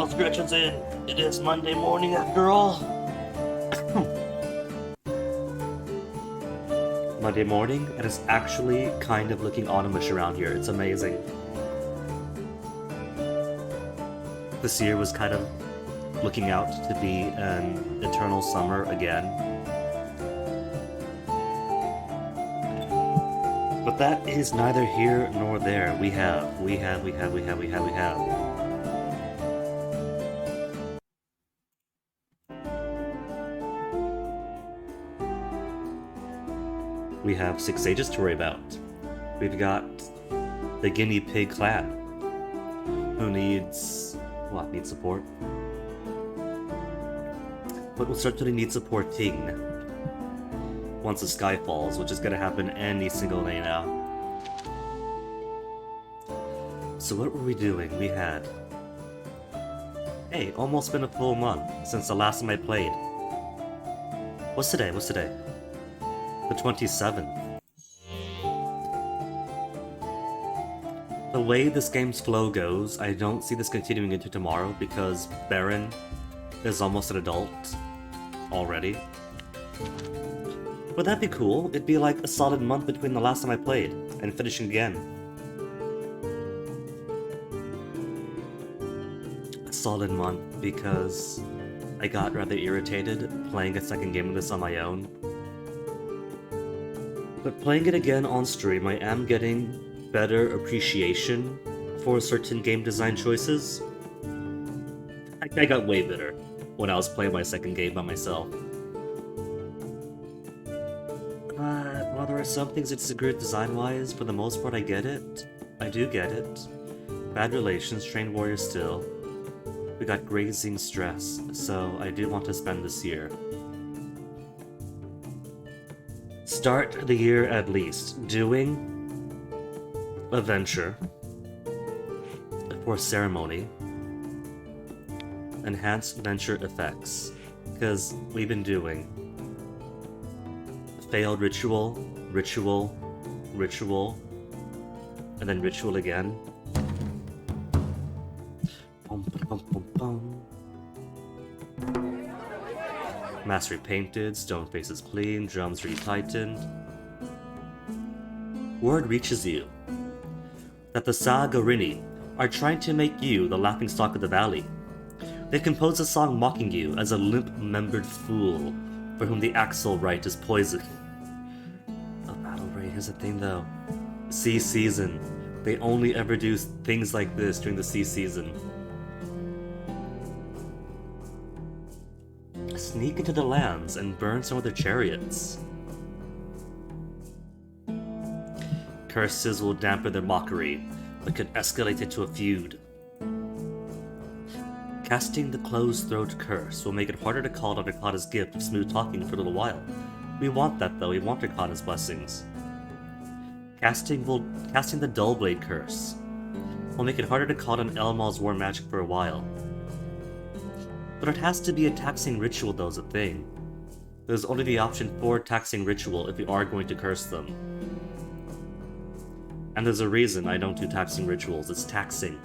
Charles Gretchen's in. It is Monday morning after all. Monday morning, it is actually kind of looking autumnish around here. It's amazing. This year was kind of looking out to be an eternal summer again. But that is neither here nor there. We have. We have 6 sages to worry about. We've got the guinea pig clan, who needs support. But will certainly need supporting once the sky falls, which is gonna happen any single day now. So what were we doing? We had... Hey, almost been a full month since the last time I played. What's today? The 27th. The way this game's flow goes, I don't see this continuing into tomorrow because Beren is almost an adult already. Would that be cool? It'd be like a solid month between the last time I played and finishing again. A solid month because I got rather irritated playing a second game of this on my own. But playing it again on stream, I am getting better appreciation for certain game design choices. I got way better when I was playing my second game by myself. While there are some things that disagree with design-wise, for the most part I get it. I do get it. Bad relations, trained warrior still. We got grazing stress, so I do want to spend this year. Start the year at least doing a venture for ceremony, enhanced venture effects, because we've been doing failed ritual, and then ritual again. Mastery painted, stone faces clean, drums retightened. Word reaches you that the Sagarini are trying to make you the laughingstock of the valley. They compose a song mocking you as a limp-membered fool for whom the axle right is poison. A battle raid, here's the thing though. Sea season. They only ever do things like this during the sea season. Sneak into the lands and burn some of their chariots. Curses will dampen their mockery, but could escalate it to a feud. Casting the closed-throat curse will make it harder to call on Arcana's gift of smooth talking for a little while. We want that though, we want Arcana's blessings. Casting the Dullblade curse will make it harder to call on Elmal's war magic for a while. But it has to be a taxing ritual though is a thing. There's only the option for taxing ritual if we are going to curse them. And there's a reason I don't do taxing rituals, it's taxing.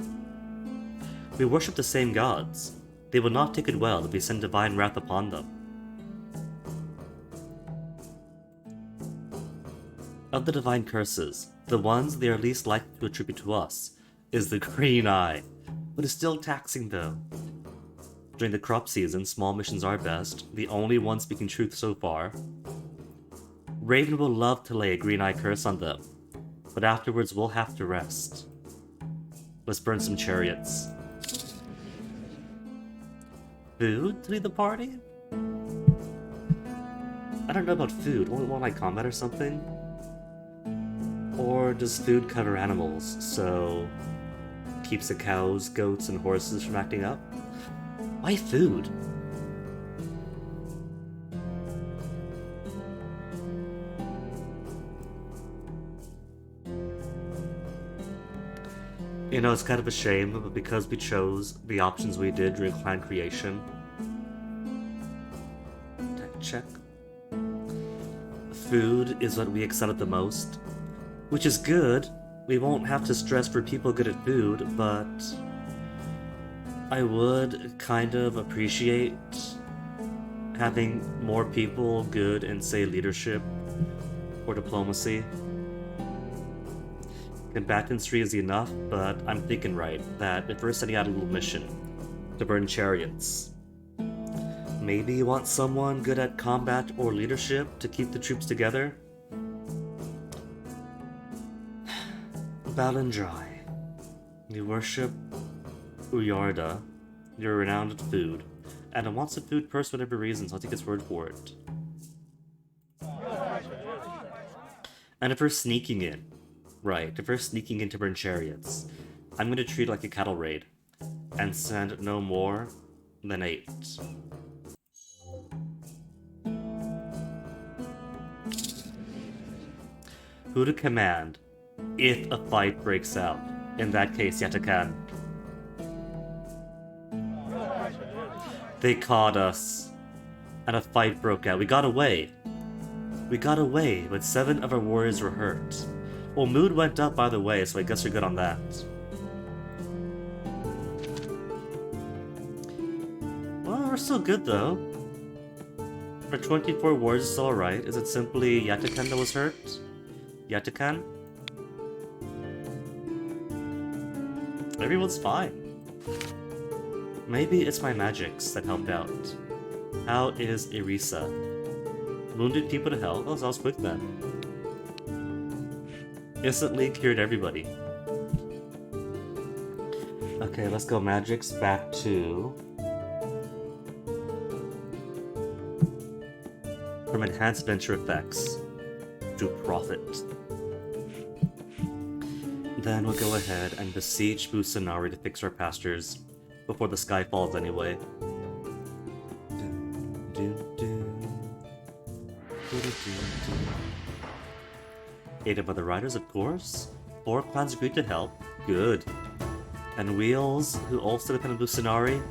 We worship the same gods. They will not take it well if we send divine wrath upon them. Of the divine curses, the ones they are least likely to attribute to us is the green eye, but it's still taxing though. During the crop season, small missions are best, the only one speaking truth so far. Raven will love to lay a green eye curse on them, but afterwards we'll have to rest. Let's burn some chariots. Food to lead the party? I don't know about food, only one like combat or something? Or does food cover animals, so keeps the cows, goats, and horses from acting up? Why food? You know, it's kind of a shame, but because we chose the options we did during clan creation. Tech check. Food is what we excel at the most, which is good. We won't have to stress for people good at food, but I would kind of appreciate having more people good in, say, leadership or diplomacy. Combatants 3 is enough, but I'm thinking right, that if we're sending out a little mission to burn chariots, maybe you want someone good at combat or leadership to keep the troops together? Balindrai. You worship Uyarda, you're renowned at food, and it wants a food person for whatever reason, so I'll take its word for it. And if we're sneaking in, right, if we're sneaking in to burn chariots, I'm gonna treat it like a cattle raid, and send no more than 8. Who to command if a fight breaks out? In that case, Yatakan. They caught us, and a fight broke out. We got away. We got away, but 7 of our warriors were hurt. Well, mood went up, by the way, so I guess you're good on that. Well, we're still good, though. Our 24 warriors is still alright. Is it simply Yatakan that was hurt? Yatakan? Everyone's fine. Maybe it's my magics that helped out. How is Irisa? Wounded people to hell? Oh, that was quick then. Instantly cured everybody. Okay, let's go magics back to... From enhanced adventure effects to profit. Then we'll go ahead and besiege Busanari to fix our pastures before the sky falls anyway. Aided by the riders, of course. 4 clans agreed to help. Good. And Wheels, who also depend on Busanari,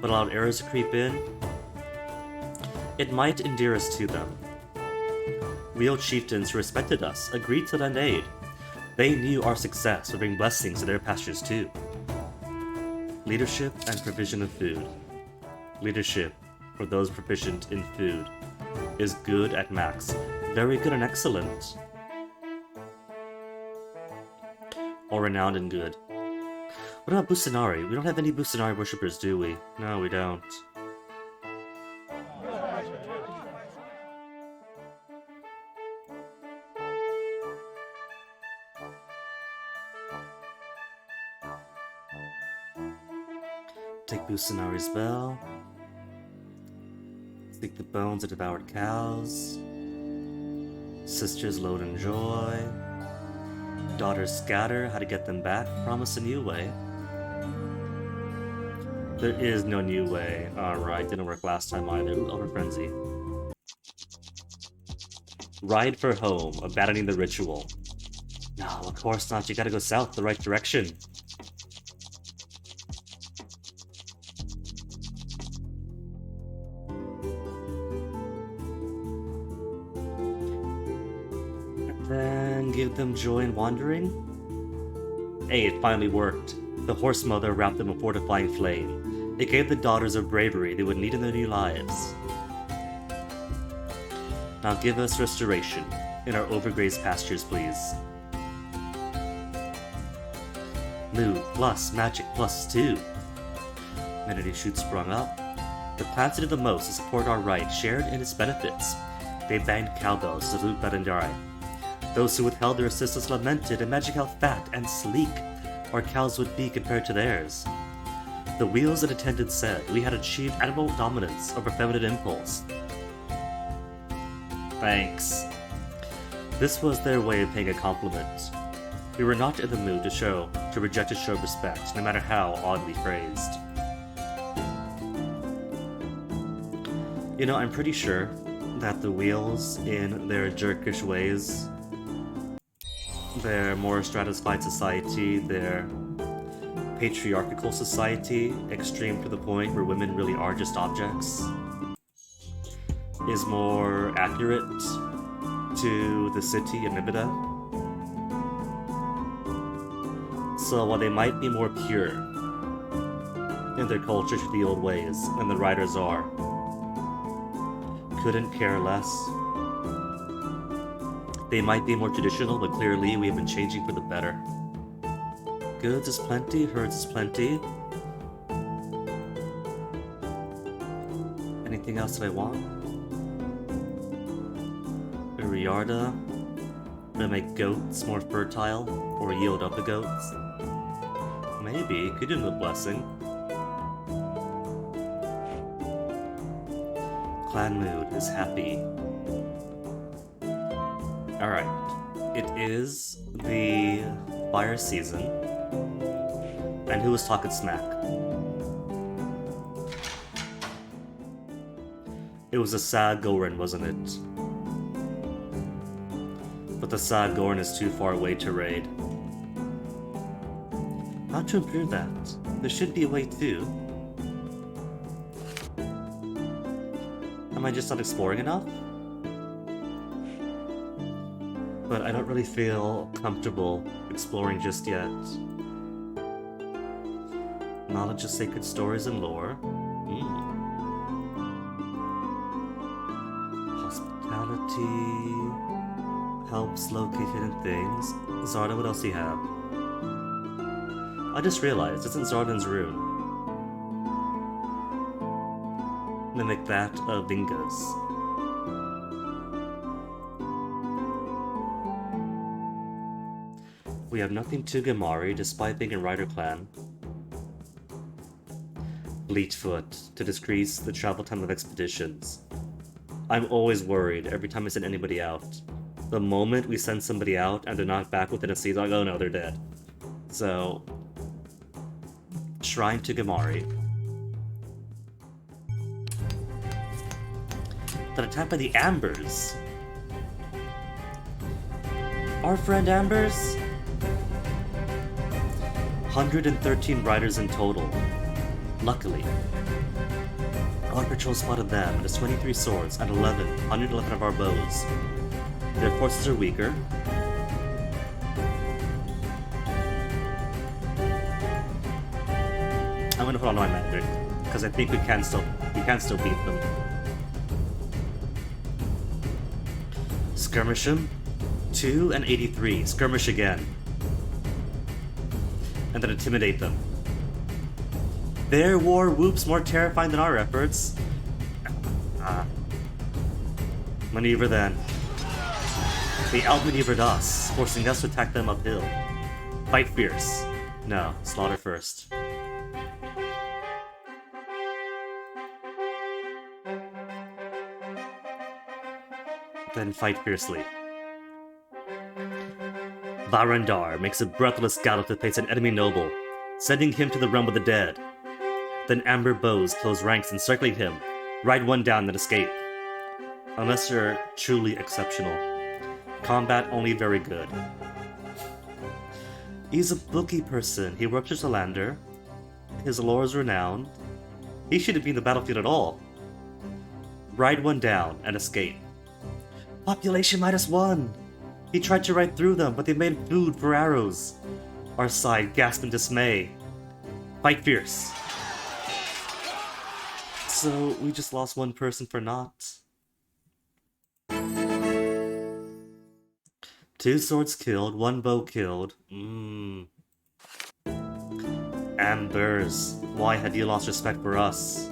but allowed arrows to creep in. It might endear us to them. Wheel chieftains who respected us agreed to lend aid. They knew our success would bring blessings to their pastures too. Leadership and provision of food. Leadership, for those proficient in food, is good at max. Very good and excellent. Or renowned and good. What about Busanari? We don't have any Busanari worshippers, do we? No, we don't. Take Busanari's bell. Seek the bones of devoured cows. Sisters load in joy. Daughters scatter, how to get them back. Promise a new way. There is no new way. Alright, didn't work last time either. Ooh, Elder Frenzy. Ride for home, abandoning the ritual. No, of course not. You gotta go south, the right direction. Then give them joy in wandering? Hey, it finally worked. The horse mother wrapped them in fortifying flame. It gave the daughters a bravery they would need in their new lives. Now give us restoration in our overgrazed pastures, please. Mood plus magic plus 2. Amenity shoot sprung up. The plants that did the most to support our right shared in its benefits. They banged cowbells to salute Beren. Those who withheld their assistance lamented, imagine how fat and sleek our cows would be compared to theirs. The wheels that attended said we had achieved animal dominance over feminine impulse. Thanks. This was their way of paying a compliment. We were not in the mood to reject a show of respect, no matter how oddly phrased. You know, I'm pretty sure that the wheels, in their jerkish ways, their more stratified society, their patriarchal society, extreme to the point where women really are just objects, is more accurate to the city of Nibida. So while they might be more pure, in their culture to the old ways, and the riders are. Couldn't care less. They might be more traditional, but clearly we have been changing for the better. Goods is plenty, herds is plenty. Anything else that I want? Uriarda. Gonna make goats more fertile, or yield up the goats. Maybe, could do the blessing. Clan mood is happy. Alright. It is the fire season. And who was talking smack? It was a sad Gorin, wasn't it? But the sad Gorin is too far away to raid. How to improve that? There should be a way too. Am I just not exploring enough? But I don't really feel comfortable exploring just yet. Knowledge of sacred stories and lore. Hospitality helps locate hidden things. Zarda, what else do you have? I just realized, it's in Zardan's rune. Mimic that of Vinga's. We have nothing to Gamari, despite being in Rider Clan. Bleachfoot, to decrease the travel time of expeditions. I'm always worried every time I send anybody out. The moment we send somebody out and they're not back within a season, I go, oh no, they're dead. So, Shrine to Gamari. Got attacked by the Ambers. Our friend Ambers? 113 riders in total. Luckily, our patrol spotted them and has 23 swords and 111 of our bows. Their forces are weaker. I'm gonna put on my magic because I think we can still beat them. Skirmish them. 2 and 83. Skirmish again. And then intimidate them. Their war whoops more terrifying than our efforts. Maneuver then. They outmaneuvered us, forcing us to attack them uphill. Fight fierce. No, slaughter first. Then fight fiercely. Varandar makes a breathless gallop to face an enemy noble, sending him to the realm of the dead. Then amber bows close ranks encircling him, ride one down and escape. Unless you're truly exceptional. Combat only very good. He's a bookie person. He works for Salander. His lore is renowned. He shouldn't be in the battlefield at all. Ride one down and escape. Population -1! He tried to ride through them, but they made food for arrows. Our side gasped in dismay. Fight fierce. So, we just lost one person for naught. 2 swords killed, 1 bow killed. Ambers, why have you lost respect for us?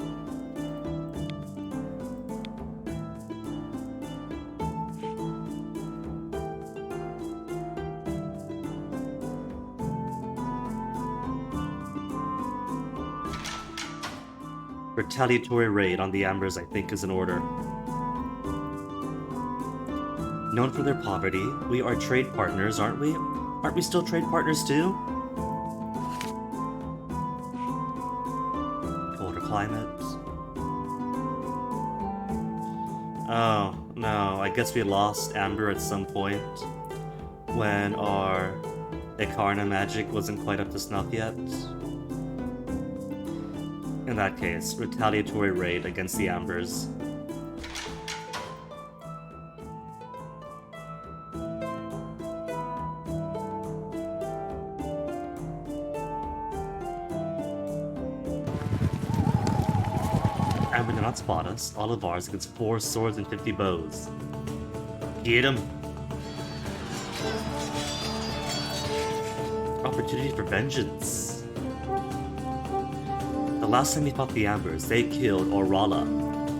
Retaliatory raid on the Ambers, I think, is in order. Known for their poverty, we are trade partners, aren't we? Aren't we still trade partners too? Colder climate. Oh, no, I guess we lost Amber at some point when our Ikarna magic wasn't quite up to snuff yet. In that case, retaliatory raid against the Ambers. cannot spot us. All of ours against 4 swords and 50 bows. Get him! Opportunity for vengeance. The last time we fought the Ambers, they killed Orala.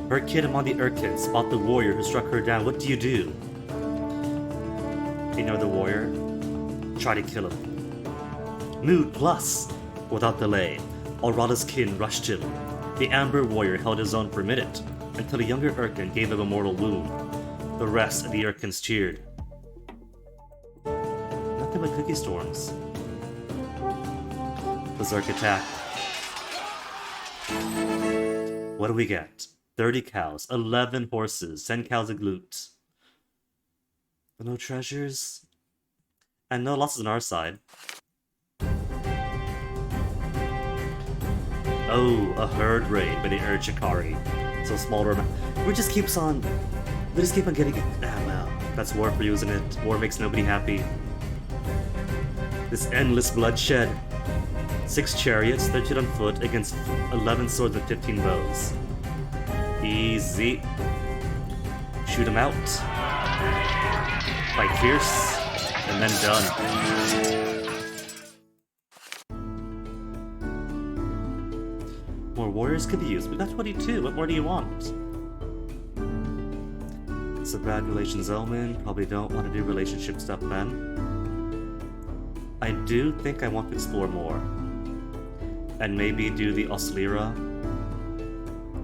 Her kid among the Urkins fought the warrior who struck her down. What do? You know the warrior? Try to kill him. Mood plus! Without delay, Orala's kin rushed him. The Amber warrior held his own for a minute, until a younger Urkin gave him a mortal wound. The rest of the Urkins cheered. Nothing but cookie storms. Berserk attack. What do we get? 30 cows, 11 horses, 10 cows of loot. But no treasures? And no losses on our side. Oh, a herd raid by the Urchikari. So smaller amount. We just keep on getting it. Ah, well, that's war for you, isn't it? War makes nobody happy. This endless bloodshed. 6 chariots, 13 on foot, against 11 swords and 15 bows. Easy. Shoot them out. Fight fierce. And then done. More warriors could be used. We got 22. What more do you want? It's a bad relations omen. Probably don't want to do relationship stuff then. I do think I want to explore more. And maybe do the Oslira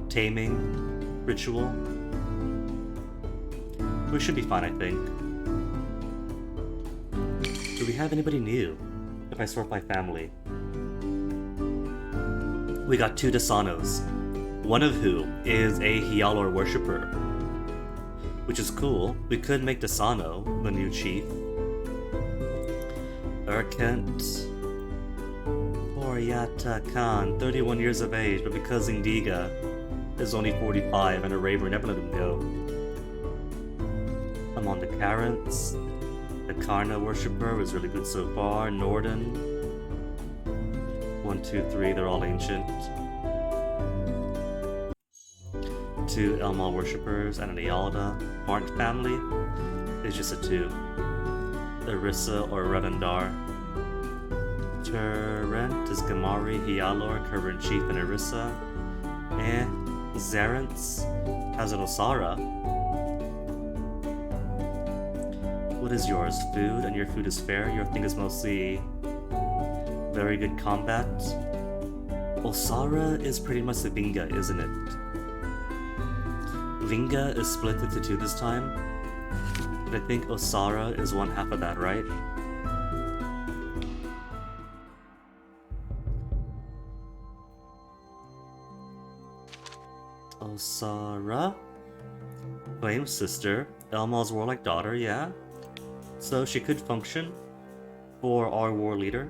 taming ritual. We should be fine, I think. Do we have anybody new? If I sort by family. We got 2 Dasanos, one of whom is a Hyalor worshipper. Which is cool. We could make Dasano the new chief. Urkent. Oriata Khan, 31 years of age, but because Indiga is only 45 and a raver, never let him go. I'm on the Karents. The Karna worshipper is really good so far. Norden. 1, 2, 3, they're all ancient. 2 Elmal worshippers and an Ialda. Martin family is just a 2. Irissa or Redendar. Terent is Gamari, Hyalor, current chief, and Irissa. Zarents has an Osara. What is yours? Food, and your food is fair. Your thing is mostly very good combat. Osara is pretty much the Vinga, isn't it? Vinga is split into 2 this time. But I think Osara is 1/2 of that, right? Osara? Flame's sister. Elmal's warlike daughter, yeah. So she could function for our war leader.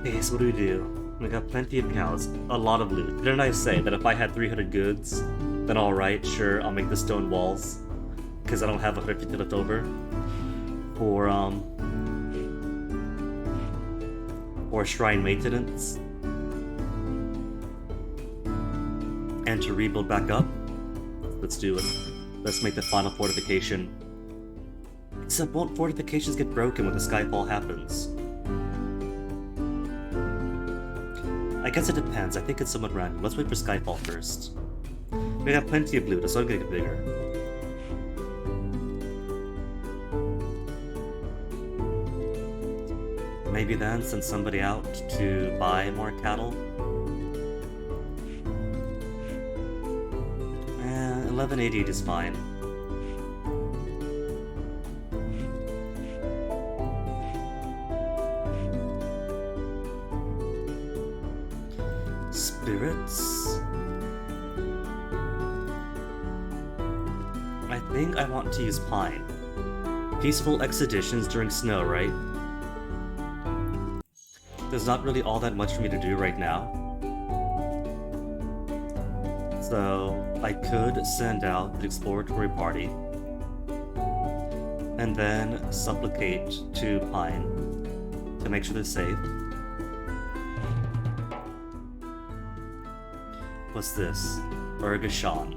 Okay, so what do? We got plenty of cows, a lot of loot. Didn't I say that if I had 300 goods, then alright, sure, I'll make the stone walls. Because I don't have 150 left over. For shrine maintenance. And to rebuild back up. Let's do it. Let's make the final fortification. Except won't fortifications get broken when the skyfall happens? I guess it depends. I think it's somewhat random. Let's wait for skyfall first. We got plenty of loot, so I'm gonna get bigger. Maybe then send somebody out to buy more cattle. 1188 is fine. Spirits? I think I want to use pine. Peaceful expeditions during snow, right? There's not really all that much for me to do right now. So I could send out the exploratory party and then supplicate to Pine to make sure they're safe. What's this? Urgashan.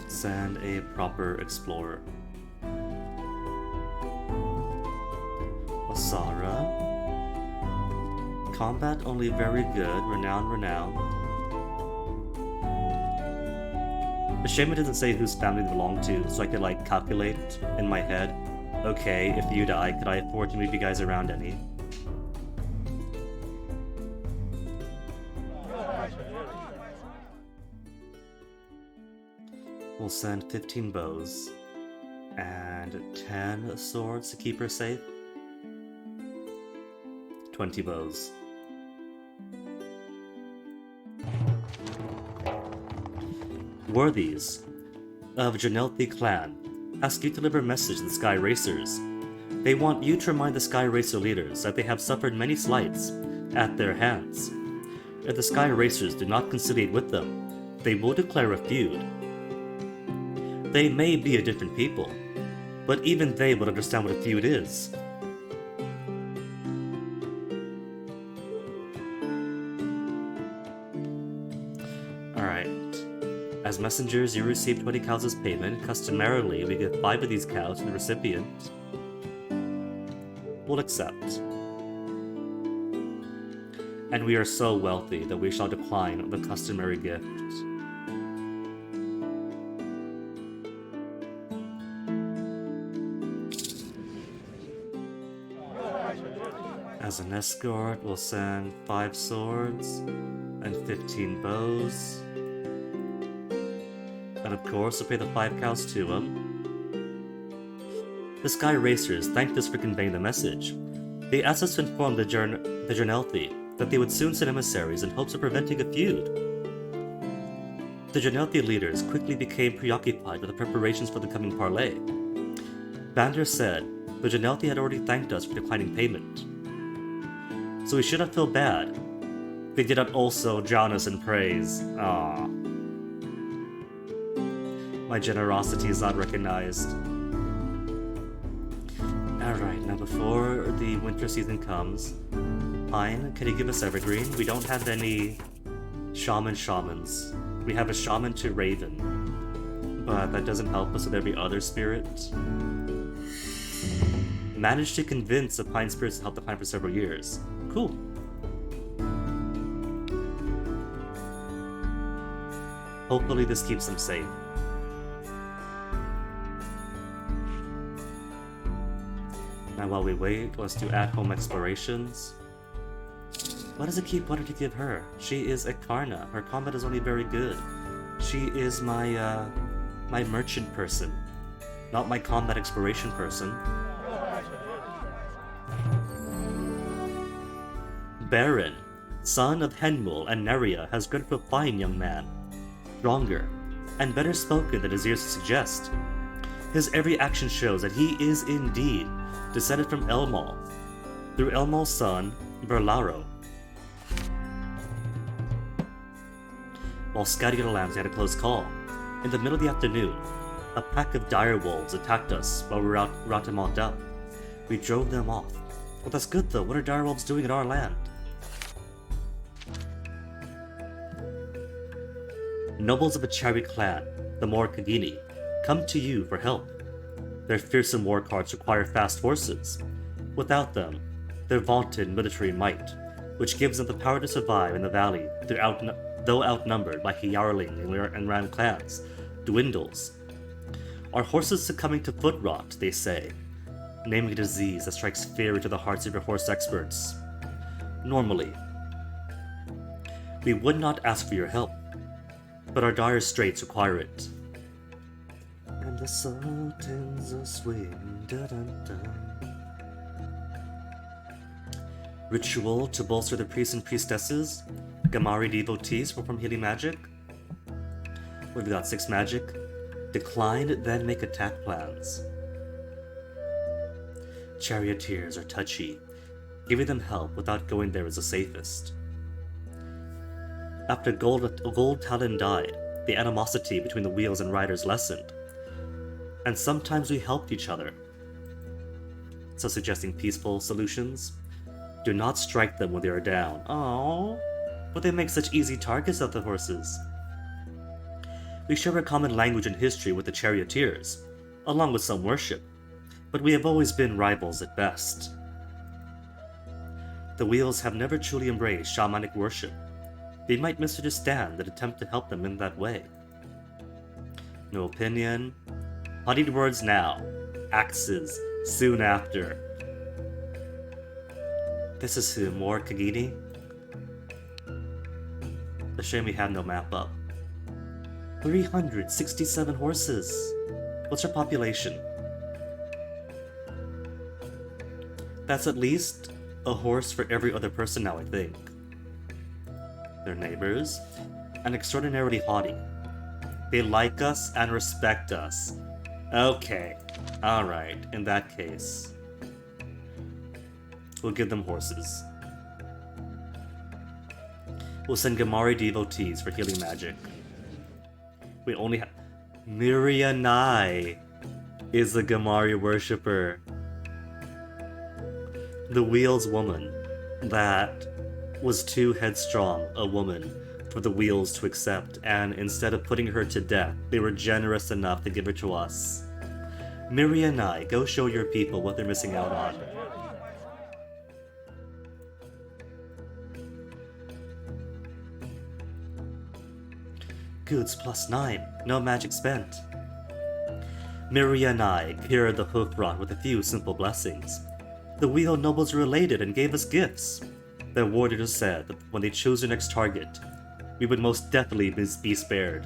Send a proper explorer. Asara. Combat only very good. Renown. A shame it doesn't say whose family they belong to, so I could like calculate in my head. Okay, if you die, could I afford to move you guys around any? We'll send 15 bows and 10 swords to keep her safe. 20 bows. Worthies of Janelthi clan ask you to deliver a message to the Sky Racers. They want you to remind the Sky Racer leaders that they have suffered many slights at their hands. If the Sky Racers do not conciliate with them, they will declare a feud. They may be a different people, but even they would understand what a feud is. Alright. As messengers, you receive 20 cows as payment. Customarily, we give 5 of these cows to the recipient. We'll accept. And we are so wealthy that we shall decline the customary gift. As an escort, we'll send 5 swords and 15 bows. And of course, we'll pay the 5 cows to them. The Sky Racers thanked us for conveying the message. They asked us to inform the Janelthi that they would soon send emissaries in hopes of preventing a feud. The Janelthi leaders quickly became preoccupied with the preparations for the coming parley. Vander said the Janelthi had already thanked us for declining payment. So we should not feel bad. They did not also drown us in praise. Ah. My generosity is not recognized. Alright, now before the winter season comes, Pine, can you give us Evergreen? We don't have any shamans. We have a shaman to Raven, but that doesn't help us with every other spirit. Managed to convince the Pine spirits to help the Pine for several years. Cool. Hopefully this keeps them safe. Now while we wait, let's do at-home explorations. What does it keep wanting to give her? She is a Karna. Her combat is only very good. She is my, my merchant person, not my combat exploration person. Beren, son of Henmul and Neria, has grown to a fine young man. Stronger, and better spoken than his years suggest. His every action shows that he is indeed descended from Elmal, through Elmal's son, Berlaro. While scouting the lands, we had a close call. In the middle of the afternoon, a pack of dire wolves attacked us while we were out to mount up. We drove them off. Well, that's good though. What are dire wolves doing in our land? Nobles of a chariot clan, the Morkagini, come to you for help. Their fearsome war carts require fast horses. Without them, their vaunted military might, which gives them the power to survive in the valley, though outnumbered by Hjarling and Ram clans, dwindles. Our horses succumbing to foot rot, they say, naming a disease that strikes fear into the hearts of your horse experts. Normally, we would not ask for your help, but our dire straits require it. And the sultans are swing, da-dun-dun. Ritual to bolster the priests and priestesses. Gamari devotees perform healing magic. We've got 6 magic. Decline, then make attack plans. Charioteers are touchy. Giving them help without going there is the safest. After Gold Talon died, the animosity between the wheels and riders lessened. And sometimes we helped each other. So suggesting peaceful solutions. Do not strike them when they are down. Oh, but they make such easy targets of the horses. We share a common language and history with the charioteers, along with some worship, but we have always been rivals at best. The wheels have never truly embraced shamanic worship. They might misunderstand and attempt to help them in that way. No opinion. Honeyed words now. Axes soon after. This is who? More Kagini? A shame we have no map up. 367 horses. What's our population? That's at least a horse for every other person now, I think. They're neighbors, and extraordinarily haughty. They like us and respect us. Okay, alright, in that case. We'll give them horses. We'll send Gamari devotees for healing magic. We only have... Mirianai is a Gamari worshipper. The Wheels woman that was too headstrong a woman for the Wheels to accept, and instead of putting her to death, they were generous enough to give her to us. Mirianai, go show your people what they're missing out on. Goods +9, no magic spent. Mirianai cured the hoof rot with a few simple blessings. The Wheel nobles related and gave us gifts. The warriors said that when they chose their next target, we would most definitely be spared.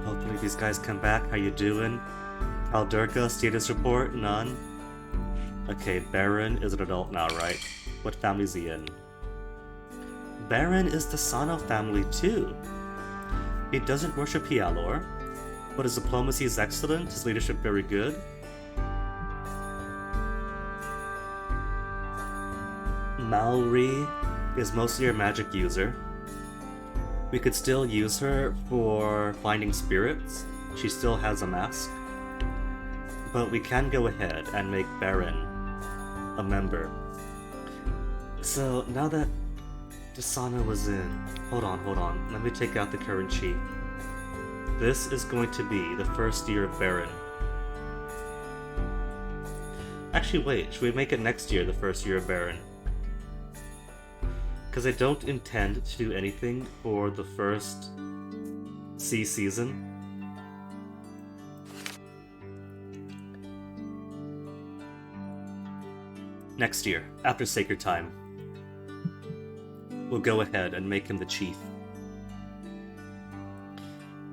Hopefully these guys come back. How you doing? Aldurka, status report? None? Okay, Beren is an adult now, right? What family is he in? Beren is the Sano family too. He doesn't worship Hyalor, but his diplomacy is excellent, his leadership very good. Malri is mostly a magic user. We could still use her for finding spirits. She still has a mask. But we can go ahead and make Beren a member. So now that Desana was in... Hold on. Let me take out the current chief. This is going to be the first year of Beren. Actually, wait. Should we make it next year the first year of Beren? Because I don't intend to do anything for the first sea season. Next year, after Sacred Time, we'll go ahead and make him the chief.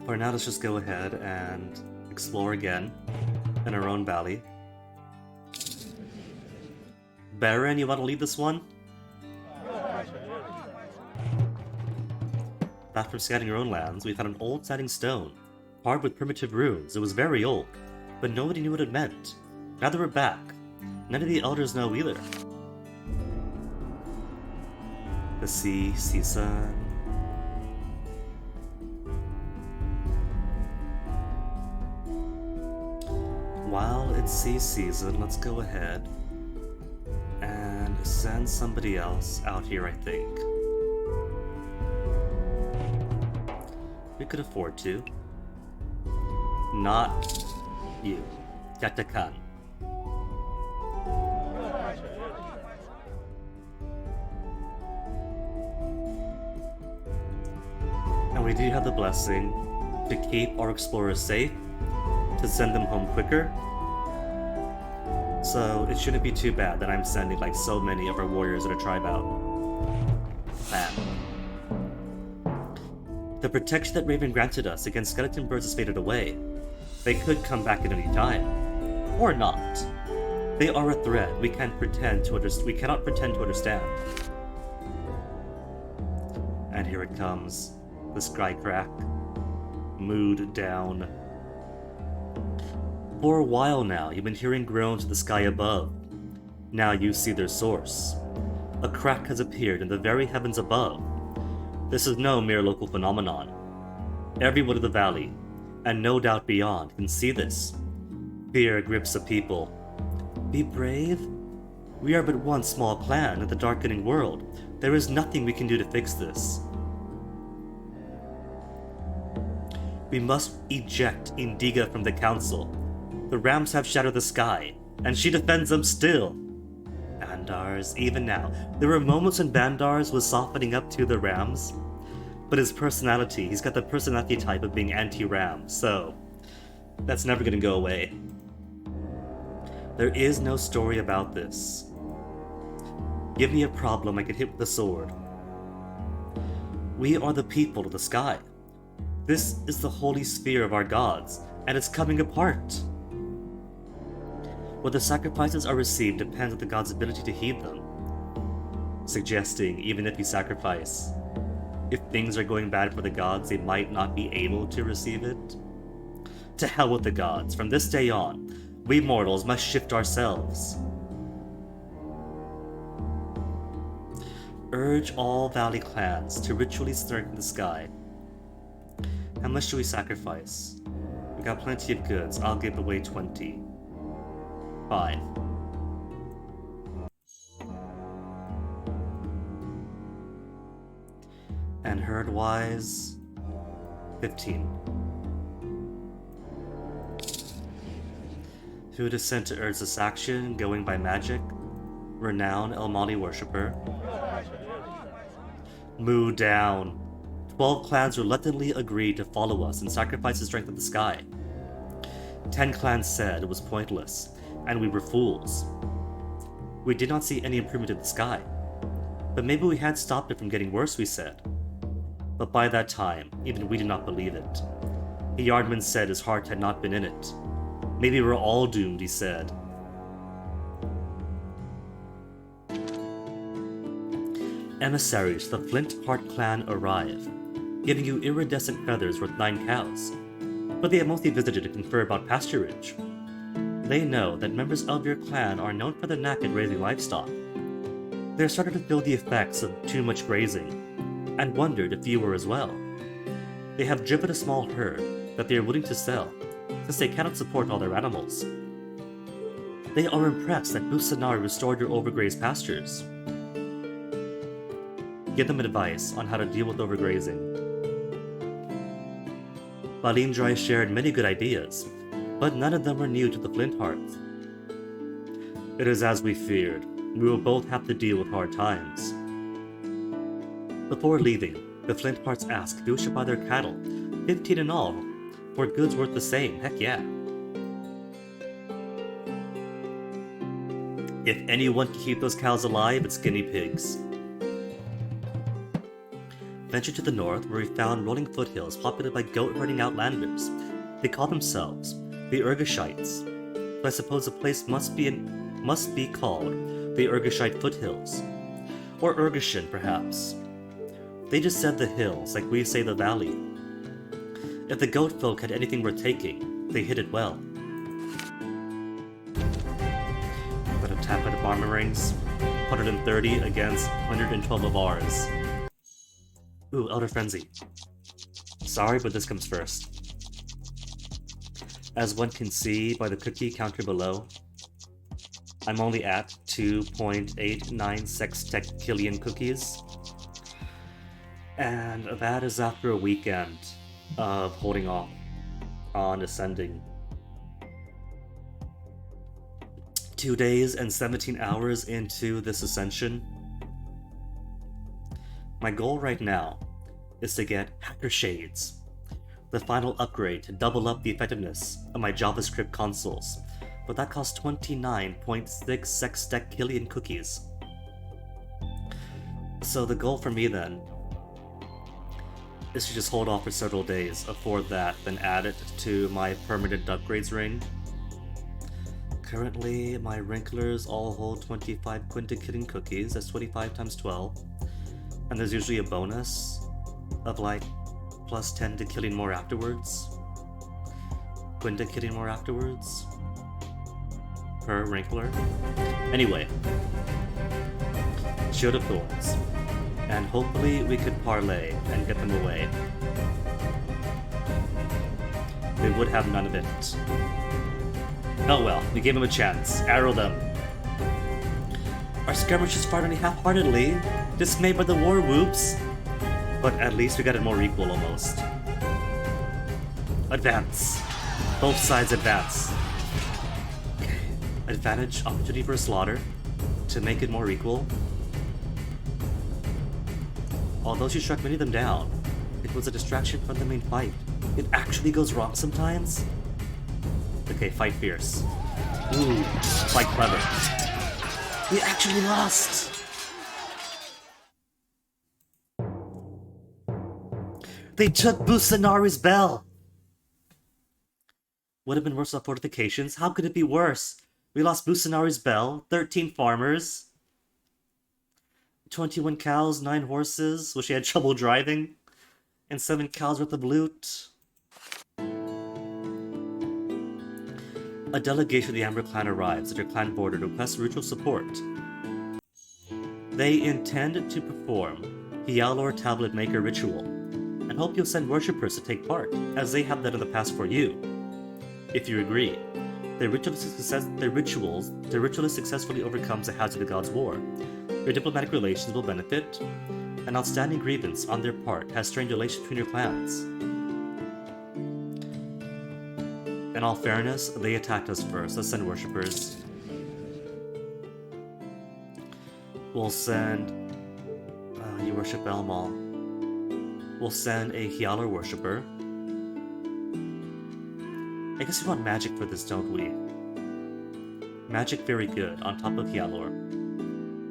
For now, let's just go ahead and explore again in our own valley. Beren, you want to lead this one? Back from scouting our own lands, we found an old standing stone, carved with primitive runes. It was very old, but nobody knew what it meant. Now that we're back, none of the elders know either. The sea, sun. While it's sea season, let's go ahead and send somebody else out here, I think. We could afford to. Not you. Yatakan. And we do have the blessing to keep our explorers safe, to send them home quicker. So it shouldn't be too bad that I'm sending like so many of our warriors in a tribe out. Bam. The protection that Raven granted us against skeleton birds has faded away. They could come back at any time. Or not. They are a threat. We cannot pretend to understand. And here it comes. The sky crack. Mood down. For a while now, you've been hearing groans in the sky above. Now you see their source. A crack has appeared in the very heavens above. This is no mere local phenomenon. Everyone in the valley, and no doubt beyond, can see this. Fear grips the people. Be brave? We are but one small clan in the darkening world. There is nothing we can do to fix this. We must eject Indiga from the council. The Rams have shattered the sky, and she defends them still. Bandars, even now. There were moments when Bandars was softening up to the Rams, but his personality, he's got the personality type of being anti-Ram, so that's never gonna go away. There is no story about this. Give me a problem I could hit with a sword. We are the people of the sky. This is the holy sphere of our gods, and it's coming apart. Whether sacrifices are received depends on the god's ability to heed them. Suggesting, even if you sacrifice, if things are going bad for the gods, they might not be able to receive it. To hell with the gods. From this day on, we mortals must shift ourselves. Urge all valley clans to ritually strengthen the sky. How much do we sacrifice? We got plenty of goods. I'll give away 20. 5. And herd-wise, 15. Who is sent to urge this action, going by magic? Renowned El Mali worshipper. Moo down. 12 clans reluctantly agreed to follow us and sacrifice the strength of the sky. 10 clans said it was pointless, and we were fools. We did not see any improvement in the sky. But maybe we had stopped it from getting worse, we said. But by that time, even we did not believe it. The yardman said his heart had not been in it. Maybe we're all doomed, he said. Emissaries of the Flint Heart clan arrive, giving you iridescent feathers worth 9 cows. But they have mostly visited to confer about pasturage. They know that members of your clan are known for their knack at raising livestock. They are starting to feel the effects of too much grazing, and wondered if you were as well. They have driven a small herd that they are willing to sell, since they cannot support all their animals. They are impressed that Busanari restored your overgrazed pastures. Give them advice on how to deal with overgrazing. Balindrai shared many good ideas, but none of them were new to the Flint Hearts. It is as we feared. We will both have to deal with hard times. Before leaving, the Flint Hearts asked if we should buy their cattle, 15 in all, for goods worth the same, heck yeah. If anyone can keep those cows alive, it's guinea pigs. Ventured to the north, where we found rolling foothills populated by goat-herding outlanders. They call themselves the Urgashites, so I suppose the place must be called the Urgashite foothills, or Urgashin, perhaps. They just said the hills, like we say the valley. If the goat folk had anything worth taking, they hid it well. But a tap at the armor rings, 130 against 112 of ours. Ooh, Elder Frenzy. Sorry, but this comes first. As one can see by the cookie counter below, I'm only at 2.89 sextillion cookies. And that is after a weekend of holding off on ascending. 2 days and 17 hours into this ascension. My goal right now is to get Hacker Shades, the final upgrade to double up the effectiveness of my JavaScript consoles, but that costs 29.6 sextillion cookies. So the goal for me then is to just hold off for several days, afford that, then add it to my permanent upgrades ring. Currently, my Wrinklers all hold 25 quintillion cookies, that's 25 times 12. And there's usually a bonus of like plus 10 decillion more afterwards. Quintillion more afterwards. Per Wrinkler. Anyway. Shield of Thorns. And hopefully we could parlay and get them away. They would have none of it. Oh well, we gave him a chance. Arrow them. Our skirmishers fought only half-heartedly, dismayed by the war whoops. But at least we got it more equal almost. Advance. Both sides advance. Okay. Advantage, opportunity for a slaughter. To make it more equal. Although she struck many of them down, it was a distraction from the main fight. It actually goes wrong sometimes? Okay, fight fierce. Ooh, fight clever. We actually lost! They took Busanari's bell! Would have been worse without fortifications. How could it be worse? We lost Busanari's bell, 13 farmers, 21 cows, 9 horses, which she had trouble driving, and 7 cows worth of loot. A delegation of the Amber clan arrives at your clan border to request ritual support. They intend to perform Hyalor Tablet Maker ritual, and hope you'll send worshippers to take part, as they have done in the past for you. If you agree, their ritualist successfully overcomes the hazard of God's war. Your diplomatic relations will benefit. An outstanding grievance on their part has strained relations between your clans. In all fairness, they attacked us first. Let's send worshippers. We'll send... you worship Elmal. We'll send a Hyalor worshipper. I guess we want magic for this, don't we? Magic very good, on top of Hyalor.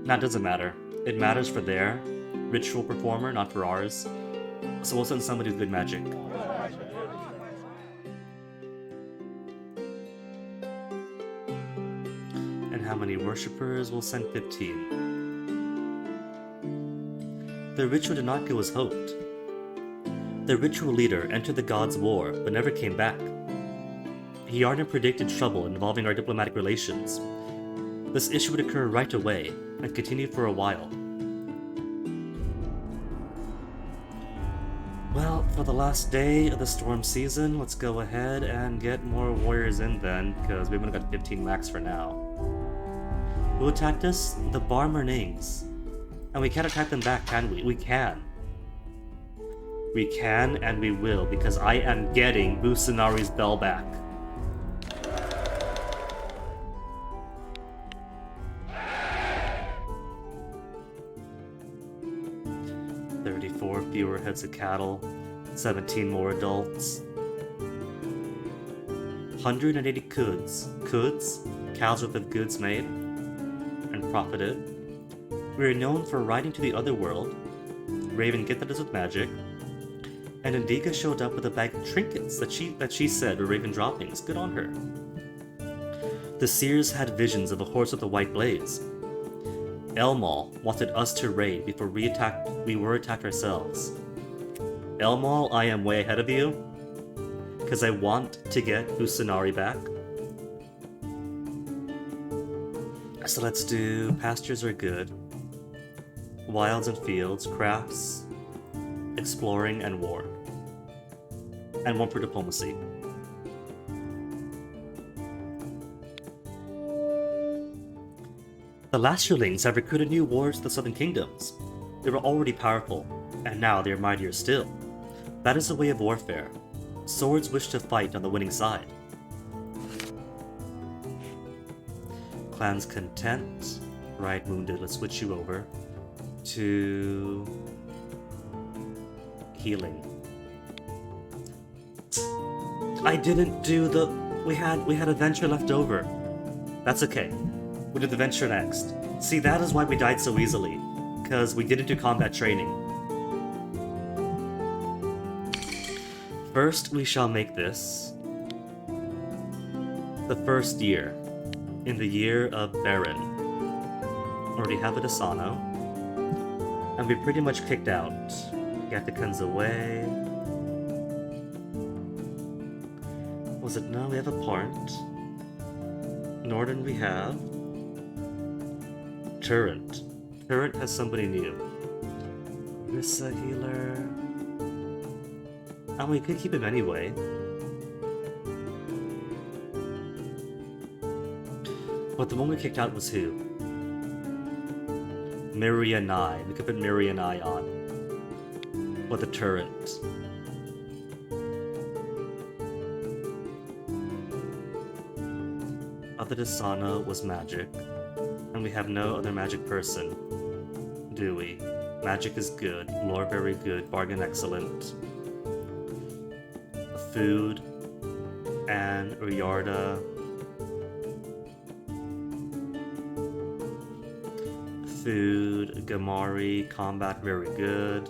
That doesn't matter. It matters for their ritual performer, not for ours. So we'll send somebody with good magic. And how many worshippers? We'll send 15. The ritual did not go as hoped. The ritual leader entered the gods' war, but never came back. Yarden predicted trouble involving our diplomatic relations. This issue would occur right away, and continue for a while. Well, for the last day of the storm season, let's go ahead and get more warriors in then, because we've only got 15 max for now. Who attacked us? The Barmernings. And we can't attack them back, can we? We can. We can, and we will, because I am getting Busanari's bell back. Fewer heads of cattle, 17 more adults, 180 cows worth of goods made and profited. We are known for riding to the other world. Raven gifted us with magic, and Indiga showed up with a bag of trinkets that she said were Raven droppings. Good on her. The seers had visions of a horse with a white blaze. Elmal wanted us to raid before we were attacked ourselves. Elmal, I am way ahead of you, because I want to get Busanari back. So let's do pastures are good, wilds and fields, crafts, exploring, and war. And 1 for diplomacy. The Lasterlings have recruited new warriors to the Southern Kingdoms. They were already powerful, and now they are mightier still. That is the way of warfare. Swords wish to fight on the winning side. Clans content. Right, wounded. Let's switch you over to healing. I didn't do the... We had a venture left over. That's okay. We'll do the venture next. See, that is why we died so easily. Because we didn't do combat training. First, we shall make this the first year. In the year of Beren. Already have a Desano. And we pretty much kicked out. Gatakun's away. Was it? No, we have a Part. Norden we have. Turret. Turret has somebody new. Rissa healer. And we could keep him anyway. But the one we kicked out was who? Mirai. We could put Mirai on. With the turret. Other Desana was magic. And we have no other magic person. Do we? Magic is good. Lore very good. Bargain excellent. Food. And Uyarda. Food, Gamari, combat very good.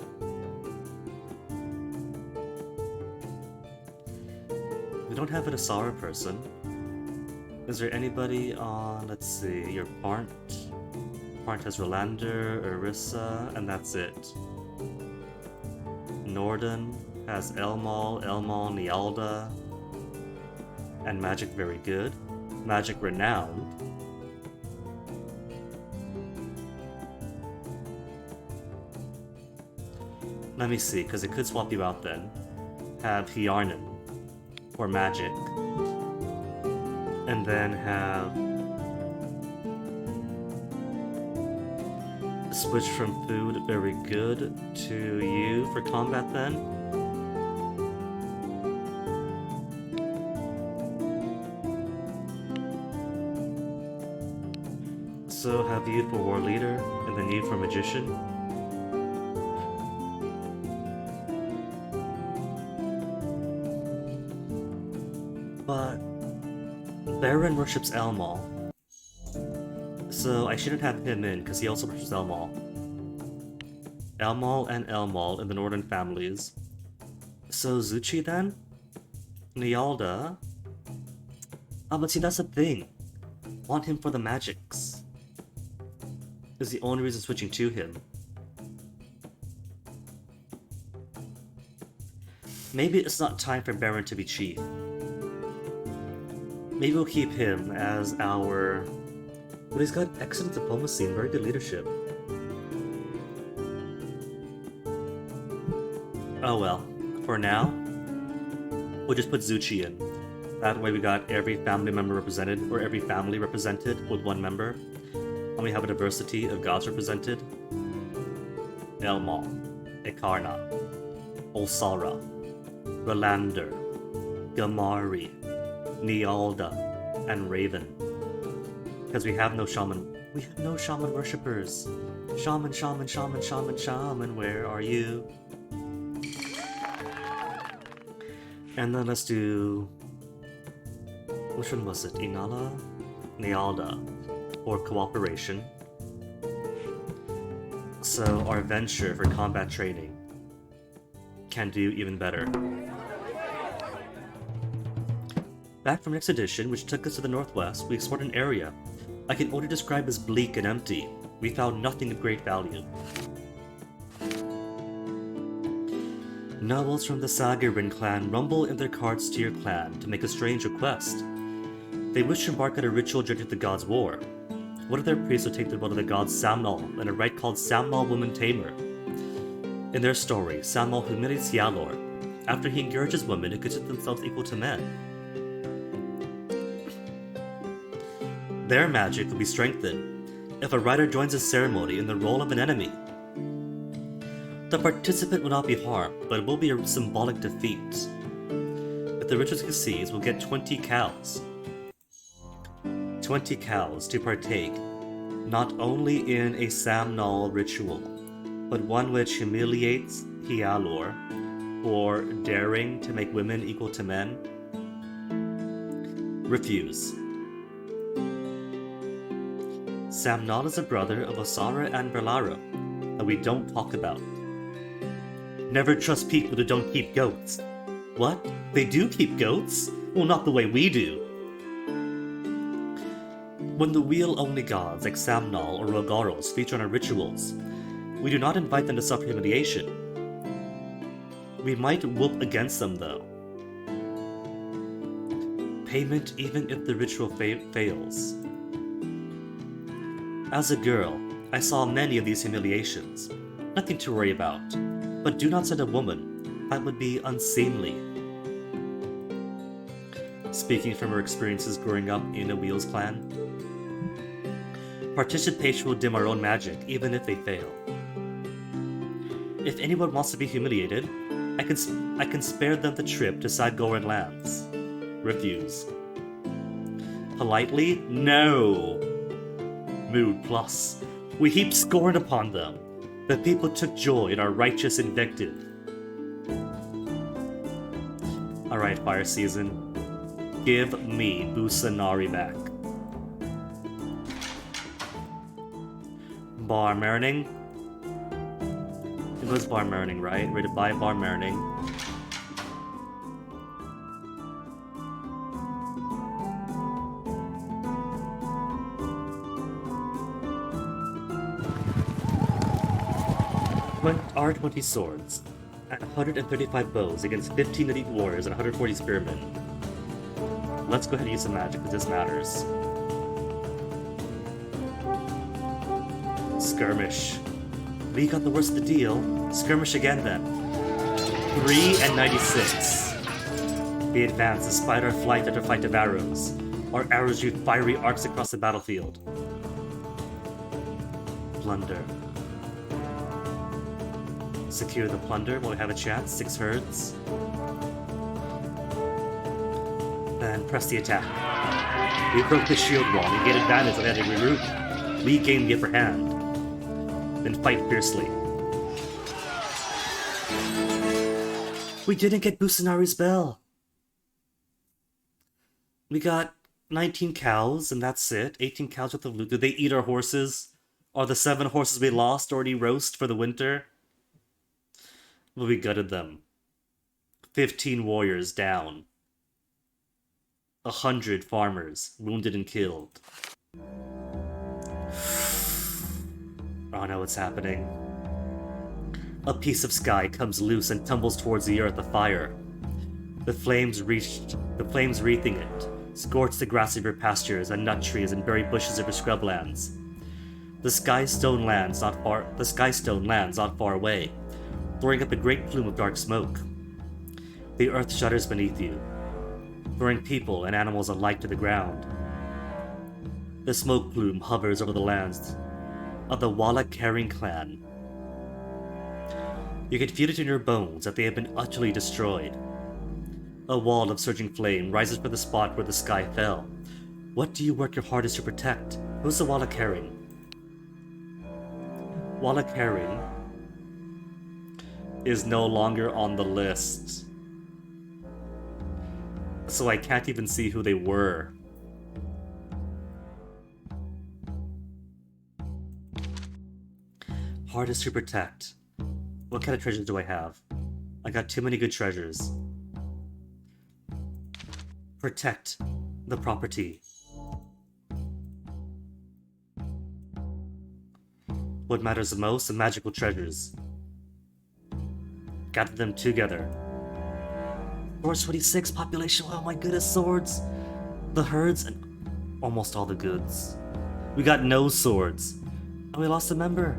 We don't have an Asara person. Is there anybody on, let's see, your Parnt? Parnt has Rolander, Orisa, and that's it. Norden has Elmal, Nialda, and Magic very good. Magic renowned. Let me see, because it could swap you out then. Have Hjarnan for magic. And then have... switch from food, very good, to you for combat then. So have you for war leader, and then you for magician. But Beren worships Elmal, so I shouldn't have him in because he also worships Elmal. Elmal in the northern families. So Zuchi then? Nialda? Oh, but see, that's the thing. Want him for the magics. Is the only reason switching to him. Maybe it's not time for Beren to be chief. Maybe we'll keep him as our... But he's got excellent diplomacy and very good leadership. Oh well. For now, we'll just put Zuchi in. That way we got every family member represented, or every family represented with one member. And we have a diversity of gods represented. Elmal, Ekarna, Olsara, Rolander, Gamari, Nialda, and Raven. Because we have no shaman. We have no shaman worshippers. Shaman, where are you? And then let's do... which one was it? Inala? Nialda. Or cooperation. So our venture for combat training can do even better. Back from next edition, which took us to the northwest, we explored an area I can only describe as bleak and empty. We found nothing of great value. Nobles from the Sagarin clan rumble in their carts to your clan to make a strange request. They wish to embark on a ritual journey to the gods' war. One of their priests will take the role of the god Samnal in a rite called Samnal Woman Tamer. In their story, Samnal humiliates Yalor after he encourages women who consider themselves equal to men. Their magic will be strengthened if a rider joins the ceremony in the role of an enemy. The participant will not be harmed, but it will be a symbolic defeat. If the ritual succeeds, we'll get 20 cows. 20 cows to partake, not only in a Samnal ritual, but one which humiliates Hialor for daring to make women equal to men. Refuse. Samnal is a brother of Osara and Berlara that we don't talk about. Never trust people who don't keep goats. What? They do keep goats? Well, not the way we do. When the wheel-only gods like Samnal or Rogaros feature on our rituals, we do not invite them to suffer humiliation. We might whoop against them though. Payment even if the ritual fails. As a girl, I saw many of these humiliations. Nothing to worry about. But do not send a woman. That would be unseemly. Speaking from her experiences growing up in a Wheels clan, Participation will dim our own magic, even if they fail. If anyone wants to be humiliated, I can spare them the trip to Sidegoran lands. Refuse. Politely? No! Mood plus. We heap scorn upon them. The people took joy in our righteous invective. Alright, Fire Season. Give me Busanari back. Bar Marining? It was Bar Marining, right? Rated by Bar Marining. R20 swords, and 135 bows against 15 elite warriors and 140 spearmen. Let's go ahead and use some magic, because this matters. Skirmish. We got the worst of the deal. Skirmish again, then. 3 and 96. We advance despite our flight after flight of arrows. Our arrows shoot fiery arcs across the battlefield. Plunder. Secure the plunder while we have a chance. 6 herds. And press the attack. We broke the shield wall. We gain advantage on the enemy route. We gain the upper hand. Then fight fiercely. We didn't get Busanari's bell. We got 19 cows, and that's it. 18 cows worth of loot. Did they eat our horses? Are the 7 horses we lost already roast for the winter? Well, we gutted them. 15 warriors down. 100 farmers wounded and killed. Oh no, what's happening? A piece of sky comes loose and tumbles towards the earth afire. The flames wreathing it, scorch the grassy river pastures and nut trees and berry bushes of her scrublands. The sky stone lands not far away, throwing up a great plume of dark smoke. The earth shudders beneath you, throwing people and animals alike to the ground. The smoke plume hovers over the lands of the Walla-Caring clan. You can feel it in your bones that they have been utterly destroyed. A wall of surging flame rises from the spot where the sky fell. What do you work your hardest to protect? Who's the Walla-Caring? Walla-Caring is no longer on the list. So I can't even see who they were. Hardest to protect. What kind of treasures do I have? I got too many good treasures. Protect the property. What matters the most? The magical treasures. Gather them together. Swords 26 population. Oh my goodness, swords. The herds and almost all the goods. We got no swords. And we lost a member.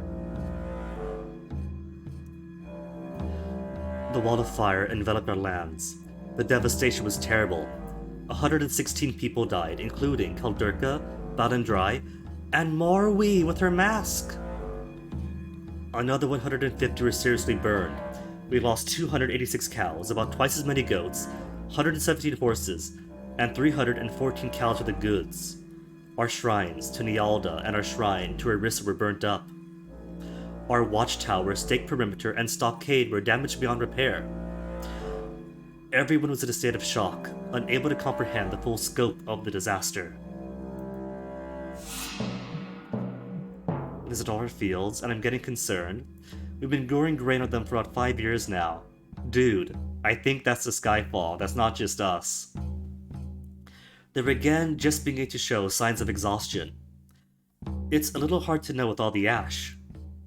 The wall of fire enveloped our lands. The devastation was terrible. 116 people died, including Kaldurka, Balandrai, and Morwi with her mask. Another 150 were seriously burned. We lost 286 cows, about twice as many goats, 117 horses, and 314 cows for the goods. Our shrines to Nialda and our shrine to Orissa were burnt up. Our watchtower, stake perimeter, and stockade were damaged beyond repair. Everyone was in a state of shock, unable to comprehend the full scope of the disaster. Visit all our fields, and I'm getting concerned. We've been growing grain on them for about 5 years now. Dude, I think that's the skyfall, that's not just us. They're again just beginning to show signs of exhaustion. It's a little hard to know with all the ash,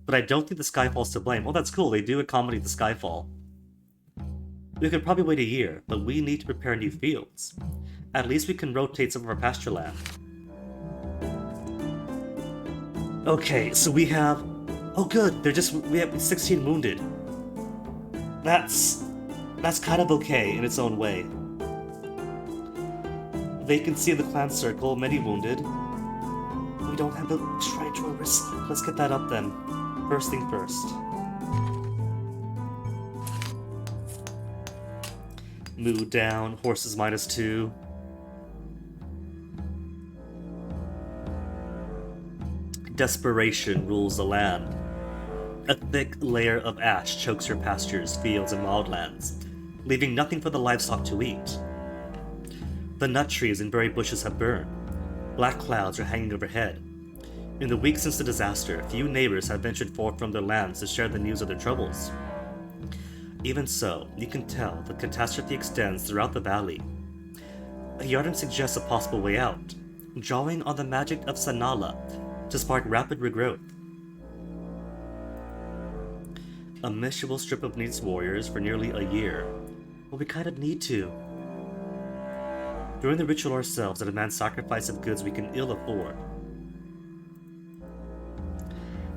but I don't think the skyfall's to blame. Oh, that's cool, they do accommodate the skyfall. We could probably wait a year, but we need to prepare new fields. At least we can rotate some of our pasture land. Okay, so we have... Oh good, we have 16 wounded. That's kind of okay in its own way. Vacancy in the clan circle, many wounded. We don't have the shrine to risk. Let's get that up then. First thing first. Mood down, horses -2. Desperation rules the land. A thick layer of ash chokes your pastures, fields, and wildlands, leaving nothing for the livestock to eat. The nut trees and berry bushes have burned. Black clouds are hanging overhead. In the weeks since the disaster, few neighbors have ventured forth from their lands to share the news of their troubles. Even so, you can tell the catastrophe extends throughout the valley. Hjarden suggests a possible way out, drawing on the magic of Sanala to spark rapid regrowth. A miserable strip of needs warriors for nearly a year. Well, we kind of need to. During the ritual ourselves that demands sacrifice of goods we can ill afford.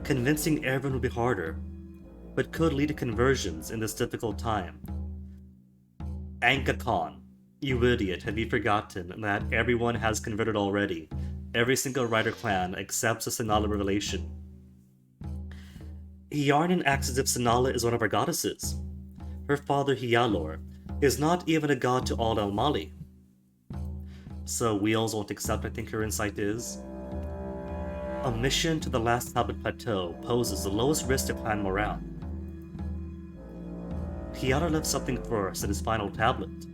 Convincing everyone will be harder, but could lead to conversions in this difficult time. Ankakon, you idiot, have you forgotten that everyone has converted already? Every single Rider clan accepts the Sanala revelation. Hjarden acts as if Sanala is one of our goddesses. Her father Hyalor is not even a god to all Mali. So Wheels won't accept, I think her insight is. A mission to the last Tablet Plateau poses the lowest risk to clan morale. Hyalor left something for us in his final tablet.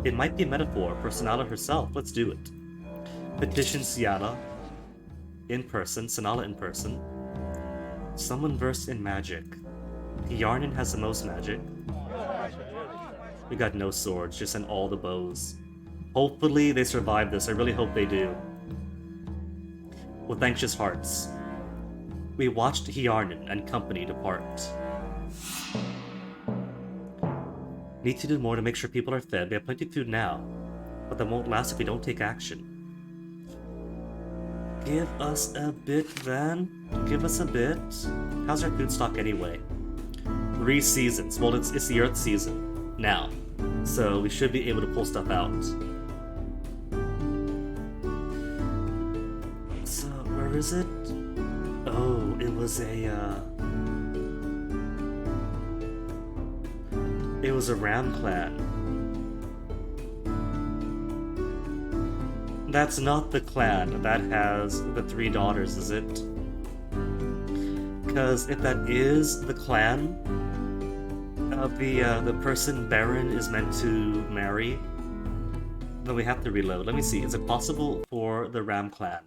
It might be a metaphor for Sanala herself. Let's do it. Petition Sanala in person, Sanala in person. Someone versed in magic. Hjarden has the most magic. We got no swords, just send all the bows. Hopefully they survive this, I really hope they do. With anxious hearts, we watched Hjarden and company depart. Need to do more to make sure people are fed. We have plenty of food now, but that won't last if we don't take action. Give us a bit then. Give us a bit. How's our food stock anyway? 3 seasons. Well, it's the Earth season now, so we should be able to pull stuff out. So where is it? Oh, it was a Ram clan. That's not the clan that has the 3 daughters, is it? Because if that is the clan of the person Beren is meant to marry, then we have to reload. Let me see, is it possible for the Ram clan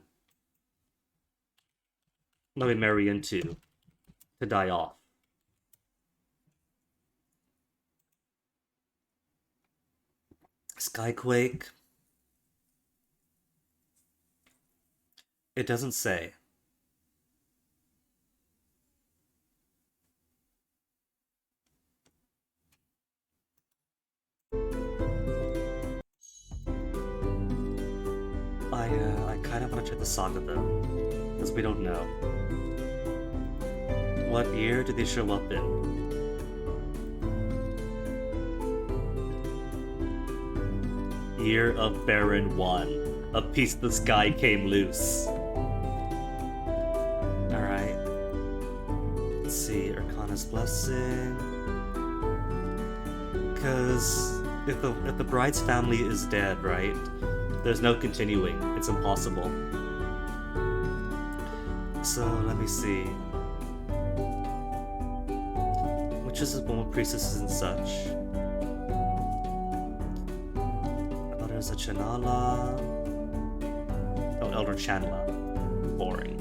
that we marry into to die off? Skyquake? It doesn't say. I kind of want to check the saga though, because we don't know. What year did they show up in? Year of Beren 1. A piece of the sky came loose. Alright. Let's see, Arcana's Blessing. Because if the bride's family is dead, right? There's no continuing. It's impossible. So, let me see. Which is the one with priestesses and such? There's a Chanala. Oh, Elder Chanla. Boring.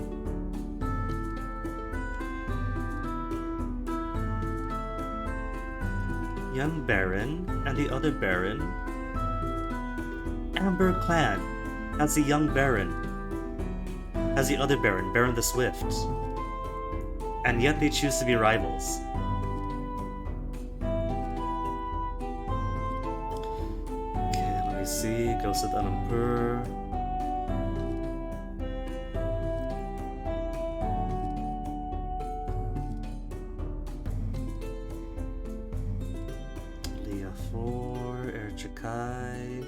Young Beren and the other Beren. Amber Clan has the young Beren. Has the other Beren, Beren the Swift. And yet they choose to be rivals. See, Ghost of Anampur. Leah 4, Erchikai.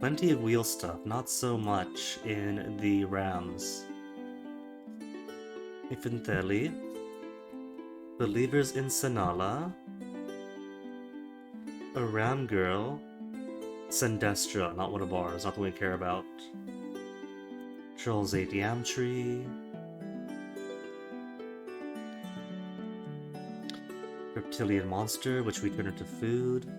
Plenty of wheel stuff, not so much in the rams. Infanteli. Believers in Sanala. A ram girl. Sandestra, not one of ours, not the one we care about. Trolls 8 yam tree. Reptilian monster, which we turn into food.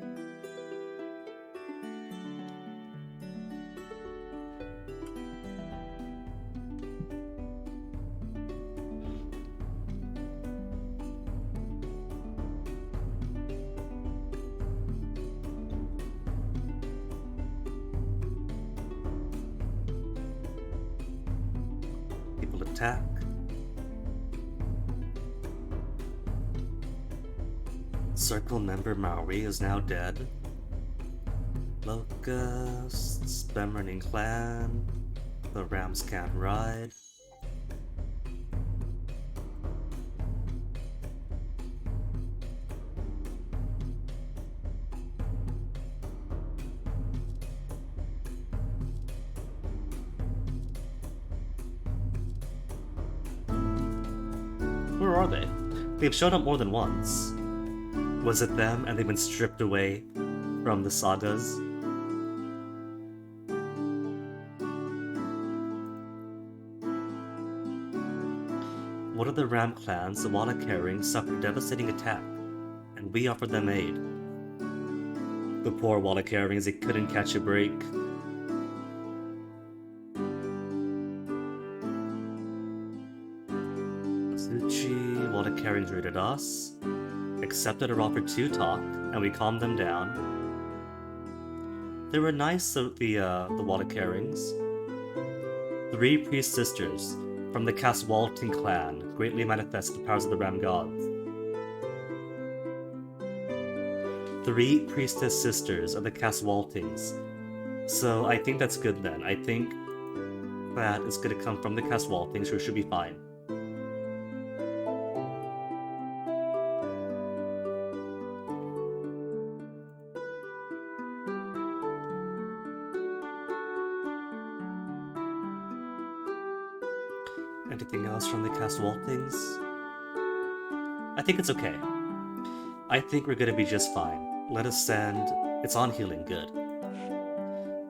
People attack. Circle member Maori is now dead. Locusts, Beren clan. The rams can't ride. Where are they? They've shown up more than once. Was it them and they've been stripped away from the sagas? One of the ram clans, the Walla Caring, suffered a devastating attack, and we offered them aid. The poor Walla Carings, they couldn't catch a break. Suchi, Walla Carings raided us, accepted our offer to talk, and we calmed them down. They were nice, the Walla Carings. 3 priest sisters from the Caswalting clan greatly manifest the powers of the Ram gods. 3 priestess sisters of the Caswaltings. So I think that's good then. I think that it's gonna come from the Caswaltings, so it should be fine. Anything else from the Caswaltings? I think it's okay. I think we're gonna be just fine. Let us send... It's on healing, good.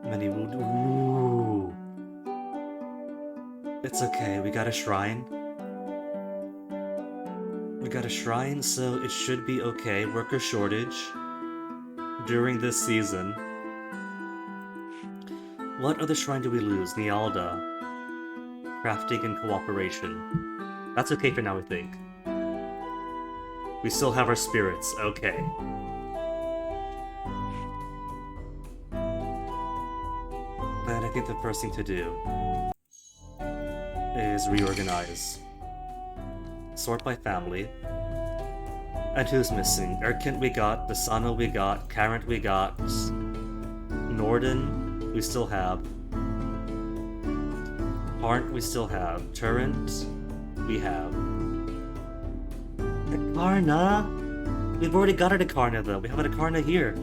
Many wound... Ooh. It's okay, we got a shrine. We got a shrine, so it should be okay. Worker shortage during this season. What other shrine do we lose? Nialda. Crafting and cooperation. That's okay for now, I think. We still have our spirits, okay. And I think the first thing to do is reorganize. Sort by family. And who's missing? Erkint we got, Desano we got, Carent we got, Norden we still have. Hart we still have. Turrent we have. Akarna? We've already got her Akarna though. We have an Akarna here.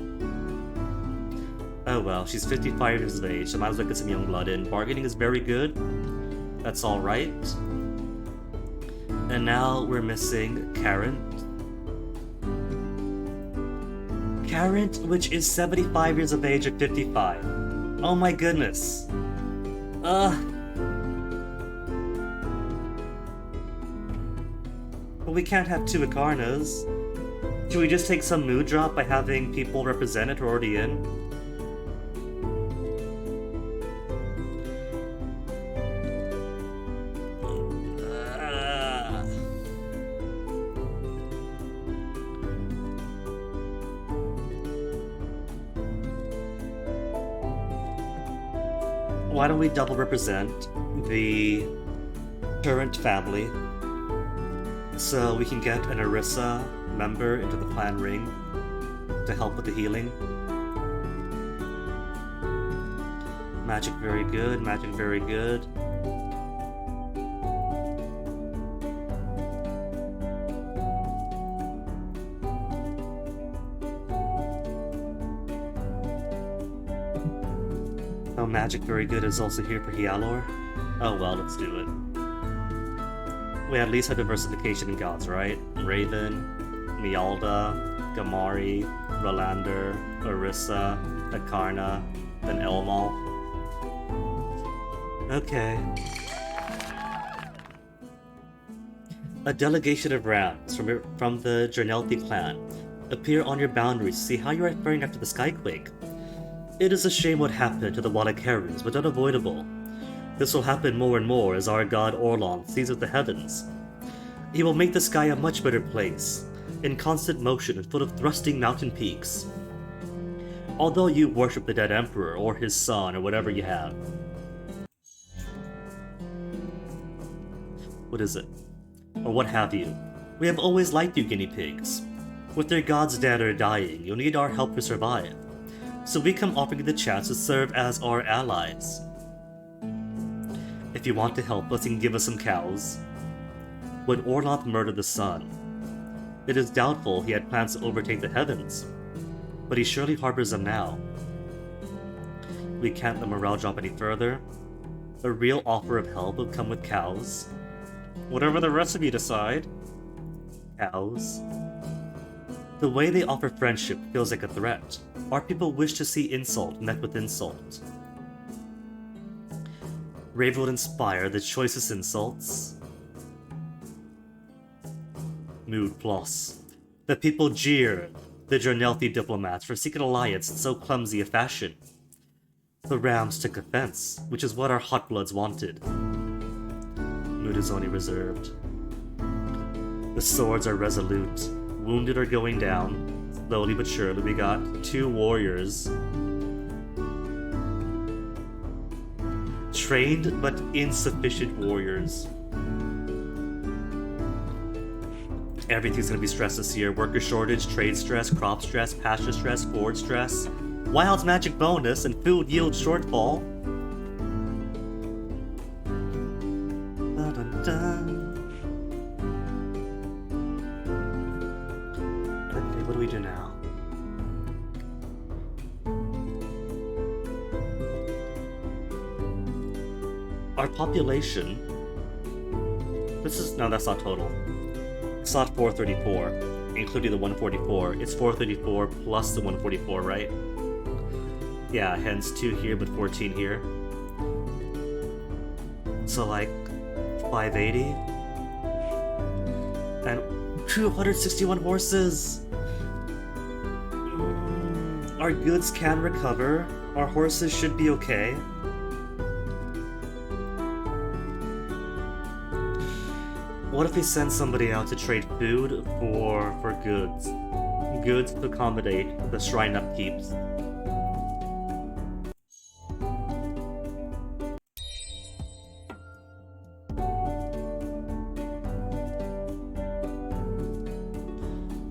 Oh well, she's 55 years of age, so might as well get some young blood in. Bargaining is very good. That's alright. And now we're missing Carent. Carent, which is 75 years of age at 55. Oh my goodness. But we can't have 2 Akarnas. Should we just take some mood drop by having people represented who are already in? Why don't we double represent the Turrent family so we can get an Arissa member into the clan ring to help with the healing? Magic very good, magic very good. magic very good is also here for Hyalor? Oh well, let's do it. We at least have diversification in gods, right? Raven, Mialda, Gamari, Rolander, Orisa, Akarna, then Elmal. Okay. A delegation of rams from the Jernelthi clan appear on your boundaries to see how you are faring after the Skyquake. It is a shame what happened to the Wadakarus, but unavoidable. This will happen more and more as our god Orlon seizes the heavens. He will make the sky a much better place, in constant motion and full of thrusting mountain peaks. Although you worship the dead emperor or his son or whatever you have. What is it? Or what have you? We have always liked you guinea pigs. With your gods dead or dying, you'll need our help to survive. So we come offering you the chance to serve as our allies. If you want to help us, you can give us some cows. When Orloth murdered the sun, it is doubtful he had plans to overtake the heavens, but he surely harbors them now. We can't let morale drop any further. A real offer of help will come with cows. Whatever the rest of you decide. Cows. The way they offer friendship feels like a threat. Our people wish to see insult met with insult. Raven would inspire the choicest insults. Mood plus. The people jeer the Jernelthi diplomats for seeking alliance in so clumsy a fashion. The Rams took offense, which is what our hot bloods wanted. Mood is only reserved. The swords are resolute. Wounded are going down. Slowly but surely, we got 2 warriors. Trained but insufficient warriors. Everything's gonna be stressed this year. Worker shortage, trade stress, crop stress, pasture stress, forage stress, Wild's magic bonus, and food yield shortfall. Okay, what do we do now? Our population... No, that's not total. It's not 434, including the 144. It's 434 plus the 144, right? Yeah, hence 2 here, but 14 here. So, like, 580? And 261 horses! Our goods can recover. Our horses should be okay. What if we send somebody out to trade food for goods? Goods to accommodate the shrine upkeeps.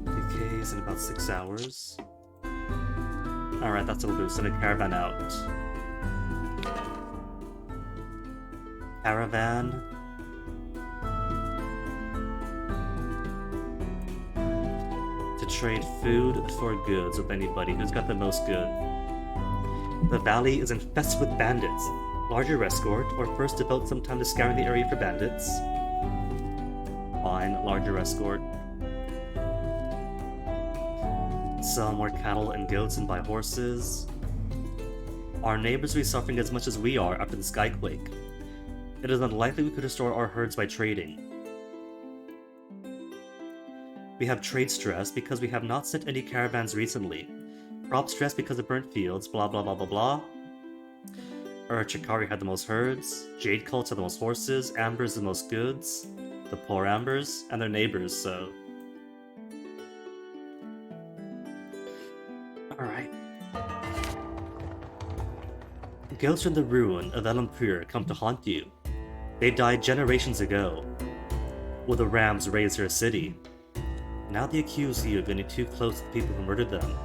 Decays in about 6 hours. Alright, that's what we'll do. Send a caravan out. Caravan. Trade food for goods with anybody who's got the most good. The valley is infested with bandits. Larger escort, or first devote some time to scouring the area for bandits. Fine, larger escort. Sell more cattle and goats and buy horses. Our neighbors will be suffering as much as we are after the Skyquake. It is unlikely we could restore our herds by trading. We have trade stress because we have not sent any caravans recently. Crop stress because of burnt fields, blah blah blah blah blah. Chikari had the most herds, Jade cults had the most horses, Ambers the most goods, the poor Ambers, and their neighbors, so... Alright. Ghosts from the ruin of Elampur come to haunt you. They died generations ago. Will the Rams raise their city? Now they accuse you of getting too close to the people who murdered them.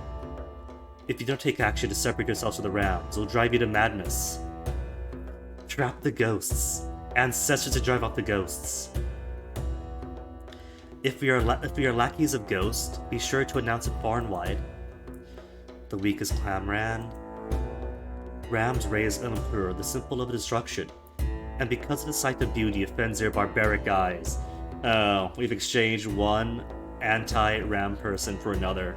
If you don't take action to separate yourselves from the Rams, it'll drive you to madness. Trap the ghosts. Ancestors to drive out the ghosts. If we are lackeys of ghosts, be sure to announce it far and wide. The weakest clan ran. Rams raise an emperor, the symbol of destruction, and because of the sight of beauty offends their barbaric eyes. Oh, we've exchanged one anti-Ram person for another.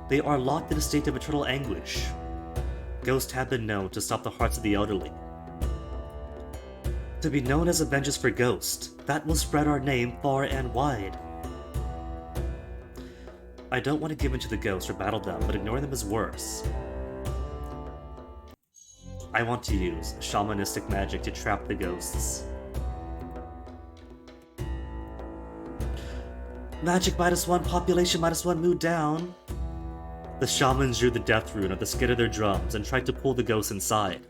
They are locked in a state of eternal anguish. Ghosts have been known to stop the hearts of the elderly. To be known as Avengers for Ghost, that will spread our name far and wide. I don't want to give in to the ghosts or battle them, but ignoring them is worse. I want to use shamanistic magic to trap the ghosts. Magic -1, population -1, mood down. The shamans drew the death rune at the skid of their drums and tried to pull the ghosts inside.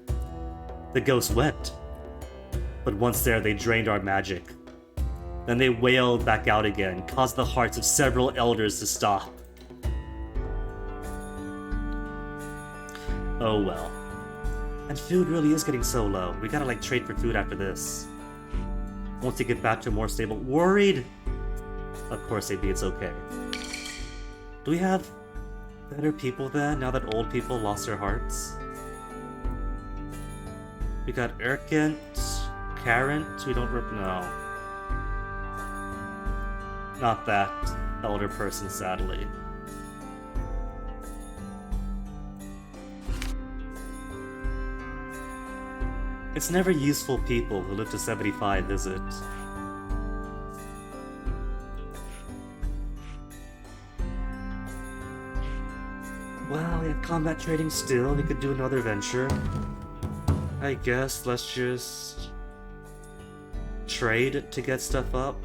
The ghosts went, but once there they drained our magic. Then they wailed back out again, caused the hearts of several elders to stop. Oh well. And food really is getting so low. We gotta like trade for food after this. Once we get back to a more stable... Worried! Of course, AB, it's okay. Do we have better people then, now that old people lost their hearts? We got Erkent, Carent, we don't know. Not that elder person, sadly. It's never useful people who live to 75, is it? Well, we have combat trading still, we could do another venture. I guess let's just trade to get stuff up.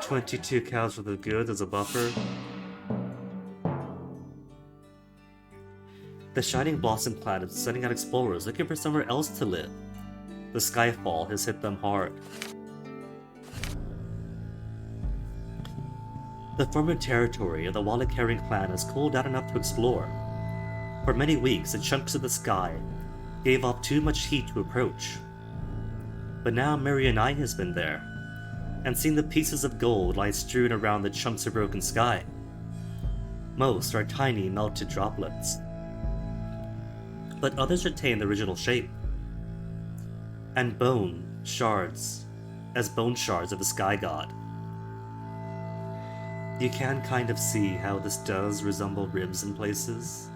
$22 cows for the goods as a buffer. The Shining Blossom Planet is sending out explorers looking for somewhere else to live. The Skyfall has hit them hard. The former territory of the Wallacharian clan has cooled down enough to explore. For many weeks, the chunks of the sky gave off too much heat to approach. But now Marianine has been there, and seen the pieces of gold lie strewn around the chunks of broken sky. Most are tiny melted droplets, but others retain the original shape, and bone shards of the sky god. You can kind of see how this does resemble ribs in places.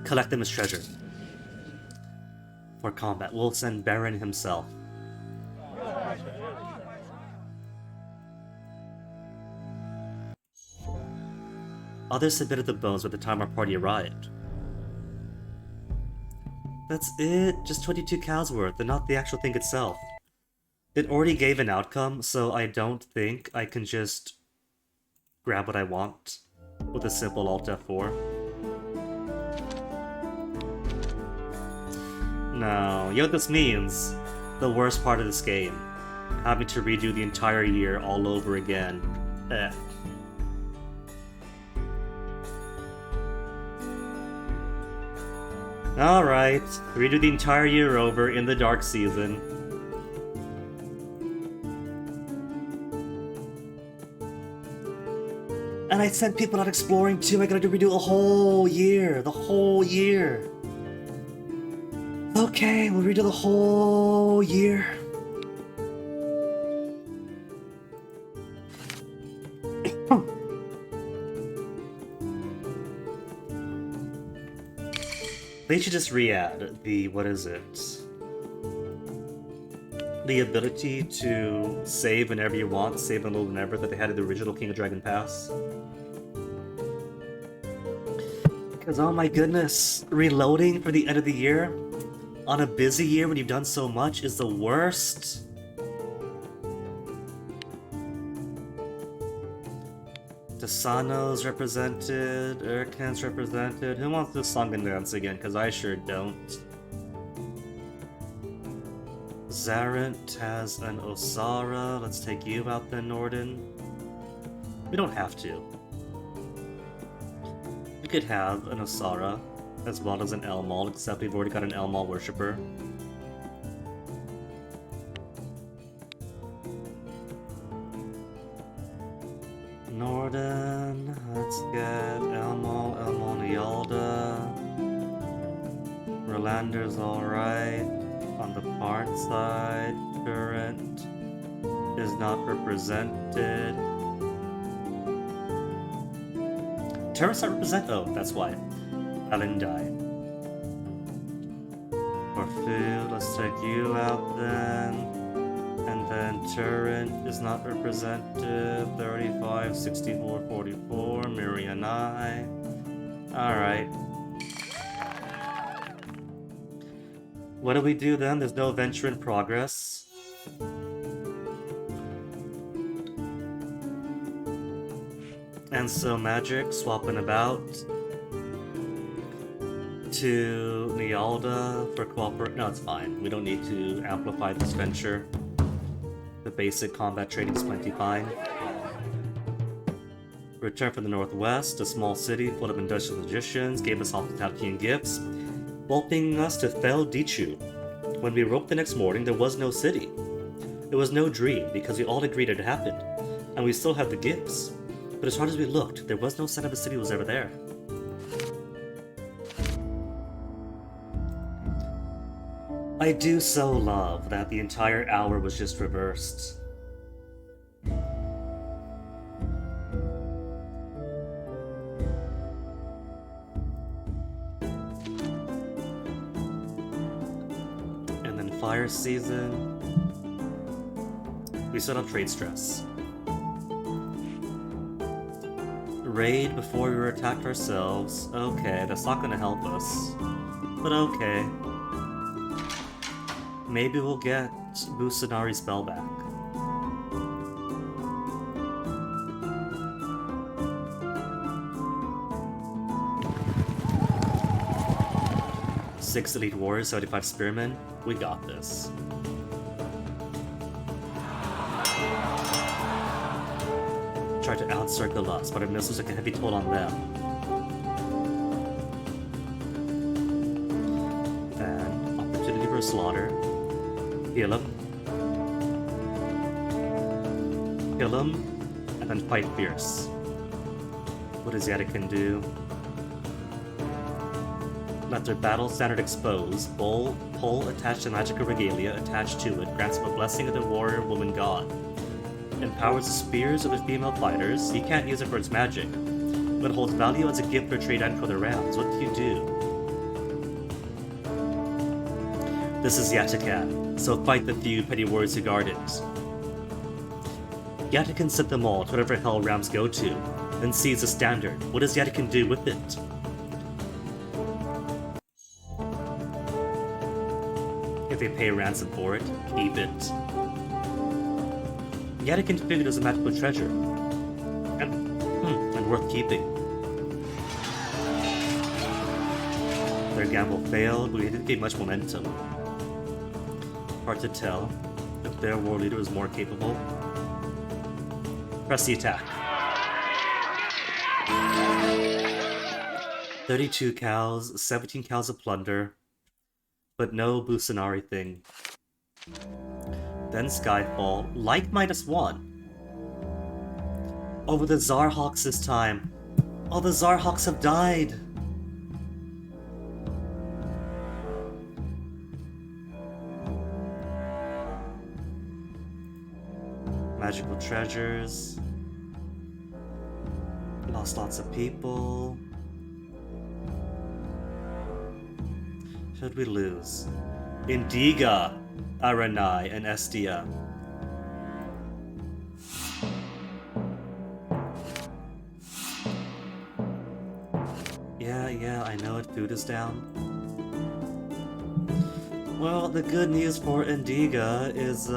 Collect them as treasure. For combat, we'll send Beren himself. Others submitted the bones by the time our party arrived. That's it, just 22 cows worth, and not the actual thing itself. It already gave an outcome, so I don't think I can just grab what I want with a simple Alt F4. No, you know what this means? The worst part of this game. Having to redo the entire year all over again. Eh. Alright, redo the entire year over in the dark season. And I sent people out exploring too, I gotta redo a whole year, the whole year. Okay, we'll redo the whole year. They should just re-add the, what is it? The ability to save whenever you want, save and load whenever, that they had in the original King of Dragon Pass. Because, oh my goodness, reloading for the end of the year on a busy year when you've done so much is the worst. Desano's represented, Erkan's represented. Who wants this song and dance again? Because I sure don't. Zarent has an Osara. Let's take you out then, Norden. We don't have to. We could have an Osara as well as an Elmal, except we've already got an Elmal worshipper. Norden, let's get Elmo, Nialda. Rolander's alright. On the part side, Current is not represented. Turret's not represented? Oh, that's why. Alindai. For food, let's take you out then. And then Turret is not represented. 35, 64, 44. Miri and I. Alright. What do we do then? There's no venture in progress. And so magic, swapping about to Nialda for cooperate. No, it's fine. We don't need to amplify this venture. The basic combat trading is plenty fine. Return from the northwest, a small city full of industrial magicians gave us hospitality and gifts, welcoming us to Fel Dichu. When we woke the next morning, there was no city. It was no dream, because we all agreed it had happened, and we still had the gifts. But as hard as we looked, there was no sign of a city was ever there. I do so love that the entire hour was just reversed. And then fire season. We set up trade stress. Raid before we were attacked ourselves. Okay, that's not gonna help us. But okay. Maybe we'll get Busanari's spell back. Six elite warriors, 75 spearmen. We got this. Tried to outcircle us, but our missiles took a heavy toll on them. Then, opportunity for a slaughter. Heal him. Kill him, and then fight fierce. What does Yadikin do? Let their battle standard exposed. Pole attached to magical regalia attached to it grants him a blessing of the warrior woman god. Empowers the spears of the female fighters. He can't use it for its magic, but holds value as a gift or trade item for their rounds. What do you do? This is Yatakan, so fight the few petty warriors who guard it. Yatakan sent them all to whatever hell realms go to, then seize the standard. What does Yatakan do with it? If they pay ransom for it, keep it. Yatakan figured it was a magical treasure, and worth keeping. Their gamble failed, but we didn't gain much momentum. Hard to tell if their war leader was more capable. Press the attack. 32 cows, 17 cows of plunder, but no Busanari thing. Then Skyfall, like -1. Over the Zarhawks this time. All the Zarhawks have died. Magical treasures. Lost lots of people. Should we lose? Indiga, Aranai, and Estia. Yeah, I know it. Food is down. Well, the good news for Indiga is,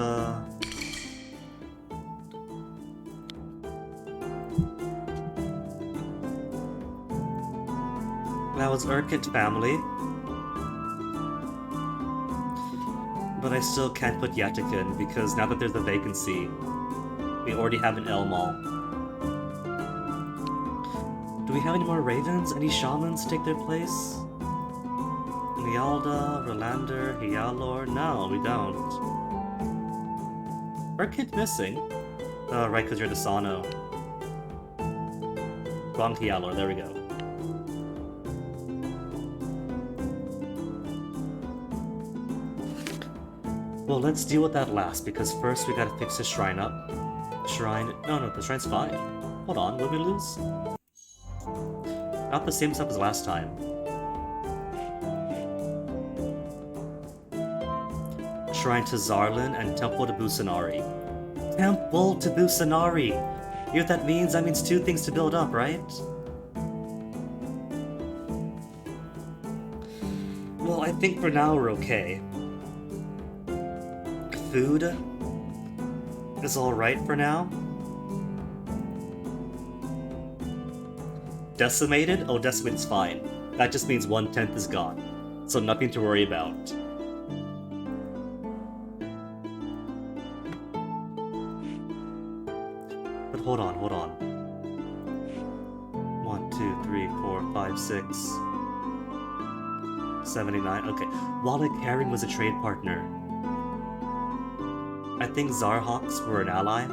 that was Urkit family. But I still can't put Yatakan, because now that there's a vacancy, we already have an Elmal. Do we have any more ravens? Any shamans take their place? Nialda, Rolander, Hyalor? No, we don't. Urkit missing? Oh, right, because you're Desano. Bronchialor, there we go. Well, let's deal with that last, because first we gotta fix the shrine up. No, the shrine's fine. Hold on, will we lose? Not the same stuff as last time. Shrine to Zarlin and Temple to Busanari. Temple to Busanari! You know what that means? That means 2 things to build up, right? Well, I think for now we're okay. Food is alright for now. Decimated? Oh, decimated's fine. That just means 1/10 is gone. So nothing to worry about. But hold on. 1, 2, 3, 4, 5, 6... 79. Okay. Walla Caring was a trade partner. I think Zarhawks were an ally.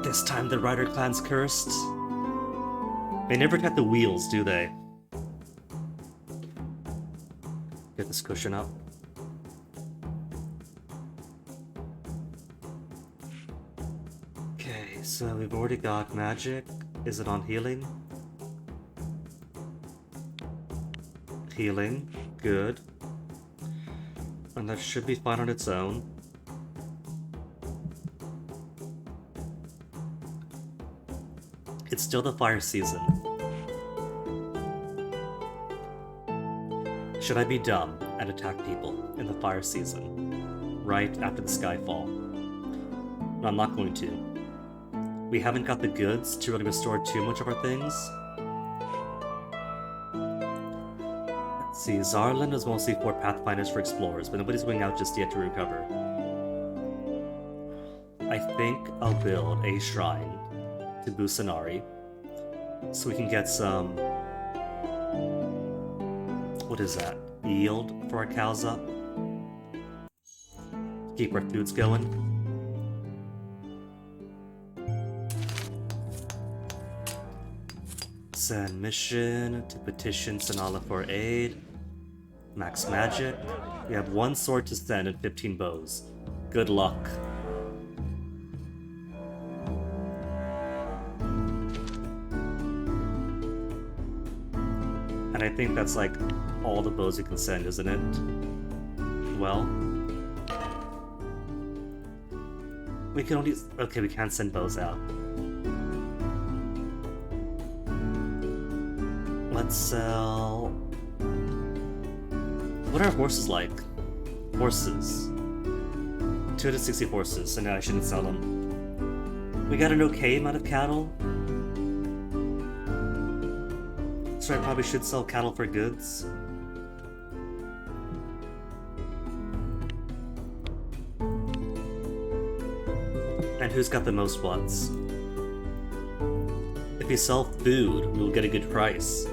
This time the Rider clan's cursed. They never get the wheels, do they? Get this cushion up. Okay, so we've already got magic. Is it on healing? Healing. Good. And that should be fine on its own. It's still the fire season. Should I be dumb and attack people in the fire season? Right after the skyfall? No, I'm not going to. We haven't got the goods to really restore too much of our things. Let's see, Zarland is mostly for Pathfinders for Explorers, but nobody's going out just yet to recover. I think I'll build a shrine to Busanari, so we can get some... what is that? Yield for our cows up? Keep our foods going. Send mission to petition Sanala for aid. Max magic. We have 1 sword to send and 15 bows. Good luck. And I think that's like all the bows you can send, isn't it? Well, we can only... okay, we can't send bows out. Let's sell... what are horses like? Horses. 260 horses, so now I shouldn't sell them. We got an okay amount of cattle. So I probably should sell cattle for goods. And who's got the most ones? If we sell food, we will get a good price.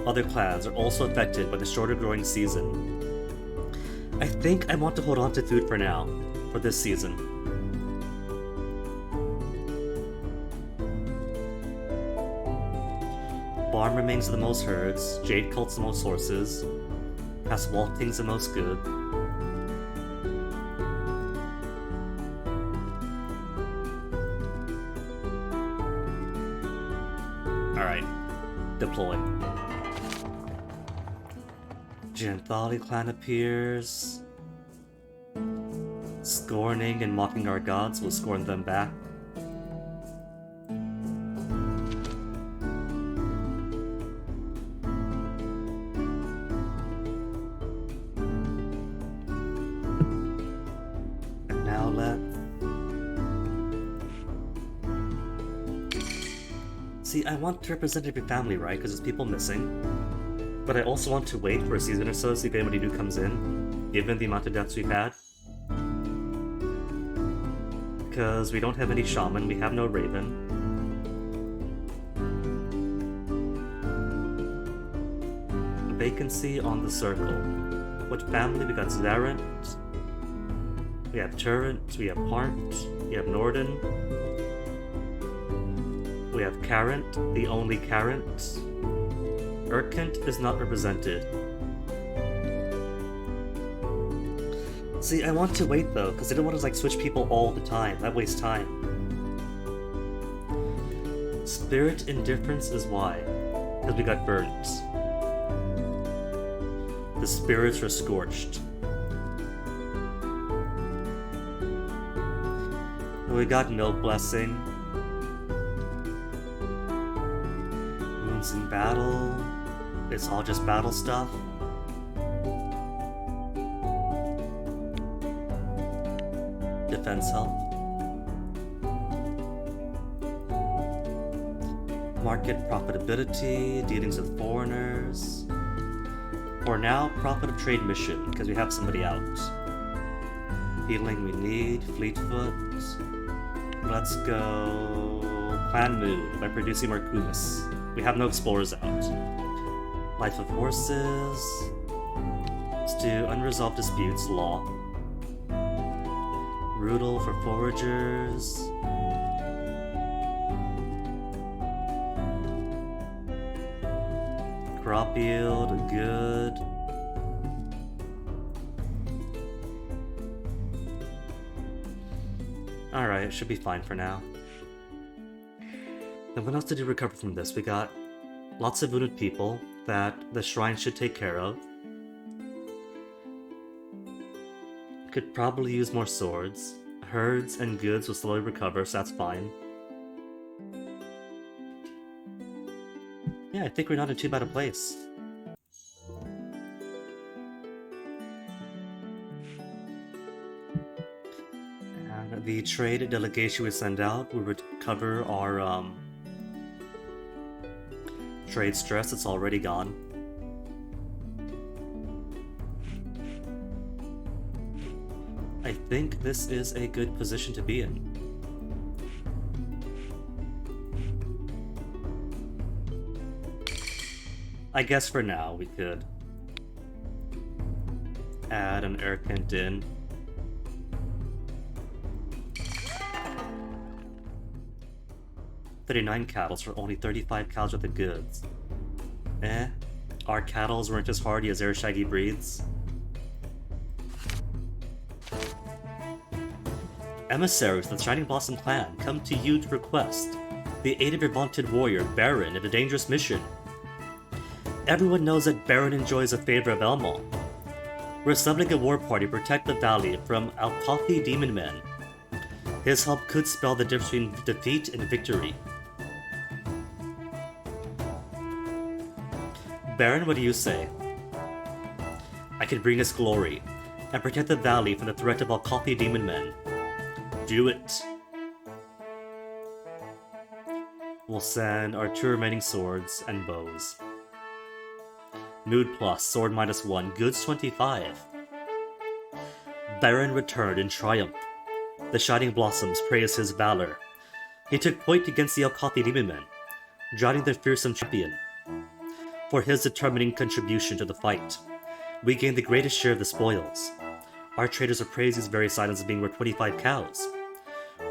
Other clans are also affected by the shorter growing season. I think I want to hold on to food for now, for this season. Barn remains the most herds, Jade Cult's the most horses, Past Walting's the most good. Alright, deploy. Janthali clan appears. Scorning and mocking our gods will scorn them back. And now see, I want to represent every family, right? Because there's people missing. But I also want to wait for a season or so, see if anybody new comes in, given the amount of deaths we've had. Because we don't have any shaman, we have no raven. A vacancy on the circle. What family? We got Zarent, We have Turrent, we have Parnt, we have Norden, we have Carent, the only Carent. Urkent is not represented. See, I want to wait though, because I don't want to like switch people all the time. That wastes time. Spirit Indifference is why. Because we got burnt. The spirits are scorched. And we got Milk Blessing. Wounds in Battle. It's all just battle stuff. Defense help. Market profitability, dealings with foreigners. For now, profit of trade mission, because we have somebody out. Healing we need, Fleetfoot. Let's go Clan Moon by producing Markumis. We have no explorers out. Life of Horses. Let's do Unresolved Disputes, Law. Brutal for Foragers. Crop yield, good. Alright, it should be fine for now. Then what else did we recover from this? We got lots of wounded people that the shrine should take care of. Could probably use more swords. Herds and goods will slowly recover, so that's fine. Yeah, I think we're not in too bad a place. And the trade delegation we send out will recover our trade stress. It's already gone. I think this is a good position to be in. I guess for now we could add an Urkent in. $39 cattle for only 35 cows worth of goods. Our cattles weren't as hardy as their shaggy breeds. Emissaries of the Shining Blossom clan come to you to request the aid of your vaunted warrior, Beren, in a dangerous mission. Everyone knows that Beren enjoys the favor of Elmol. We're summoning a war party to protect the valley from Alkathi demon men. His help could spell the difference between defeat and victory. Beren, what do you say? I can bring us glory and protect the valley from the threat of Alkathi demon men. Do it. We'll send our 2 remaining swords and bows. Mood plus, sword -1, goods 25. Beren returned in triumph. The Shining Blossoms praise his valor. He took point against the Alkathi demon men, drowning their fearsome champion. For his determining contribution to the fight, we gained the greatest share of the spoils. Our traders appraised his very silence as being worth 25 cows.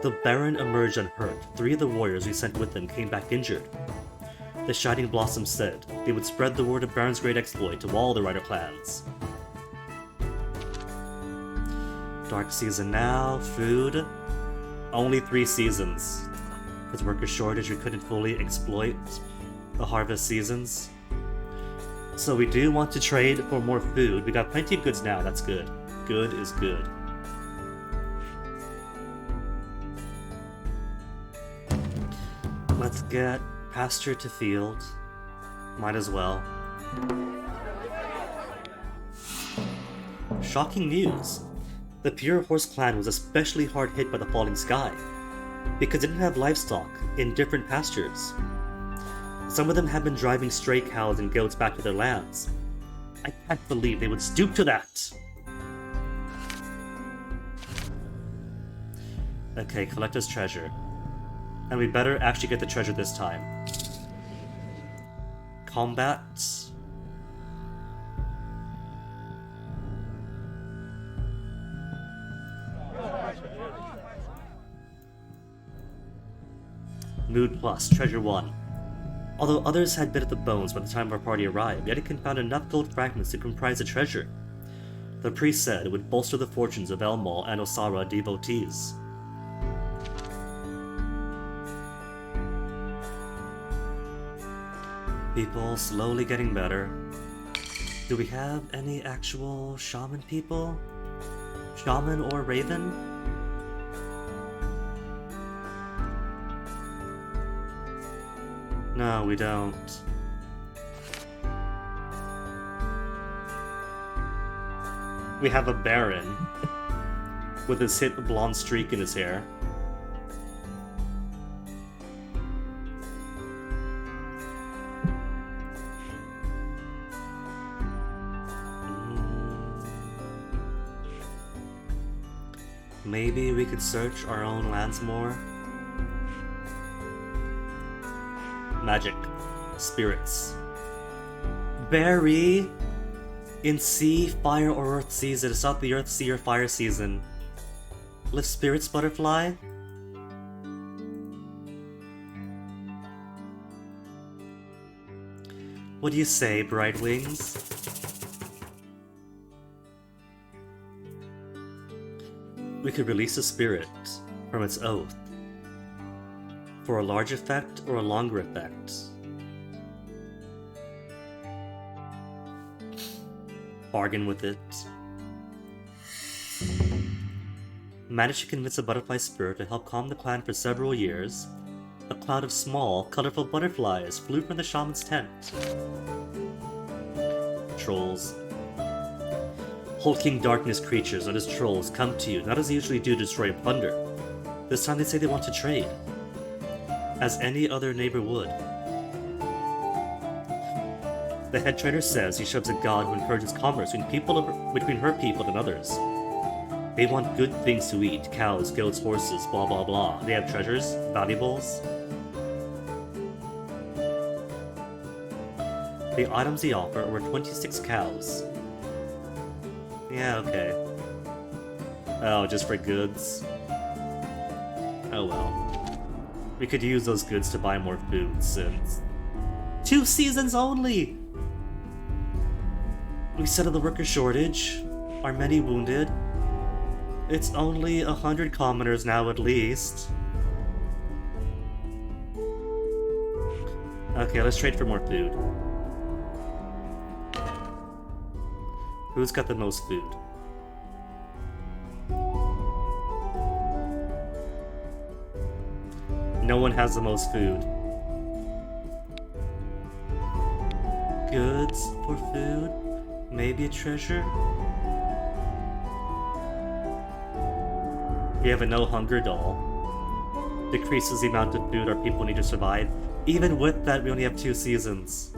Though Beren emerged unhurt, 3 of the warriors we sent with him came back injured. The Shining Blossoms said they would spread the word of Beren's great exploit to all the Rider clans. Dark season now, food. Only 3 seasons. With worker shortage, we couldn't fully exploit the harvest seasons. So we do want to trade for more food. We got plenty of goods now, that's good. Good is good. Let's get pasture to field. Might as well. Shocking news. The Pure Horse clan was especially hard hit by the falling sky, because they didn't have livestock in different pastures. Some of them have been driving stray cows and goats back to their lands. I can't believe they would stoop to that! Okay, Collector's Treasure. And we better actually get the treasure this time. Combat. Mood plus, treasure 1. Although others had bit at the bones by the time our party arrived, Yetikin found enough gold fragments to comprise a treasure. The priest said it would bolster the fortunes of Elmal and Osara devotees. People slowly getting better. Do we have any actual shaman people? Shaman or raven? No, we don't. We have a Beren with his hit blonde streak in his hair. Maybe we could search our own lands more. Magic. Spirits. Berry! In sea, fire, or earth season. It's not the earth, sea, or fire season. Lift spirits, butterfly? What do you say, bright wings? We could release a spirit from its oath for a large effect or a longer effect. Bargain with it. Managed to convince a butterfly spirit to help calm the clan for several years. A cloud of small, colorful butterflies flew from the shaman's tent. Trolls. Hulking darkness creatures, known as trolls, come to you, not as they usually do to destroy and plunder. This time they say they want to trade. As any other neighbor would. The head trader says he shoves a god who encourages commerce between her people and others. They want good things to eat, cows, goats, horses, blah blah blah. They have treasures, valuables. The items they offer were 26 cows. Yeah, okay. Oh, just for goods? Oh well. We could use those goods to buy more food, since... 2 seasons only! We settled the worker shortage. Are many wounded? It's only 100 commoners now at least. Okay, let's trade for more food. Who's got the most food? No one has the most food. Goods for food? Maybe a treasure? We have a no hunger doll. Decreases the amount of food our people need to survive. Even with that, we only have 2 seasons.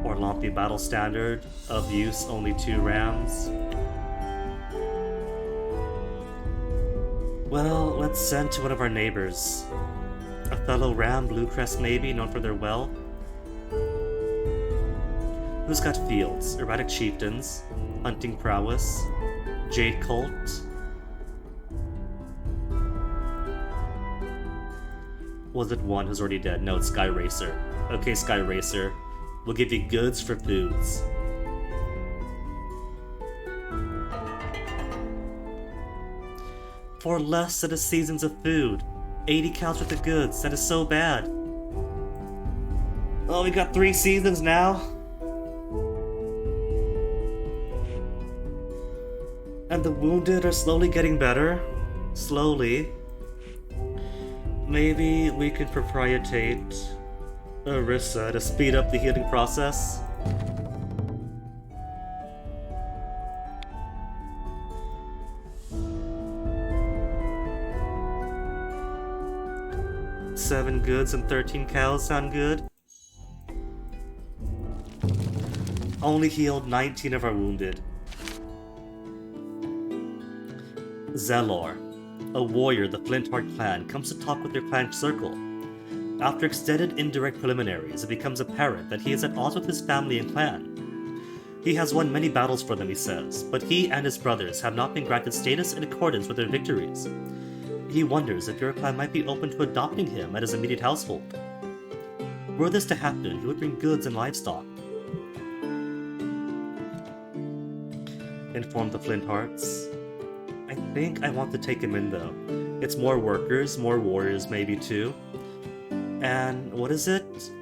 Or lumpy battle standard, of use only 2 rams. Well, let's send to one of our neighbors. A fellow ram, Bluecrest maybe, known for their wealth. Who's got fields? Erratic chieftains, hunting prowess, jade cult. Was it one who's already dead? No, it's Sky Racer. Okay, Sky Racer. We'll give you goods for foods. For less than a season's of food. 80 cows worth of goods. That is so bad. Oh, we got 3 seasons now? And the wounded are slowly getting better. Slowly. Maybe we could proprietate Arissa to speed up the healing process. Seven goods and 13 cows sound good. Only healed 19 of our wounded. Zelor, a warrior of the Flintheart clan, comes to talk with their clan circle. After extended indirect preliminaries, it becomes apparent that he is at odds with his family and clan. He has won many battles for them, he says, but he and his brothers have not been granted status in accordance with their victories. He wonders if your clan might be open to adopting him at his immediate household. Were this to happen, he would bring goods and livestock. Informed the Flinthearts. I think I want to take him in though. It's more workers, more warriors maybe too. And what is it?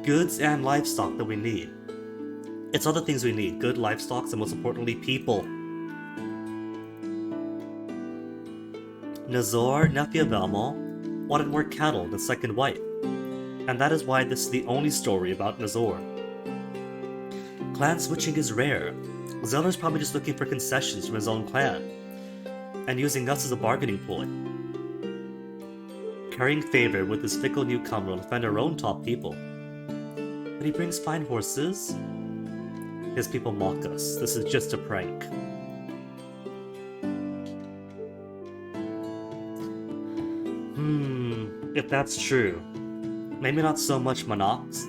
Goods and livestock that we need. It's all the things we need. Good livestock and most importantly, people. Nazor, nephew of Elmal, wanted more cattle than second wife. And that is why this is the only story about Nazor. Clan switching is rare. Zeller's probably just looking for concessions from his own clan, and using us as a bargaining ploy. Carrying favor with this fickle newcomer will offend our own top people. But he brings fine horses. His people mock us. This is just a prank. If that's true, maybe not so much Monox.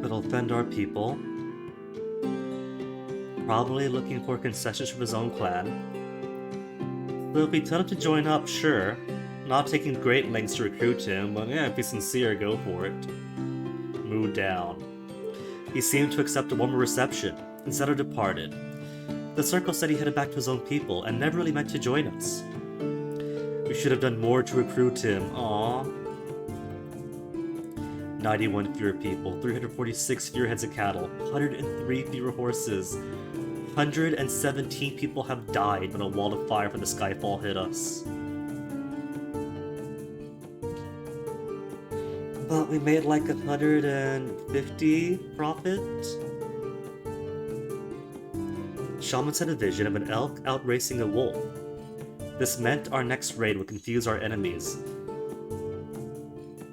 It'll offend our people. Probably looking for concessions from his own clan. So if we tell him to join up, sure. Not taking great lengths to recruit him, but yeah, if he's sincere, go for it. Mood down. He seemed to accept a warmer reception, and Zeller departed. The circle said he headed back to his own people, and never really meant to join us. We should have done more to recruit him, aww. 91 fewer people, 346 fewer heads of cattle, 103 fewer horses. 117 people have died when a wall of fire from the skyfall hit us. But we made like 150 profit? Shamans had a vision of an elk outracing a wolf. This meant our next raid would confuse our enemies,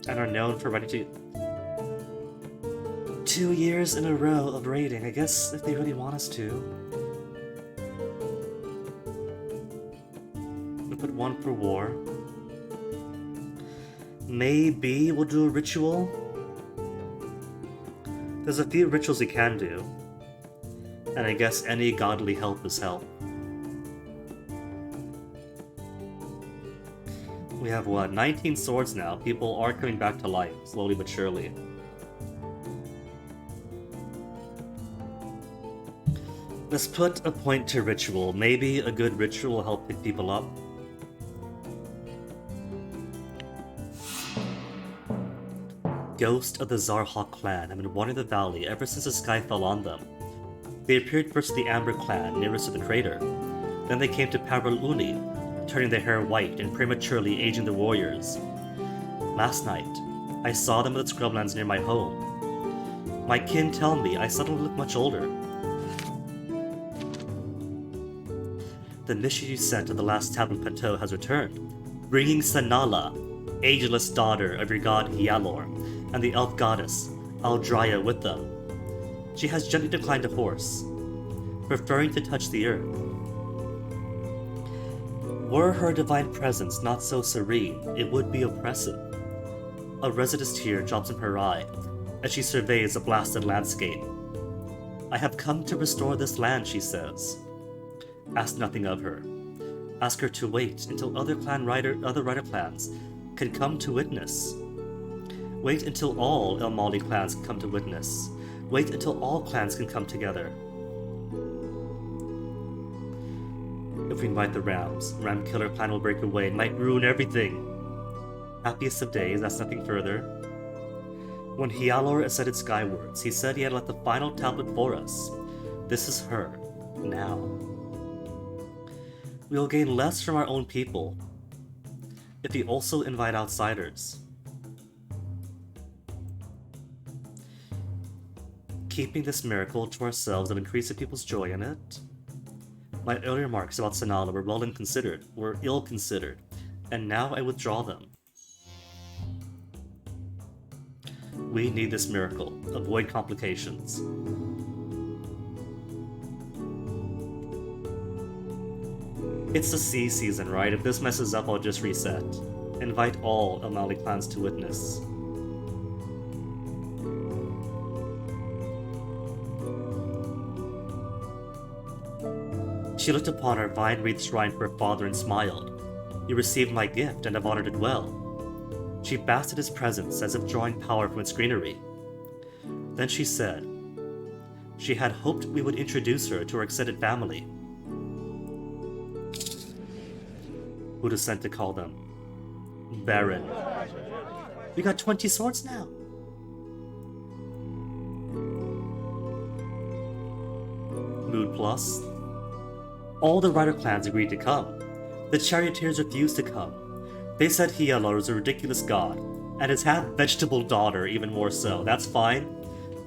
and are known for running to 2 years in a row of raiding. I guess if they really want us to. We'll put one for war. Maybe we'll do a ritual. There's a few rituals we can do. And I guess any godly help is help. We have what, 19 swords now. People are coming back to life, slowly but surely. Let's put a point to ritual. Maybe a good ritual will help pick people up. Ghost of the Zarhawk clan have been wandering the valley ever since the sky fell on them. They appeared first to the Amber clan, nearest to the crater. Then they came to Paraluni, turning their hair white and prematurely aging the warriors. Last night, I saw them at the scrublands near my home. My kin tell me I suddenly look much older. The mission you sent to the last tablet plateau has returned, bringing Sanala, ageless daughter of your god Hyalor, and the elf goddess Aldrya with them. She has gently declined a horse, preferring to touch the earth. Were her divine presence not so serene, it would be oppressive. A residous tear drops in her eye as she surveys the blasted landscape. I have come to restore this land, she says. Ask nothing of her. Ask her to wait until other rider clans can come to witness. Wait until all Elmali clans can come to witness. Wait until all clans can come together. If we invite the Rams, Ram Killer clan will break away and might ruin everything. Happiest of days, that's nothing further. When Hyalor ascended skywards, he said he had left the final tablet for us. This is her, now. We will gain less from our own people if we also invite outsiders. Keeping this miracle to ourselves and increasing people's joy in it. My earlier remarks about Sanala were ill-considered, and now I withdraw them. We need this miracle. Avoid complications. It's the sea season, right? If this messes up, I'll just reset. Invite all Elmali clans to witness. She looked upon our vine-wreathed shrine for her father and smiled. "You received my gift and have honored it well." She basked in his presence as if drawing power from its greenery. Then she said she had hoped we would introduce her to her extended family. Buddha sent to call them. Beren. "We got 20 swords now." Mood plus. All the rider clans agreed to come. The charioteers refused to come. They said Hiala was a ridiculous god, and his half-vegetable daughter even more so. That's fine.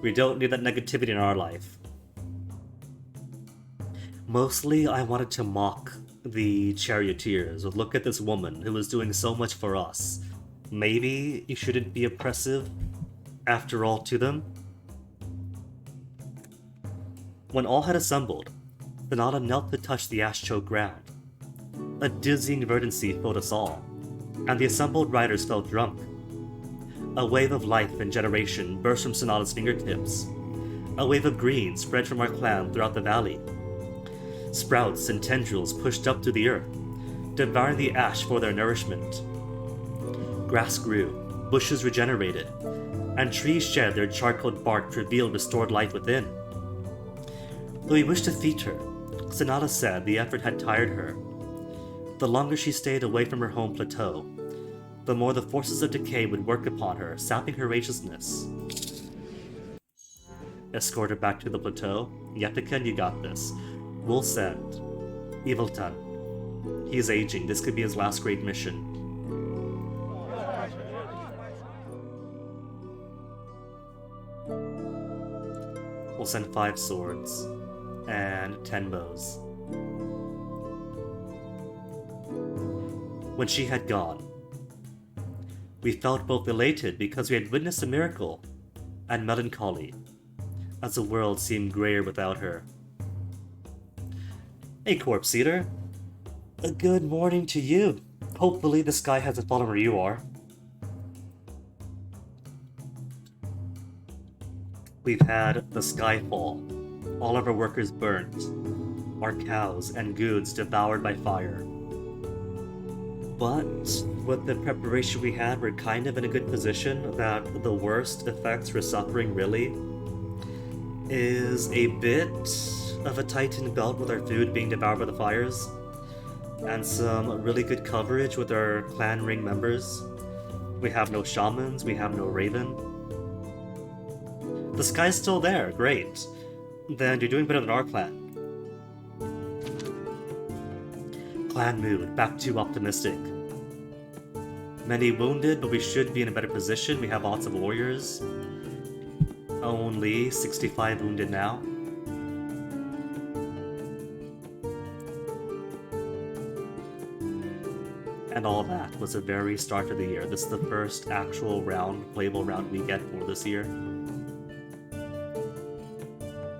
We don't need that negativity in our life. Mostly, I wanted to mock the charioteers. Look at this woman who is doing so much for us. Maybe you shouldn't be oppressive after all to them? When all had assembled, Sonata knelt to touch the ash-choked ground. A dizzying verdancy filled us all, and the assembled riders felt drunk. A wave of life and generation burst from Sonata's fingertips. A wave of green spread from our clan throughout the valley. Sprouts and tendrils pushed up through the earth, devouring the ash for their nourishment. Grass grew, bushes regenerated, and trees shed their charcoaled bark to reveal restored life within. Though we wished to feed her, Sonata said the effort had tired her. The longer she stayed away from her home plateau, the more the forces of decay would work upon her, sapping her righteousness. Escort her back to the plateau. Yetiken, you got this. We'll send Evilton. He is aging. This could be his last great mission. We'll send 5 swords and 10 bows. When she had gone, we felt both elated because we had witnessed a miracle, and melancholy, as the world seemed grayer without her. Hey, Corpse Eater. A good morning to you. Hopefully the sky hasn't fallen where you are. We've had the sky fall, all of our workers burnt, our cows and goods devoured by fire. But with the preparation we had, we're kind of in a good position that the worst effects we're suffering really is a bit of a tightened belt with our food being devoured by the fires, and some really good coverage with our clan ring members. We have no shamans, we have no raven. The sky's still there, great. Then you're doing better than our clan. Clan mood, back to optimistic. Many wounded, but we should be in a better position. We have lots of warriors. Only 65 wounded now. And all that was the very start of the year. This is the first actual round, playable round we get for this year.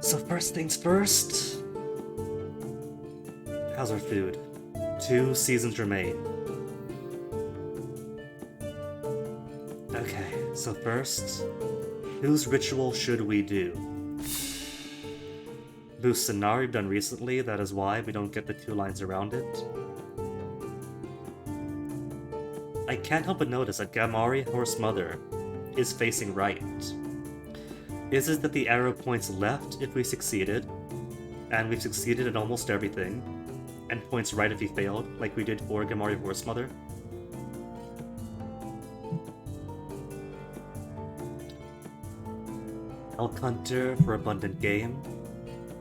So first things first. How's our food? 2 seasons remain. Okay, so first, whose ritual should we do? Busanar we've done recently, that is why we don't get the 2 lines around it. I can't help but notice that Gamari, Horse Mother, is facing right. Is it that the arrow points left if we succeeded, and we've succeeded at almost everything, and points right if we failed, like we did for Gamari, Horse Mother? Elk Hunter for Abundant Game.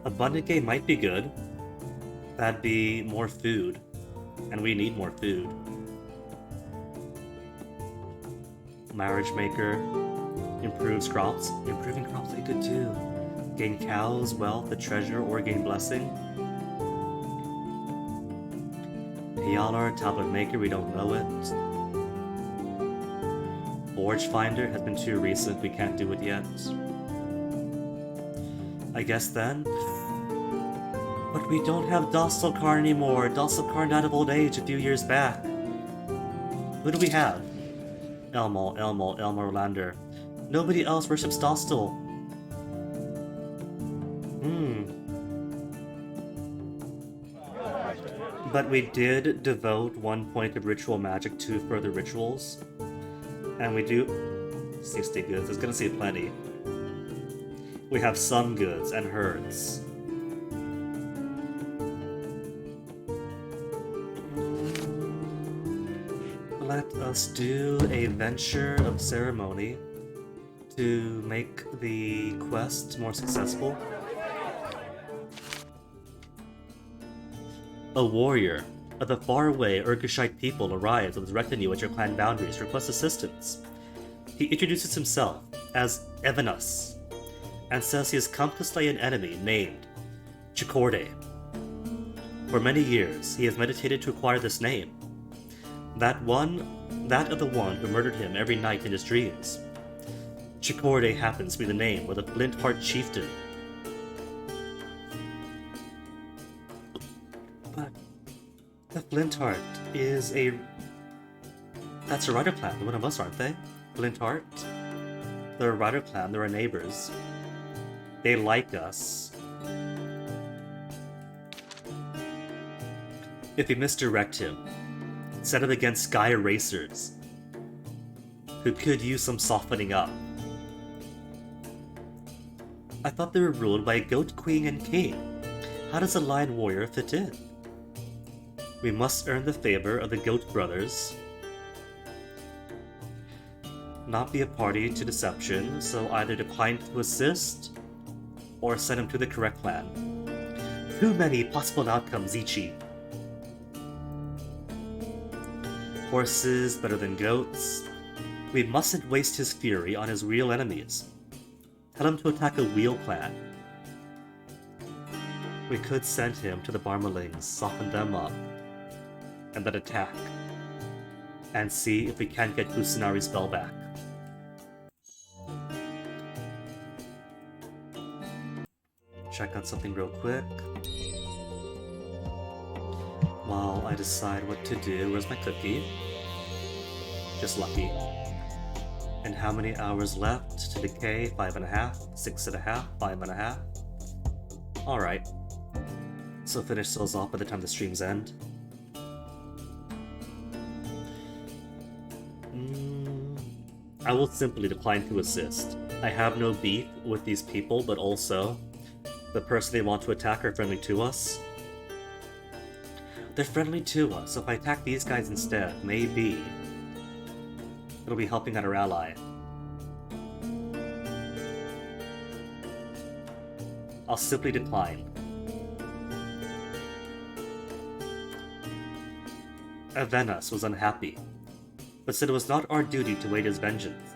Abundant Game might be good. That'd be more food, and we need more food. Marriage Maker improves crops. Improving crops would be good too. Gain cows, wealth, a treasure, or gain blessing. Pialar, Tablet Maker, we don't know it. Forge Finder has been too recent, we can't do it yet. I guess then. But we don't have Dostalkar anymore. Dostalkar died of old age a few years back. Who do we have? Elmar Lander. Nobody else worships Dostal. But we did devote 1 point of ritual magic to further rituals. And we do 60 goods. It's gonna see plenty. We have some goods and herds. Let us do a venture of ceremony to make the quest more successful. A warrior of the faraway Urgashite people arrives with his retinue at your clan boundaries to request assistance. He introduces himself as Evanus and says he has come to slay an enemy named Chikorde. For many years, he has meditated to acquire this name. That of the one who murdered him every night in his dreams. Chikorde happens to be the name of the Flint-Heart chieftain. But the Flint-Heart is a... That's a rider clan, they're one of us, aren't they? Flint-Heart? They're a rider clan, they're our neighbors. They like us. If we misdirect him, set him against Sky Racers, who could use some softening up. I thought they were ruled by a goat queen and king. How does a lion warrior fit in? We must earn the favor of the goat brothers, not be a party to deception, so either decline to assist or send him to the correct clan. Too many possible outcomes, Ichi. Horses better than goats. We mustn't waste his fury on his real enemies. Tell him to attack a wheel clan. We could send him to the Barmalings, soften them up, and then attack. And see if we can't get Kusanari's spell back. Check on something real quick. While I decide what to do, where's my cookie? Just lucky. And how many hours left to decay? 5.5, 6.5, 5.5. Alright. So finish those off by the time the streams end. I will simply decline to assist. I have no beef with these people, but also the person they want to attack are friendly to us. They're friendly to us, so if I attack these guys instead, maybe it'll be helping out our ally. I'll simply decline. Avenus was unhappy, but said it was not our duty to wait his vengeance.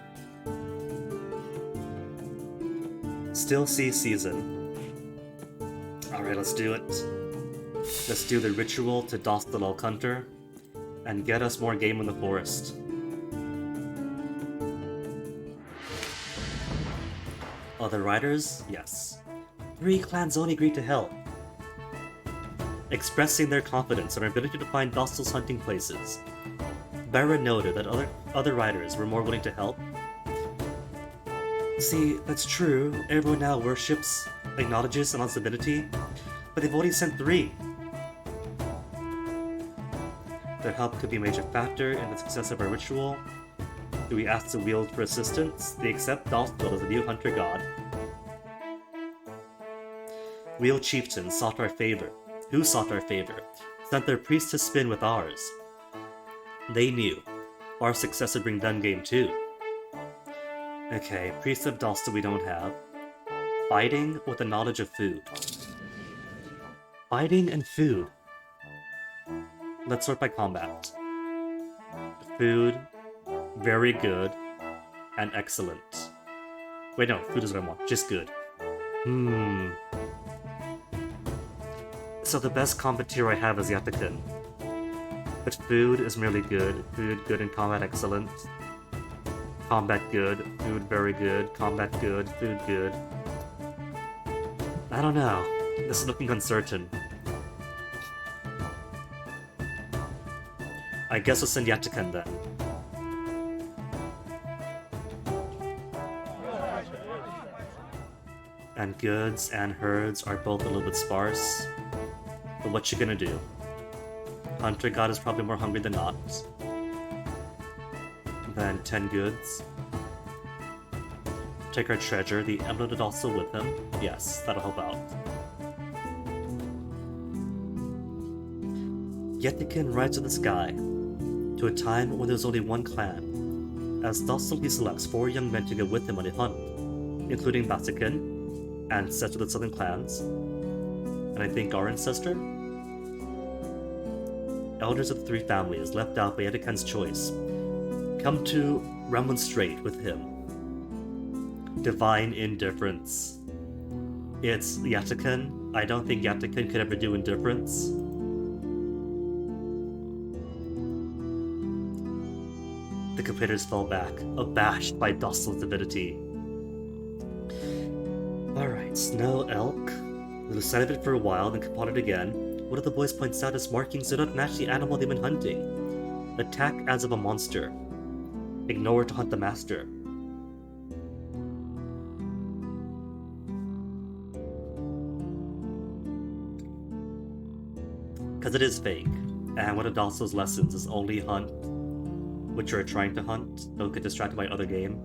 Still sea season. Alright, let's do it. Let's do the ritual to Dostal Alcunter and get us more game in the forest. Other riders? Yes. 3 clans only agreed to help, expressing their confidence in our ability to find Dostal's hunting places. Beren noted that other riders were more willing to help. See, that's true. Everyone now worships, acknowledges Anand's divinity, but they've only sent 3. Their help could be a major factor in the success of our ritual. Do we ask the Wheel for assistance? They accept Dostal as the new hunter god. Wheel chieftains sought our favor. Who sought our favor? Sent their priests to spin with ours. They knew our success would bring them game too. Okay, priests of Dostal we don't have. Fighting with the knowledge of food. Fighting and food. Let's sort by combat. Food, very good, and excellent. Wait, no, food is what I want, just good. So the best combat tier I have is Yatakan. But food is merely good. Food good and combat excellent. Combat good, food very good, combat good, food good. I don't know. This is looking uncertain. I guess we'll send Yatakan then. And goods and herds are both a little bit sparse. But what you gonna do? Hunter God is probably more hungry than not. Then 10 goods. Take our treasure. The emerald is also with him. Yes, that'll help out. Yetikin rides to the sky, to a time when there's only one clan. As docile, he selects 4 young men to go with him on a hunt, including Basikin, ancestor of the southern clans, and I think our ancestor? Elders of the 3 families left out by Yetikin's choice come to remonstrate with him. Divine indifference. It's Yetikin. I don't think Yetikin could ever do indifference. The competitors fell back, abashed by docile divinity. Alright, Snow Elk. They lose sight of it for a while, then upon it again. One of the boys points out its markings do not match the animal they've been hunting. Attack as of a monster. Ignore to hunt the master. Because it is fake, and one of Dawson's lessons is only hunt what you're trying to hunt. Don't get distracted by other game.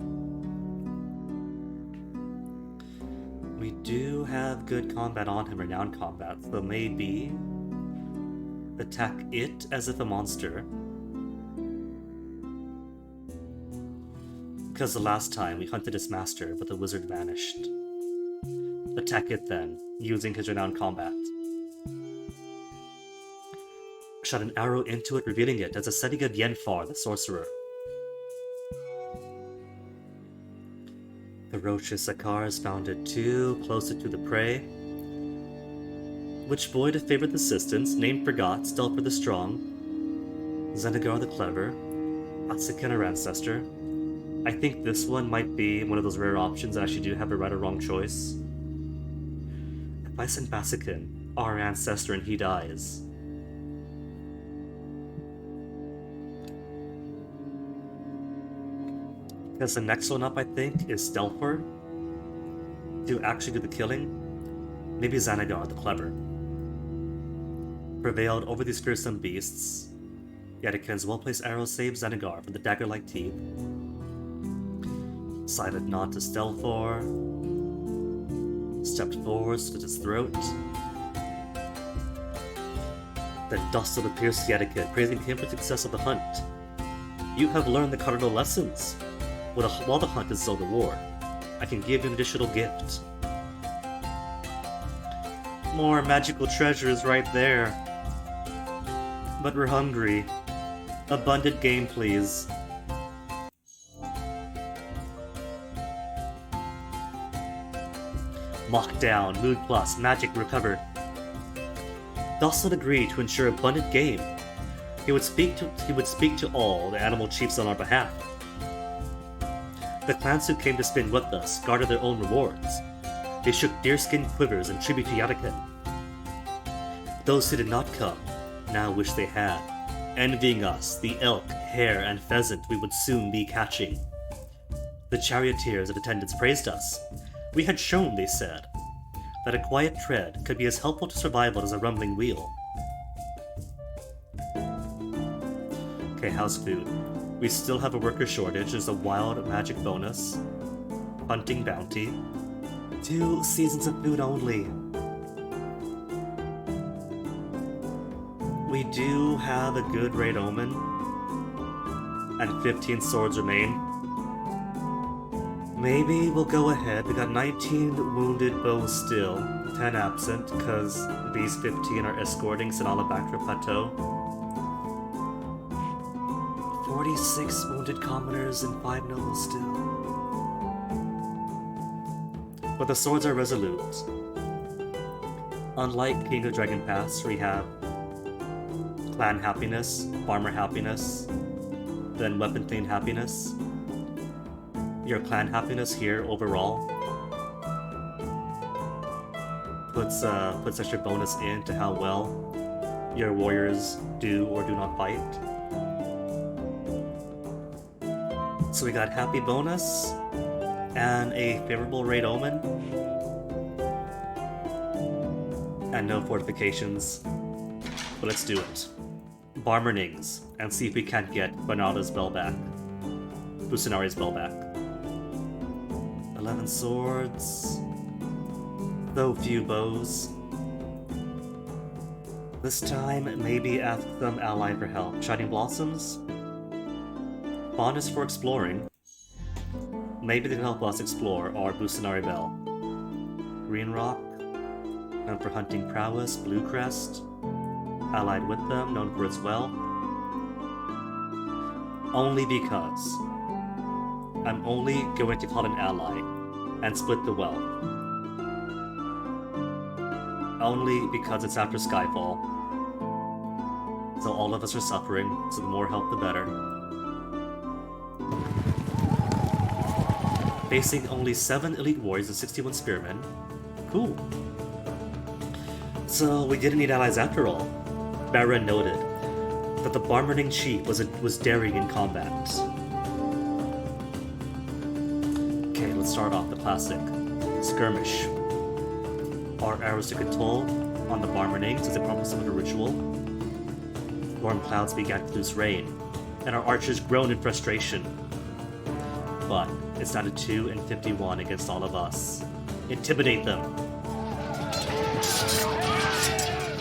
We do have good combat on him, renowned combat, so maybe attack it as if a monster. Because the last time we hunted his master, but the wizard vanished. Attack it then, using his renowned combat. Shot an arrow into it, revealing it as a setting of Yenfar, the sorcerer. The Roaches Sakars found it too closer to the prey. Which void of favored assistance, name forgot, stealth for the strong. Zenagar the clever, Atsukin our ancestor. I think this one might be one of those rare options that actually do have a right or wrong choice. If I send Basikin, our ancestor, and he dies, because the next one up, I think, is Stelfor. To actually do the killing. Maybe Xanagar, the clever. Prevailed over these fearsome beasts. Yetikin's well-placed arrow saves Xanagar from the dagger-like teeth. Silent nod to Stelfor. Stepped forward, slit his throat. Then Dustle appears to Yetikin, praising him for the success of the hunt. You have learned the cardinal lessons. While the hunt is still the war, I can give you an additional gift. More magical treasures right there. But we're hungry. Abundant game, please. Lockdown, mood plus, magic recovered. Dawson agreed to ensure abundant game. He would speak to all the animal chiefs on our behalf. The clans who came to spin with us guarded their own rewards. They shook deerskin quivers in tribute to Yatikin. Those who did not come now wish they had, envying us the elk, hare, and pheasant we would soon be catching. The charioteers and attendants praised us. We had shown, they said, that a quiet tread could be as helpful to survival as a rumbling wheel. Okay, how's food? We still have a worker shortage. There's a wild magic bonus. Hunting bounty. 2 seasons of food only. We do have a good raid omen. And 15 swords remain. Maybe we'll go ahead. We got 19 wounded bows still. 10 absent, because these 15 are escorting Sinala back to Plateau. 46 wounded commoners and 5 nobles still. But the swords are resolute. Unlike King of Dragon Pass, we have clan happiness, farmer happiness, then weapon clean happiness. Your clan happiness here overall puts extra bonus into how well your warriors do or do not fight. So we got happy bonus and a favorable raid omen and no fortifications, but let's do it. Barmernings and see if we can't get Banada's bell back. Busanari's bell back. 11 swords. So few bows. This time, maybe ask some ally for help. Shining Blossoms? Bond is for exploring. Maybe they can help us explore our Busanari Bell. Green Rock, known for hunting prowess. Blue Crest, allied with them, known for its well. Only because I'm only going to call an ally and split the well. Only because it's after Skyfall. So all of us are suffering, so the more help the better. Facing only 7 elite warriors and 61 spearmen. Cool. So we didn't need allies after all. Beren noted that the Barmerning chief was daring in combat. Okay, let's start off the classic. Skirmish. Our arrows took a toll on the Barmernings as they promised them a ritual. Storm clouds began to produce rain, and our archers groaned in frustration. But it's down to 2 and 51 against all of us. Intimidate them!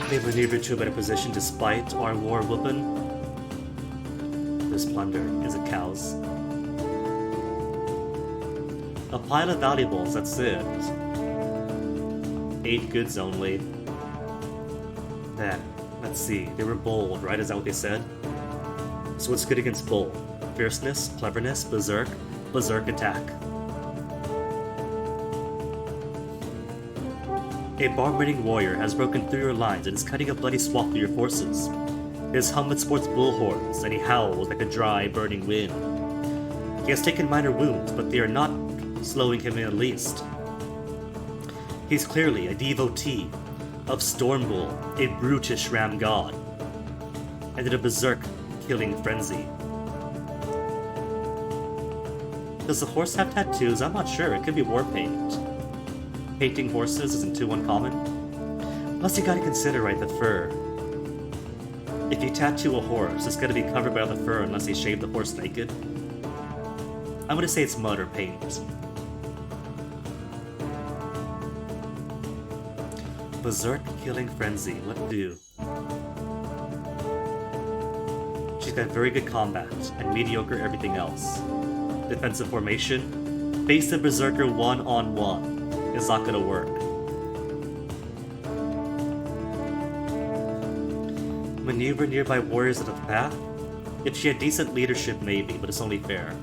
They maneuvered to a better position despite our war whooping. This plunder is a cow's. A pile of valuables, that's it. 8 goods only. Then, let's see, they were bold, right? Is that what they said? So what's good against bold? Fierceness, cleverness, berserk, berserk attack. A Barmering warrior has broken through your lines and is cutting a bloody swath through your forces. His helmet sports bull horns, and he howls like a dry, burning wind. He has taken minor wounds, but they are not slowing him in the least. He's clearly a devotee of Stormbull, a brutish ram god, and in a berserk killing frenzy. Does the horse have tattoos? I'm not sure. It could be war paint. Painting horses isn't too uncommon. Plus you gotta consider, right, the fur. If you tattoo a horse, it's gonna be covered by all the fur unless they shave the horse naked. I'm gonna say it's mud or paint. Berserk killing frenzy, what do? She's got very good combat and mediocre everything else. Defensive formation, face the berserker one-on-one. Is not gonna work. Maneuver nearby warriors out of the path? If she had decent leadership, maybe, but it's only fair.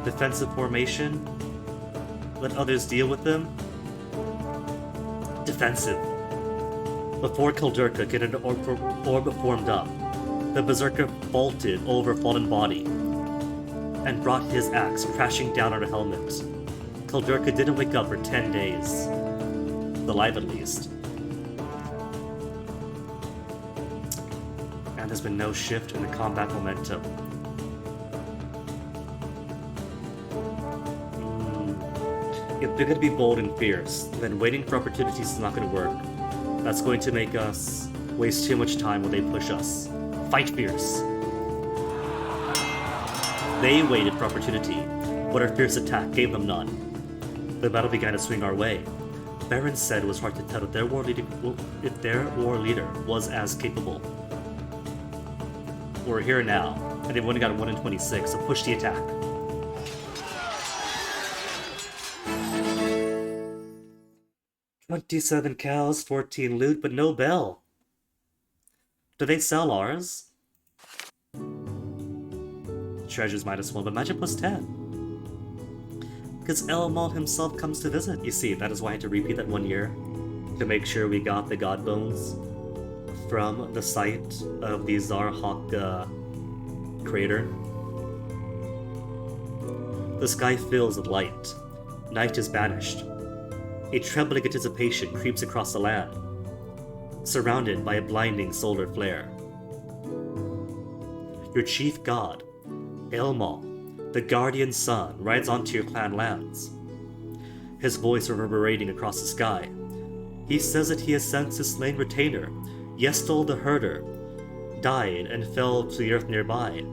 Defensive formation? Let others deal with them? Defensive. Before Kildurka could an orb formed up, the berserker vaulted over fallen body and brought his axe crashing down on her helmet. Kildurka didn't wake up for 10 days. Alive at least. And there's been no shift in the combat momentum. If they're gonna be bold and fierce, then waiting for opportunities is not gonna work. That's going to make us waste too much time when they push us. Fight fierce. They waited for opportunity, but our fierce attack gave them none. The battle began to swing our way. Beren said it was hard to tell if their war leader was as capable. We're here now, and they've only got 1 in 26, so push the attack. "27 cows, 14 loot, but no bell. Do they sell ours?" Treasures -1, but magic +10. Because Elmal himself comes to visit. You see, that is why I had to repeat that 1 year. To make sure we got the god bones from the site of the Zarhawk crater. The sky fills with light. Night is banished. A trembling anticipation creeps across the land, surrounded by a blinding solar flare. Your chief god, Elmal, the guardian sun, rides onto your clan lands, his voice reverberating across the sky. He says that he has sent his slain retainer, Yestol the herder, died and fell to the earth nearby.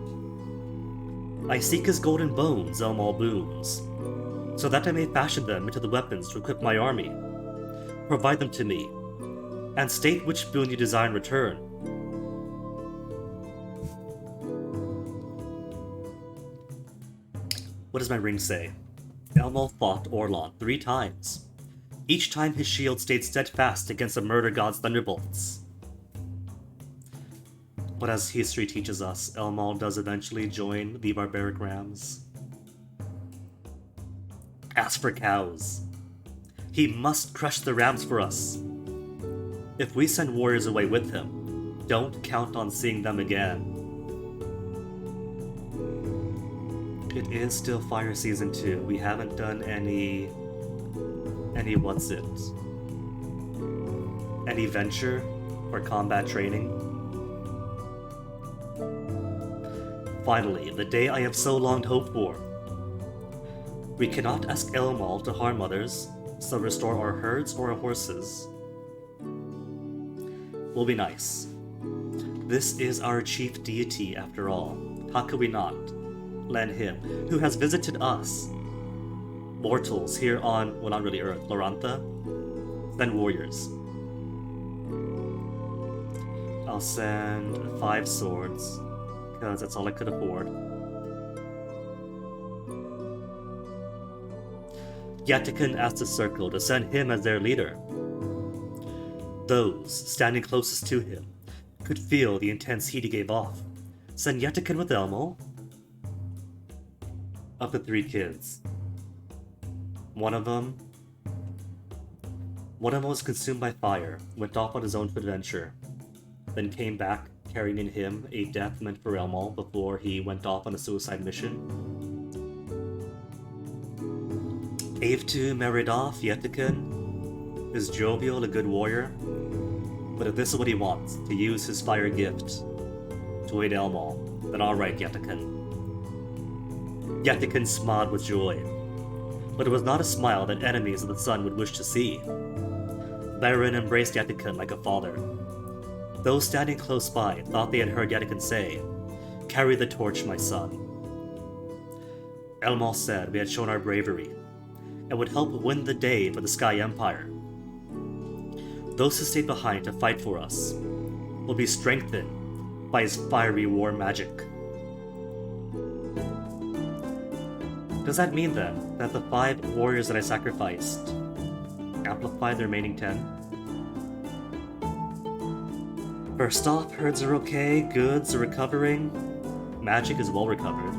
I seek his golden bones, Elmal booms, so that I may fashion them into the weapons to equip my army. Provide them to me, and state which boon you desire in return. What does my ring say? Elmal fought Orlon 3 times. Each time his shield stayed steadfast against the murder god's thunderbolts. But as history teaches us, Elmal does eventually join the barbaric rams. As for cows, he must crush the rams for us. If we send warriors away with him, don't count on seeing them again. It is still fire season 2. We haven't done any any venture or combat training. Finally, the day I have so long hoped for. We cannot ask Elmal to harm others, so restore our herds or our horses. We'll be nice. This is our chief deity after all. How could we not lend him, who has visited us, mortals here on, well, not really Earth, Lorantha, send warriors. I'll send 5 swords, because that's all I could afford. Yatikan asked the circle to send him as their leader. Those standing closest to him could feel the intense heat he gave off. Send Yatikan with Elmal. Up to 3 kids. One of them was consumed by fire, went off on his own adventure, then came back carrying in him a death meant for Elmal before he went off on a suicide mission. Avtu married off Yetikan, is jovial, a good warrior, but if this is what he wants, to use his fire gift to aid Elmal, then alright, Yetikan. Yetikan smiled with joy, but it was not a smile that enemies of the sun would wish to see. Beren embraced Yetikan like a father. Those standing close by thought they had heard Yetikan say, "Carry the torch, my son." Elmal said we had shown our bravery, and would help win the day for the Sky Empire. Those who stayed behind to fight for us will be strengthened by his fiery war magic. Does that mean then that the 5 warriors that I sacrificed amplify the remaining 10? First off, herds are okay, goods are recovering, magic is well recovered.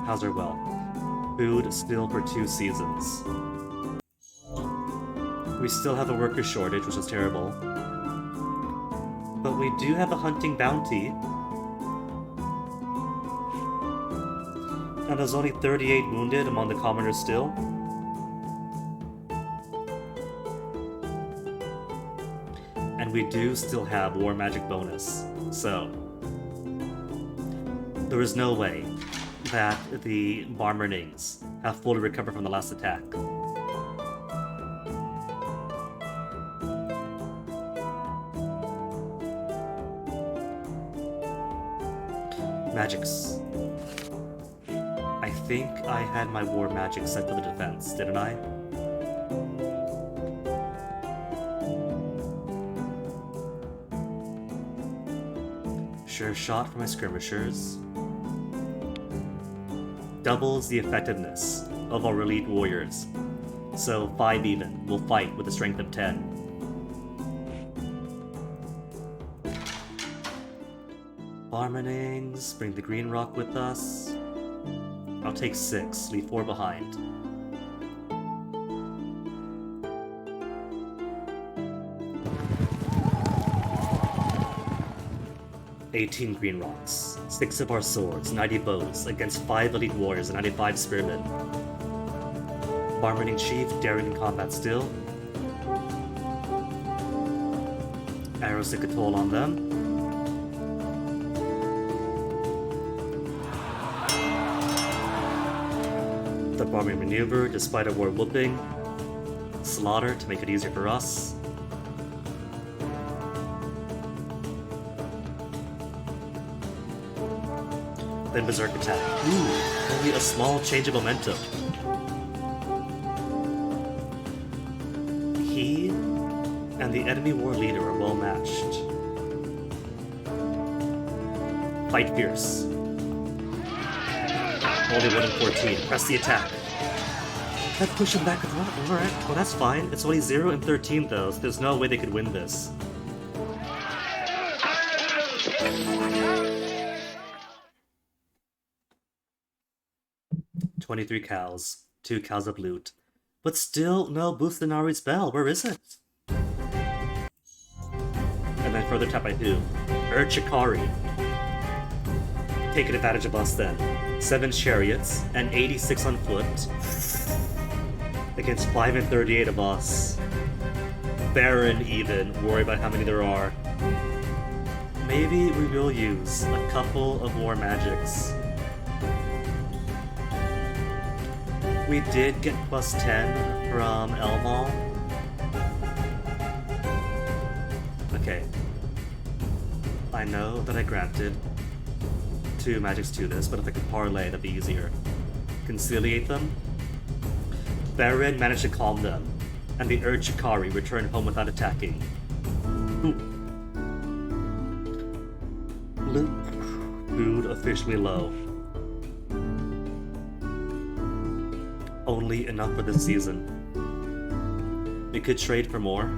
How's our wealth? Food still for 2 seasons. We still have a worker shortage, which is terrible. But we do have a hunting bounty. And there's only 38 wounded among the commoners still. And we do still have war magic bonus, so there is no way that the Barmernings have fully recovered from the last attack. Magics. I think I had my war magic set to the defense, didn't I? Sure shot for my skirmishers. Doubles the effectiveness of our elite warriors. So 5 even will fight with a strength of 10. Barmenings, bring the green rock with us. I'll take 6, leave 4 behind. "18 green rocks, 6 of our swords, 90 bows, against 5 elite warriors and 95 spearmen. Barmening chief, daring in combat still. Arrows take a toll on them. The Barmering maneuver, despite a war whooping. Slaughter to make it easier for us. then Berserk attack. Ooh, only a small change of momentum. He and the enemy war leader are well matched. Fight fierce. Only 1 in 14. Press the attack. That push him back a lot. Alright, well that's fine. It's only 0 and 13 though, so there's no way they could win this. "23 cows. 2 cows of loot. But still no boost in Nari's bell. Where is it?" And then further tap by who? Urchikari. Taking advantage of us then. 7 chariots and 86 on foot. Against 5 and 38 of us. Beren even. Worry about how many there are. Maybe we will use a couple of war magics. We did get plus 10 from Elmal. Okay. I know that I granted 2 magics to this, but if I could parlay, that'd be easier. Conciliate them. Beren managed to calm them, and the Urchikari returned home without attacking. Ooh. Food officially low. Only enough for this season. We could trade for more.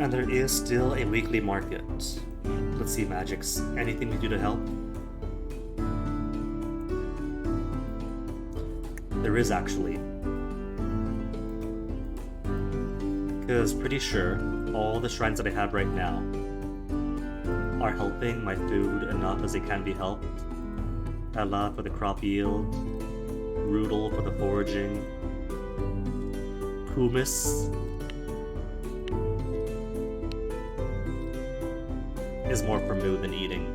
And there is still a weekly market. Let's see, magics. Anything we do to help? There is actually. Because pretty sure all the shrines that I have right now are helping my food enough as they can be helped. Ella for the crop yield, Rudel for the foraging, Kumis is more for mood than eating.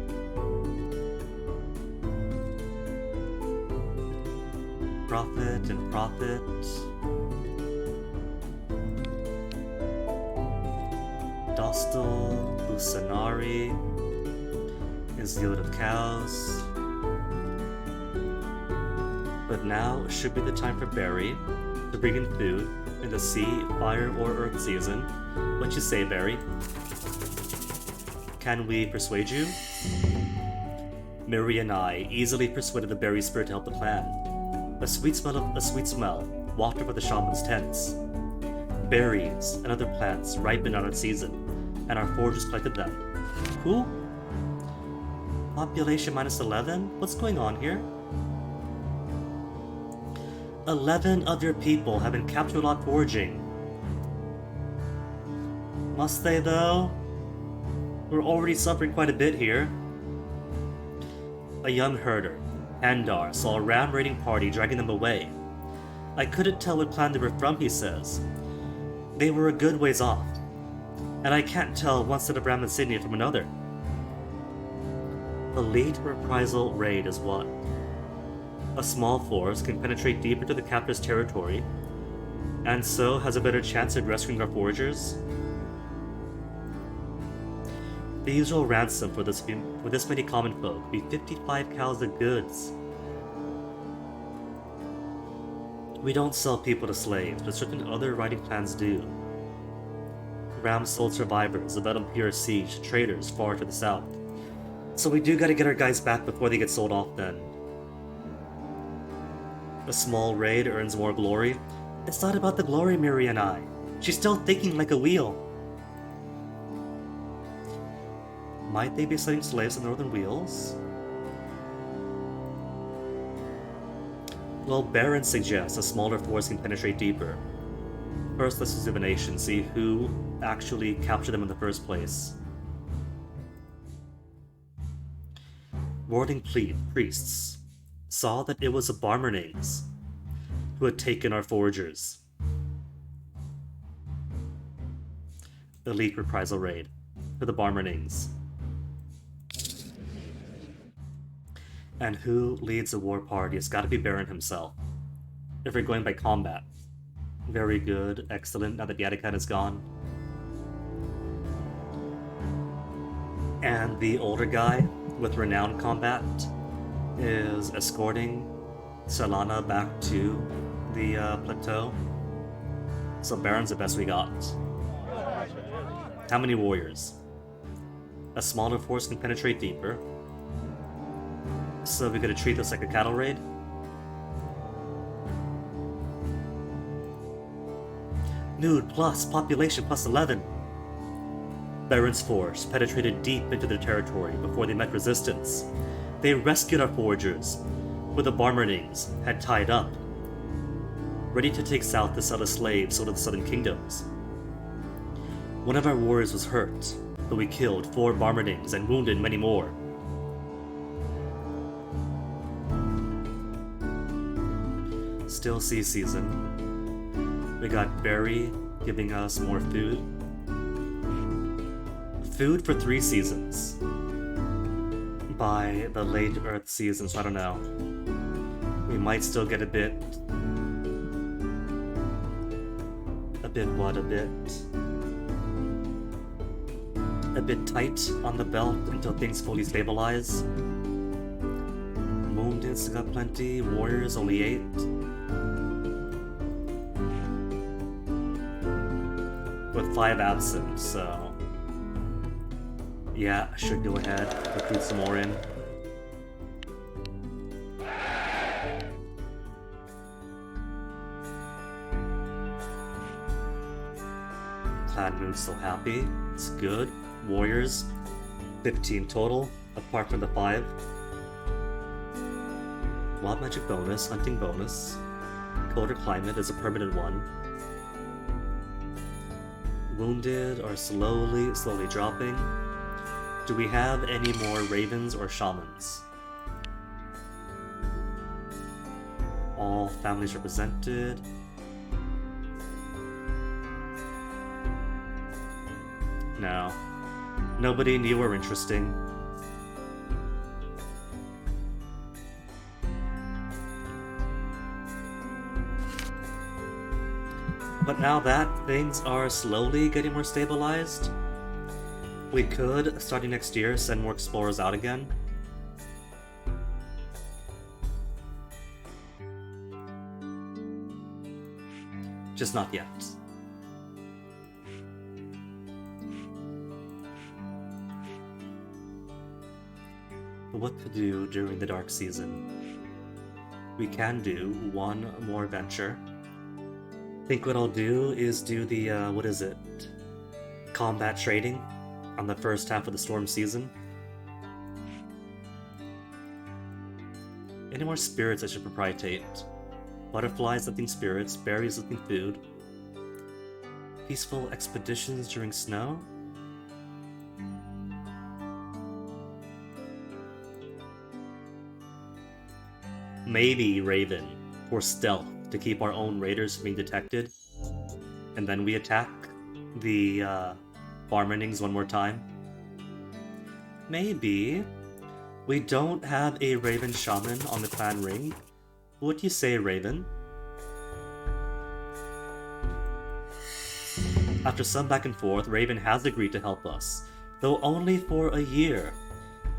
Profit and profit. Dostal, Usanari is yield of cows. But now should be the time for Barry to bring in food in the sea, fire, or earth season. What you say, Barry? Can we persuade you? Miri and I easily persuaded the berry spirit to help the plan. A sweet smell wafted over the shaman's tents. Berries and other plants ripened out of season, and our foragers collected them. Cool. Population minus 11? What's going on here? 11 of your people have been captured while foraging. Must they, though? We're already suffering quite a bit here. A young herder, Handar, saw a ram-raiding party dragging them away. I couldn't tell what clan they were from, he says. They were a good ways off, and I can't tell one set of ram insignia from another. Elite reprisal raid is what? A small force can penetrate deep into the captor's territory, and so has a better chance of rescuing our foragers? The usual ransom for this many common folk would be 55 cows of goods. We don't sell people to slaves, but certain other riding clans do. Ram sold survivors of Edompir siege to traders far to the south. So we do gotta get our guys back before they get sold off then. A small raid earns more glory. It's not about the glory, Miri and I. She's still thinking like a wheel. Might they be selling slaves on Northern Wheels? Well, Beren suggests a smaller force can penetrate deeper. First, let's use divination, see who actually captured them in the first place. Warding priests saw that it was the Barmernings who had taken our foragers. Elite reprisal raid for the Barmernings. And who leads the war party? It's gotta be Beren himself. If we're going by combat. Very good, excellent, now that Yadakan is gone. And the older guy with renowned combat is escorting Solana back to the plateau. So Beren's the best we got. How many warriors? A smaller force can penetrate deeper. So we gotta treat this like a cattle raid? Nude plus population plus 11. Beren's force penetrated deep into their territory before they met resistance. They rescued our foragers, who the Barmerdings had tied up, ready to take south to sell as slaves to the southern kingdoms. One of our warriors was hurt, but we killed 4 Barmerdings and wounded many more. Still sea season. We got Berry giving us more food. Food for 3 seasons. By the late Earth season, so I don't know. We might still get a bit tight on the belt until things fully stabilize. Woundeds got plenty, warriors only 8. With 5 absent, so yeah, I should go ahead, recruit some more in. Clan Moon's still happy, it's good. Warriors, 15 total, apart from the 5. Wild magic bonus, hunting bonus. Colder climate is a permanent one. Wounded are slowly dropping. Do we have any more ravens or shamans? All families represented. No. Nobody new or interesting. But now that things are slowly getting more stabilized, we could, starting next year, send more explorers out again. Just not yet. What to do during the dark season? We can do one more venture. I think what I'll do is do the, what is it? Combat trading on the first half of the storm season. Any more spirits I should proprietate? Butterflies lifting spirits, berries lifting food. Peaceful expeditions during snow? Maybe Raven for stealth to keep our own raiders from being detected. And then we attack the Barmerdings one more time. Maybe we don't have a Raven Shaman on the clan ring. What do you say, Raven? After some back and forth, Raven has agreed to help us, though only for a year.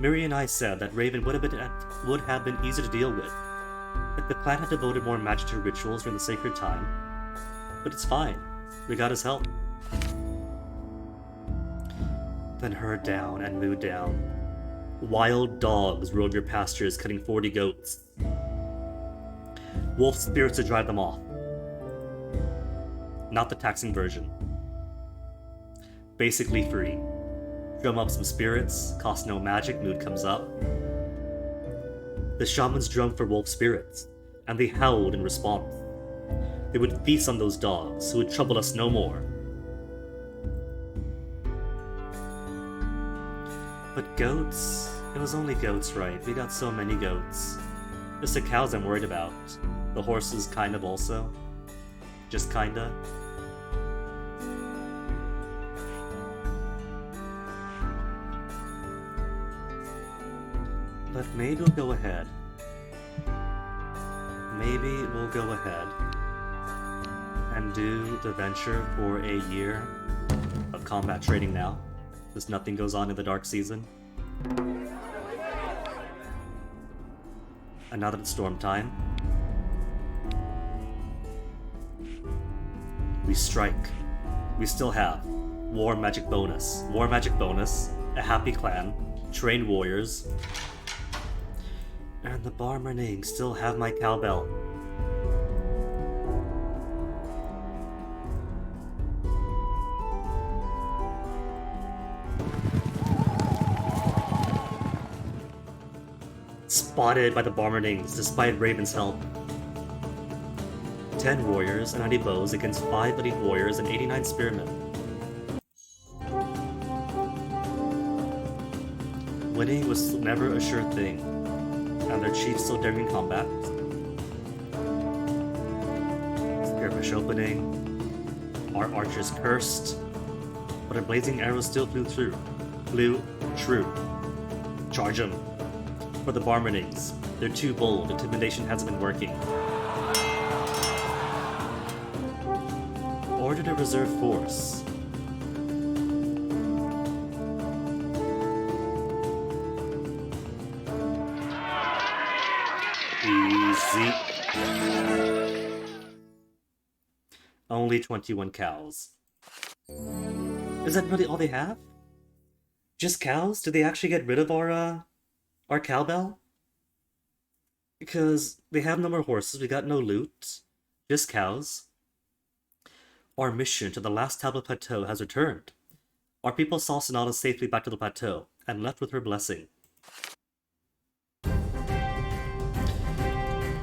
Miri and I said that Raven would have been easy to deal with if the clan had devoted more magic to rituals during the sacred time. But it's fine. We got his help. Then herd down and mood down. Wild dogs rove your pastures, cutting 40 goats. Wolf spirits to drive them off. Not the taxing version. Basically free. Drum up some spirits, cost no magic, mood comes up. The shamans drummed for wolf spirits, and they howled in response. They would feast on those dogs, who would trouble us no more. But goats? It was only goats, right? We got so many goats. Just the cows I'm worried about. The horses kind of also. Just kinda. But maybe we'll go ahead. Maybe we'll go ahead and do the venture for a year of combat trading now. Because nothing goes on in the dark season. And now that it's storm time, we strike. We still have War Magic bonus, a Happy Clan, Trained Warriors, and the Barmerning still have my cowbell. Spotted by the Barmernings despite Raven's help. 10 warriors and 90 bows against 5 elite warriors and 89 spearmen. Winning was never a sure thing, and their chief still daring in combat. Skirmish opening. Our archers cursed, but a blazing arrow still flew true. Charge them. For the Barmernings, they're too bold, intimidation hasn't been working. Order to reserve force. Easy. Only 21 cows. Is that really all they have? Just cows? Did they actually get rid of our cowbell? Because they have no more horses, we got no loot. Just cows. Our mission to the last tablet plateau has returned. Our people saw Sonata safely back to the plateau, and left with her blessing.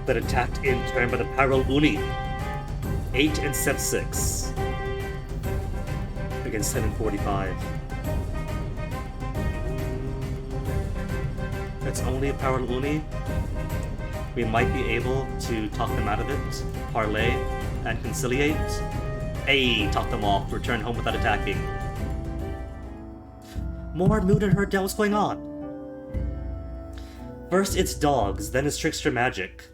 But attacked in turn by the Parallel Uni. 8 and Step 6. Against 10 and 45. It's only a Parallel Uni. We might be able to talk them out of it, parlay, and conciliate. Hey, talk them off, return home without attacking. More mood and hurt down, what's going on? First it's dogs, then it's trickster magic.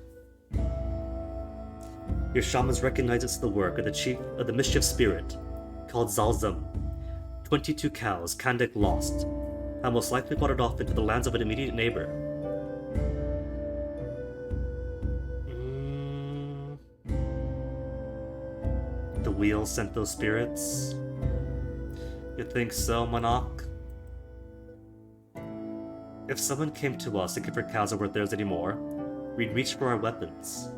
Your shamans recognize it's the work of the chief of the mischief spirit, called Zalzam. 22 cows, Kandak lost, and most likely wandered off into the lands of an immediate neighbor. The wheel sent those spirits? You think so, Monarch? If someone came to us looking for cows that weren't theirs anymore, we'd reach for our weapons.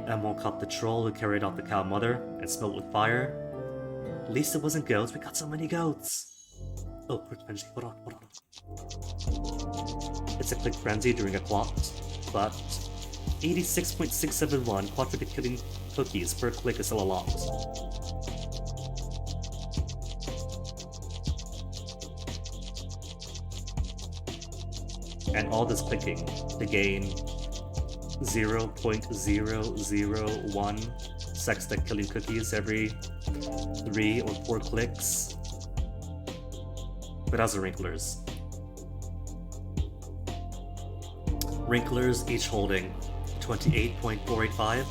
Emil caught the troll who carried off the cow mother and smote with fire. At least it wasn't goats, we got so many goats! Oh, quick frenzy, hold on. It's a click frenzy during a plot, but 86.671 quadruple killing cookies per click is still a lot. And all this clicking to gain 0.001 sextech killing cookies every 3 or 4 clicks. But as the Wrinklers. Wrinklers each holding 28.485.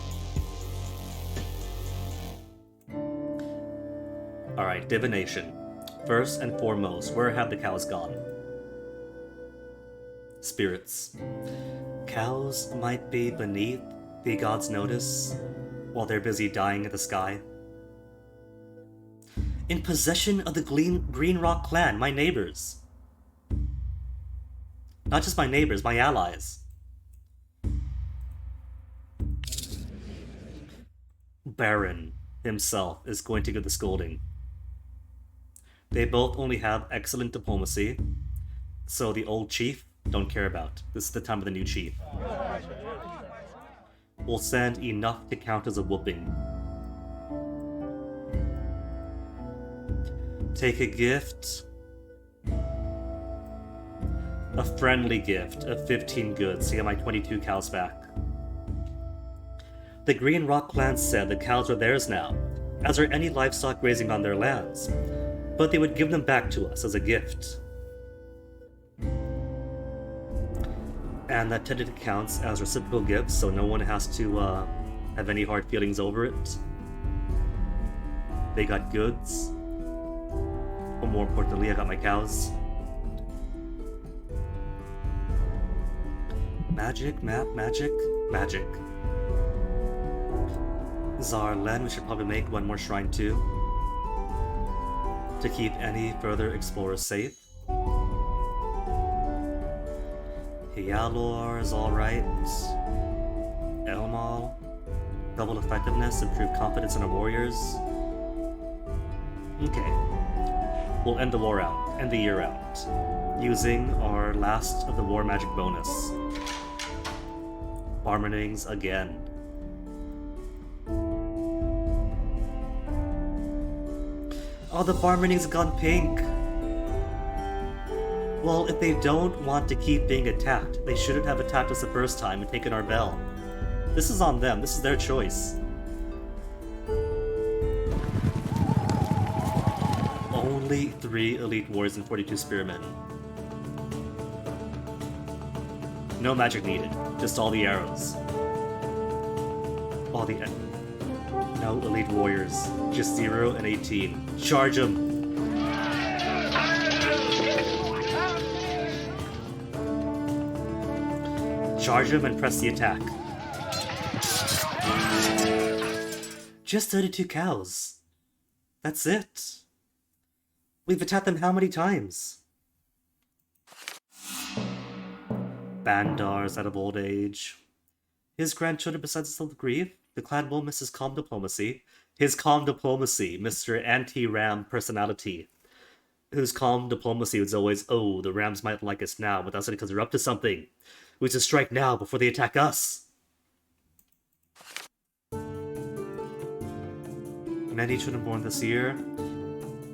Alright, divination. First and foremost, where have the cows gone? Spirits. Cows might be beneath the gods' notice while they're busy dying in the sky. In possession of the Green Rock clan, my neighbors. Not just my neighbors, my allies. Beren himself is going to get the scolding. They both only have excellent diplomacy, so the old chief don't care about. This is the time of the new chief. We'll send enough to count as a whooping. Take a gift. A friendly gift of 15 goods to get my 22 cows back. The Green Rock clan said the cows are theirs now, as are any livestock grazing on their lands, but they would give them back to us as a gift. And that technically counts as reciprocal gifts, so no one has to have any hard feelings over it. They got goods. more importantly, I got my cows. Magic, map, magic, magic. Zarlen, we should probably make one more shrine too. To keep any further explorers safe. Hyalor is alright. Elmal. Double effectiveness, improved confidence in our warriors. Okay. We'll end the war out, end the year out, using our last of the war magic bonus. Farmernings again. Oh, the Farmernings have gone pink! Well, if they don't want to keep being attacked, they shouldn't have attacked us the first time and taken our bell. This is on them, this is their choice. Only 3 elite warriors and 42 spearmen. No magic needed, just all the arrows. All the... No elite warriors, just 0 and 18. Charge them! Charge them and press the attack. Just 32 cows. That's it. We've attacked them how many times? Bandar's out of old age. His grandchildren, besides himself of grief, the clan will miss his calm diplomacy. His calm diplomacy, Mr. Anti-Ram personality. Whose calm diplomacy was always, oh, the Rams might like us now, but that's only because they're up to something. We should strike now before they attack us. Many children born this year,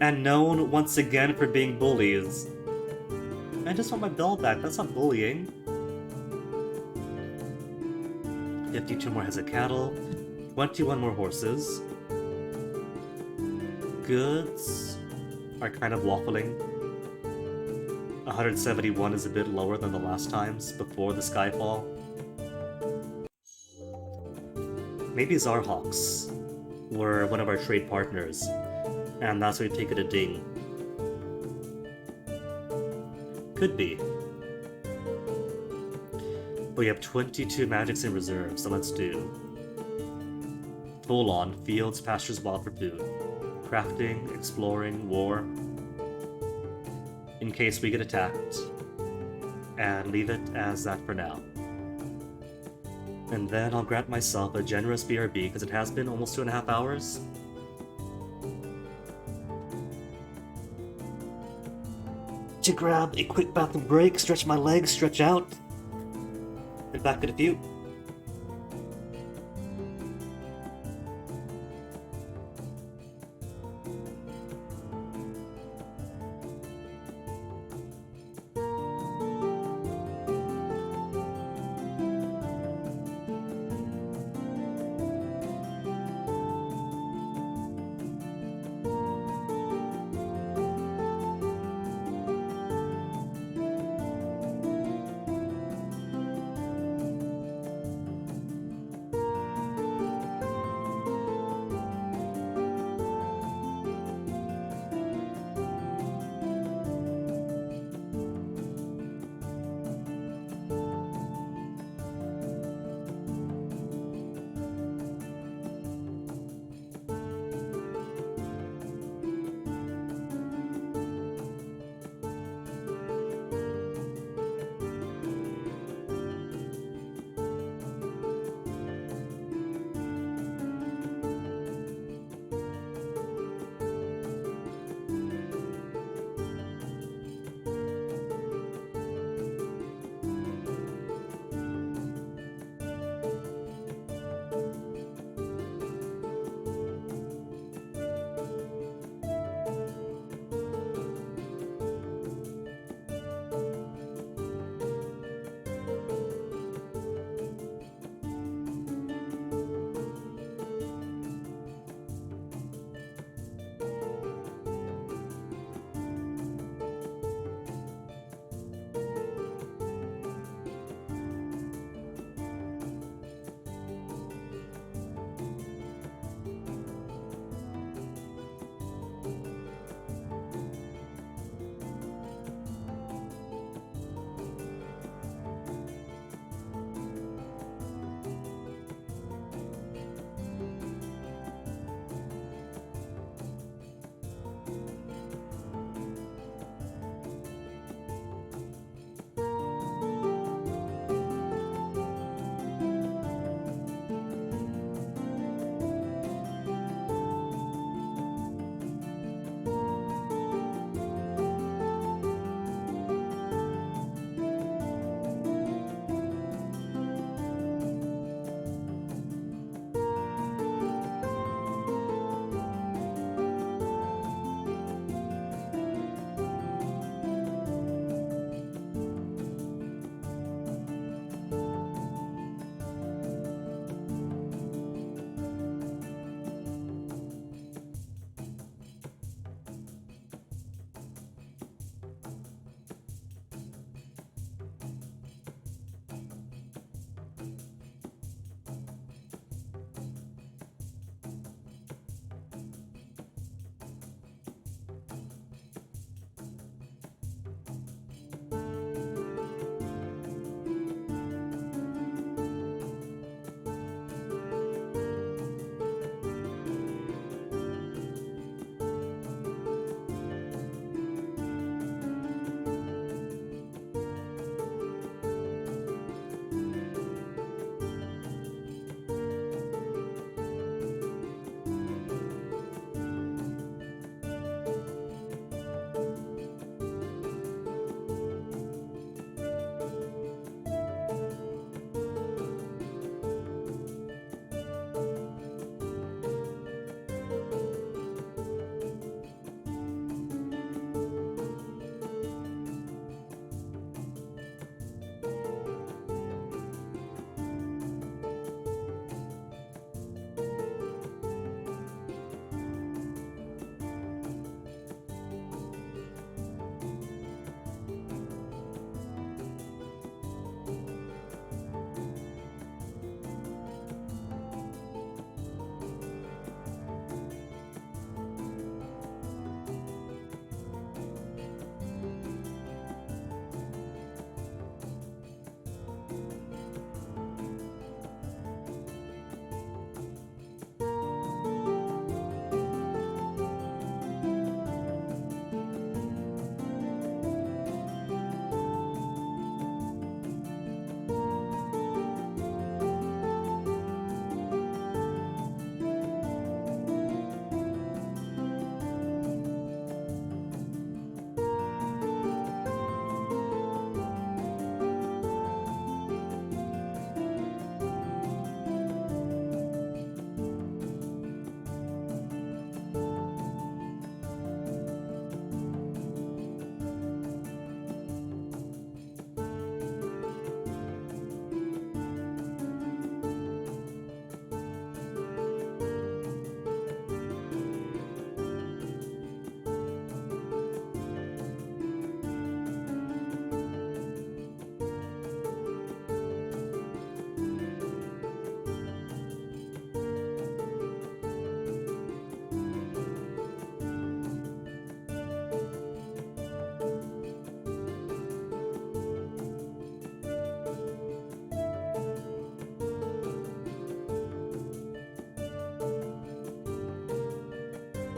and known once again for being bullies. I just want my bell back, that's not bullying. 52 more heads of cattle, 21 more horses. Goods are kind of waffling. 171 is a bit lower than the last times before the Skyfall. Maybe Zarhawks were one of our trade partners, and that's why we take it a ding. Could be. We have 22 magics in reserve, so let's do full on fields, pastures, wild for food. Crafting, exploring, war. In case we get attacked. And leave it as that for now. And then I'll grant myself a generous BRB, because it has been almost 2.5 hours. To grab a quick bathroom break, stretch my legs, stretch out, and back at a few.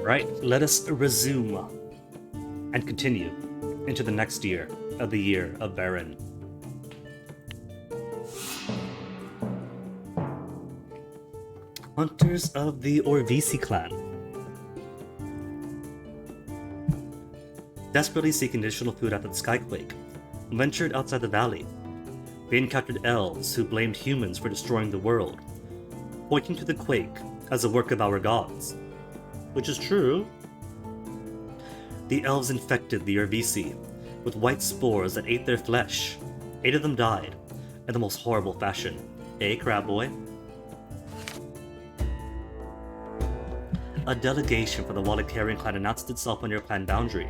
Right, let us resume and continue into the next year of the year of Beren. Hunters of the Orvisi clan. Desperately seeking additional food after the Skyquake, ventured outside the valley. They encountered elves who blamed humans for destroying the world, pointing to the quake as a work of our gods. Which is true. The elves infected the Orvisi with white spores that ate their flesh. 8 of them died, in the most horrible fashion. Hey, Crab Boy. A delegation from the Wallachian clan announced itself on your clan boundary.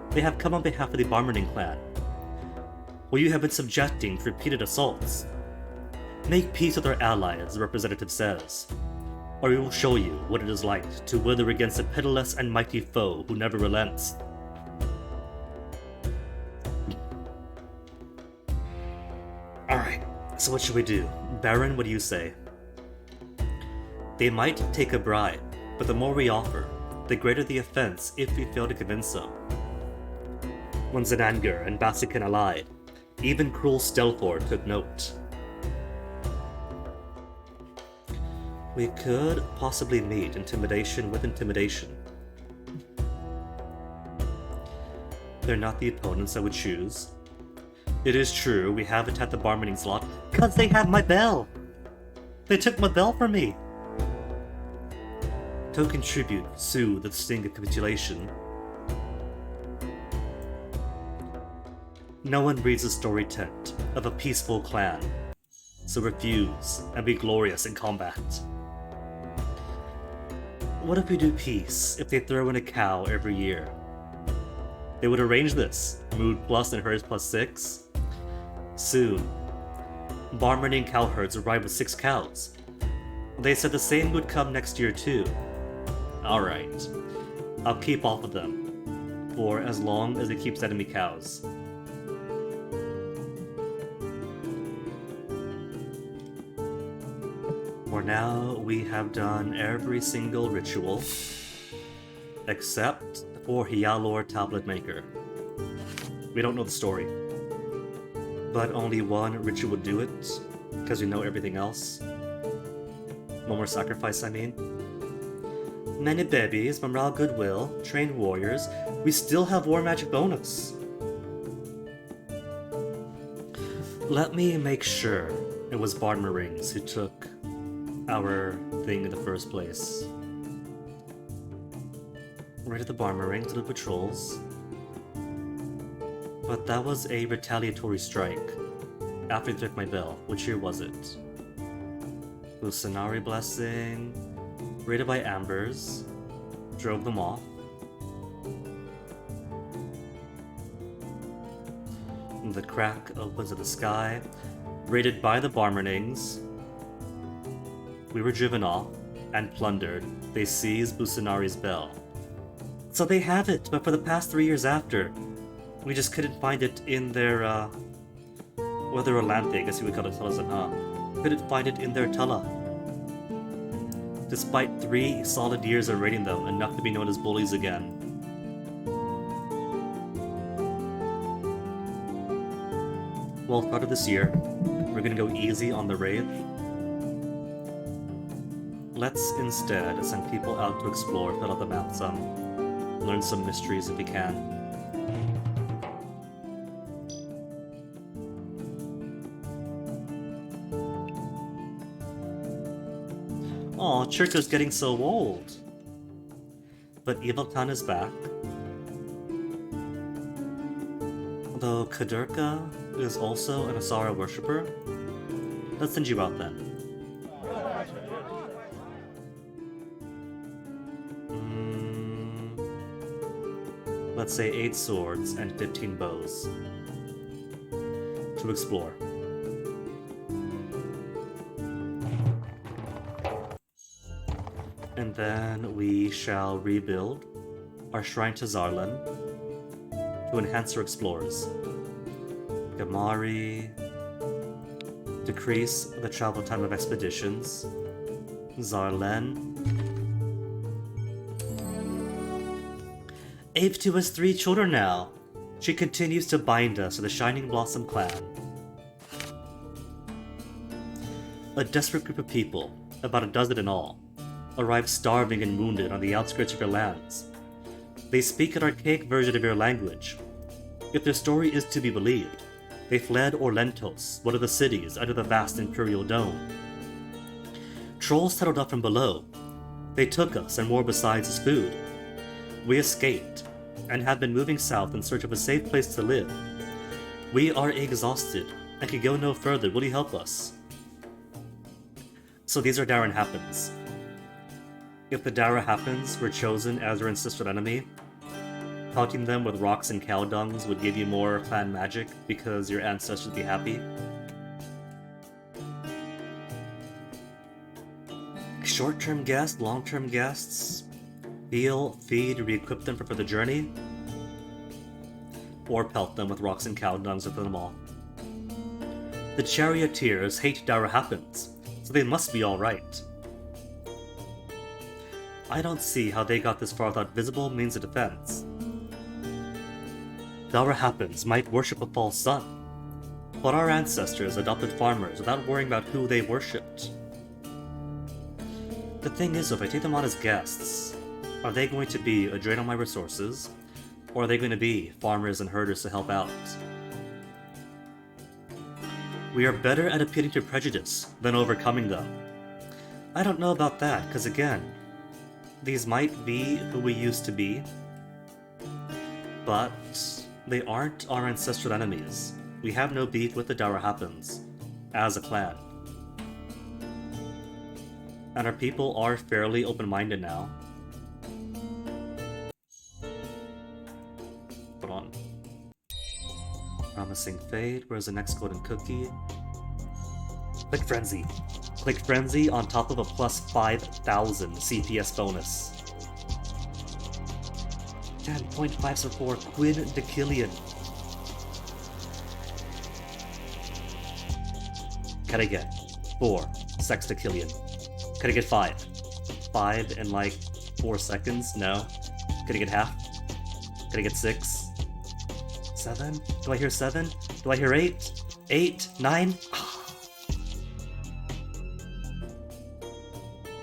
They have come on behalf of the Barmerning clan, where you have been subjecting to repeated assaults. Make peace with our allies, the representative says, or we will show you what it is like to wither against a pitiless and mighty foe who never relents. Alright, so what should we do? Beren, what do you say? They might take a bribe, but the more we offer, the greater the offense if we fail to convince them. When Zenanger and Basikin allied, even cruel Stelfor took note. We could possibly meet intimidation with intimidation. They're not the opponents I would choose. It is true, we have attacked the Barmening's lot, cause they have my bell! They took my bell from me! Token tribute soothe the sting of capitulation. No one reads a story tent of a peaceful clan, so refuse and be glorious in combat. What if we do peace if they throw in a cow every year? They would arrange this, mood plus and herds plus 6. Soon, Barmerning cow herds arrive with 6 cows. They said the same would come next year too. Alright, I'll keep off of them, for as long as it keeps sending me cows. For now, we have done every single ritual, except for Hyalor Tablet Maker. We don't know the story, but only one ritual would do it, because we know everything else. One more sacrifice, I mean. Many babies, morale, goodwill, trained warriors, we still have war magic bonus. Let me make sure it was Barmerings who took our thing in the first place. Raided the Barmerings to the patrols. But that was a retaliatory strike. After they took my bell. Which year was it? Usanari Blessing. Raided by Ambers. Drove them off. The crack opens to the sky. Raided by the Barmenings. We were driven off and plundered. They seized Busanari's bell. So they have it, but for the past 3 years after, we just couldn't find it in their, well, they're Olanthe, I guess you would call it Telazan, huh? Couldn't find it in their Tela. Despite 3 solid years of raiding them, enough to be known as bullies again. Well, part of this year, we're gonna go easy on the raid. Let's instead send people out to explore, fill out the map some, learn some mysteries if we can. Aw, Chirka's getting so old. But Eviltan is back. Though Kadurka is also an Asara worshipper. Let's send you out then. Let's say 8 swords and 15 bows. To explore. And then we shall rebuild our shrine to Zarlan to enhance our explorers. Gamari, decrease the travel time of expeditions. Zarlen, Ave to us 3 children now. She continues to bind us to the Shining Blossom clan. A desperate group of people, about a dozen in all, arrive starving and wounded on the outskirts of your lands. They speak an archaic version of your language. If their story is to be believed, they fled Orlentos, one of the cities under the vast Imperial Dome. Trolls settled up from below. They took us and more besides as food. We escaped, and have been moving south in search of a safe place to live. We are exhausted, and can go no further. Will you help us? So these are Darren Happens. If the Dara Happens were chosen as your ancestral enemy, pelting them with rocks and cow dungs would give you more clan magic because your ancestors would be happy. Short-term guests, long-term guests, heal, feed, re-equip them for the journey, or pelt them with rocks and cow dungs within them all. The charioteers hate Dara Happens, so they must be alright. I don't see how they got this far without visible means of defense. Dara Happens might worship a false sun, but our ancestors adopted farmers without worrying about who they worshipped. The thing is, if I take them on as guests, are they going to be a drain on my resources, or are they going to be farmers and herders to help out? We are better at appealing to prejudice than overcoming them. I don't know about that, because again, these might be who we used to be, but they aren't our ancestral enemies. We have no beef with the Dara Happens as a clan. And our people are fairly open-minded now. Hold on. Promising Fate, where's the next golden cookie? Click Frenzy. Click Frenzy on top of a plus 5,000 CPS bonus. 10.5 support, Quinn DeKillian. Can I get 4 Sex DeKillian? Can I get 5? 5 in like 4 seconds? No. Can I get half? Can I get 6? 7? Do I hear 7? Do I hear 8? 8? 9?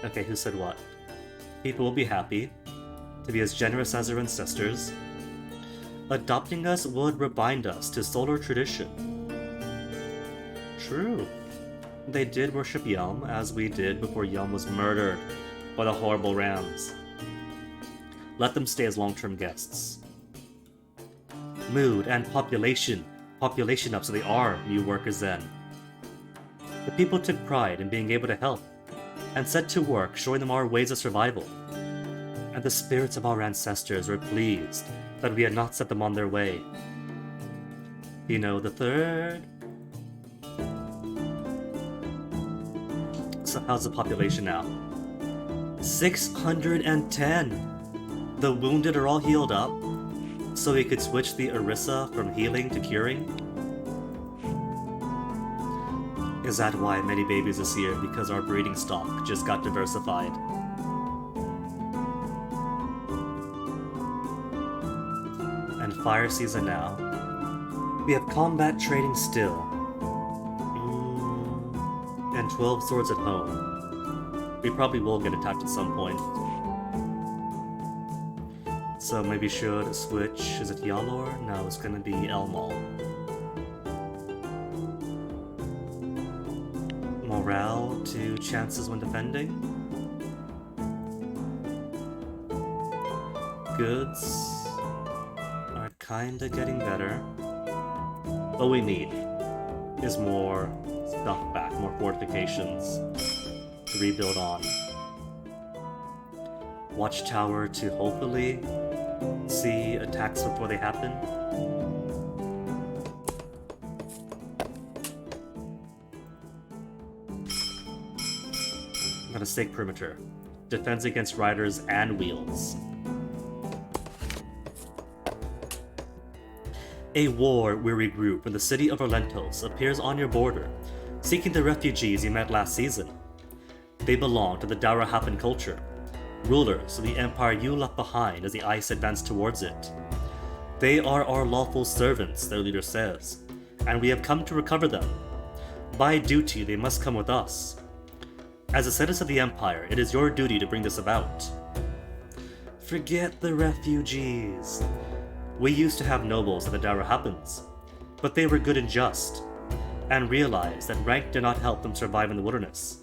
Okay, who said what? People will be happy to be as generous as their ancestors. Adopting us would rebind us to solar tradition. True. They did worship Yum, as we did before Yum was murdered by the horrible rams. Let them stay as long-term guests. Mood and population up so they are new workers then. The people took pride in being able to help, and set to work showing them our ways of survival. And the spirits of our ancestors were pleased that we had not set them on their way. You know the third? So how's the population now? 610! The wounded are all healed up, so we could switch the Orisa from healing to curing? Is that why many babies this year? Because our breeding stock just got diversified. And fire season now. We have combat trading still. And 12 swords at home. We probably will get attacked at some point. So maybe should switch. Is it Yalor? No, it's gonna be Elmal. Morale to chances when defending. Goods are kinda getting better. What we need is more stuff back, more fortifications to rebuild on. Watchtower to hopefully see attacks before they happen. Got a stake perimeter. Defense against riders and wheels. A war-weary group from the city of Orlentos appears on your border, seeking the refugees you met last season. They belong to the Dara Happen culture, rulers of the empire you left behind as the ice advanced towards it. They are our lawful servants, their leader says, and we have come to recover them. By duty, they must come with us. As a citizen of the Empire, it is your duty to bring this about. Forget the refugees. We used to have nobles at the Dara Happens, but they were good and just, and realized that rank did not help them survive in the wilderness.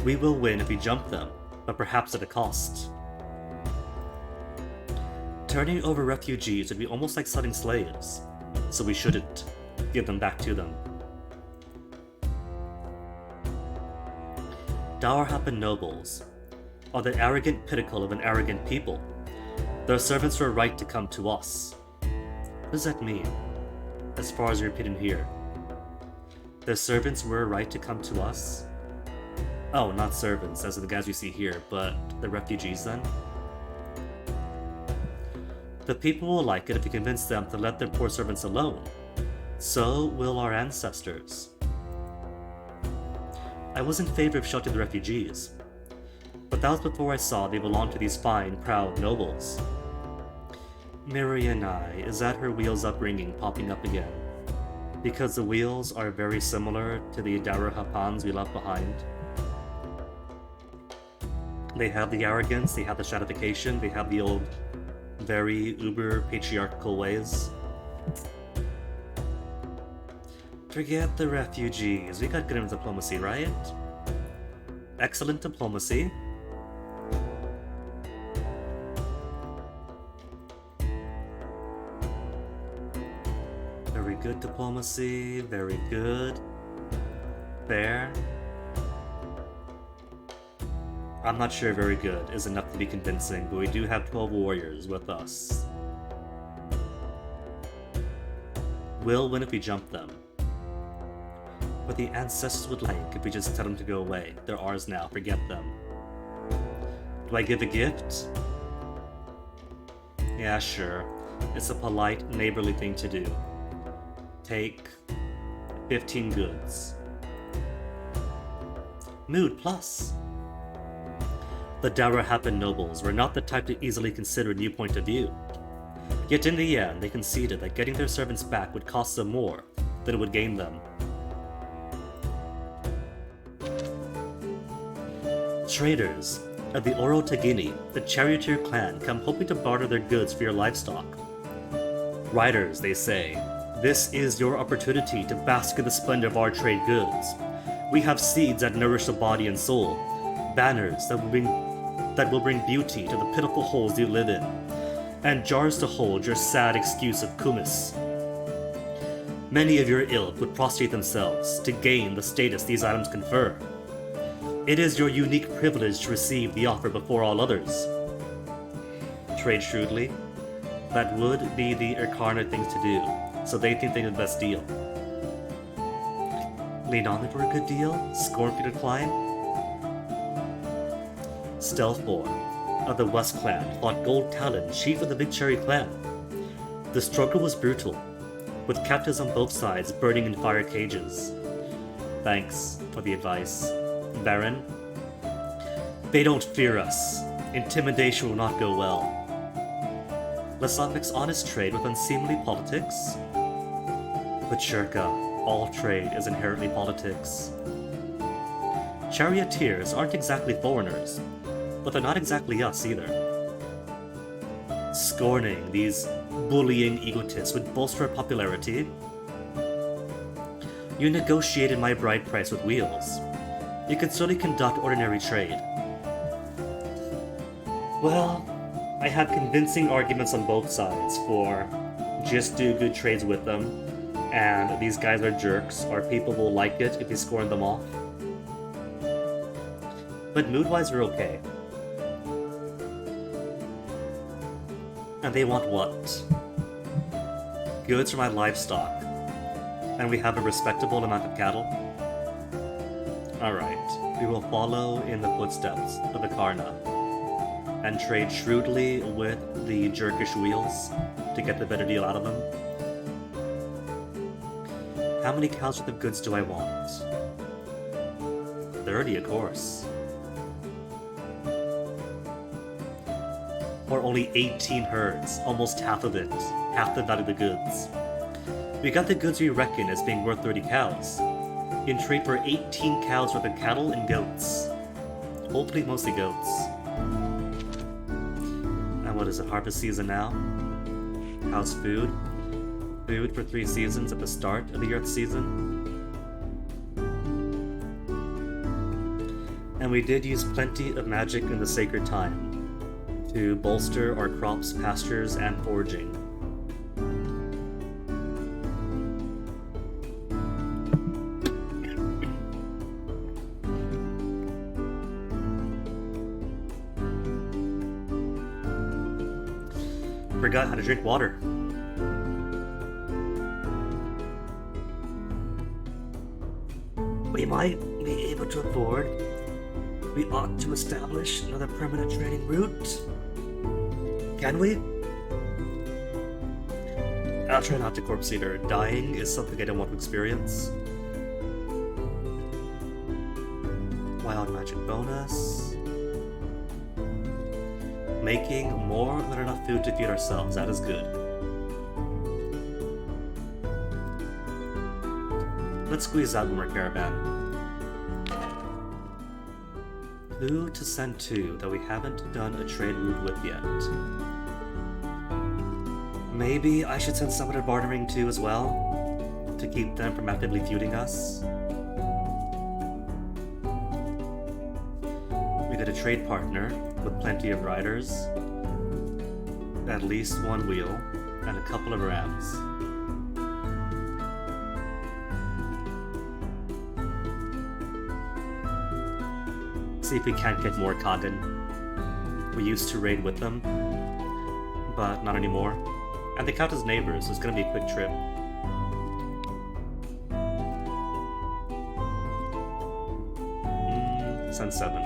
We will win if we jump them, but perhaps at a cost. Turning over refugees would be almost like selling slaves, so we shouldn't give them back to them. Dauerhappen nobles are the arrogant pinnacle of an arrogant people. Their servants were right to come to us. What does that mean, as far as repeating here? Their servants were right to come to us? Oh, not servants, as in the guys we see here, but the refugees then? The people will like it if we convince them to let their poor servants alone. So will our ancestors. I was in favor of sheltering the refugees, but that was before I saw they belonged to these fine, proud nobles. Mirianai, is that her wheels upbringing popping up again? Because the wheels are very similar to the Darahapans we left behind. They have the arrogance, they have the stratification, they have the old, very uber-patriarchal ways. Forget the refugees. We got good in diplomacy, right? Excellent diplomacy. Very good diplomacy. Very good. Fair. I'm not sure very good is enough to be convincing, but we do have 12 warriors with us. We'll win if we jump them. But the ancestors would like if we just tell them to go away. They're ours now, forget them. Do I give a gift? Yeah, sure. It's a polite, neighborly thing to do. Take 15 goods. Mood plus. The Darahappan nobles were not the type to easily consider a new point of view. Yet in the end, they conceded that getting their servants back would cost them more than it would gain them. Traders of the Oro Tagini, the charioteer clan, come hoping to barter their goods for your livestock. Riders, they say, this is your opportunity to bask in the splendor of our trade goods. We have seeds that nourish the body and soul, banners that will bring beauty to the pitiful holes you live in, and jars to hold your sad excuse of kumis. Many of your ilk would prostrate themselves to gain the status these items confer. It is your unique privilege to receive the offer before all others. Trade shrewdly. That would be the Irkarna thing to do, so they think they're the best deal. Lean on me for a good deal? Scorn for decline? Stelfor of the West Clan fought Gold Talon, chief of the Big Cherry Clan. The struggle was brutal, with captives on both sides burning in fire cages. Thanks for the advice, Beren. They don't fear us. Intimidation will not go well. Let's not mix honest trade with unseemly politics. But Shirka, all trade is inherently politics. Charioteers aren't exactly foreigners, but they're not exactly us either. Scorning these bullying egotists would bolster our popularity. You negotiated my bride price with wheels. You can certainly conduct ordinary trade. Well, I have convincing arguments on both sides for just do good trades with them, and these guys are jerks, our people will like it if you scorn them off. But mood-wise, we're okay. And they want what? Goods for my livestock. And we have a respectable amount of cattle? Alright, we will follow in the footsteps of the Karna, and trade shrewdly with the jerkish wheels to get the better deal out of them. How many cows worth of goods do I want? 30, of course. or only 18 herds, almost half of it, half the value of the goods. We got the goods we reckon as being worth 30 cows, in trade for 18 cows worth of cattle and goats. Hopefully mostly goats. And what is it, harvest season now? How's food? Food for 3 seasons at the start of the Earth season. And we did use plenty of magic in the sacred time to bolster our crops, pastures, and foraging. Forgot how to drink water. We might be able to afford. We ought to establish another permanent trading route. Can we? I'll try not to corpse eater. Dying is something I don't want to experience. Wild magic bonus. Making more than enough food to feed ourselves. That is good. Let's squeeze out one more caravan. Who to send to that we haven't done a trade route with yet? Maybe I should send someone to bartering to as well, to keep them from actively feuding us. We got a trade partner with plenty of riders, at least 1 wheel, and a couple of rams. See if we can't get more Kagan. We used to raid with them, but not anymore. And they count as neighbors, so it's gonna be a quick trip. Send 7.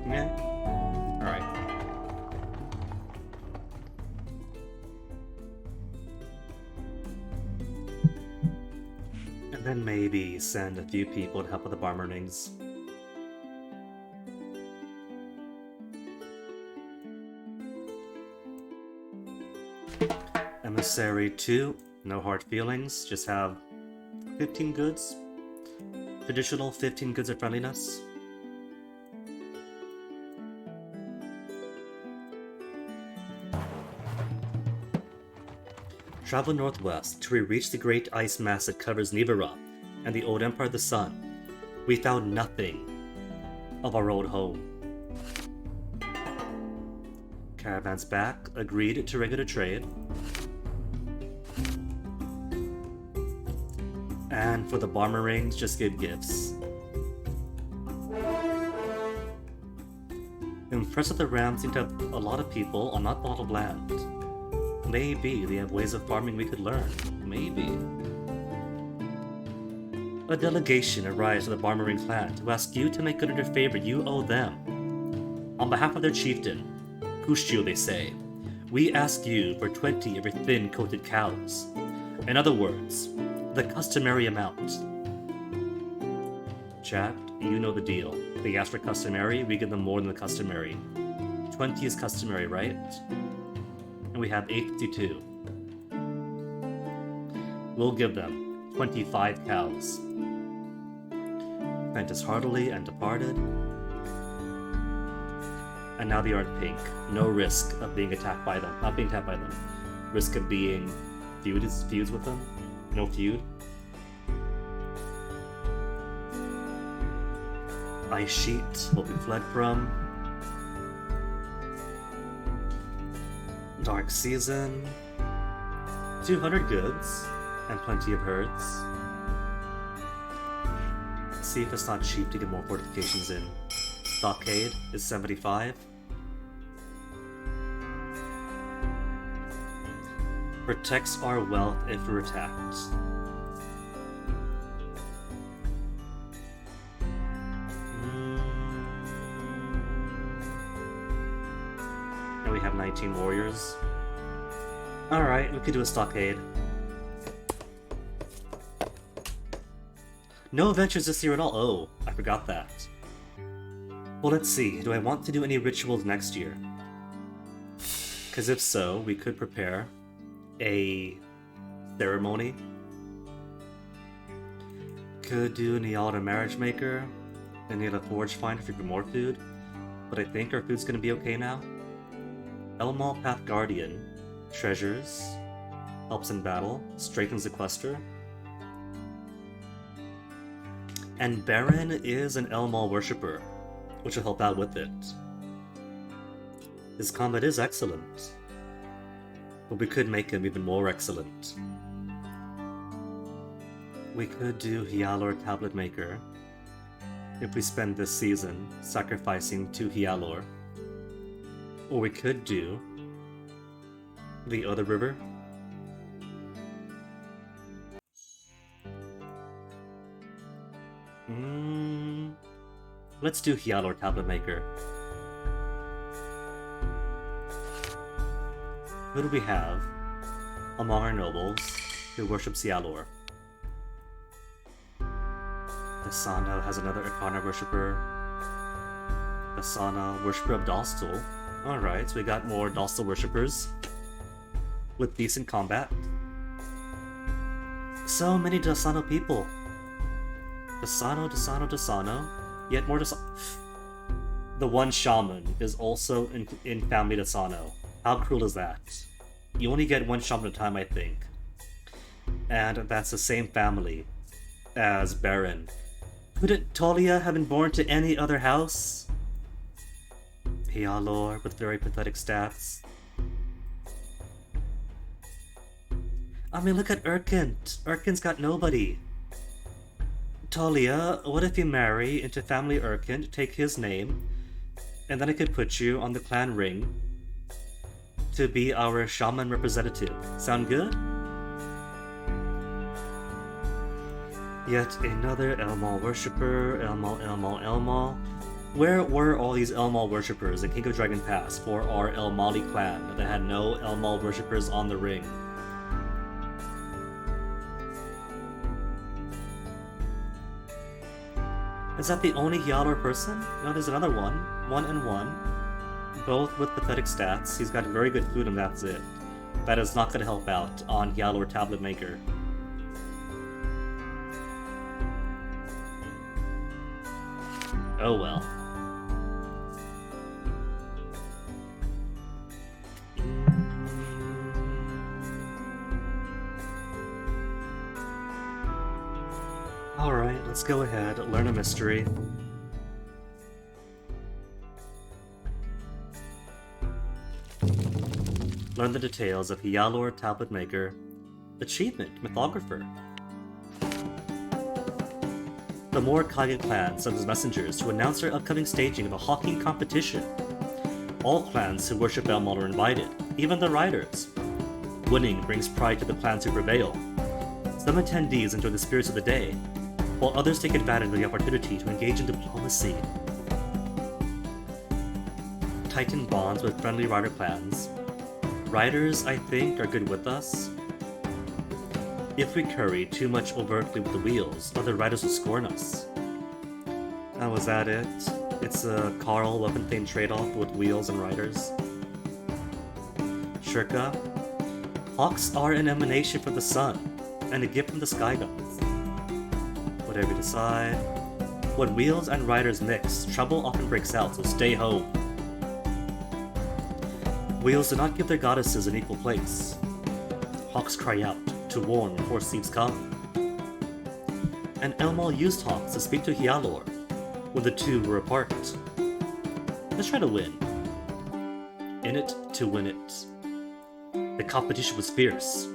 Yeah. Alright. And then maybe send a few people to help with the bomb earnings. Emissary 2, no hard feelings, just have 15 goods. Traditional 15 goods of friendliness. Travel northwest till we reach the great ice mass that covers Nibiru and the old Empire of the Sun. We found nothing of our old home. Caravans back, agreed to regular trade. And for the bomber rings, just give gifts. Impressed that the Rams seem to have a lot of people on not a lot of land. Maybe they have ways of farming we could learn. Maybe. A delegation arrives to the Barmering clan to ask you to make good on your favor you owe them. On behalf of their chieftain, Kushju they say, we ask you for 20 of your thin-coated cows. In other words, the customary amount. Chat, you know the deal. They ask for customary, we give them more than the customary. 20 is customary, right? And we have 852. We'll give them 25 cows. Thanked us heartily and departed. And now they aren't pink. No risk of being attacked by them. Not being attacked by them. Risk of being feuds with them. No feud. Ice sheet, what we fled from. Dark season. 200 goods and plenty of herds. See if it's not cheap to get more fortifications in. Stockade is 75. Protects our wealth if we're attacked. And we have 19 warriors. Alright, we could do a stockade. No adventures this year at all. Oh, I forgot that. Well, let's see. Do I want to do any rituals next year? Because if so, we could prepare a ceremony. Could do an Ialda marriage maker. And need a forge finder for more food. But I think our food's gonna be okay now. Elmal Path Guardian. Treasures. Helps in battle. Strengthens the cluster. And Beren is an Elmal worshipper, which will help out with it. His combat is excellent, but we could make him even more excellent. We could do Hyalor Tablet Maker if we spend this season sacrificing to Hyalor. Or we could do the other river. Let's do Hyalor Tablet Maker. Who do we have among our nobles who worships Hyalor? Asana has another Arcana worshipper. Asana, worshipper of Dostal. Alright, so we got more Dostal worshippers with decent combat. So many Dasano people. Dasano. Yet more Dasano. The one shaman is also in family Dasano. How cruel is that? You only get one shaman at a time, I think. And that's the same family as Beren. Couldn't Talia have been born to any other house? Hyalor with very pathetic stats. I mean, look at Urkent. Urkent's got nobody. Talia, what if you marry into family Urkent, take his name, and then I could put you on the clan ring to be our shaman representative. Sound good? Yet another Elmal worshipper. Elmal. Where were all these Elmal worshippers in King of Dragon Pass for our Elmali clan that had no Elmal worshippers on the ring? Is that the only Hyalor person? No, there's another one. 1 and 1. Both with pathetic stats. He's got very good food and that's it. That is not going to help out on Hyalor Tablet Maker. Oh well. Alright, let's go ahead, learn a mystery. Learn the details of Hyalor Tablet Maker. Achievement, Mythographer. The more Kage clan sends messengers to announce their upcoming staging of a hawking competition. All clans who worship Elmal are invited, even the riders. Winning brings pride to the clans who prevail. Some attendees enjoy the spirits of the day, while others take advantage of the opportunity to engage in diplomacy. Tighten bonds with friendly rider clans. Riders, I think, are good with us. If we curry too much overtly with the wheels, other riders will scorn us. Was that it? It's a Carl weapon theme trade-off with wheels and riders. Shirka. Hawks are an emanation from the sun, and a gift from the sky gods. Whatever you decide. When wheels and riders mix, trouble often breaks out, so stay home. Wheels do not give their goddesses an equal place. Hawks cry out to warn before thieves come. And Elmal used hawks to speak to Hyalor when the two were apart. Let's try to win. In it to win it. The competition was fierce.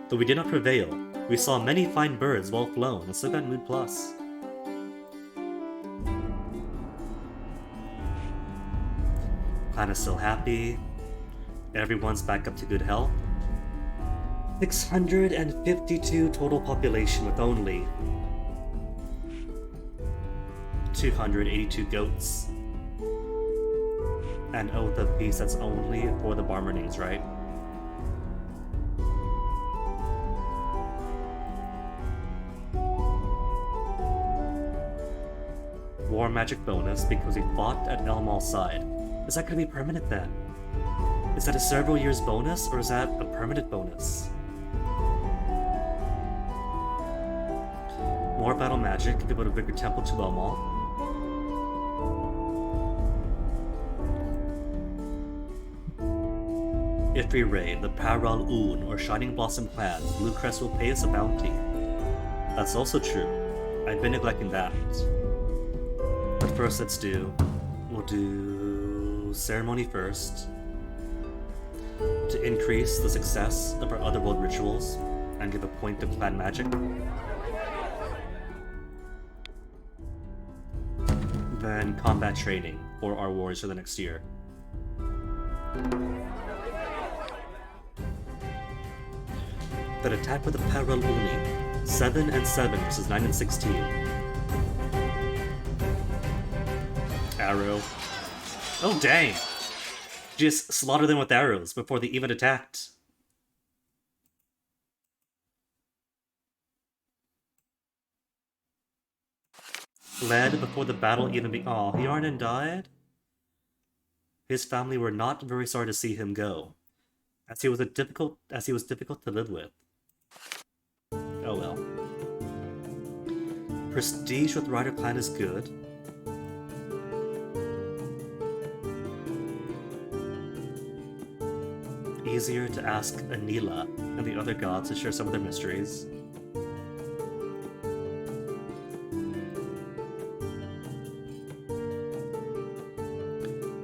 Though we did not prevail, we saw many fine birds well flown and still got mood plus. Clan is still happy. Everyone's back up to good health. 652 total population with only 282 goats. An oath of peace that's only for the Barmernings, right? War magic bonus because we fought at Elmal's side. Is that going to be permanent then? Is that a several years bonus, or is that a permanent bonus? More battle magic if we go to Vigor Temple to Elmal. If we raid the Paral Un or Shining Blossom clans, Blue Crest will pay us a bounty. That's also true. I've been neglecting that. But first we'll do ceremony first. To increase the success of our otherworld rituals and give a point of clan magic. Then combat training for our warriors for the next year. Then attack with the Paral Uni. 7 and 7 versus 9 and 16. Arrow. Oh dang! Just slaughter them with arrows before they even attacked. Led before the battle even began. Oh, Hjarnan died? His family were not very sorry to see him go, as he was difficult to live with. Oh well. Prestige with Rider Clan is good. Easier to ask Anila and the other gods to share some of their mysteries.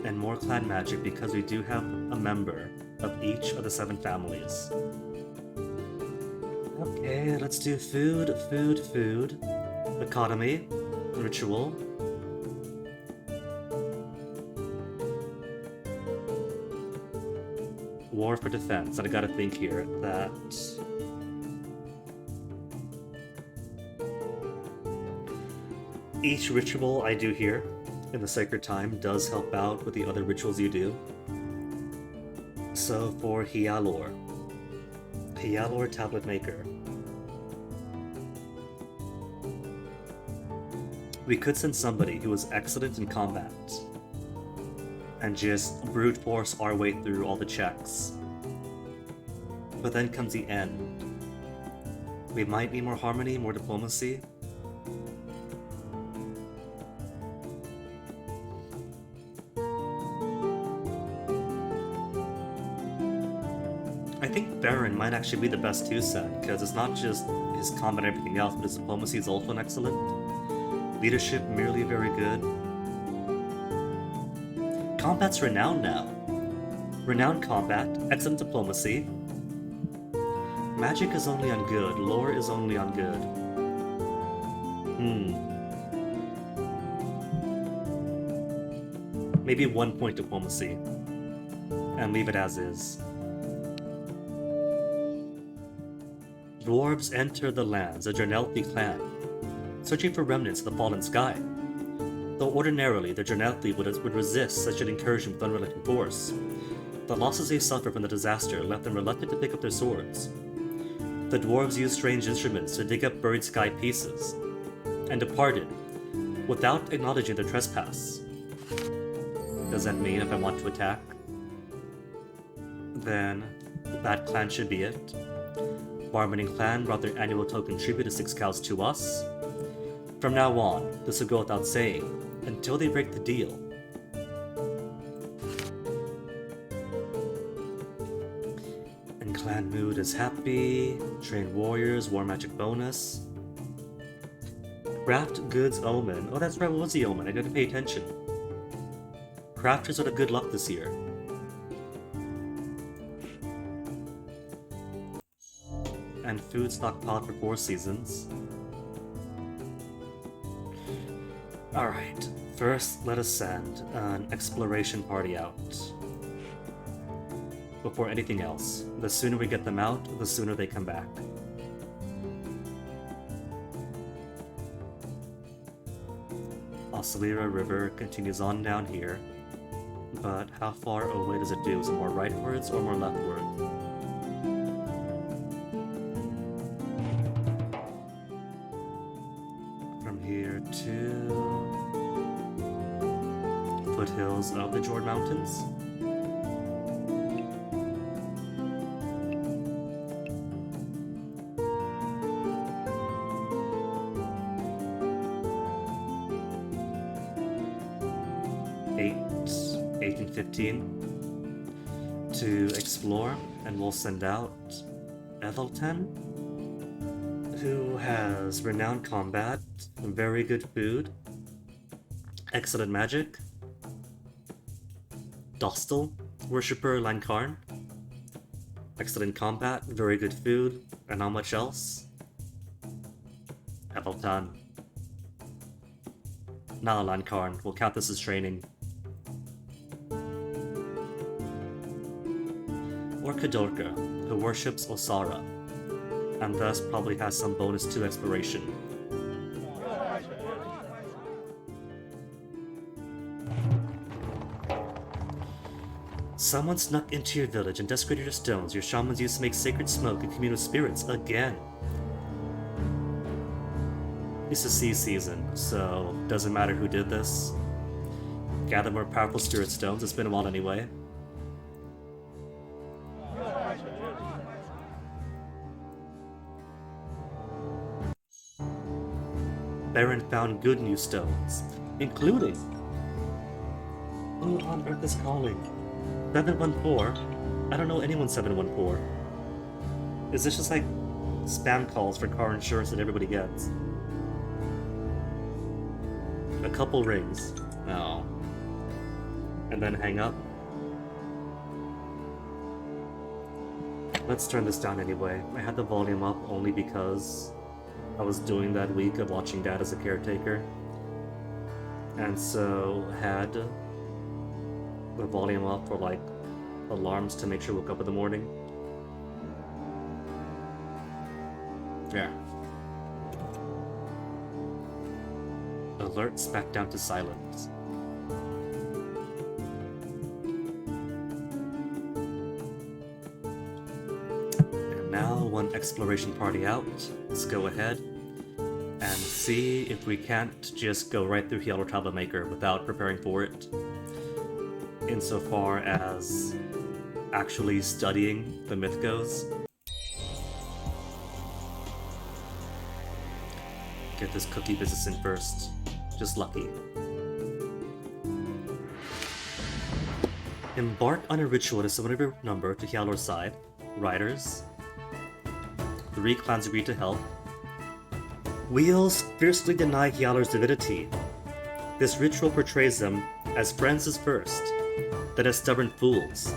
And more clan magic because we do have a member of each of the 7 families. Okay, let's do food, economy, ritual. War for defense, and I gotta think here that each ritual I do here in the sacred time does help out with the other rituals you do. So for Hyalor Tablet Maker, we could send somebody who is excellent in combat and just brute force our way through all the checks. But then comes the end. We might need more harmony, more diplomacy. I think Beren might actually be the best to send, because it's not just his combat and everything else, but his diplomacy is also an excellent. Leadership merely very good. Combat's renowned now. Renowned combat, excellent diplomacy. Magic is only on good, lore is only on good. Maybe 1 point diplomacy. And leave it as is. Dwarves enter the lands, a Jernelthi clan, searching for remnants of the fallen sky. Though ordinarily the Jernelthi would resist such an incursion with unrelenting force, the losses they suffered from the disaster left them reluctant to pick up their swords. The dwarves used strange instruments to dig up buried sky pieces, and departed, without acknowledging their trespass. Does that mean if I want to attack, then that clan should be it? Barmaning clan brought their annual token tribute of 6 cows to us. From now on, this will go without saying, until they break the deal. And clan mood is happy. Train warriors, war magic bonus. Craft goods omen. Oh, that's right, what was the omen? I gotta pay attention. Crafters are the good luck this year. And food stockpiled for 4 seasons. Alright, first let us send an exploration party out. Before anything else. The sooner we get them out, the sooner they come back. Oscelira River continues on down here, but how far away does it do? Is it more rightwards or more leftward? From here to foothills of the Jord Mountains. Eight, 1815 to explore, and we'll send out Ethelten, who has renowned combat, very good food, excellent magic, Dostal, Worshipper Lankarn, excellent combat, very good food, and not much else. Etheltan. Now Lankarn, we'll count this as training. Or Kadorka, who worships Osara, and thus probably has some bonus to exploration. Someone snuck into your village and desecrated your stones. Your shamans used to make sacred smoke and commune with spirits again. It's a sea season, so doesn't matter who did this. Gather more powerful spirit stones. It's been a while anyway. Beren found good new stones, including... Who on earth is calling? 714? I don't know anyone 714. Is this just like spam calls for car insurance that everybody gets? A couple rings. Oh. And then hang up. Let's turn this down anyway. I had the volume up only because I was doing that week of watching Dad as a caretaker. And so had the volume up for like alarms to make sure I woke up in the morning. Yeah. Alerts back down to silence. And now one exploration party out. Let's go ahead and see if we can't just go right through Hyalar Troublemaker without preparing for it. Insofar as actually studying the myth goes. Get this cookie business in first. Just lucky. Embark on a ritual to summon every number to Hyalar's side. Riders. 3 clans agree to help. Wheels fiercely deny Hyalar's divinity. This ritual portrays them as friends as first, then as stubborn fools.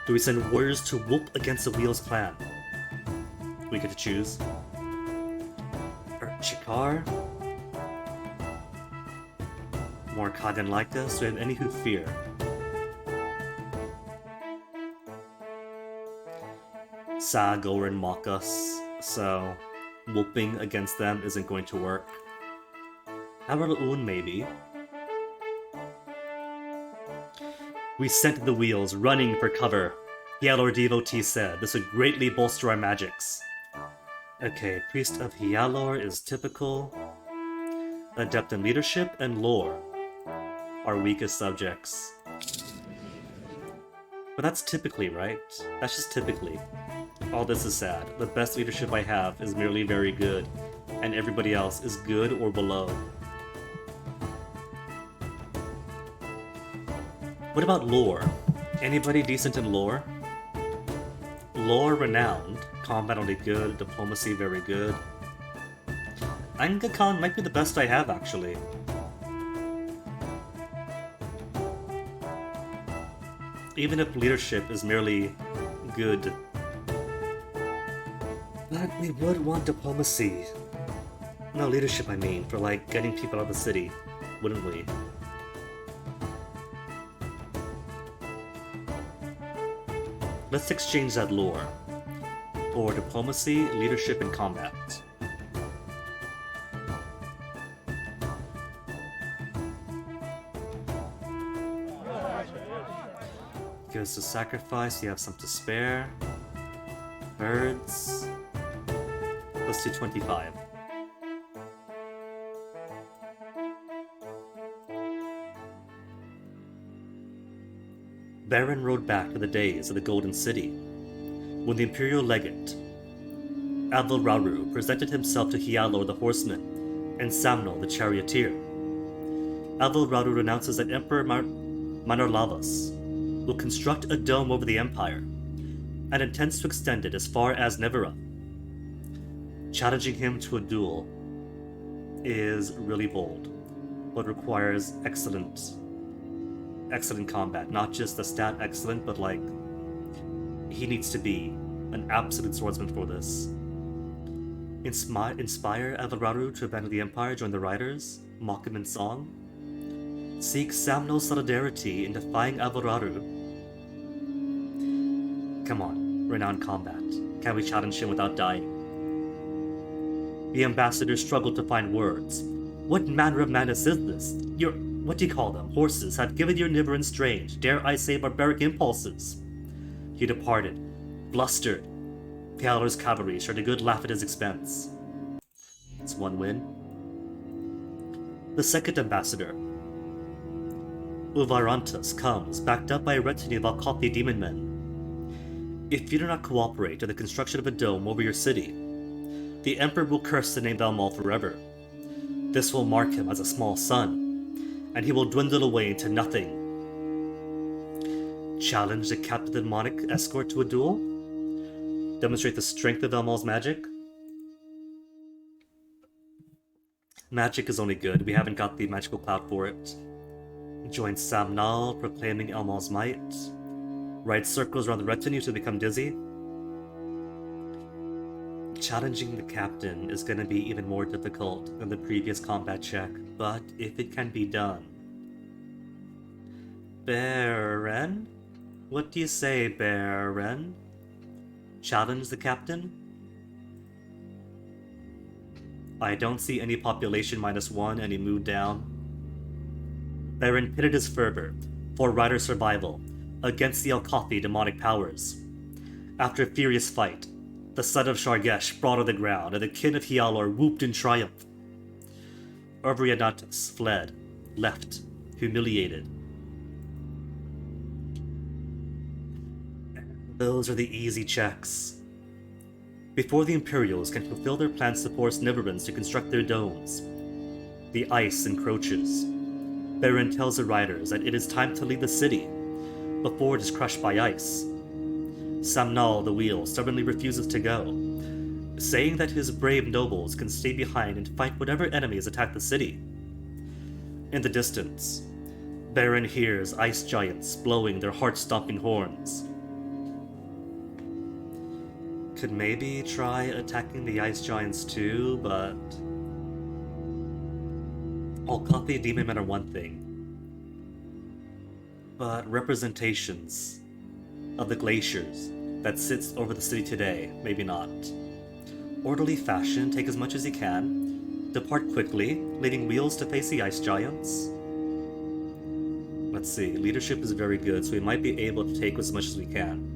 Do we send warriors to whoop against the Wheels clan? We get to choose. Chikar? More Kagan like us? Do we have any who fear? Sa, Goran mock us, so whooping against them isn't going to work. How about Un, maybe? We sent the Wheels, running for cover. Hyalar devotee said this would greatly bolster our magics. Okay, Priest of Hyalar is typical. Adept in leadership and lore. Our weakest subjects. But that's typically, right? That's just typically. All this is sad. The best leadership I have is merely very good, and everybody else is good or below. What about lore? Anybody decent in lore? Lore renowned. Combat only good. Diplomacy very good. Angakan might be the best I have, actually. Even if leadership is merely good. But we would want diplomacy. No, leadership I mean, for like getting people out of the city, wouldn't we? Let's exchange that lore for diplomacy, leadership, and combat. Give us a sacrifice, you have some to spare. Birds. Let's do 25. Beren rode back to the days of the Golden City, when the Imperial Legate, Avalraru, presented himself to Hialor the Horseman and Samnal the Charioteer. Avalraru announces that Emperor Manarlavas will construct a dome over the Empire and intends to extend it as far as Nevera. Challenging him to a duel is really bold, but requires excellent combat. Not just the stat excellent, but like, he needs to be an absolute swordsman for this. Inspire Avalraru to abandon the Empire, join the Riders, mock him in song. Seek Samno's solidarity in defying Avalraru. Come on, renowned combat. Can we challenge him without dying? The ambassador struggled to find words. What manner of madness is this? Your, what do you call them? Horses have given your Niveran strange, dare I say barbaric impulses. He departed, blustered. Pialor's cavalry shared a good laugh at his expense. It's one win. The second ambassador, Uvarantus, comes, backed up by a retinue of Alkothi demon men. If you do not cooperate in the construction of a dome over your city, the Emperor will curse the name Valmal forever. This will mark him as a small son, and he will dwindle away into nothing. Challenge the captain of the demonic escort to a duel? Demonstrate the strength of Valmal's magic? Magic is only good, we haven't got the magical cloud for it. Join Samnal, proclaiming Elmal's might. Ride circles around the retinue to become dizzy. Challenging the captain is going to be even more difficult than the previous combat check, but if it can be done. Beren? What do you say, Beren? Challenge the captain? I don't see any population -1, any mood down. Beren pitted his fervor for rider survival against the Alkothi demonic powers. After a furious fight, the son of Shargesh brought on the ground, and the kin of Hialor whooped in triumph. Urbrianatus fled, left, humiliated. Those are the easy checks. Before the Imperials can fulfill their plans to force Niverans to construct their domes, the ice encroaches. Beren tells the riders that it is time to leave the city before it is crushed by ice. Samnal the Wheel stubbornly refuses to go, saying that his brave nobles can stay behind and fight whatever enemies attack the city. In the distance, Beren hears ice giants blowing their heart-stomping horns. Could maybe try attacking the ice giants too, but Alkothi demon men are one thing, but representations of the glaciers that sits over the city today, maybe not. Orderly fashion, take as much as you can, depart quickly, leading wheels to face the ice giants. Let's see, leadership is very good, so we might be able to take as much as we can.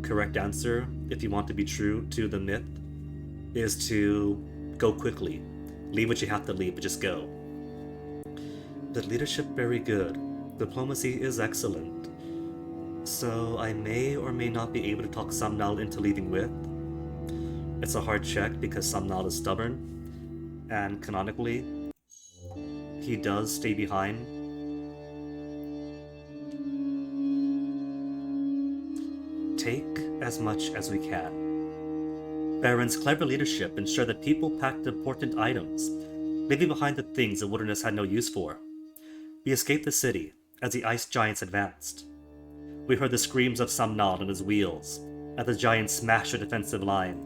Correct answer, if you want to be true to the myth, is to go quickly. Leave what you have to leave, but just go. The leadership very good. Diplomacy is excellent. So I may or may not be able to talk Samnal into leaving with. It's a hard check because Samnal is stubborn, and canonically, he does stay behind. Take as much as we can. Beren's clever leadership ensured that people packed important items, leaving behind the things the wilderness had no use for. We escaped the city as the ice giants advanced. We heard the screams of Samnal and his wheels as the giants smashed a defensive line.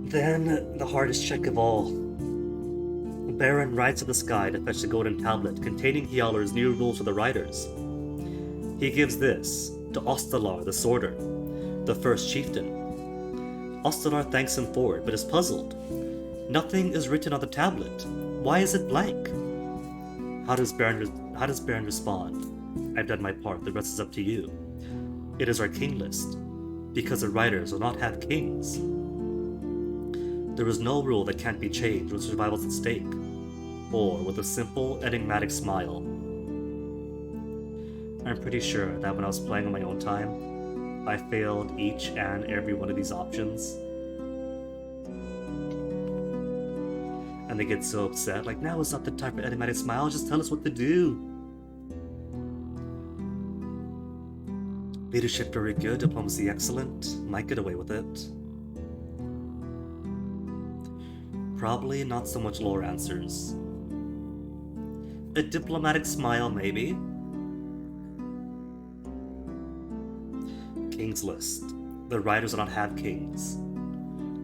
Then, the hardest check of all. Beren rides to the sky to fetch the golden tablet containing Hialor's new rules for the riders. He gives this to Ostalar the Sworder, the first chieftain. Ostalar thanks him for it, but is puzzled. Nothing is written on the tablet. Why is it blank? How does Beren respond? I've done my part, the rest is up to you. It is our king list, because the riders will not have kings. There is no rule that can't be changed when survival's at stake, or with a simple, enigmatic smile. I'm pretty sure that when I was playing on my own time, I failed each and every one of these options. And they get so upset, like, now is not the time for enigmatic smile, just tell us what to do. Leadership very good, diplomacy excellent, might get away with it. Probably not so much lore answers. A diplomatic smile, maybe. King's List. The riders do not have kings.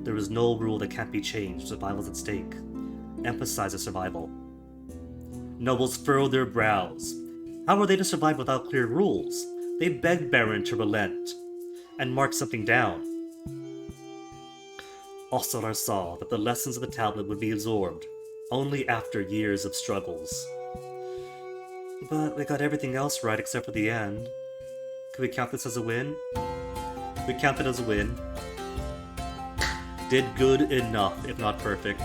There is no rule that can't be changed, survival is at stake. Emphasizes survival. Nobles furrow their brows. How are they to survive without clear rules? They beg Beren to relent and mark something down. Ostelar saw that the lessons of the tablet would be absorbed only after years of struggles. But we got everything else right except for the end. Could we count this as a win? We count it as a win. Did good enough, if not perfect.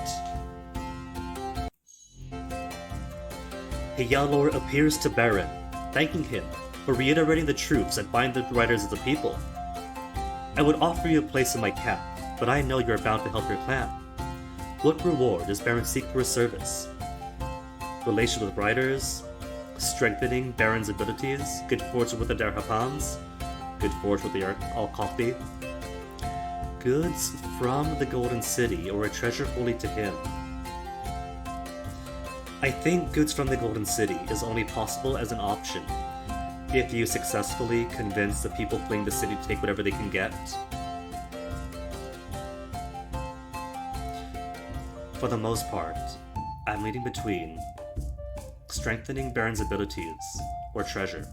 Hjalor appears to Beren, thanking him for reiterating the truths that bind the riders as a people. I would offer you a place in my camp, but I know you are bound to help your clan. What reward does Beren seek for his service? Relation with riders? Strengthening Beren's abilities? Good fortune with the Darhapans? Good fortune with the Alkothi? Goods from the Golden City, or a treasure holy to him? I think goods from the Golden City is only possible as an option if you successfully convince the people fleeing the city to take whatever they can get. For the most part, I'm leaning between strengthening Beren's abilities or treasure.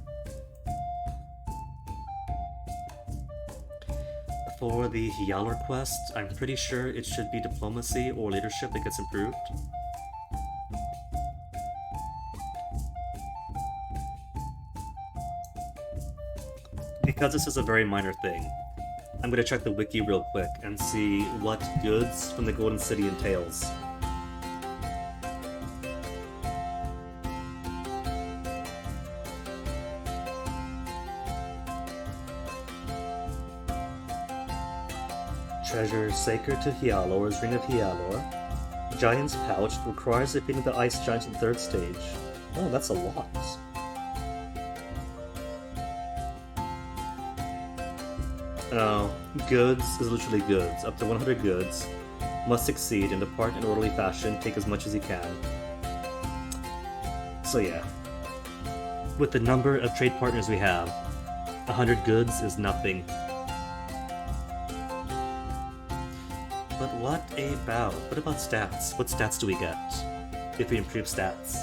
For the Hjalor quest, I'm pretty sure it should be diplomacy or leadership that gets improved. Because this is a very minor thing, I'm going to check the wiki real quick and see what goods from the Golden City entails. Treasure sacred to Hjalor's Ring of Hjalor. Giant's Pouch requires defeating the Ice Giants in the 3rd stage. Oh, that's a lot. Oh, goods is literally goods. Up to 100 goods. Must succeed and depart in orderly fashion, take as much as you can. So yeah. With the number of trade partners we have, 100 goods is nothing. But what about stats? What stats do we get if we improve stats?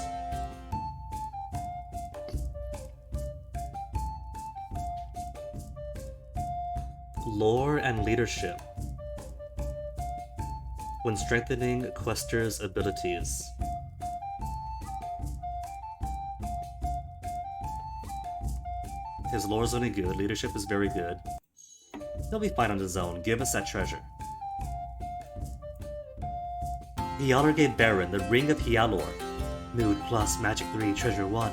Lore and leadership. When strengthening Quester's abilities. His lore is only good, leadership is very good. He'll be fine on his own, give us that treasure. Hjalor gave Beren the Ring of Hjalor. Mood plus Magic 3, Treasure 1.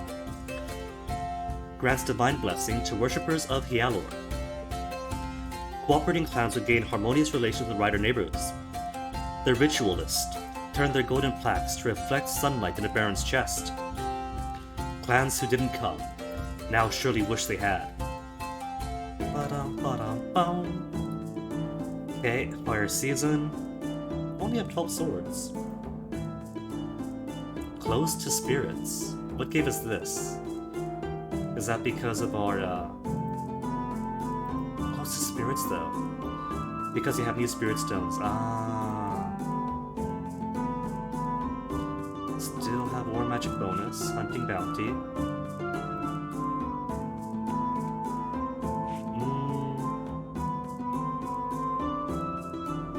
Grants Divine Blessing to worshippers of Hjalor. Cooperating clans would gain harmonious relations with rider neighbors. The Ritualist turned their golden plaques to reflect sunlight into Beren's chest. Clans who didn't come now surely wish they had. Okay, Fire Season. Only have 12 swords. Close to Spirits. What gave us this? Is that because of our, Close to Spirits, though? Because you have new Spirit Stones. Still have War Magic bonus. Hunting Bounty.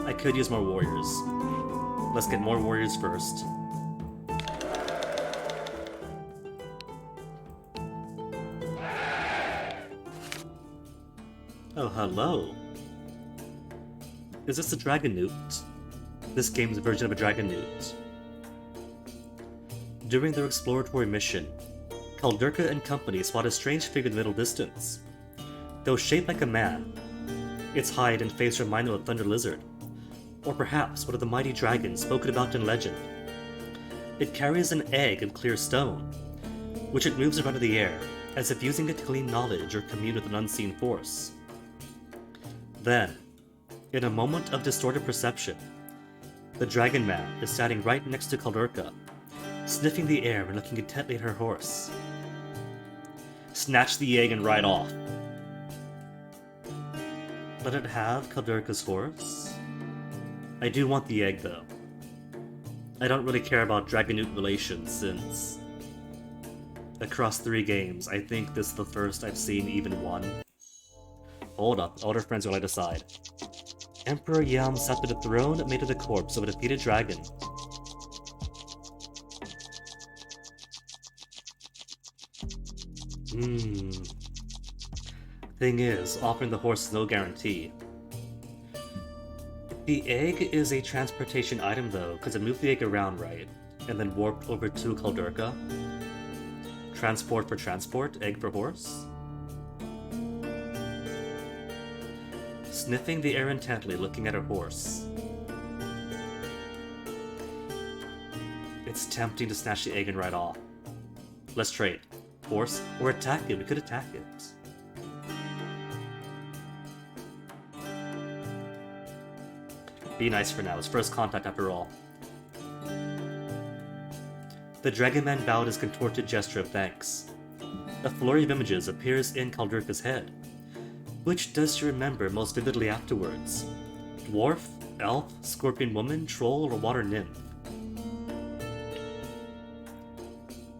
I could use more warriors. Let's get more warriors first. Oh, hello. Is this a Dragon Newt? This game's version of a Dragon Newt. During their exploratory mission, Kaldurka and company spot a strange figure in the middle distance. Though shaped like a man, its hide and face remind them of Thunder Lizard, or perhaps one of the mighty dragons spoken about in legend. It carries an egg of clear stone, which it moves around in the air, as if using it to glean knowledge or commune with an unseen force. Then, in a moment of distorted perception, the Dragon Man is standing right next to Kaldurka, sniffing the air and looking intently at her horse. Snatch the egg and ride off. Let it have Kaldurka's horse? I do want the egg, though. I don't really care about Dragon-Newt relations, since across 3 games, I think this is the first I've seen even one. Hold up, older friends will I decide. Emperor Yam sat at a throne made of the corpse of a defeated dragon. Thing is, offering the horse is no guarantee. The egg is a transportation item though, because it moved the egg around, right? And then warped over to Kaldurka. Transport for transport, egg for horse? Sniffing the air intently, looking at her horse. It's tempting to snatch the egg and ride off. Let's trade. Horse, or attack it. We could attack it. Be nice for now. It's first contact after all. The Dragon Man bowed his contorted gesture of thanks. A flurry of images appears in Kaldurka's head. Which does she remember most vividly afterwards? Dwarf, elf, scorpion woman, troll, or water nymph?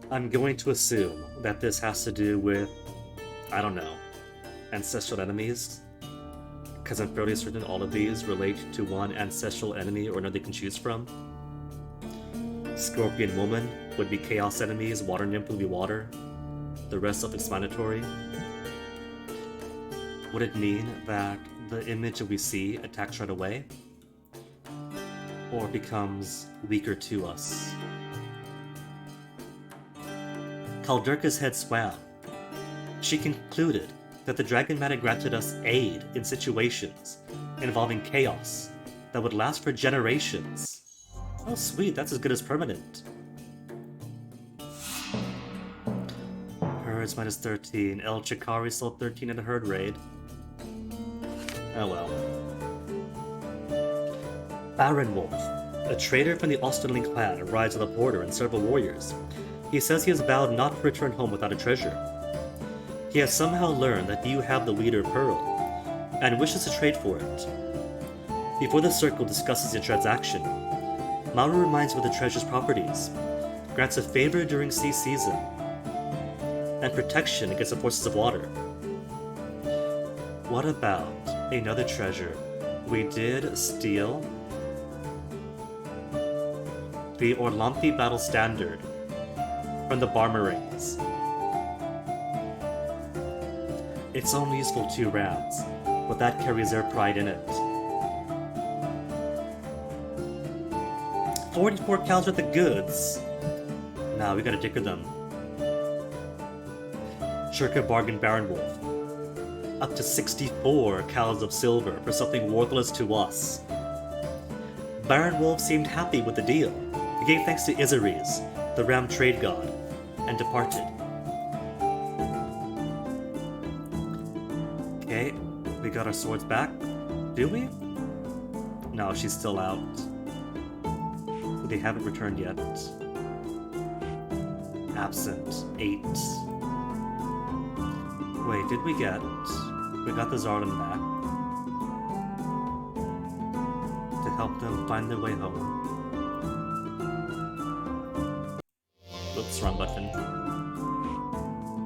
I'm going to assume that this has to do with, I don't know, ancestral enemies? Because I'm fairly certain all of these relate to one ancestral enemy or another they can choose from. Scorpion woman would be chaos enemies, water nymph would be water. The rest self-explanatory. Would it mean that the image that we see attacks right away? Or becomes weaker to us? Kaldurka's head swam. She concluded that the Dragon Man had granted us aid in situations involving chaos that would last for generations. Oh sweet, that's as good as permanent. Herds minus 13. El Chikari sold 13 in a herd raid. Oh well. Beren Wolf, a trader from the Austerling clan, arrives on the border and several warriors. He says he has vowed not to return home without a treasure. He has somehow learned that you have the Leader Pearl, and wishes to trade for it. Before the circle discusses the transaction, Maru reminds him of the treasure's properties, grants a favor during sea season, and protection against the forces of water. What about another treasure? We did steal the Orlampi Battle Standard from the Barmerings. It's only useful 2 rounds, but that carries their pride in it. 44 cows worth of goods. Now we gotta dicker them. Shirka bargained Beren Wolf. Up to 64 cows of silver for something worthless to us. Beren Wolf seemed happy with the deal. He gave thanks to Izaris, the ram trade god, and departed. Okay, we got our swords back. Do we? No, she's still out. They haven't returned yet. Absent. 8. Wait, did we get... We got the Zardan back. To help them find their way home. Whoops, wrong button.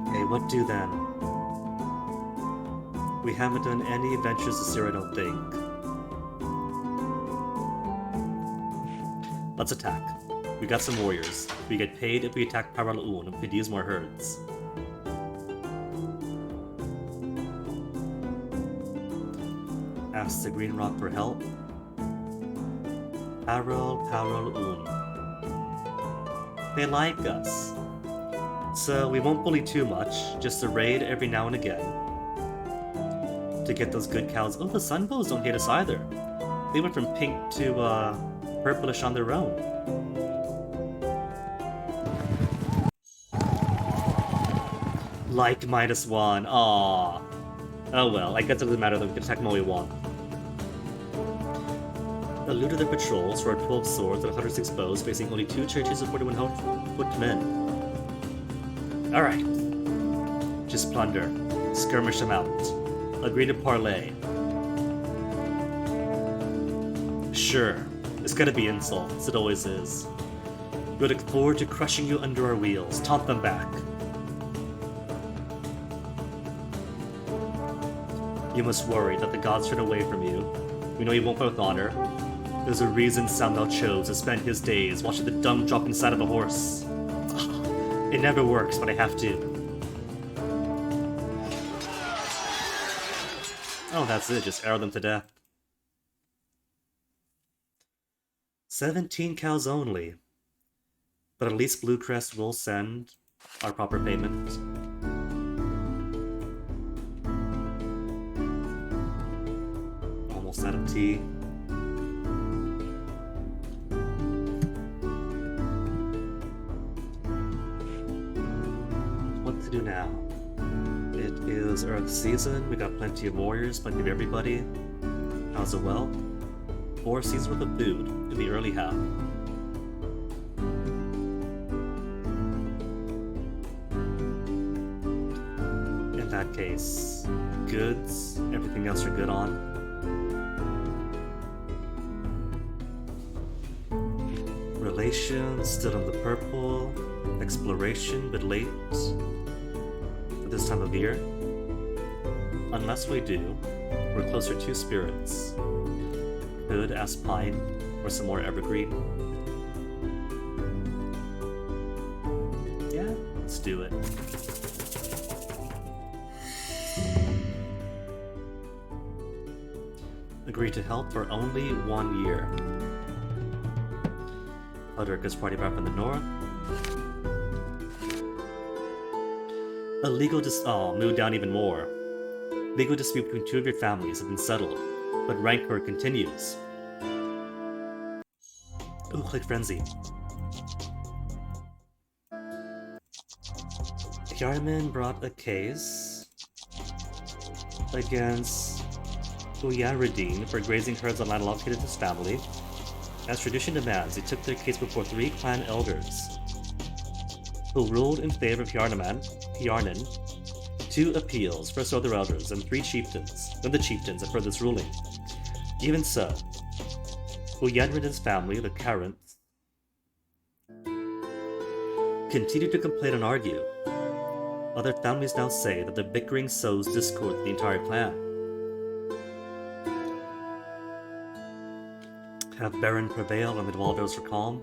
Okay, what do then? We haven't done any adventures this year, I don't think. Let's attack. We got some warriors. We get paid if we attack Paralaun and we could use more herds. Asks the Green Rock for help. Paralaun. They like us. So we won't bully too much, just a raid every now and again. To get those good cows. Oh, the sunbows don't hate us either. They went from pink to purplish on their own. Like -1. Aww. Oh well, I guess it doesn't matter that we can attack them all we want. Eluded their patrols for 12 swords and 106 bows, facing only 2 churches of 41 foot men. Alright. Just plunder. Skirmish them out. Agree to parley. Sure. It's gonna be insults, it always is. We look forward to crushing you under our wheels. Taunt them back. You must worry that the gods turn away from you. We know you won't fight with honor. There's a reason Samnel chose to spend his days watching the dung drop inside of a horse. It never works, but I have to. Oh, that's it. Just arrow them to death. 17 cows only. But at least Bluecrest will send our proper payment. Almost out of tea. What to do now? It is Earth season. We got plenty of warriors, plenty of everybody. How's it well? 4 seasons worth of food in the early half. In that case, goods, everything else you're good on. Relations, still in the purple. Exploration, but late for this time of year. Unless we do, we're closer to spirits. Could ask Pine for some more evergreen. Yeah, let's do it. Agree to help for only 1 year. Eldericus party back from the north. A legal moved down even more. Legal dispute between 2 of your families have been settled, but rancor continues. Ooh, click frenzy. Yarman brought a case against Uyaradin for grazing herds on land allocated to his family. As tradition demands, he took their case before 3 clan elders, who ruled in favor of Yarnan, 2 appeals, first other elders, and 3 chieftains. Then the chieftains have heard this ruling. Even so, Uyanradin's family, the Karents, continue to complain and argue. Other families now say that the bickering sows discord to the entire clan. Have Beren prevail and the Dwalders for calm?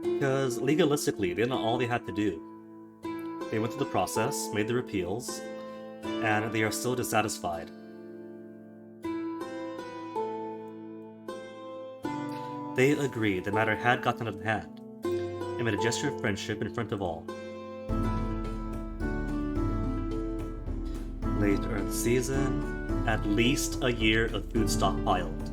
Because legalistically, they know all they had to do. They went through the process, made their appeals, and they are still dissatisfied. They agreed the matter had gotten out of hand, and made a gesture of friendship in front of all. Late Earth season, at least a year of food stockpiled.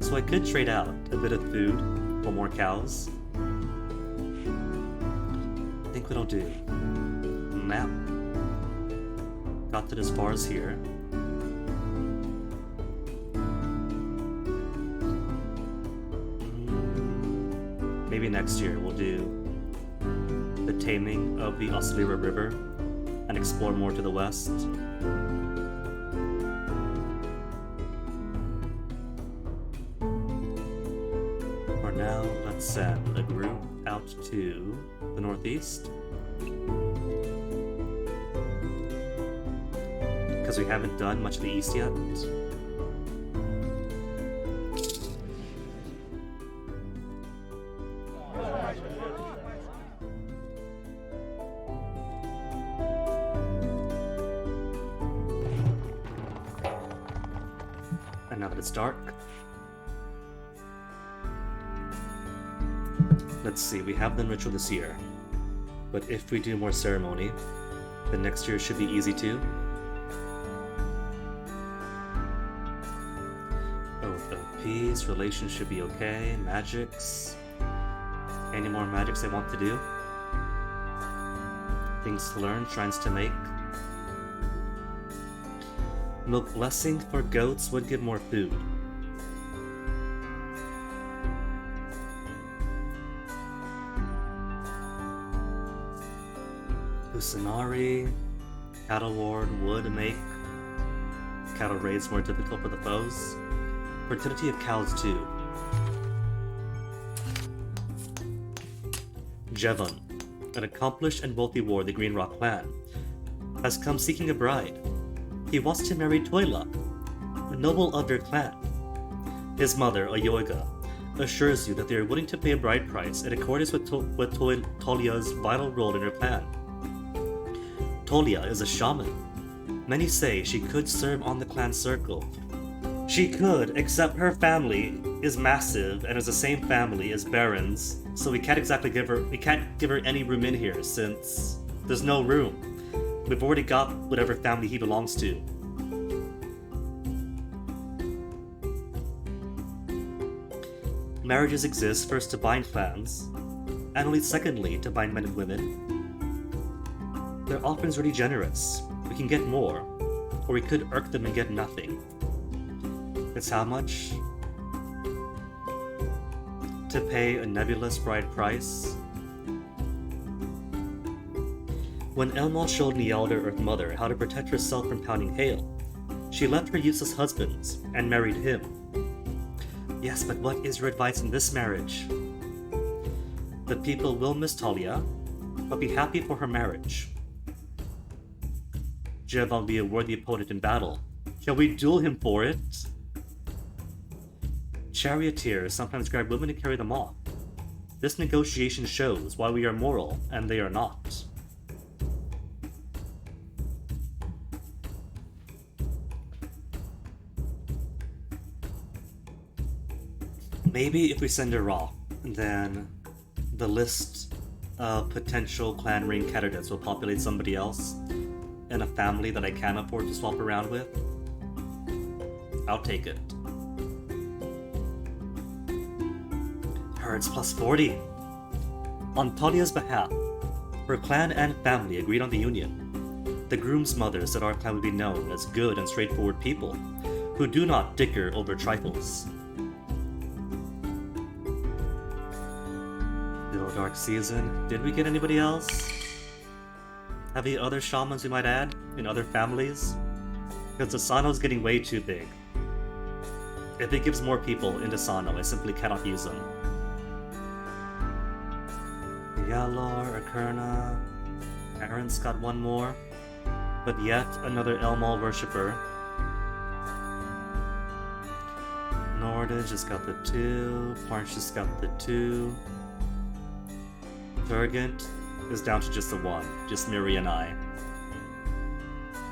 So I could trade out a bit of food for more cows. I think we don't do. Map. Got it as far as here. Maybe next year we'll do the taming of the Oslira River and explore more to the west. For now, let's send a group out to the northeast. Because we haven't done much of the east yet. And now that it's dark, Let's see, we have the ritual this year. But if we do more ceremony, then next year should be easy too. Oath of peace, relations should be okay. Magics. Any more magics I want to do? Things to learn, shrines to make. Milk blessing for goats would give more food. Usanari, cattle ward would make cattle raids more difficult for the foes. Fertility of cows too. Jevon, an accomplished and wealthy warrior of the Green Rock clan, has come seeking a bride. He wants to marry Toila, a noble of your clan. His mother, Ayoiga, assures you that they are willing to pay a bride price in accordance with Tolia's vital role in her clan. Tolia is a shaman. Many say she could serve on the clan circle. She could, except her family is massive and is the same family as Beren's, so we can't give her any room in here since there's no room. We've already got whatever family he belongs to. Marriages exist first to bind clans, and only secondly to bind men and women. Their offerings are really generous. We can get more, or we could irk them and get nothing. It's how much? To pay a nebulous bride price? When Elmal showed Nialda, Earth Mother, how to protect herself from pounding hail, she left her useless husbands and married him. Yes, but what is your advice in this marriage? The people will miss Talia, but be happy for her marriage. Jevon will be a worthy opponent in battle. Shall we duel him for it? Charioteers sometimes grab women and carry them off. This negotiation shows why we are moral and they are not. Maybe if we send her off, then the list of potential clan ring candidates will populate somebody else in a family that I can afford to swap around with. I'll take it. Herds plus 40. On Talia's behalf, her clan and family agreed on the union. The groom's mother said our clan would be known as good and straightforward people who do not dicker over trifles. Still dark season. Did we get anybody else? Have any other shamans we might add in other families? Because Asano's getting way too big. If it gives more people into Sano, I simply cannot use them. Yalor, Akerna, Aaron's got one more, but yet another Elmal worshipper. Nordage just got the 2, Parch just got the 2. Turgant is down to just the 1, just Miri and I.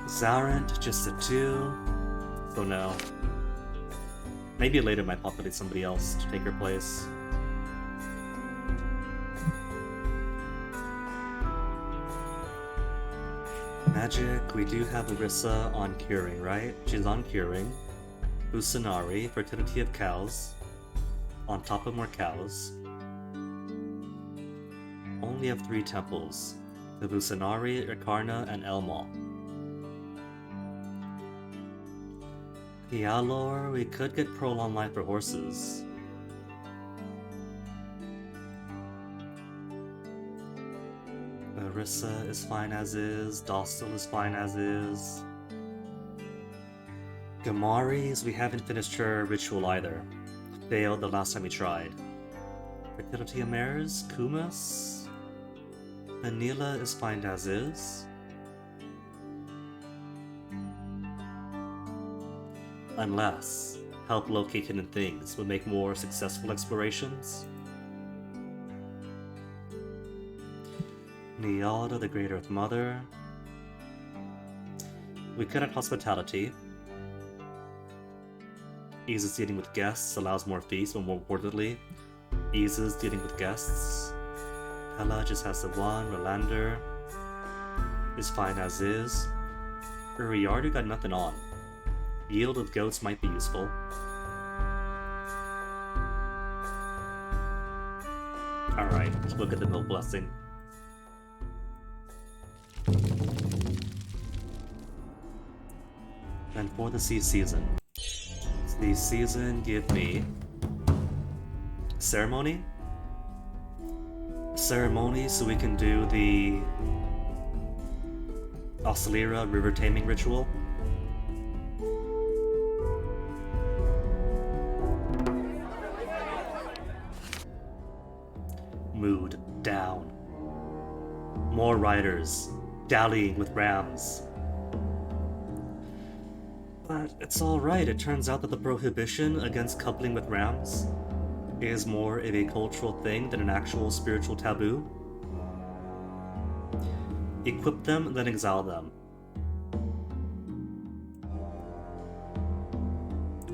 Zarant, just the 2, so no. Maybe later might populate somebody else to take her place. Magic, we do have Larissa on Curing, right? She's on Curing. Usanari, Fertility of Cows. On top of more cows. Only have 3 temples. The Usanari, Ikarna, and Elmal. Yalor, we could get Pearl online for horses. Larissa is fine as is, Dostal is fine as is. Gamari's, we haven't finished her ritual either. Failed the last time we tried. Fertility of Mares, Kumas. Anila is fine as is. Unless help locate hidden things would make more successful explorations. Nialda, the Great Earth Mother. We could add hospitality. Eases eating with guests, allows more feasts, but more importantly, eases dealing with guests. Hela just has the one. Rolander is fine as is. Uriardu got nothing on. Yield of goats might be useful. Alright, let's look at the Mill Blessing. And for the sea season. The season give me ceremony? Ceremony so we can do the Oscillera river taming ritual. Mood down. More riders dallying with rams. But it's alright, it turns out that the prohibition against coupling with rams is more of a cultural thing than an actual spiritual taboo. Equip them, then exile them.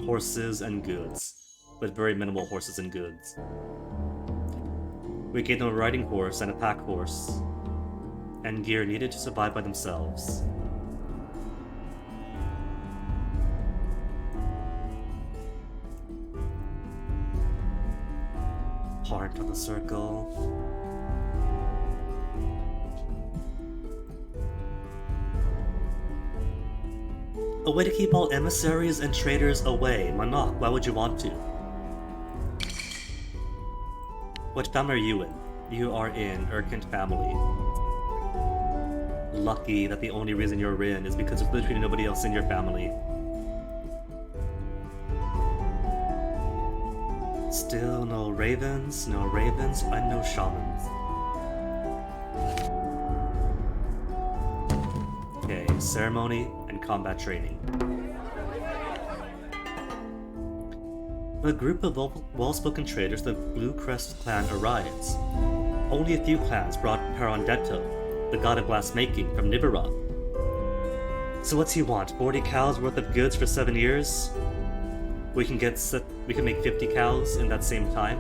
Horses and goods, but very minimal horses and goods. We gave them a riding horse and a pack horse, and gear needed to survive by themselves. Part of the circle. A way to keep all emissaries and traders away. Manok, why would you want to? What family are you in? You are in Urkent family. Lucky that the only reason you're in is because there's literally nobody else in your family. Still no ravens, and no shamans. Okay, ceremony and combat training. A group of well-spoken traders, the Blue Crest clan, arrives. Only a few clans brought Parondetto, the god of glassmaking, from Nibira. So what's he want? 40 cows worth of goods for 7 years? We can make 50 cows in that same time.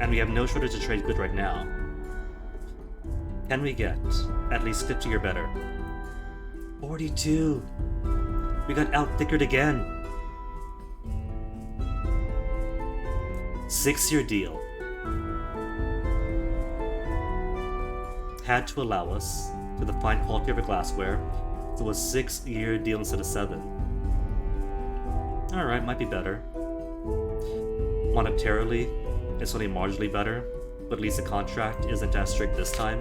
And we have no shortage of trade goods right now. Can we get at least 50 or better? 42! We got out-thickered again! 6-year deal. Had to allow us, to the fine quality of our glassware, so it was 6-year deal instead of 7. Alright, might be better. Monetarily, it's only marginally better, but at least the contract isn't as strict this time.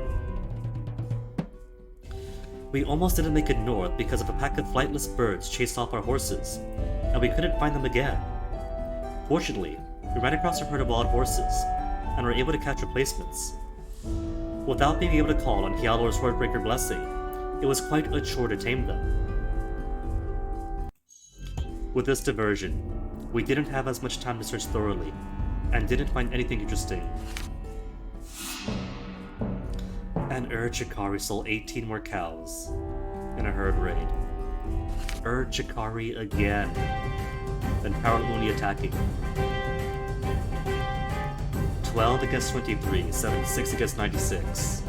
We almost didn't make it north because of a pack of flightless birds chased off our horses, and we couldn't find them again. Fortunately, we ran across a herd of wild horses, and were able to catch replacements. Without being able to call on Hyalor's Swordbreaker blessing, it was quite a chore to tame them. With this diversion, we didn't have as much time to search thoroughly, and didn't find anything interesting. And Chikari sold 18 more cows in a herd raid. Chikari again. Then Power only attacking. 12 against 23, 76 against 96.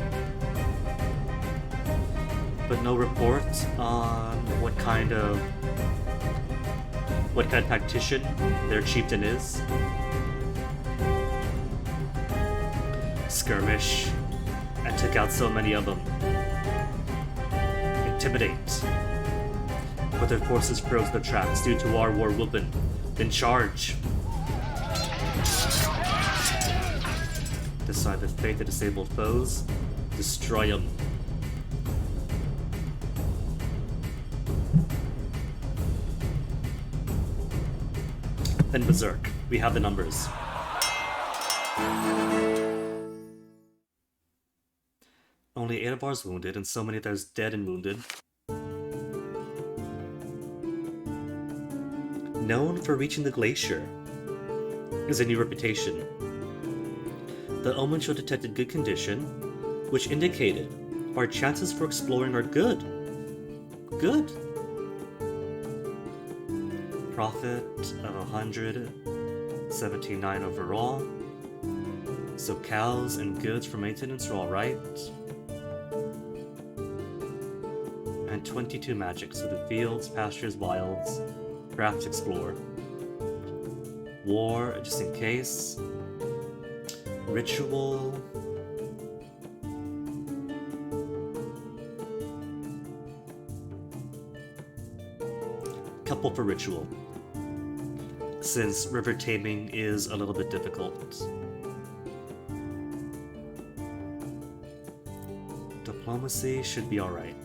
But no report on what kind of tactician their chieftain is. Skirmish, and took out so many of them. Intimidate. But their forces froze their tracks due to our war weapon. Then charge. Decide the fate of disabled foes. Destroy them. Then Berserk. We have the numbers. Only 8 of ours wounded, and so many of theirs dead and wounded. Known for reaching the glacier is a new reputation. The omen show detected good condition, which indicated our chances for exploring are good. Good. Profit of 100. 79 overall. So cows and goods for maintenance are alright. And 22 magic, so the fields, pastures, wilds, craft, explore. War, just in case. Ritual. Couple for ritual, since river taming is a little bit difficult. Diplomacy should be alright.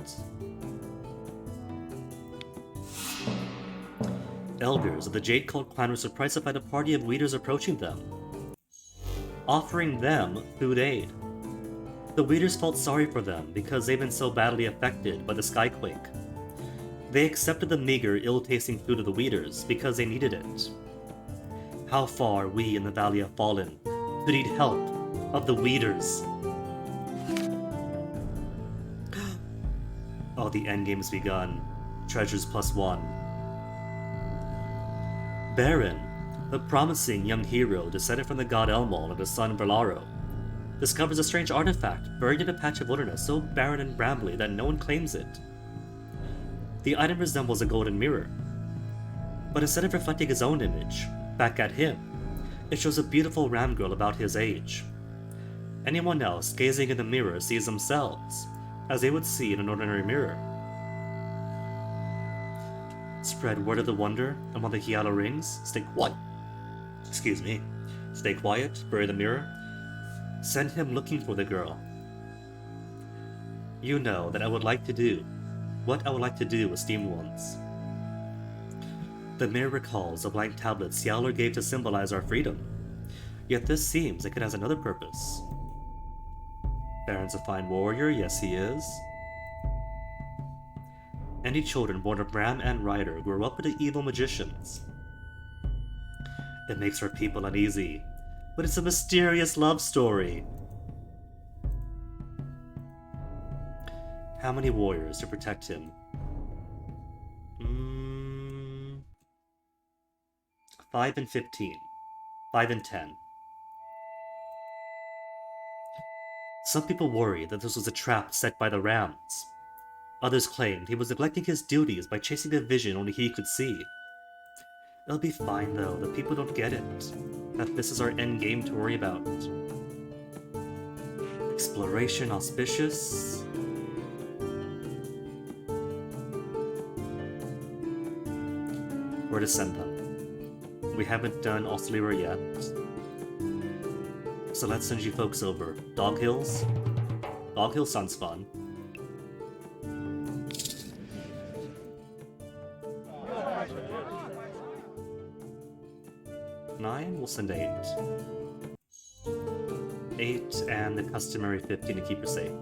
Elders of the Jade Cult clan were surprised to find a party of weeders approaching them, offering them food aid. The weeders felt sorry for them because they'd been so badly affected by the skyquake. They accepted the meager, ill-tasting food of the weeders because they needed it. How far we in the valley have fallen to need help of the weeders. Oh, the endgame's begun. Treasures +1. Beren, the promising young hero descended from the god Elmol and his son Verlaro, discovers a strange artifact buried in a patch of wilderness so barren and brambly that no one claims it. The item resembles a golden mirror, but instead of reflecting his own image back at him, it shows a beautiful ram girl about his age. Anyone else gazing in the mirror sees themselves, as they would see in an ordinary mirror. Spread word of the wonder among the Hyalo rings. Stay quiet. Stay quiet, bury the mirror. Send him looking for the girl. You know that I would like to do what I would like to do with steamed ones. The mirror recalls the blank tablet Cialar gave to symbolize our freedom. Yet this seems like it has another purpose. Beren's a fine warrior, yes he is. Any children born of Ram and Rider grow up into evil magicians. It makes our people uneasy, but it's a mysterious love story. How many warriors to protect him? 5 and 15. 5 and 10. Some people worry that this was a trap set by the Rams. Others claimed he was neglecting his duties by chasing a vision only he could see. It'll be fine though, the people don't get it, that this is our end game to worry about. Exploration auspicious. Where to send them? We haven't done Oslira yet. So let's send you folks over. Dog Hills? Dog Hill sounds fun. Nine, we'll send 8. 8 and the customary 15 to keep her safe.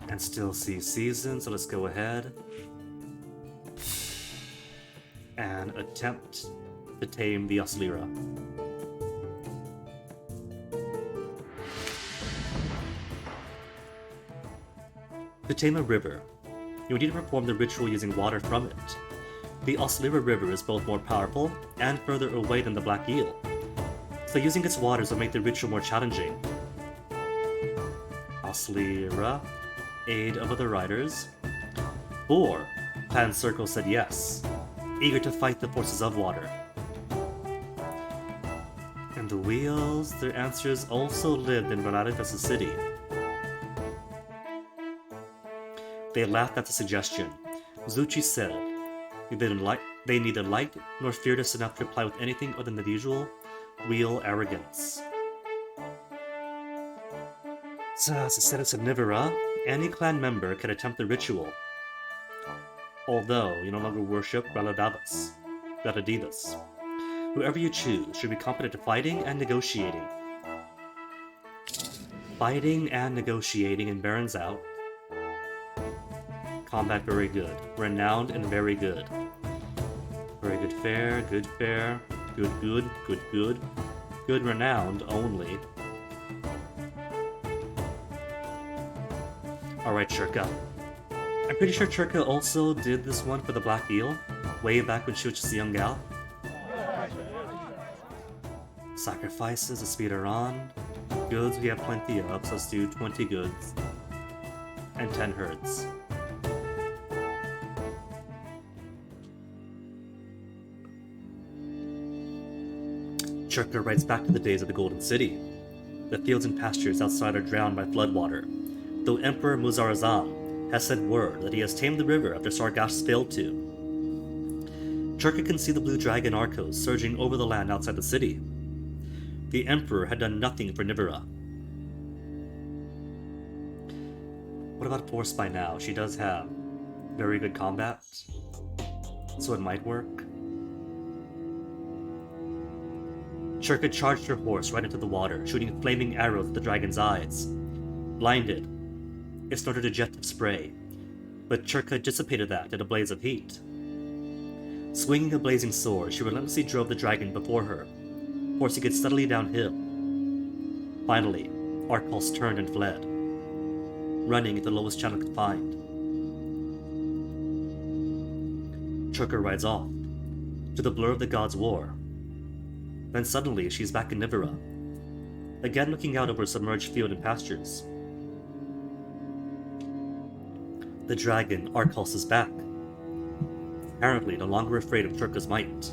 And still see season, so let's go ahead and attempt to tame the Oslira. To tame a river, you would need to perform the ritual using water from it. The Oslira River is both more powerful and further away than the Black Eel, so using its waters will make the ritual more challenging. Oslira, aid of other riders. 4, Clan Circle said yes, eager to fight the forces of water. And the Wheels, their answers also lived in Renata's city. They laughed at the suggestion. Zuchi said they neither liked nor feared us enough to reply with anything other than the usual wheel arrogance. So, said it's omnivora, any clan member can attempt the ritual. Although you no longer worship Reladivas. Whoever you choose should be competent at fighting and negotiating. Fighting and negotiating in Beren's out. Combat very good. Renowned and very good. Very good fair, good fair, good good, good good. Good renowned only. Alright, Shirka. I'm pretty sure Churka also did this one for the Black Eel, way back when she was just a young gal. Sacrifices, the speed are on. Goods we have plenty of, so let's do 20 goods. And 10 herds. Churka writes back to the days of the Golden City. The fields and pastures outside are drowned by floodwater, though Emperor Muzarazam has sent word that he has tamed the river after Sargash failed to. Churka can see the blue dragon Arcos surging over the land outside the city. The Emperor had done nothing for Nivera. What about Force by now? She does have very good combat, so it might work. Churka charged her horse right into the water, shooting flaming arrows at the dragon's eyes. Blinded, it snorted a jet of spray, but Churka dissipated that in a blaze of heat. Swinging a blazing sword, she relentlessly drove the dragon before her, forcing it steadily downhill. Finally, Arcos turned and fled, running at the lowest channel could find. Churka rides off, to the blur of the gods' war. Then suddenly, she's back in Nivera, again looking out over a submerged field and pastures. The dragon, Arcos, is back, apparently no longer afraid of Churka's might.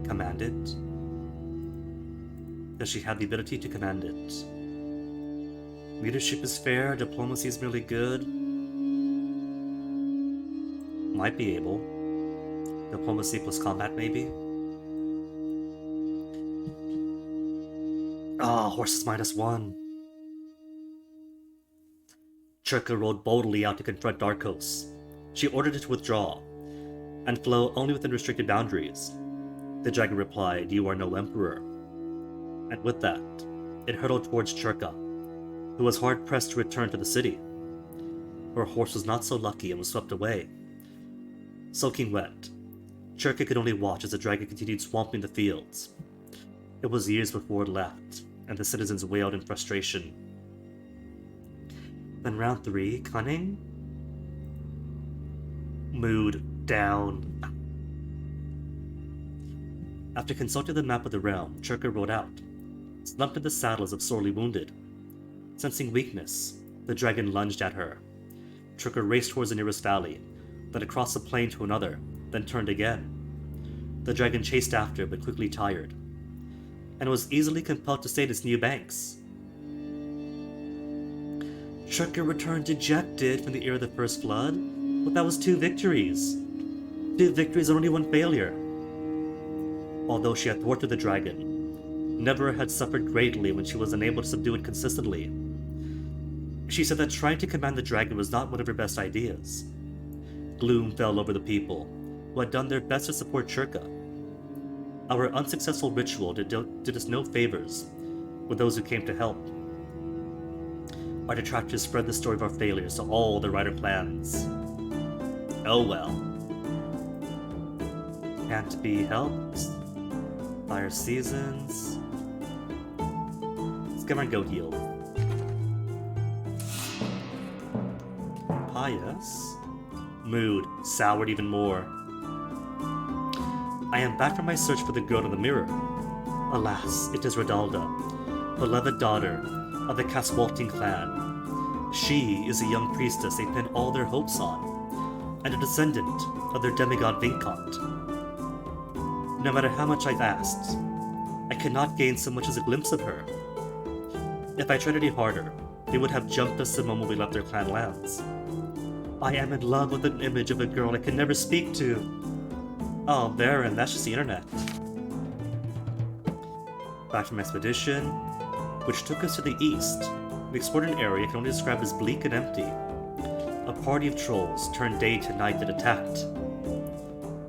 Command it? Does she have the ability to command it? Leadership is fair, diplomacy is merely good. Might be able. Diplomacy plus combat, maybe? Ah, horses -1. Churka rode boldly out to confront Darkos. She ordered it to withdraw, and flow only within restricted boundaries. The dragon replied, "You are no emperor." And with that, it hurtled towards Churka, who was hard-pressed to return to the city. Her horse was not so lucky and was swept away. Soaking wet, Churka could only watch as the dragon continued swamping the fields. It was years before it left, and the citizens wailed in frustration. Then round 3, cunning? Mood down. After consulting the map of the realm, Churka rode out, slumped in the saddle as if sorely wounded. Sensing weakness, the dragon lunged at her. Churka raced towards the nearest valley, then across the plain to another, then turned again. The dragon chased after, but quickly tired, and was easily compelled to stay at its new banks. Churka returned dejected from the era of the First Flood, but that was 2 victories. 2 victories and only 1 failure. Although she had thwarted the dragon, Nivera had suffered greatly when she was unable to subdue it consistently. She said that trying to command the dragon was not one of her best ideas. Gloom fell over the people, who had done their best to support Churka. Our unsuccessful ritual did us no favors with those who came to help. Our detractors spread the story of our failures to all the Rider clans. Oh well. Can't be helped. Fire seasons. Let's get our goat healed. Pious. Mood soured even more. I am back from my search for the girl in the mirror. Alas, it is Redalda, beloved daughter of the Caswalting clan. She is a young priestess they pin all their hopes on, and a descendant of their demigod Vincont. No matter how much I've asked, I cannot gain so much as a glimpse of her. If I tried any harder, they would have jumped us the moment we left their clan lands. I am in love with an image of a girl I can never speak to. Oh, Beren, that's just the internet. Back from expedition, which took us to the east, we explored an area I can only describe as bleak and empty. A party of trolls turned day to night that attacked.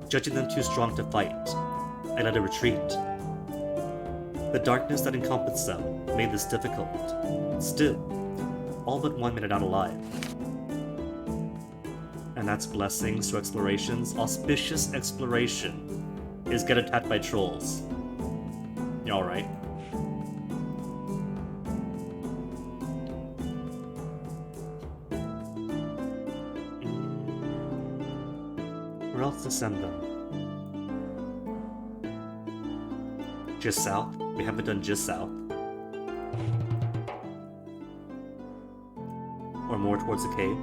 Judging them too strong to fight, I led a retreat. The darkness that encompassed them made this difficult. Still, all but one made it out alive. And that's blessings to explorations. Auspicious exploration is get attacked by trolls. You alright? Where else to send them? Just south? We haven't done just south. Or more towards the cave?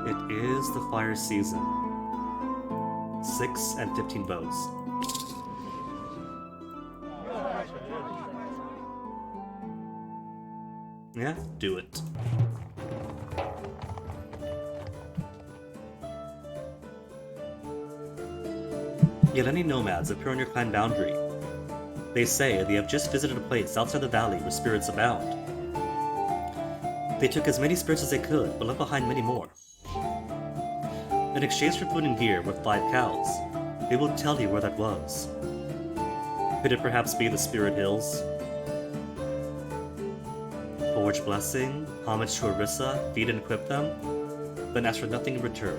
It is the fire season. 6 and 15 bows. Yeah, do it. Yet any nomads appear on your clan boundary. They say they have just visited a place outside the valley where spirits abound. They took as many spirits as they could, but left behind many more. In exchange for food and gear worth 5 cows, they will tell you where that was. Could it perhaps be the Spirit Hills? Forge blessing, homage to Orisa, feed and equip them, then ask for nothing in return.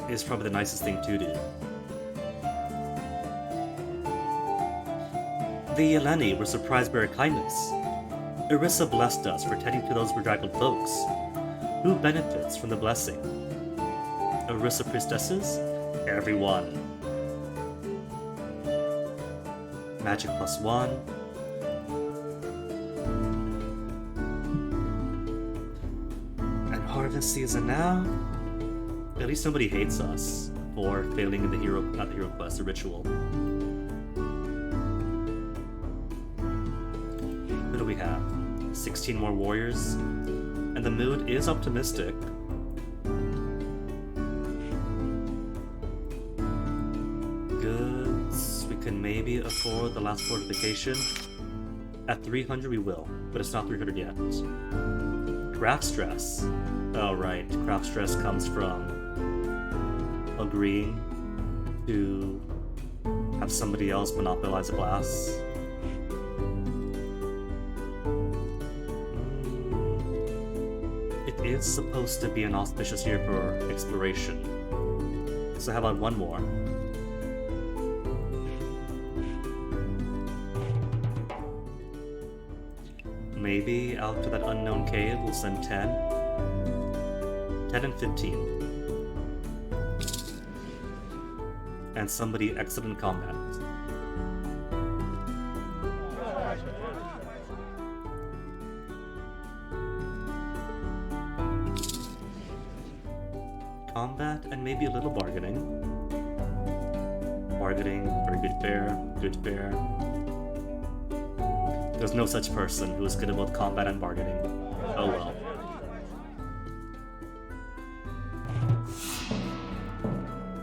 Is probably the nicest thing to do. The Yeleni were surprised by her kindness. Orisa blessed us for tending to those bedraggled folks. Who benefits from the blessing? Orisa priestesses? Everyone. Magic +1. And harvest season now? At least nobody hates us for failing in the hero, not the hero quest, the ritual. What do we have? 16 more warriors, and the mood is optimistic. Goods, we can maybe afford the last fortification. At 300 we will, but it's not 300 yet. Craft stress. Oh right, craft stress comes from agreeing to have somebody else monopolize a class. It is supposed to be an auspicious year for exploration. So how about one more? Maybe out to that unknown cave we'll send 10. 10 and 15. And somebody excellent in combat. Combat and maybe a little bargaining. Bargaining, very good fare, good fare. There's no such person who is good at both combat and bargaining. Oh well.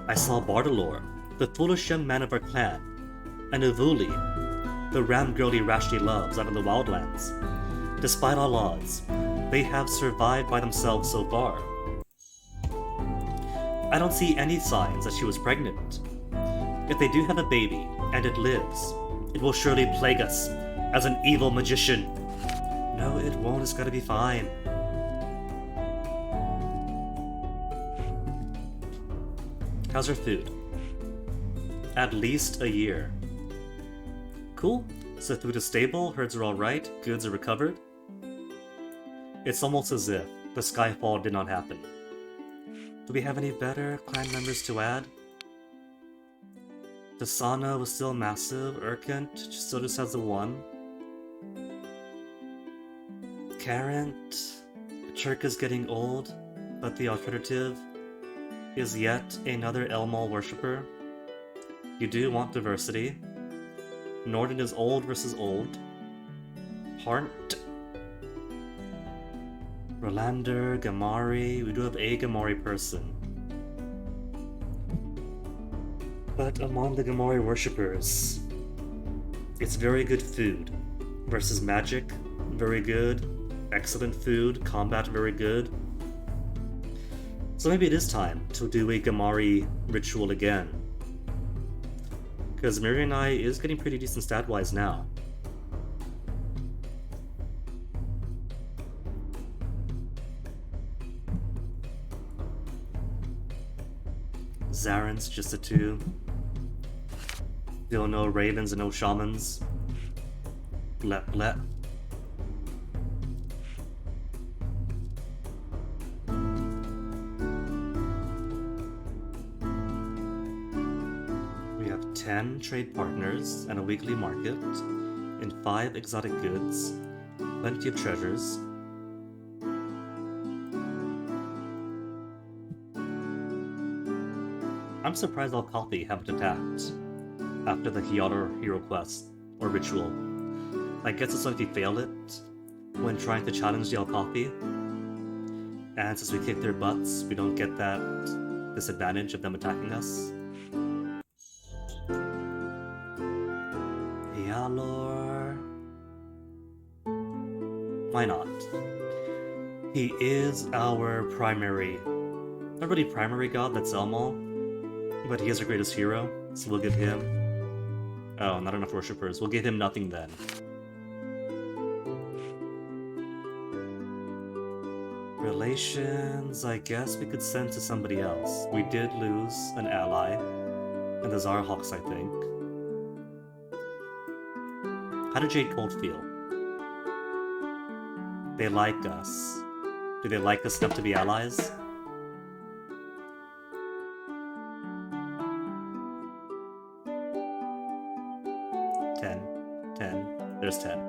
I saw Bardalor, the foolish young man of our clan, and Uvuli, the ram girl he rashly loves out in the wildlands. Despite all odds, they have survived by themselves so far. I don't see any signs that she was pregnant. If they do have a baby, and it lives, it will surely plague us as an evil magician. No, it won't, it's gotta be fine. How's her food? At least a year. Cool. So food is stable, herds are alright, goods are recovered. It's almost as if the skyfall did not happen. Do we have any better clan members to add? Dasana was still massive, Urkent still just has the one. Carent, Chirk is getting old, but the alternative is yet another Elmal worshipper. You do want diversity. Norden is old versus old. Harnt. Rolander, Gamari. We do have a Gamari person. But among the Gamari worshippers, it's very good food versus magic, very good. Excellent food, combat very good. So maybe it is time to do a Gamari ritual again. Because Mirai is getting pretty decent stat-wise now. Zaren's just a 2. Still no ravens and no shamans. Let. We have 10 trade partners and a weekly market, and 5 exotic goods, plenty of treasures. I'm surprised Alkathi haven't attacked after the Hyalar hero quest or ritual. I guess it's only if you fail it when trying to challenge the Alkathi. And since we kick their butts, we don't get that disadvantage of them attacking us. Hyalar. Why not? He is our primary, not really primary god, that's Elmal, but he is our greatest hero, so we'll give him... Oh, not enough worshippers. We'll give him nothing then. Relations, I guess we could send to somebody else. We did lose an ally, and the Zarhawks, I think. How did Jade Cold feel? They like us. Do they like us enough to be allies? There's 10.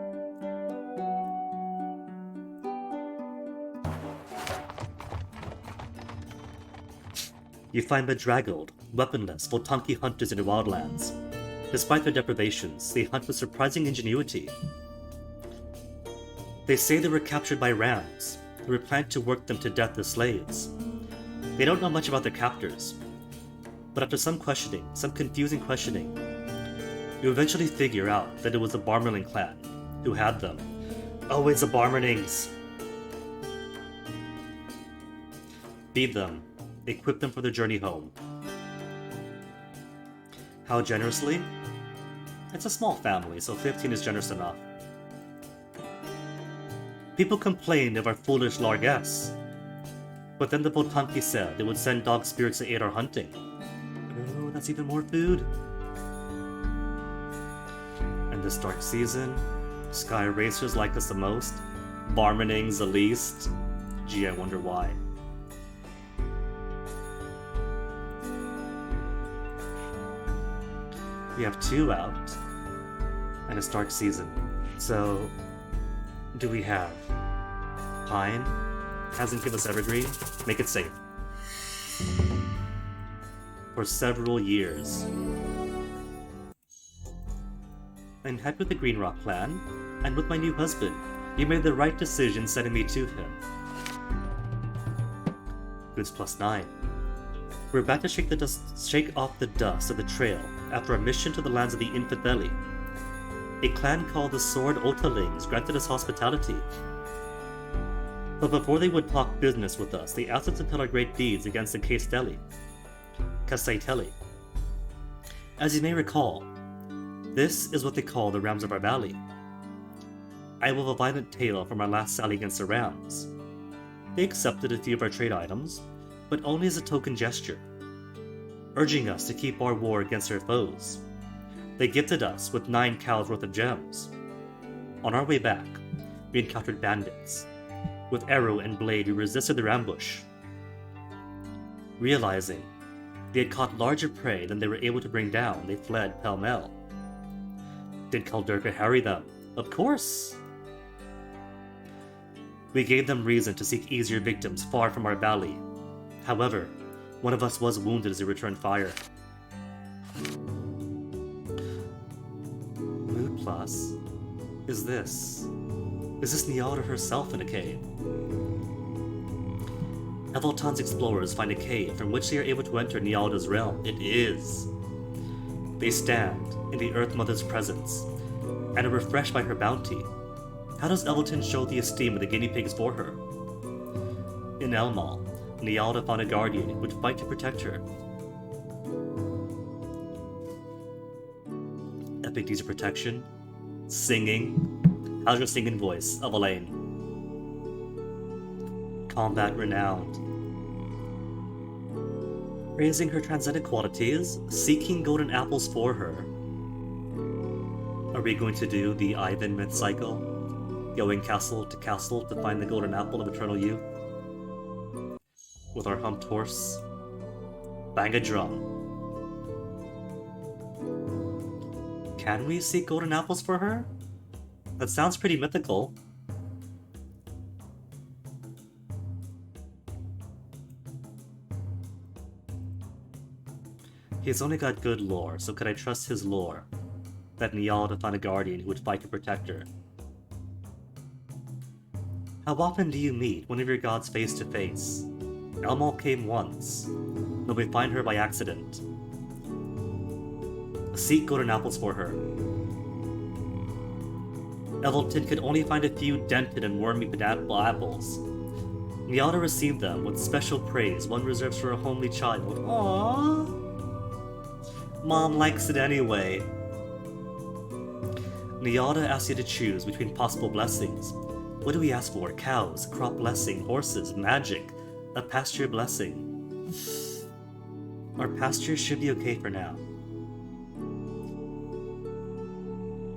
You find bedraggled, weaponless Voltanki hunters in the wildlands. Despite their deprivations, they hunt with surprising ingenuity. They say they were captured by rams, who were planned to work them to death as slaves. They don't know much about their captors, but after some confusing questioning, you eventually figure out that it was the Barmerling clan who had them. Oh, it's the Barmerlings! Feed them, equip them for their journey home. How generously? It's a small family, so 15 is generous enough. People complained of our foolish largesse, but then the Voltanki said they would send dog spirits to aid our hunting. Oh, that's even more food. And this dark season, Sky Racers like us the most, Barmenings the least. Gee, I wonder why. We have 2 out, and it's dark season. So, do we have Pine? Hasn't given us Evergreen. Make it safe. For several years. I'm happy with the Green Rock plan, and with my new husband, you made the right decision sending me to him. Goods +9. We're about to shake off the dust of the trail after our mission to the lands of the Infideli. A clan called the Sword Otalings granted us hospitality. But before they would talk business with us, they asked us to tell our great deeds against the Castelli. As you may recall, this is what they call the Rams of our valley. I will have a violent tale from our last sally against the Rams. They accepted a few of our trade items, but only as a token gesture, urging us to keep our war against our foes. They gifted us with 9 cows worth of gems. On our way back, we encountered bandits. With arrow and blade, we resisted their ambush. Realizing they had caught larger prey than they were able to bring down, they fled pell-mell. Did Kaldurka harry them? Of course! We gave them reason to seek easier victims far from our valley. However, one of us was wounded as he returned fire. Mood Plus? Is this Nialda herself in a cave? Evoltan's explorers find a cave from which they are able to enter Nialda's realm. It is. They stand in the Earth Mother's presence, and are refreshed by her bounty. How does Evelton show the esteem of the guinea pigs for her? In Elmal, Nialda found a guardian who would fight to protect her. Epic deeds of protection. Singing. How's your singing voice, Evelyn? Combat renowned. Praising her transcendent qualities, seeking golden apples for her. we going to do the Ivan myth cycle? Going castle to find the golden apple of eternal youth? With our humped horse? Bang a drum. Can we seek golden apples for her? That sounds pretty mythical. He's only got good lore, so could I trust his lore? That Niall to find a guardian who would fight to protect her. How often do you meet one of your gods face to face? Elmal came once, though we find her by accident. Seek golden apples for her. Evelton could only find a few dented and wormy pineapple apples. Niall received them with special praise one reserves for a homely child. Aww. Mom likes it anyway. Nyada asks you to choose between possible blessings. What do we ask for? Cows, crop blessing, horses, magic, a pasture blessing. Our pasture should be okay for now.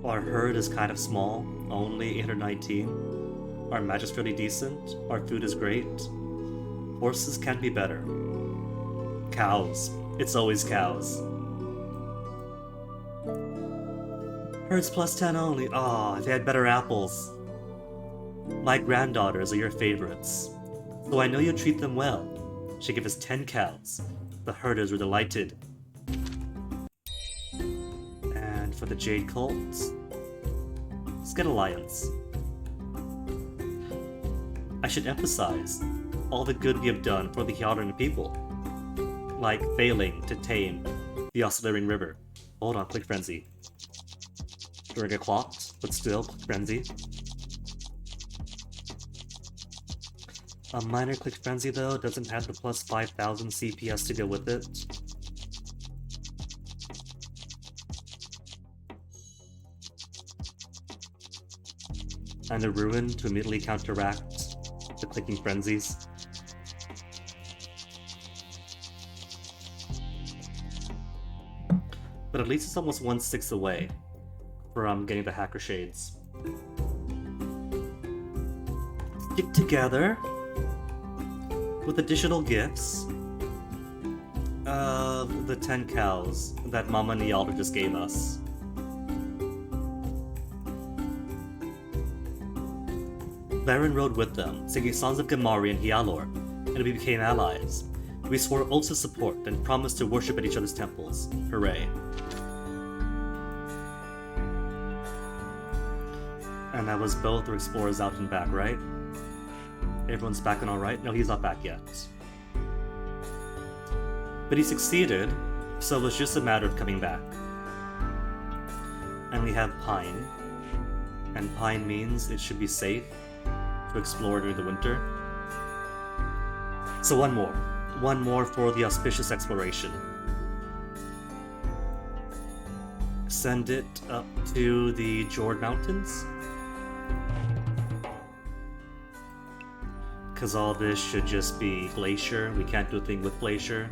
Our herd is kind of small, only 819. Our magic's fairly decent, our food is great. Horses can be better. Cows. It's always cows. Herds plus 10 only. Aw, if they had better apples. My granddaughters are your favorites, so I know you'll treat them well. She gave us 10 cows. The herders were delighted. And for the Jade Cult, let's get Alliance. I should emphasize all the good we have done for the Hyaran people, like failing to tame the Oscillating River. Hold on, Quick Frenzy. During a clocked, but still, Quick Frenzy. A minor Quick Frenzy, though, doesn't have the plus 5,000 CPS to go with it. And a Ruin to immediately counteract the clicking frenzies. But at least it's almost 1/6 away from getting the Hacker Shades. Stick together with additional gifts of the 10 cows that Mama Nialda just gave us. Beren rode with them, singing songs of Gamari and Hyalor, and we became allies. We swore oaths of support and promised to worship at each other's temples. Hooray. And that was both our explorers out and back, right? Everyone's back and alright? No, he's not back yet. But he succeeded, so it was just a matter of coming back. And we have Pine. And Pine means it should be safe to explore during the winter. So one more. One more for the auspicious exploration. Send it up to the Jord Mountains. Because all this should just be Glacier. We can't do a thing with Glacier.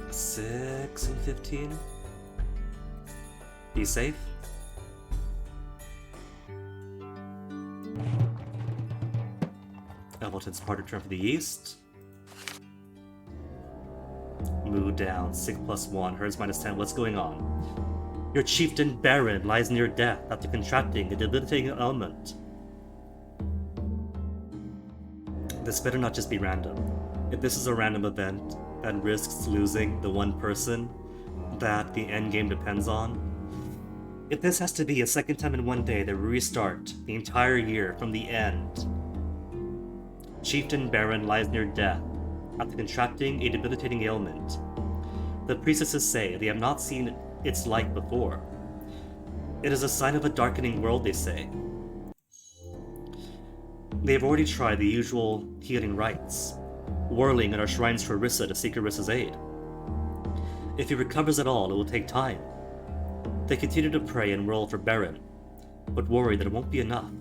Six and 15. Be safe. Evelton's part return for the east. Move down, 6+1, herds -10, what's going on? Your chieftain Beren lies near death after contracting a debilitating ailment. This better not just be random. If this is a random event that risks losing the one person that the endgame depends on, if this has to be a second time in one day that we restart the entire year from the end, Chieftain Beren lies near death after contracting a debilitating ailment. The priestesses say they have not seen its like before. It is a sign of a darkening world, they say. They have already tried the usual healing rites, whirling at our shrines for Rissa to seek Arissa's aid. If he recovers at all, it will take time. They continue to pray and roll for Beren, but worry that it won't be enough.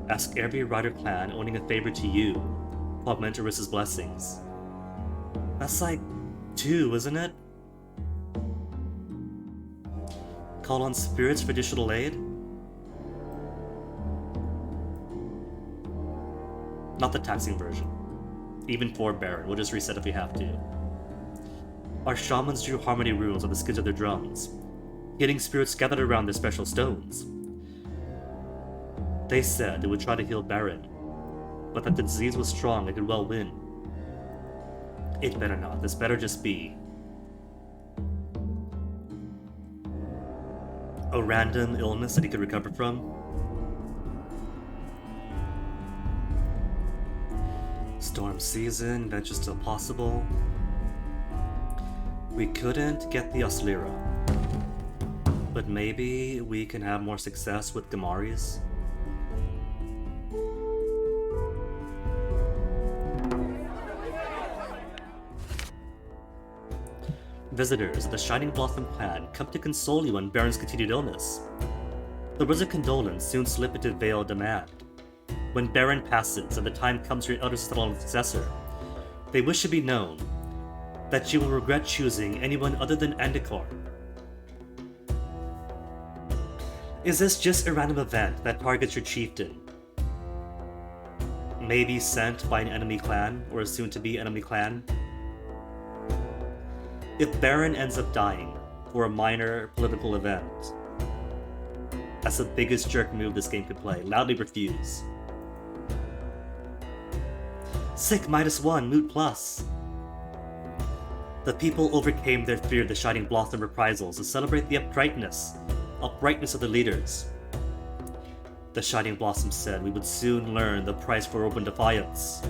Ask every rider clan owning a favor to you to augment Orissa's blessings. That's like 2, isn't it? Call on spirits for additional aid? Not the taxing version. Even for Beren, we'll just reset if we have to. Our shamans drew harmony runes on the skins of their drums. Healing spirits gathered around their special stones. They said they would try to heal Beren, but that the disease was strong and could well win. It better not. This better just be a random illness that he could recover from. Storm season, adventure still possible. We couldn't get the Oslira, but maybe we can have more success with Gamaris. Visitors of the Shining Blossom clan come to console you on Beren's continued illness. The words of condolence soon slip into veiled demand. When Beren passes and the time comes for your elders to settle on a successor, they wish to be known that you will regret choosing anyone other than Endicor. Is this just a random event that targets your chieftain? Maybe sent by an enemy clan, or a soon-to-be enemy clan? If Beren ends up dying for a minor political event, that's the biggest jerk move this game could play. Loudly refuse. Sick -1, mood plus. The people overcame their fear of the Shining Blossom reprisals to celebrate the uprightness of the leaders. The Shining Blossom said we would soon learn the price for open defiance.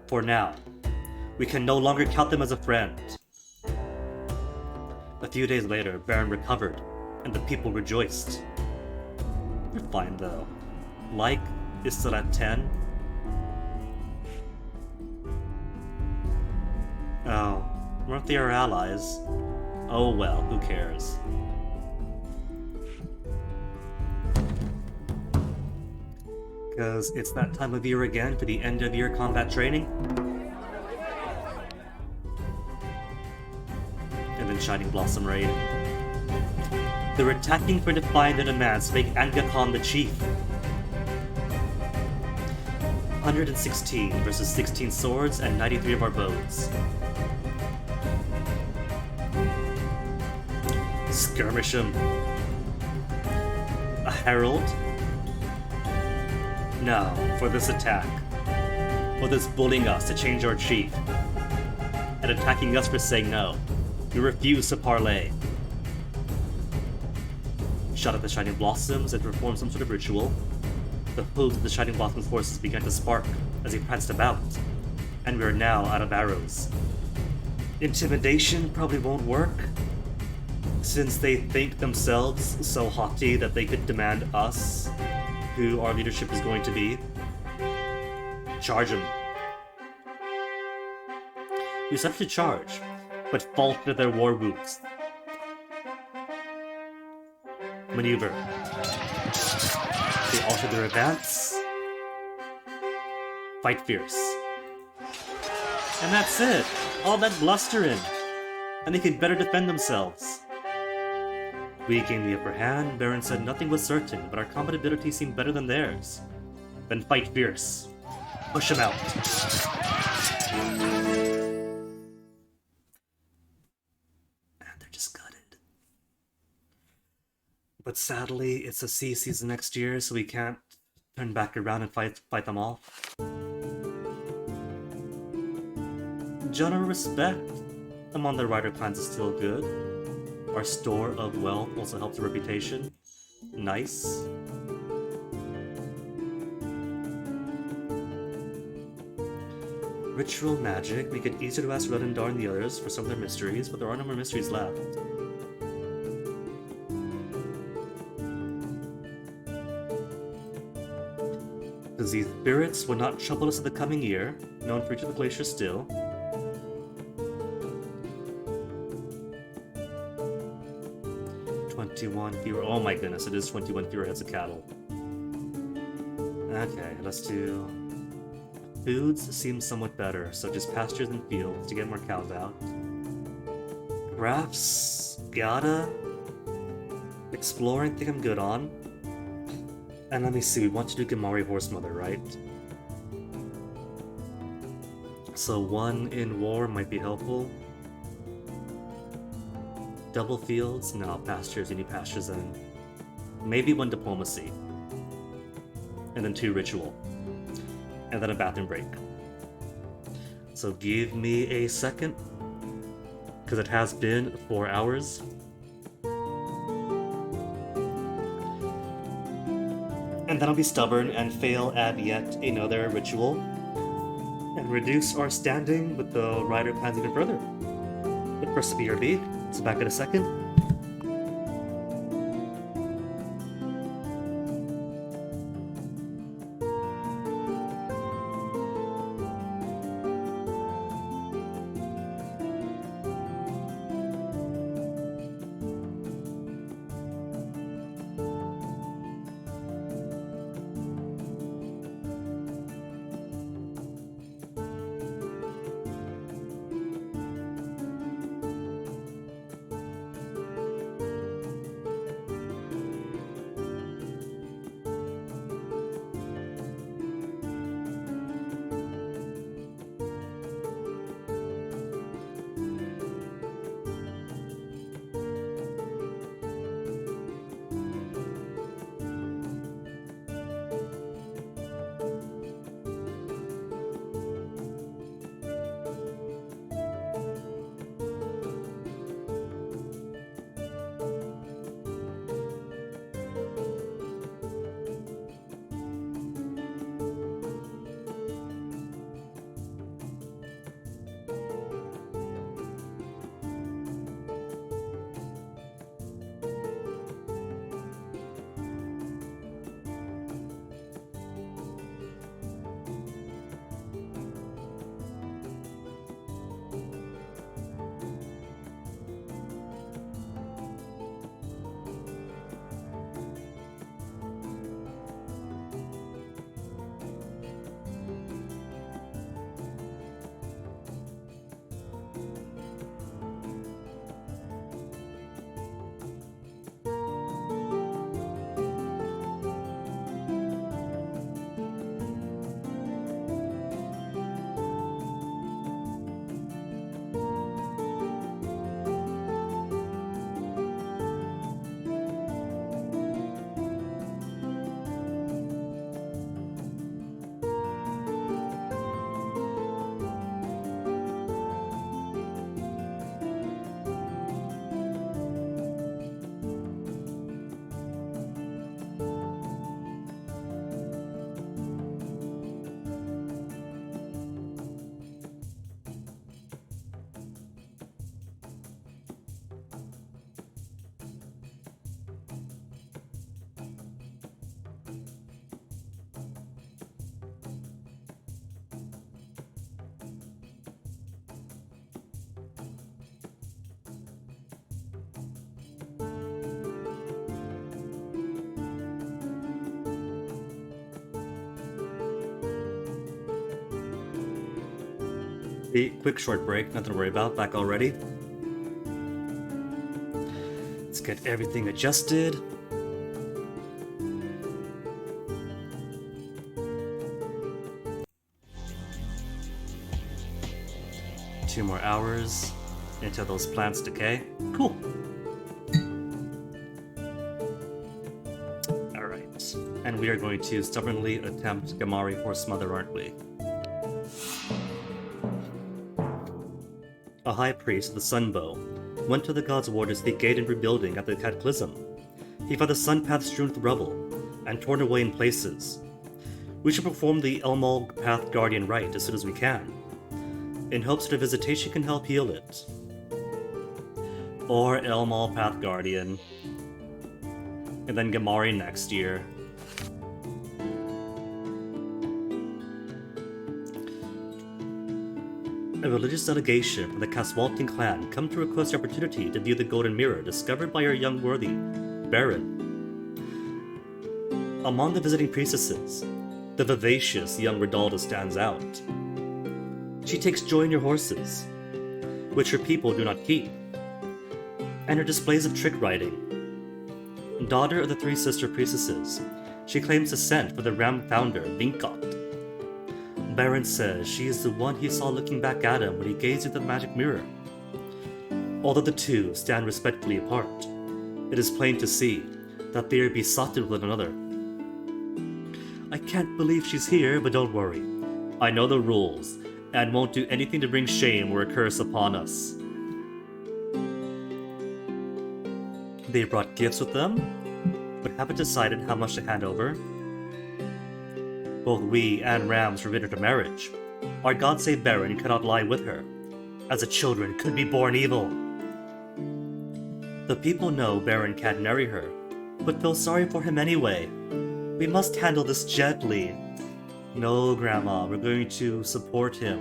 For now, we can no longer count them as a friend. A few days later, Beren recovered, and the people rejoiced. You're fine though. Like is still at 10. Oh, weren't they our allies? Oh well, who cares? Because it's that time of year again for the end of year combat training. And then Shining Blossom raid. They're attacking for defying their demands to make Angakon the chief. 116 versus 16 swords and 93 of our bows. Skirmish him. A herald? No, for this attack. For this bullying us to change our chief. And attacking us for saying no. We refuse to parley. Shot at the Shining Blossoms and performed some sort of ritual. The hooves of the Shining Blossoms forces began to spark as he pranced about. And we are now out of arrows. Intimidation probably won't work, since they think themselves so haughty that they could demand us who our leadership is going to be. Charge them. We set to charge, but fall to their war boots. Maneuver. They alter their advance. Fight fierce. And that's it! All that blustering! And they could better defend themselves. We gained the upper hand. Beren said nothing was certain, but our combat ability seemed better than theirs. Then fight fierce. Push him out. And they're just gutted. But sadly, it's a sea season next year, so we can't turn back around and fight them off. General respect among the rider clans is still good. Our store of wealth also helps the reputation. Nice. Ritual magic. Make it easier to ask Redendar and the others for some of their mysteries, but there are no more mysteries left. Disease spirits will not trouble us in the coming year. Known for each of the glaciers still. Fewer. Oh my goodness, it is 21 fewer heads of cattle. Okay, let's do... Foods seem somewhat better, such as pastures and fields to get more cows out. Crafts, gotta. Exploring, think I'm good on. And let me see, we want to do Gamari Horse Mother, right? So 1 in war might be helpful. Double fields? No, pastures, you need pastures in. Maybe 1 diplomacy. And then 2 ritual. And then a bathroom break. So give me a second. Because it has been 4 hours. And then I'll be stubborn and fail at yet another ritual. And reduce our standing with the rider plans even further. But first to BRB, so back in a second. A quick short break, nothing to worry about, back already. Let's get everything adjusted. Two more hours until those plants decay. Cool. Alright. And we are going to stubbornly attempt Gamari Horse Mother, aren't we? A high priest, the Sunbow, went to the god's ward to seek aid in rebuilding at the Cataclysm. He found the sun path strewn with rubble, and torn away in places. We should perform the Elmal Path Guardian rite as soon as we can, in hopes that a visitation can help heal it. Or Elmal Path Guardian. And then Gamari next year. A religious delegation from the Caswalting clan come to request the opportunity to view the golden mirror discovered by our young worthy, Beren. Among the visiting priestesses, The vivacious young Redalda stands out. She takes joy in your horses, which her people do not keep, and her displays of trick riding. Daughter of the three sister priestesses, she claims descent from the Ram founder, Vinkot. Beren says she is the one he saw looking back at him when he gazed into the magic mirror. Although the two stand respectfully apart, it is plain to see that they are besotted with one another. I can't believe she's here, but don't worry. I know the rules, and won't do anything to bring shame or a curse upon us. They brought gifts with them, but haven't decided how much to hand over. Both we and Rams forbid her marriage. Our god say Beren cannot lie with her, as the children could be born evil. The people know Beren can't marry her, but feel sorry for him anyway. We must handle this gently. No, Grandma, we're going to support him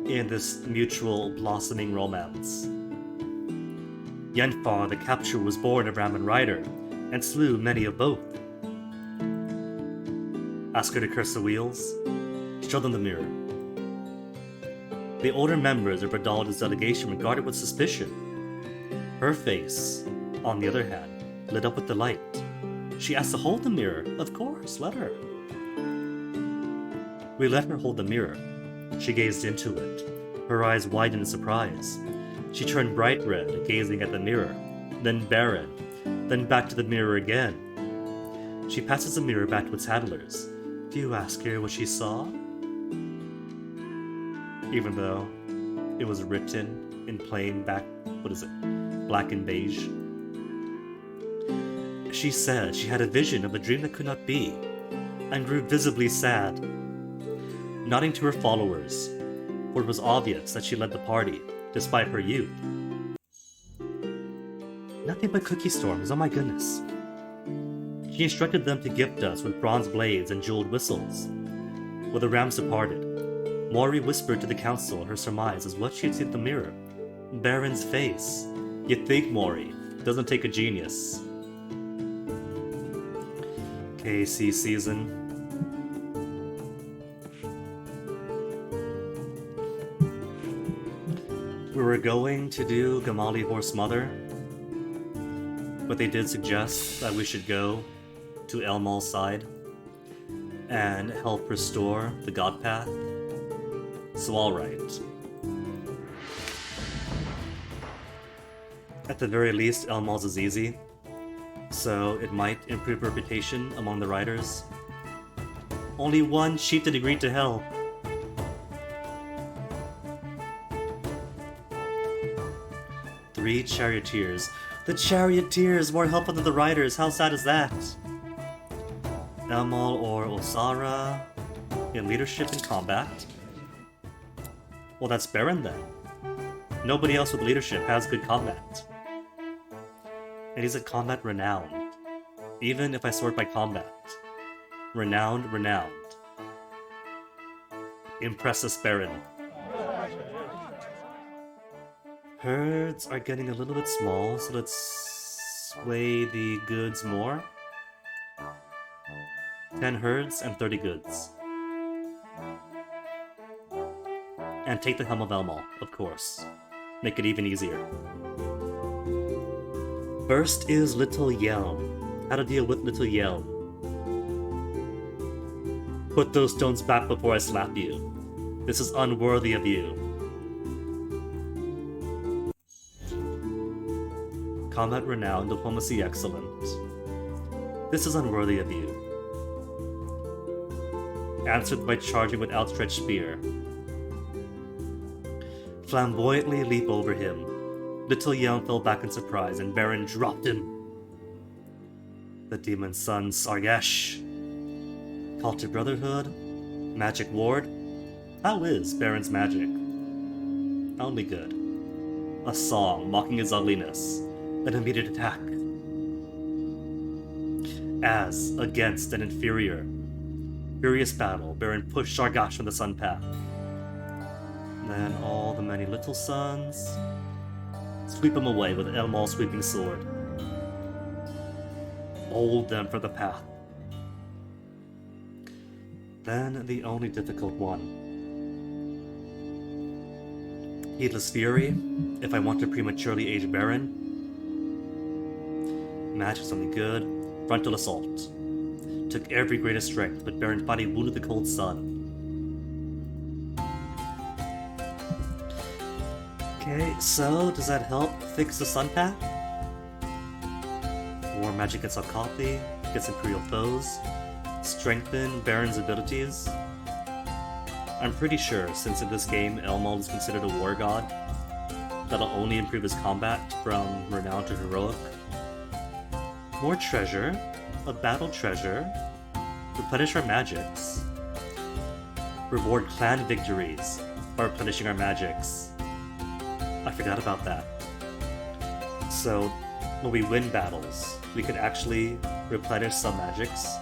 in this mutual blossoming romance. Yenfar the capturer was born a Brahmin rider, and slew many of both. Ask her to curse the wheels. Show them the mirror. The older members of Redalda's delegation regarded with suspicion. Her face, on the other hand, lit up with delight. She asked to hold the mirror. Of course, let her. We let her hold the mirror. She gazed into it. Her eyes widened in surprise. She turned bright red, gazing at the mirror, then Beren, then back to the mirror again. She passes the mirror back to its handlers. Do you ask her what she saw? Even though it was written in plain black and beige. She said she had a vision of a dream that could not be, and grew visibly sad. Nodding to her followers, for it was obvious that she led the party, despite her youth. Nothing but cookie storms, oh my goodness. She instructed them to gift us with bronze blades and jeweled whistles. When the Rams departed, Mori whispered to the council her surmise as what she had seen in the mirror. Beren's face. You'd think, Mori, doesn't take a genius. KC season. We were going to do Gamali Horse Mother, but they did suggest that we should go to Elmal's side and help restore the God Path. So alright. At the very least, Elmal's is easy, so it might improve reputation among the riders. Only one chieftain agreed to help. Three charioteers. The charioteers more helpful than the riders. How sad is that? Elmal or Osara in leadership and combat. Well, that's Beren then. Nobody else with leadership has good combat. And he's a combat renowned. Even if I sort by combat. Renowned. Impressus Beren. Herds are getting a little bit small, so let's sway the goods more. 10 herds and 30 goods. And take the Helm of Elmal, of course. Make it even easier. First is Little Yelm. How to deal with Little Yelm. Put those stones back before I slap you. This is unworthy of you. Combat renowned, diplomacy excellent. This is unworthy of you. Answered by charging with outstretched spear. Flamboyantly leap over him. Little Yelm fell back in surprise, and Beren dropped him. The demon son Sargesh. Call to Brotherhood. Magic Ward. How is Beren's magic? Only good. A song mocking his ugliness. An immediate attack. As against an inferior. Furious battle, Beren pushed Sargesh from the sun path. Then all the many little sons sweep him away with Elmal's sweeping sword. Hold them from the path. Then the only difficult one. Heedless Fury, if I want to prematurely age Beren. Magic something good. Frontal Assault. Took every greatest strength, but Beren's body wounded the cold sun. Okay, so does that help fix the sun path? War magic gets Alcathy, gets Imperial Foes, strengthen Beren's abilities. I'm pretty sure, since in this game Elmald is considered a war god, that'll only improve his combat from renowned to heroic. More treasure, a battle treasure, replenish our magics, reward clan victories by replenishing our magics. I forgot about that. So, when we win battles, we could actually replenish some magics,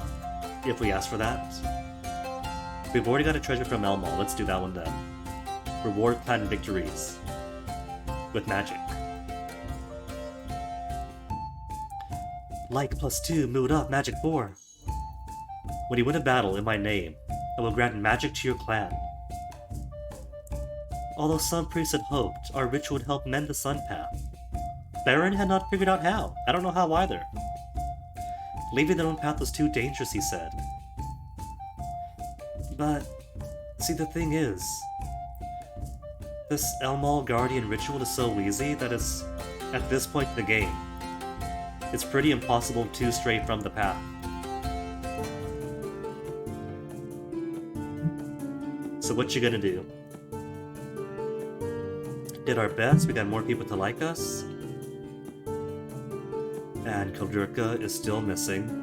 if we ask for that. We've already got a treasure from Elmal, let's do that one then. Reward clan victories. With magic. Like +2, mood up, magic 4. When you win a battle in my name, I will grant magic to your clan. Although some priests had hoped our ritual would help mend the sun path, Beren had not figured out how. I don't know how either. Leaving their own path was too dangerous, he said. But, see, the thing is, this Elmal Guardian ritual is so easy that it's, at this point in the game, it's pretty impossible to stray from the path. So what you gonna do? Did our best, we got more people to like us. And Kaldurka is still missing.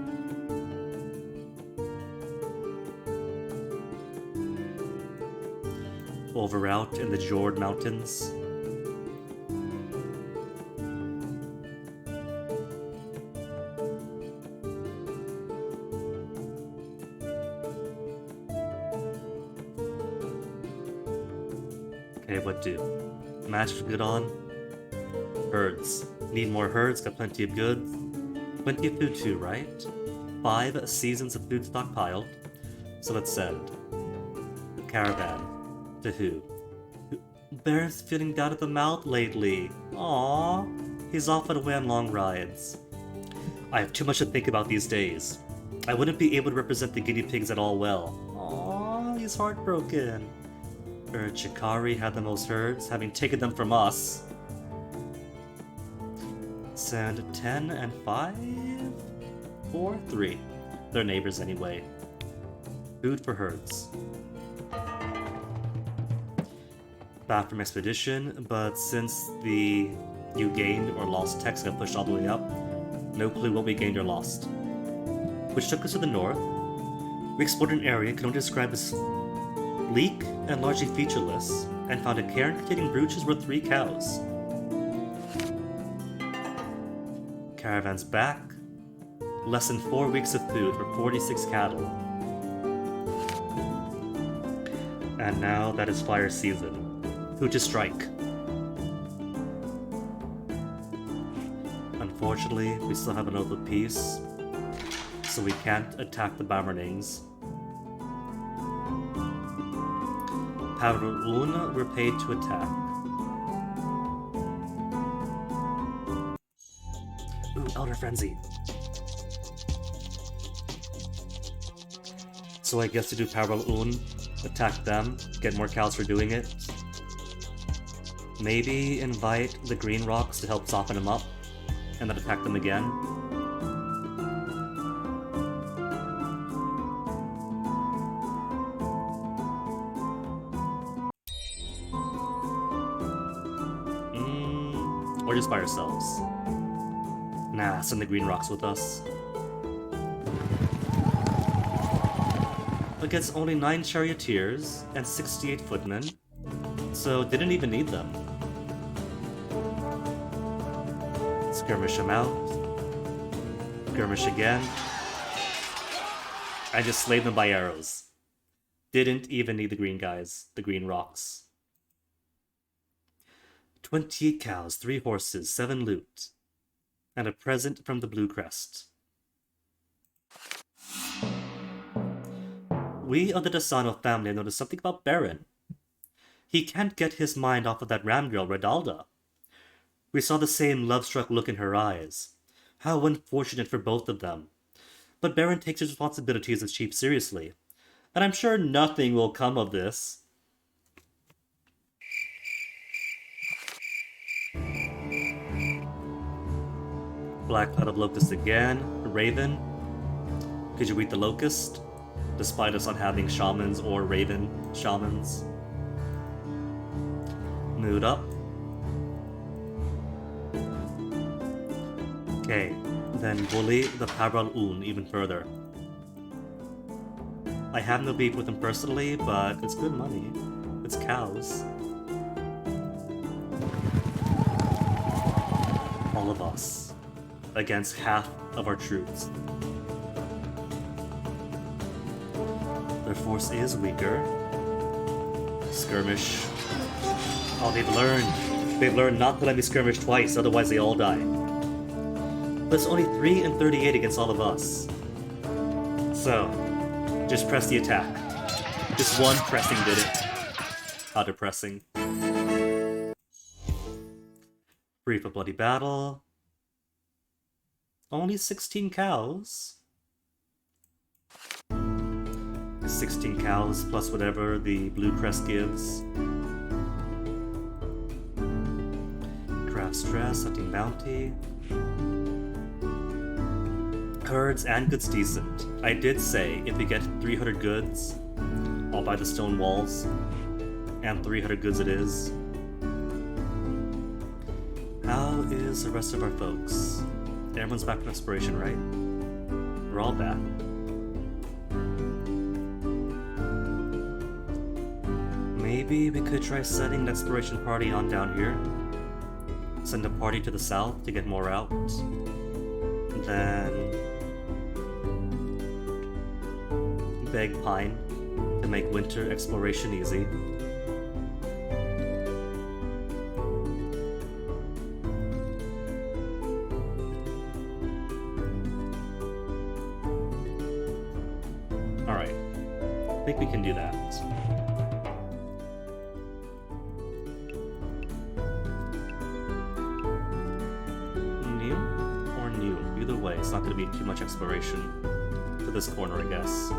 Over out in the Jord Mountains. Okay, what do? Match good on? Herds. Need more herds, got plenty of goods. Plenty of food too, right? 5 seasons of food stockpiled. So let's send the caravan. To who? Beren's feeling down at the mouth lately. Aww. He's often away on long rides. I have too much to think about these days. I wouldn't be able to represent the guinea pigs at all well. Aww, he's heartbroken. Chikari had the most herds, having taken them from us. Send 10 and 5? 4? 3. They're neighbors anyway. Food for herds. Back from expedition, but since the you gained or lost text got pushed all the way up, no clue what we gained or lost. Which took us to the north. We explored an area can only describe as bleak and largely featureless, and found a cairn containing brooches worth 3 cows. Caravan's back. Less than 4 weeks of food for 46 cattle. And now that is fire season. Who to strike? Unfortunately, we still have an oath of peace, so we can't attack the Bamernings. Pavrulun, we're paid to attack. Ooh, Elder Frenzy. So I guess to do Pavrulun, attack them, get more cows for doing it. Maybe invite the green rocks to help soften them up, and then attack them again. Or just by ourselves. Nah, send the green rocks with us. It gets only 9 charioteers and 68 footmen, so didn't even need them. Skirmish them out. Skirmish again. I just slayed them by arrows. Didn't even need the green guys, the green rocks. 28 cows, 3 horses, 7 loot, and a present from the Blue Crest. We of the Desano family have noticed something about Beren. He can't get his mind off of that ram girl, Redalda. We saw the same love-struck look in her eyes. How unfortunate for both of them. But Beren takes his responsibilities as chief seriously, and I'm sure nothing will come of this. Black Cloud of Locust again. Raven. Could you read the Locust? Despite us not having shamans or Raven shamans. Mood up. Okay, then bully the Pabral Un even further. I have no beef with him personally, but it's good money. It's cows. All of us. Against half of our troops. Their force is weaker. Skirmish. Oh, they've learned. They've learned not to let me skirmish twice, otherwise they all die. But it's only 3 and 38 against all of us. So, just press the attack. Just one pressing did it. How depressing. Brief a bloody battle. Only 16 cows. 16 cows plus whatever the blue crest gives. Craft stress, hunting bounty. Herds and goods decent. I did say if we get 300 goods, I'll buy the stone walls. And 300 goods it is. How is the rest of our folks? Everyone's back from exploration, right? We're all back. Maybe we could try setting an exploration party on down here. Send a party to the south to get more out. Then beg Pine to make winter exploration easy. Alright, I think we can do that. New or new? Either way, it's not going to be too much exploration to this corner, I guess.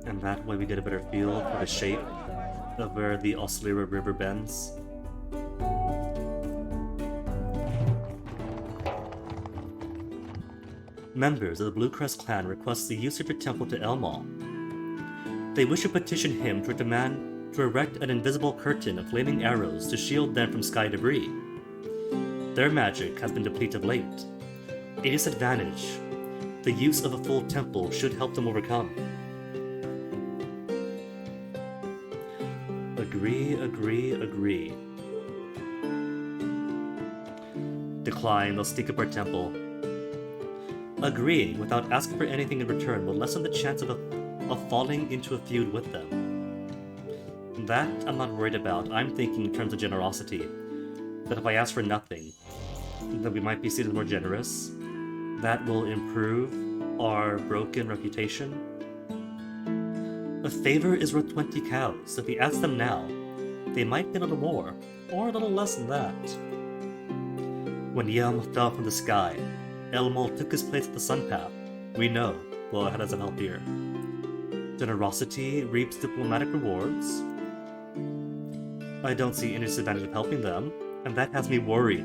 And that way we get a better feel for the shape of where the Oslira River bends. Members of the Blue Crest clan request the use of your temple to Elmal. They wish to petition him to demand to erect an invisible curtain of flaming arrows to shield them from sky debris. Their magic has been depleted of late. A disadvantage. The use of a full temple should help them overcome. Agree, agree, agree. Decline, they'll sneak up our temple. Agreeing without asking for anything in return will lessen the chance of falling into a feud with them. That I'm not worried about. I'm thinking in terms of generosity. That if I ask for nothing, then we might be seen as more generous. That will improve our broken reputation. A favor is worth 20 cows. If we ask them now, they might get a little more, or a little less than that. When Yelm fell from the sky, Elmal took his place at the sun path. We know. Well, how does it help here? Generosity reaps diplomatic rewards. I don't see any disadvantage of helping them, and that has me worried.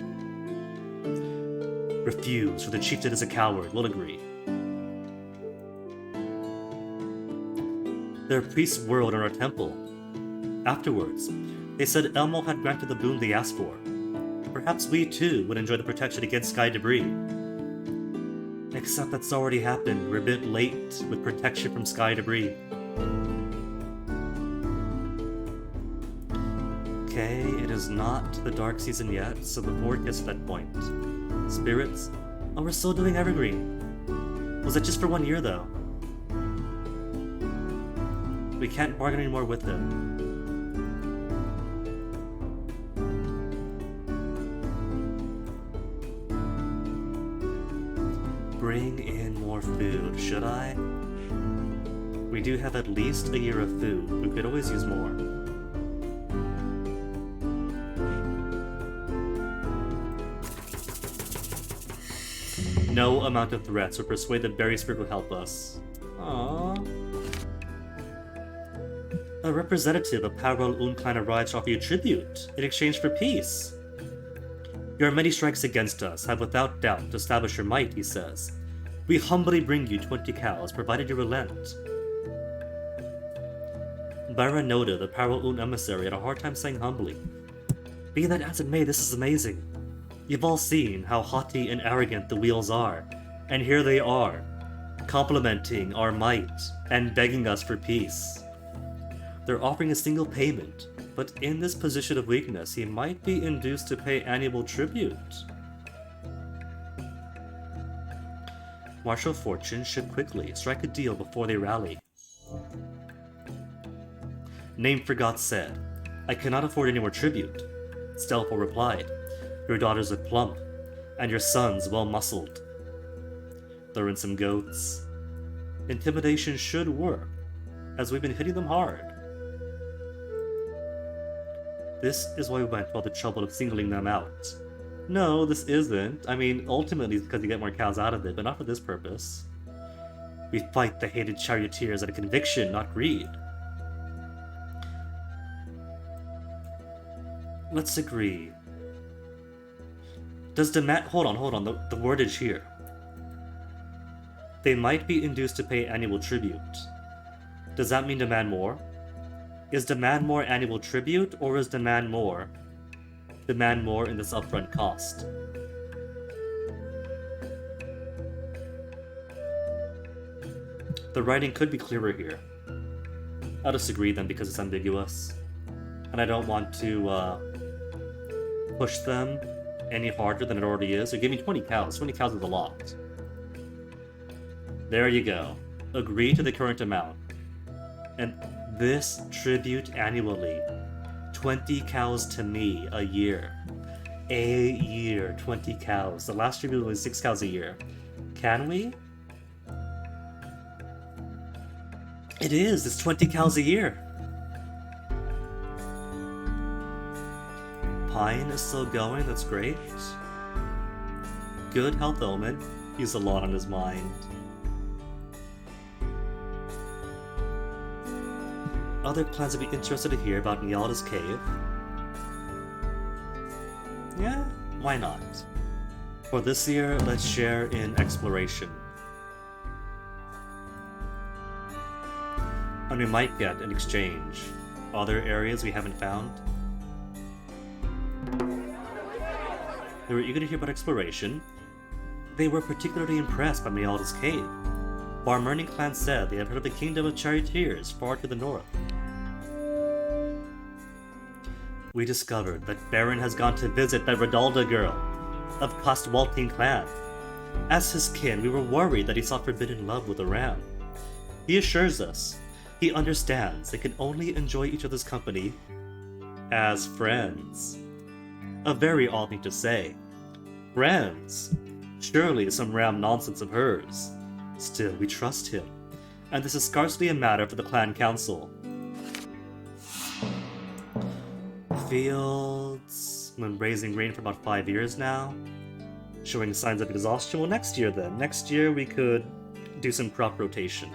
Refuse, for the chieftain is a coward, we'll agree. Their priests whirled in our temple. Afterwards, they said Elmal had granted the boon they asked for. Perhaps we too would enjoy the protection against sky debris. Except that's already happened. We're a bit late with protection from sky debris. Okay, it is not the dark season yet, so before it gets to that point. Spirits? Oh, we're still doing Evergreen. Was it just for 1 year, though? We can't bargain anymore with them. Bring in more food, should I? We do have at least a year of food. We could always use more. No amount of threats will persuade the berry spirit will help us. Aww. A representative of Powerol Unclan arrives to offer you tribute in exchange for peace. Your many strikes against us have without doubt established your might, he says. We humbly bring you 20 cows, provided you relent. Beren noted the Powerol Un emissary had a hard time saying humbly. Be that as it may, this is amazing. You've all seen how haughty and arrogant the wheels are, and here they are, complimenting our might and begging us for peace. They're offering a single payment, but in this position of weakness, he might be induced to pay annual tribute. Marshal Fortune should quickly strike a deal before they rally. Name Forgot said, I cannot afford any more tribute. Stelfo replied, your daughters look plump, and your sons well-muscled. Throw in some goats. Intimidation should work, as we've been hitting them hard. This is why we went to all the trouble of singling them out. No, this isn't. I mean, ultimately it's because you get more cows out of it, but not for this purpose. We fight the hated charioteers out of conviction, not greed. Let's agree. Does demand... Hold on, the wordage here. They might be induced to pay annual tribute. Does that mean demand more? Is demand more annual tribute, or is demand more in this upfront cost? The writing could be clearer here. I'll disagree then because it's ambiguous. And I don't want to push them any harder than it already is. So give me 20 cows. 20 cows is a lot. There you go. Agree to the current amount. And this tribute annually. 20 cows to me a year. A year, 20 cows. The last tribute was 6 cows a year. Can we? It is. It's 20 cows a year. Pine is still going. That's great. Good health omen. He's a lot on his mind. Other clans would be interested to hear about Nyalda's cave. Yeah, why not? For this year, let's share in exploration. And we might get an exchange. Other areas we haven't found. They were eager to hear about exploration. They were particularly impressed by Nyalda's cave. Barmerning clan said they had heard of the kingdom of charioteers far to the north. We discovered that Beren has gone to visit that Redalda girl of Kostwalting clan. As his kin, we were worried that he sought forbidden love with a ram. He assures us he understands they can only enjoy each other's company as friends. A very odd thing to say. Friends. Surely some ram nonsense of hers. Still, we trust him, and this is scarcely a matter for the clan council. Fields... Been raising grain for about 5 years now. Showing signs of exhaustion. Well, next year then. Next year we could do some crop rotation.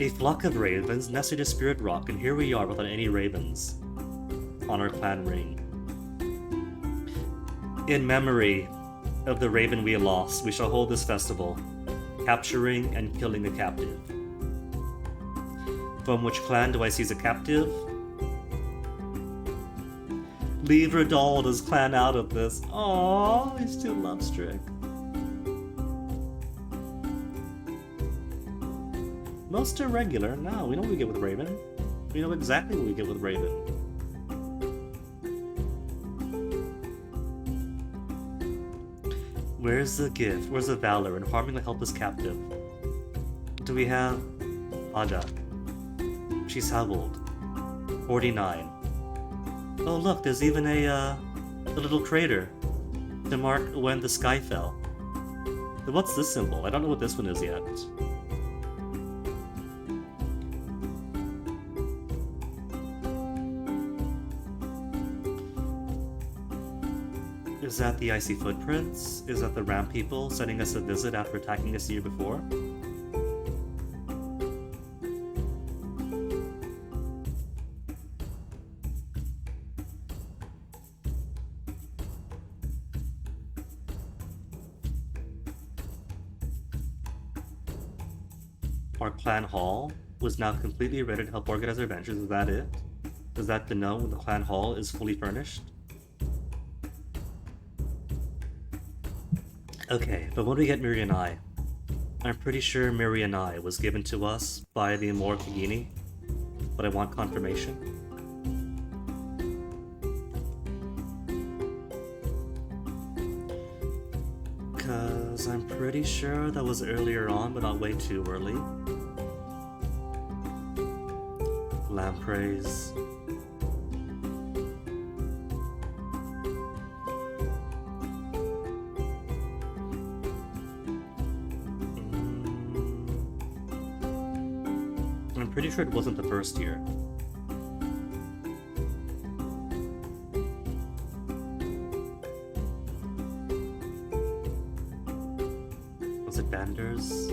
A flock of ravens nested a spirit rock, and here we are without any ravens on our clan ring. In memory of the raven we lost, we shall hold this festival, capturing and killing a captive. From which clan do I seize a captive? Leave Redalda's clan out of this. Aww, he's too love-struck. Most irregular? No, we know what we get with Raven. We know exactly what we get with Raven. Where's the gift? Where's the valor in harming the helpless captive? Do we have... Ada. She's how old? 49. Oh look, there's even a The little crater to mark when the sky fell. But what's this symbol? I don't know what this one is yet. Is that the icy footprints? Is that the Ram people sending us a visit after attacking us the year before? Our clan hall was now completely ready to help organize our adventures. Is that it? Is that to know when the clan hall is fully furnished? Okay, but when we get Miri and I'm pretty sure Miri and was given to us by the Amor Kagini, but I want confirmation. Cause I'm pretty sure that was earlier on, but not way too early. Lampreys. I'm pretty sure it wasn't the first year. Was it Banders?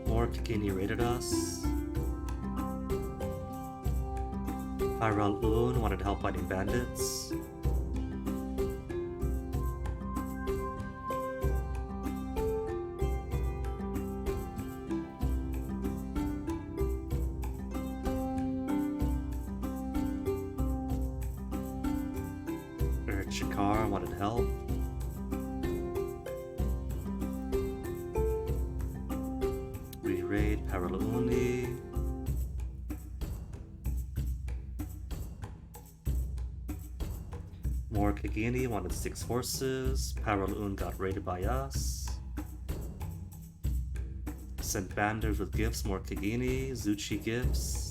More Kikini raided us. Pyral Un wanted help fighting bandits. Shakar wanted help. We raid Paraluni. More Kagini wanted 6 horses. Paralun got raided by us. Sent banders with gifts. More Kagini. Zuchi gifts.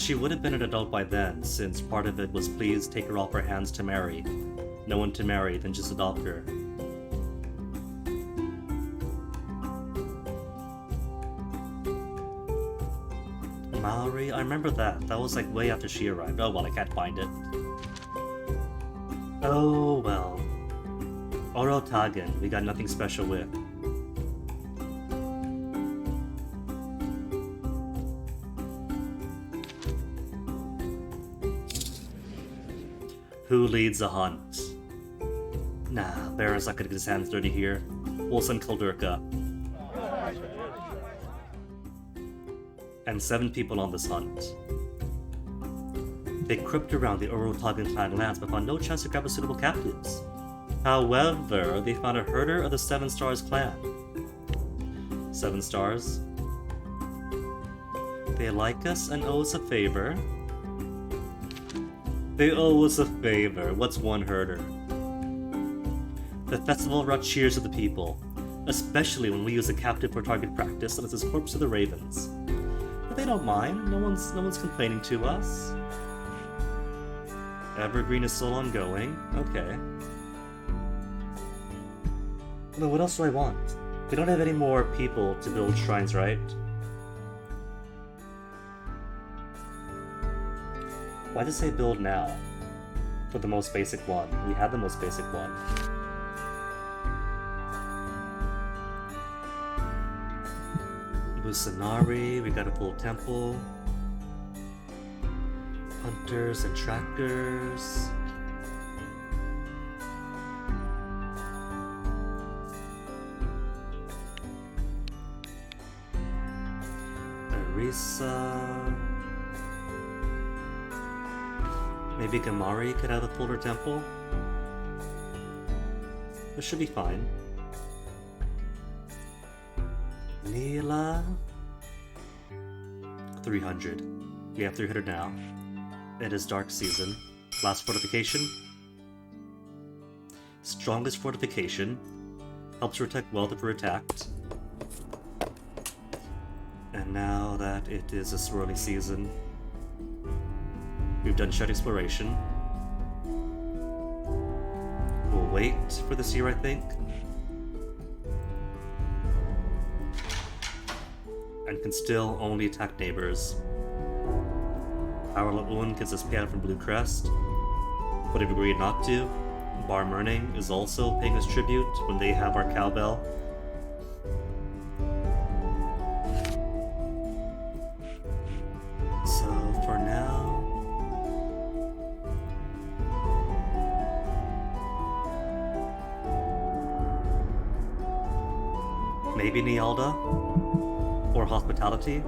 She would have been an adult by then, since part of it was please take her off our hands to marry. No one to marry, then just adopt her. Mallory? I remember that. That was like way after she arrived. Oh well, I can't find it. Oh well. Orotagen, we got nothing special with. Who leads the hunt? Nah, Beren's not gonna get his hands dirty here. We'll send Kaldurka. And 7 people on this hunt. They crept around the Orotagan clan lands but found no chance to grab a suitable captives. However, they found a herder of the 7 Stars clan. 7 Stars? They like us and owe us a favor. They owe us a favor. What's one herder? The festival brought cheers to the people, especially when we use a captive for target practice and it's his corpse to the ravens. But they don't mind. No one's complaining to us. Evergreen is still ongoing. Okay. But what else do I want? We don't have any more people to build shrines, right? Why does it say build now? For the most basic one. We had the most basic one. Busanari, we got a full temple. Hunters and trackers. Arisa. Maybe Gamari could have a fuller temple. This should be fine. 300. We have 300 now. It is dark season. Last fortification. Strongest fortification. Helps protect wealth if we're attacked. And now that it is a swirly season, we've done shed exploration. We'll wait for this year, I think. And can still only attack neighbors. Our Laoon gets us payout from Blue Crest, but if we agreed not to, Bar Murning is also paying us tribute when they have our cowbell. So for now, maybe Nialda or Hospitality.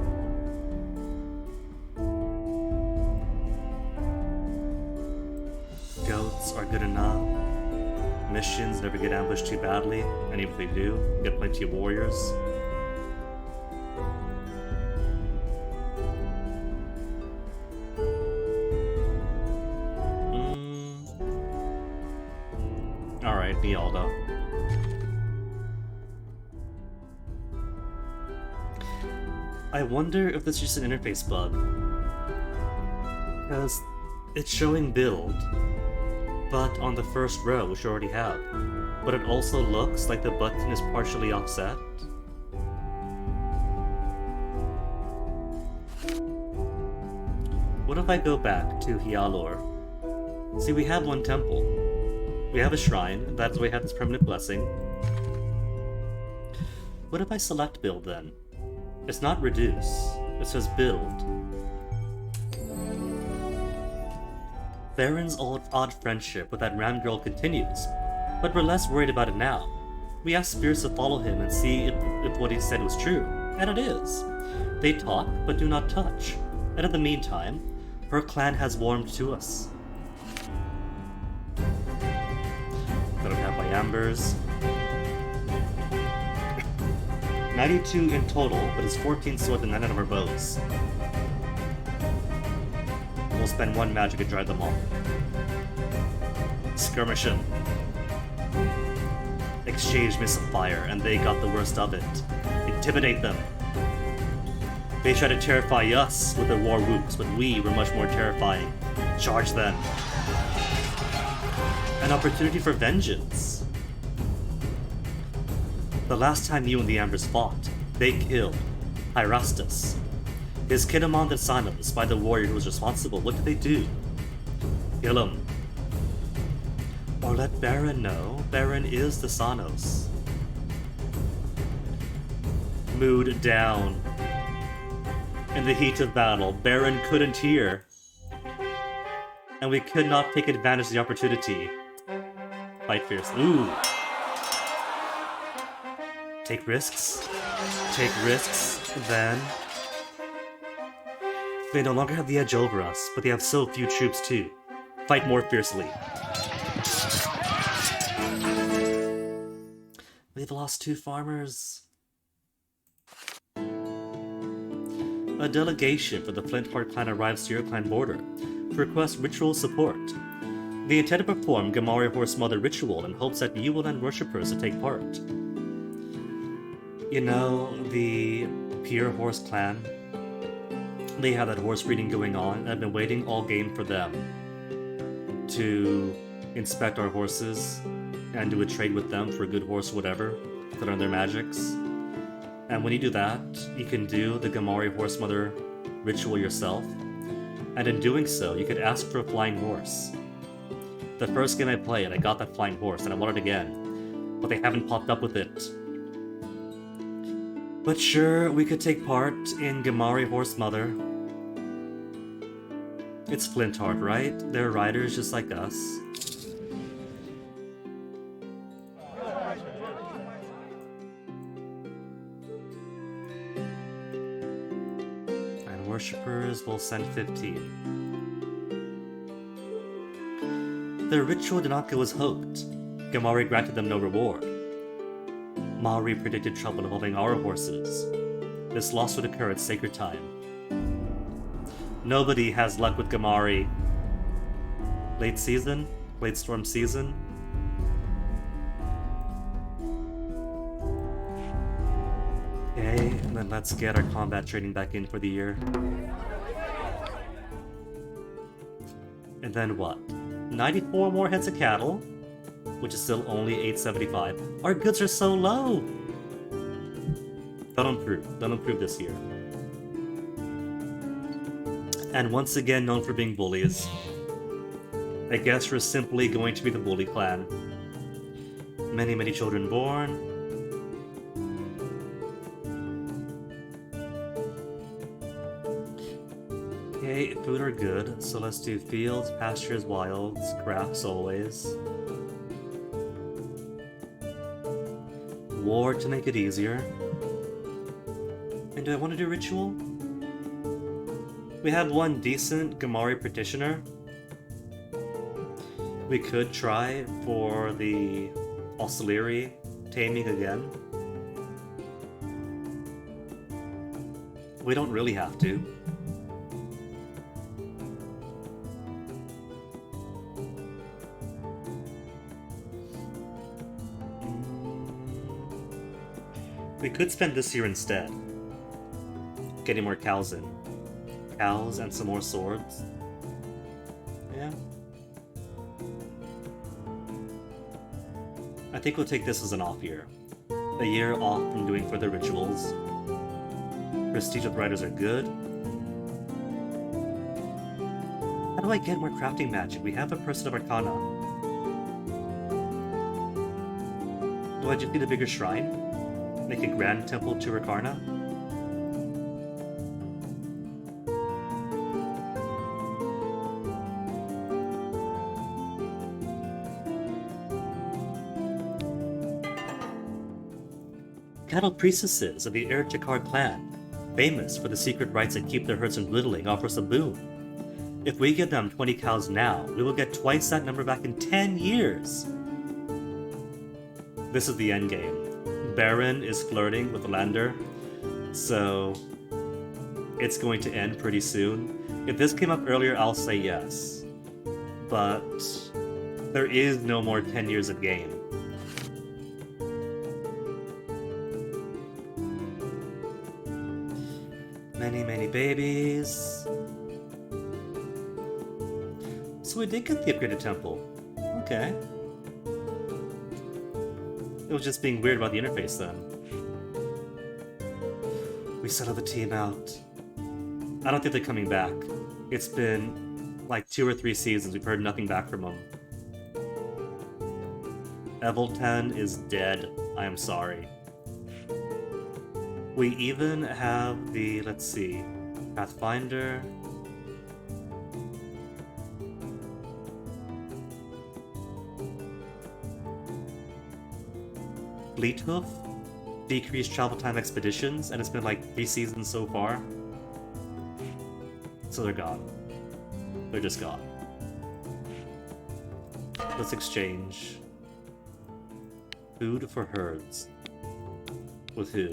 Goats are good enough. Missions never get ambushed too badly, and even if they do, get plenty of warriors. Alright, Nialda. I wonder if this is just an interface bug. Because it's showing build, but on the first row, which you already have. But it also looks like the button is partially offset. What if I go back to Hyalor? See, we have one temple. We have a shrine, that's why we have this permanent blessing. What if I select build then? It's not reduce, it says build. Beren's odd friendship with that ram girl continues, but we're less worried about it now. We ask spirits to follow him and see if what he said was true, and it is. They talk, but do not touch, and in the meantime, her clan has warmed to us. That'll have by Ambers. 92 in total, but it's 14 swords and 9 out of our bows. We'll spend 1 magic to drive them all. Skirmish them. Exchange missile fire, and they got the worst of it. Intimidate them. They try to terrify us with their war whoops, but we were much more terrifying. Charge them. An opportunity for vengeance. The last time you and the Ambers fought, they killed Hyrastus. His Kinemon the Sanos by the warrior who was responsible. What did they do? Kill him. Or let Beren know Beren is the Sanos. Mood down. In the heat of battle, Beren couldn't hear. And we could not take advantage of the opportunity. Fight fierce. Ooh. Take risks. Take risks, then. They no longer have the edge over us, but they have so few troops too. Fight more fiercely. We've lost 2 farmers. A delegation for the Flintheart clan arrives to your clan border to request ritual support. They intend to perform Gamari Horse Mother ritual in hopes that you will lend worshippers to take part. You know, the Pure Horse clan, they have that horse breeding going on, and I've been waiting all game for them to inspect our horses and do a trade with them for a good horse, whatever, to learn their magics. And when you do that, you can do the Gamari Horse Mother ritual yourself, and in doing so, you could ask for a flying horse. The first game I played, I got that flying horse, and I want it again, but they haven't popped up with it. But sure, we could take part in Gamari Horse Mother. It's Flintheart, right? They're riders just like us. And worshippers will send 15. Their ritual did not go as hoped. Gamari granted them no reward. Maori predicted trouble involving our horses. This loss would occur at sacred time. Nobody has luck with Gamari. Late season? Late storm season? Okay, and then let's get our combat training back in for the year. And then what? 94 more heads of cattle, which is still only 875. Our goods are so low! Don't improve this year. And once again known for being bullies. I guess we're simply going to be the bully clan. Many, many children born. Okay, food are good, so let's do fields, pastures, wilds, crafts always. War to make it easier. And do I want to do ritual? We have one decent Gamari practitioner. We could try for the auxiliary taming again. We don't really have to. We could spend this year instead. Getting more cows in. Cows and some more swords. Yeah. I think we'll take this as an off year. A year off from doing further rituals. Prestige of riders are good. How do I get more crafting magic? We have a person of Arcana. Do I just need a bigger shrine? Make a grand temple to Rakarna? Cattle priestesses of the Erchakar clan, famous for the secret rites that keep their herds from dwindling, offers a boon. If we give them 20 cows now, we will get twice that number back in 10 years. This is the endgame. Beren is flirting with Lander, so it's going to end pretty soon. If this came up earlier, I'll say yes. But there is no more 10 years of game. Many, many babies. So we did get the upgraded temple. Okay. It was just being weird about the interface then. We settled the team out. I don't think they're coming back. It's been like 2 or 3 seasons. We've heard nothing back from them. Evelten is dead. I am sorry. We even have the, let's see, Pathfinder. Fleethoof, decreased travel time expeditions, and it's been like 3 seasons so far. So they're gone. They're just gone. Let's exchange food for herds. With who?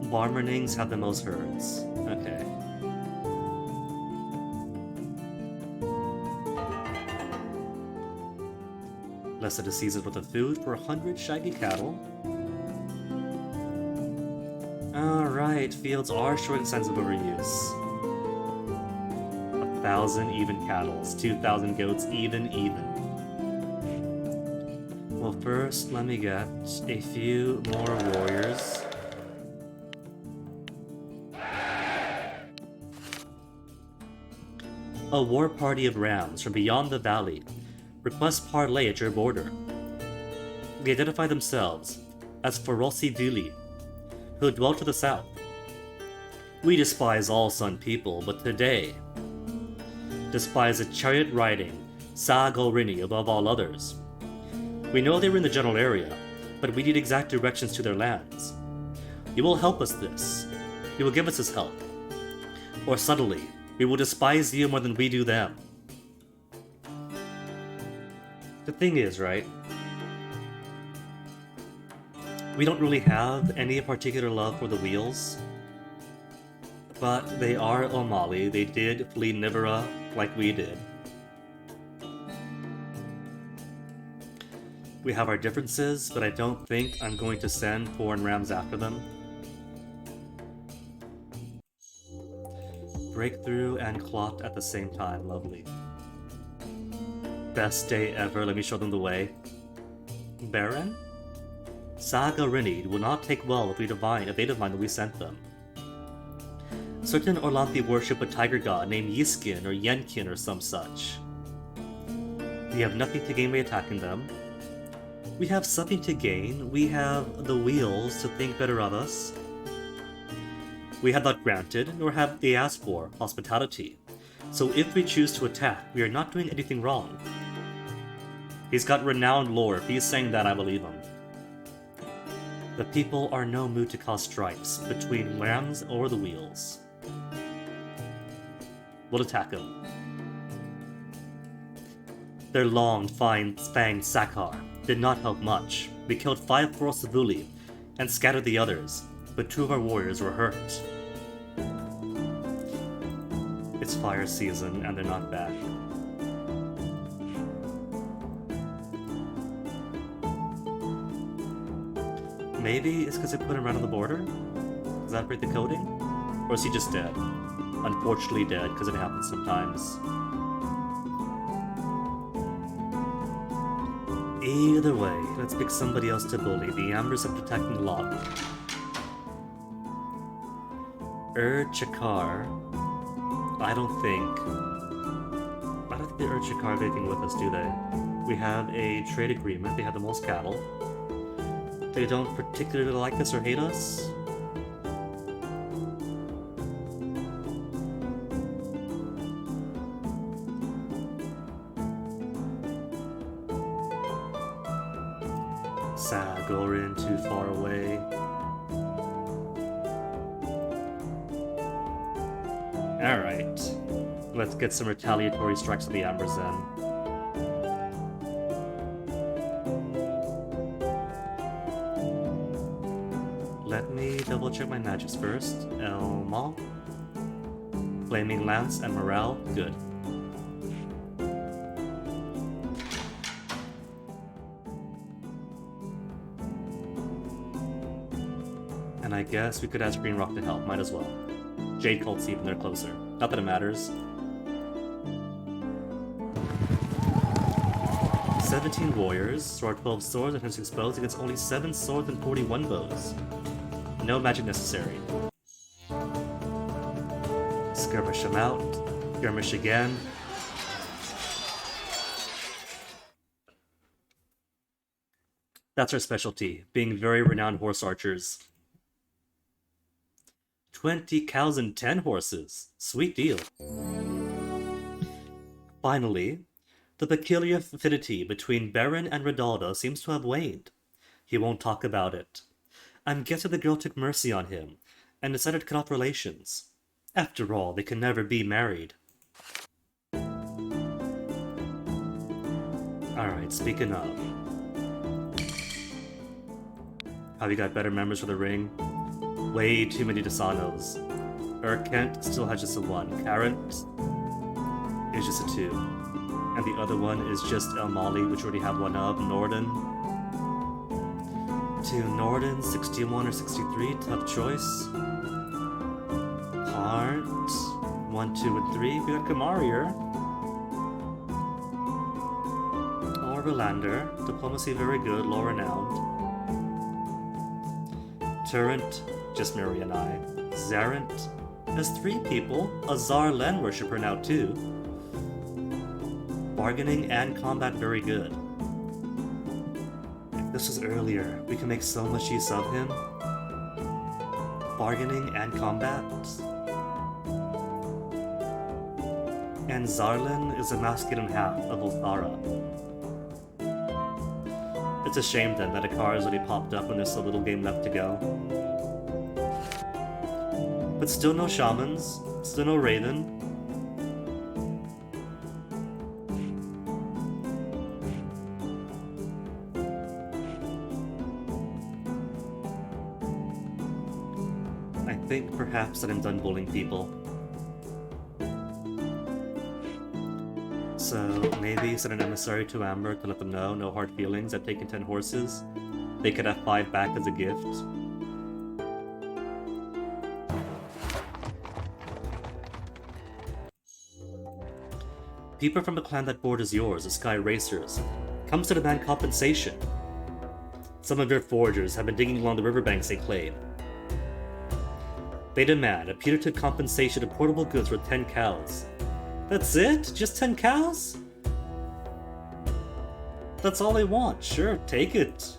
Barmernings have the most herds. Okay. Less than a season's worth of food for 100 shaggy cattle. Alright, fields are showing signs of overuse. 1,000 even cattle, 2,000 goats, even. Well, first, let me get a few more warriors. A war party of rams from beyond the valley request parley at your border. They identify themselves as Feroci Duli, who dwell to the south. We despise all Sun people, but today despise the chariot riding Sagolrini above all others. We know they were in the general area, but we need exact directions to their lands. You will help us this. You will give us this help. Or subtly, we will despise you more than we do them. The thing is, right? We don't really have any particular love for the wheels. But they are Omali. They did flee Nivera like we did. We have our differences, but I don't think I'm going to send foreign rams after them. Breakthrough and clot at the same time. Lovely. Best day ever. Let me show them the way. Beren? Saga Rinnied will not take well if they divine that we sent them. Certain Orlanthi worship a tiger god named Yiskin or Yenkin or some such. We have nothing to gain by attacking them. We have something to gain. We have the wheels to think better of us. We have not granted, nor have they asked for, hospitality. So if we choose to attack, we are not doing anything wrong. He's got renowned lore. If he's saying that, I believe him. The people are no mood to cause stripes between lambs or the wheels. We'll attack them. Their long, fine, fanged Sakar did not help much. We killed 5 Forosavuli and scattered the others, but 2 of our warriors were hurt. It's fire season and they're not back. Maybe it's because I put him right on the border? Does that break the coding? Or is he just dead? Unfortunately dead, because it happens sometimes. Either way, let's pick somebody else to bully. The Ambers are protecting the lobby. Chakar. I don't think the Chakar have anything with us, do they? We have a trade agreement. They have the most cattle. They don't particularly like us or hate us. Sagorin too far away. Alright. Let's get some retaliatory strikes on the Ambers then. Let me double check my magics first. Elma. Flaming Lance and Morale. Good. And I guess we could ask Green Rock to help. Might as well. Jade Cult's even they're closer. Not that it matters. 17 warriors, throw our 12 swords and 106 bows against only 7 swords and 41 bows. No magic necessary. Skirmish them out. Skirmish again. That's our specialty, being very renowned horse archers. 20 cows and 10 horses. Sweet deal. Finally, the peculiar affinity between Beren and Redalda seems to have waned. He won't talk about it. I'm guessing the girl took mercy on him, and decided to cut off relations. After all, they can never be married. Alright, speaking of. Have you got better members for the ring? Way too many Desanos. Kent still has just a 1. Karen is just a 2. And the other one is just El Mali, which we already have one of. Norden. To Norden, 61 or 63, tough choice. Heart, 1, 2, and 3. We got Kamarier. Or Relander. Diplomacy very good, low renowned. Turrent, just Mary and I. Zarent has 3 people. A Zar Len worshipper now too. Bargaining and combat very good. If this was earlier, we can make so much use of him. Bargaining and combat. And Zarlin is the masculine half of Ulthara. It's a shame then that a car has already popped up when there's so little game left to go. But still no shamans, still no Raven. I think perhaps that I'm done bullying people. So maybe send an emissary to Amber to let them know, no hard feelings, I've taken 10 horses. They could have 5 back as a gift. People from the clan that borders yours, the Sky Racers, comes to demand compensation. Some of your foragers have been digging along the riverbanks, they claim. They demand a punitive compensation of portable goods worth 10 cows. That's it? Just 10 cows? That's all they want. Sure, take it.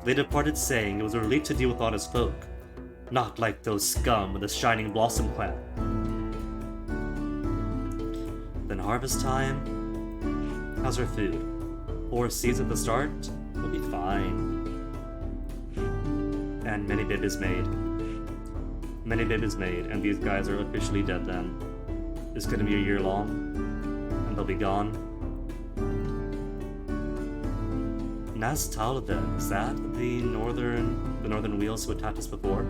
They departed saying it was a relief to deal with honest folk, not like those scum of the Shining Blossom clan. Then harvest time? How's our food? 4 seeds at the start? We'll be fine. And many babies made. Many babies made, and these guys are officially dead then. It's gonna be a year long, and they'll be gone. Naztal then, is that the northern wheels who attacked us before?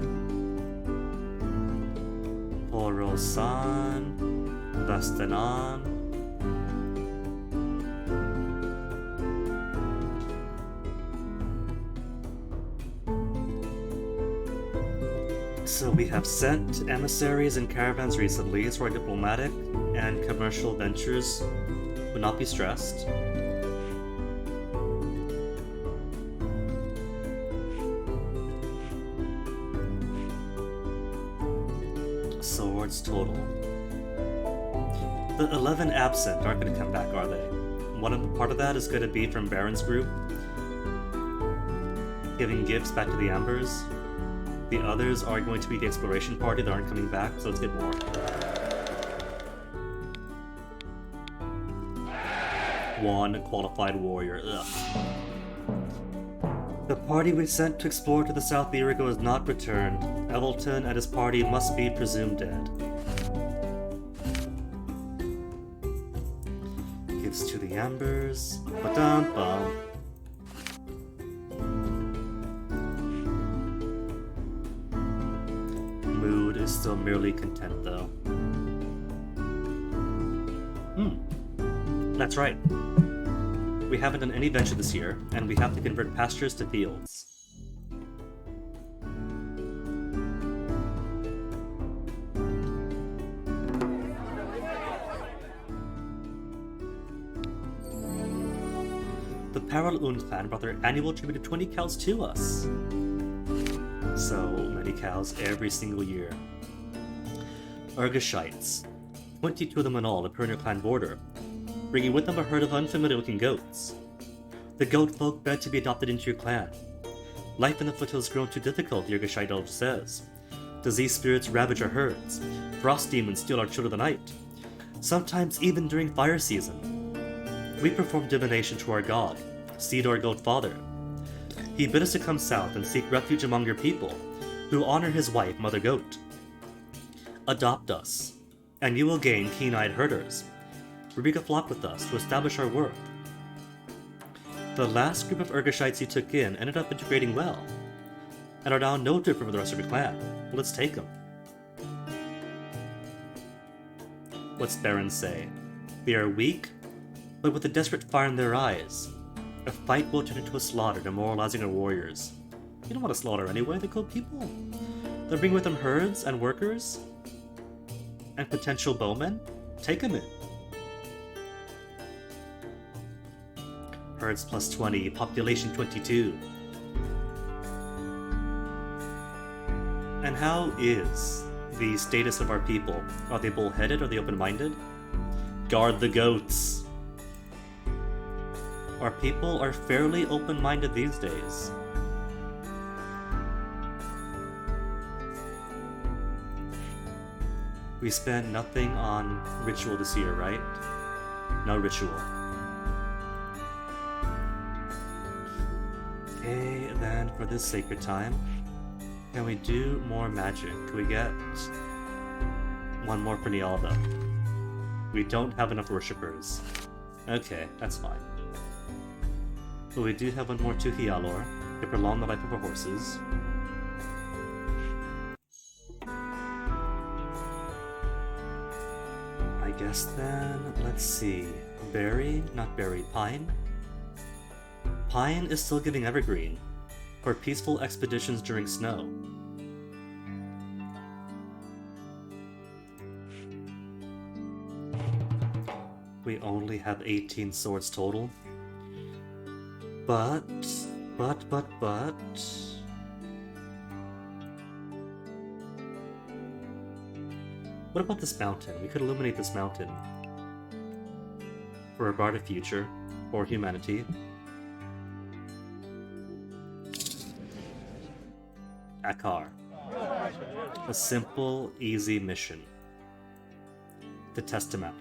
Porosan, Vastanan. So we have sent emissaries and caravans recently, so our diplomatic and commercial ventures would not be stressed. Swords total. The 11 absent aren't going to come back, are they? Part of that is going to be from Beren's group, giving gifts back to the Ambers. The others are going to be the exploration party that aren't coming back, so let's get more. One qualified warrior. Ugh. The party we sent to explore to the South Irigo has not returned. Evelton and his party must be presumed dead. Gives to the Ambers. Ba-dum-bum. Mood is still merely content, though. That's right. We haven't done any venture this year, and we have to convert pastures to fields. The Paralun clan brought their annual tribute of 20 cows to us. So many cows every single year. Urgashites. 22 of them in all appear on your clan border, bringing with them a herd of unfamiliar-looking goats. The goat folk beg to be adopted into your clan. Life in the foothills grown too difficult, the Urgashite elder says. Disease spirits ravage our herds. Frost demons steal our children of the night. Sometimes even during fire season. We perform divination to our god, Seedor Goat Father. He bid us to come south and seek refuge among your people, who honor his wife, Mother Goat. Adopt us, and you will gain keen-eyed herders. Rebreak a flock with us to establish our work. The last group of Urgashites you took in ended up integrating well, and are now no different from the rest of your clan. Well, let's take them. What's Beren say? They are weak, but with a desperate fire in their eyes. A fight will turn into a slaughter, demoralizing our warriors. You don't want to slaughter anyway, they're good people. They'll bring with them herds and workers, and potential bowmen. Take them in. Herds plus 20, population 22. And how is the status of our people? Are they bullheaded? Are they open-minded? Guard the goats. Our people are fairly open-minded these days. We spent nothing on ritual this year, right? No ritual. Okay, then for this sacred time, can we do more magic? Can we get one more for Nialda? We don't have enough worshippers. Okay, that's fine. But we do have one more to Hialor to prolong the life of our horses. quest then. Let's see. Pine? Pine is still giving evergreen for peaceful expeditions during snow. We only have 18 swords total. But... What about this mountain? We could illuminate this mountain. For a brighter future. For humanity. Akar. A simple, easy mission. To test him out.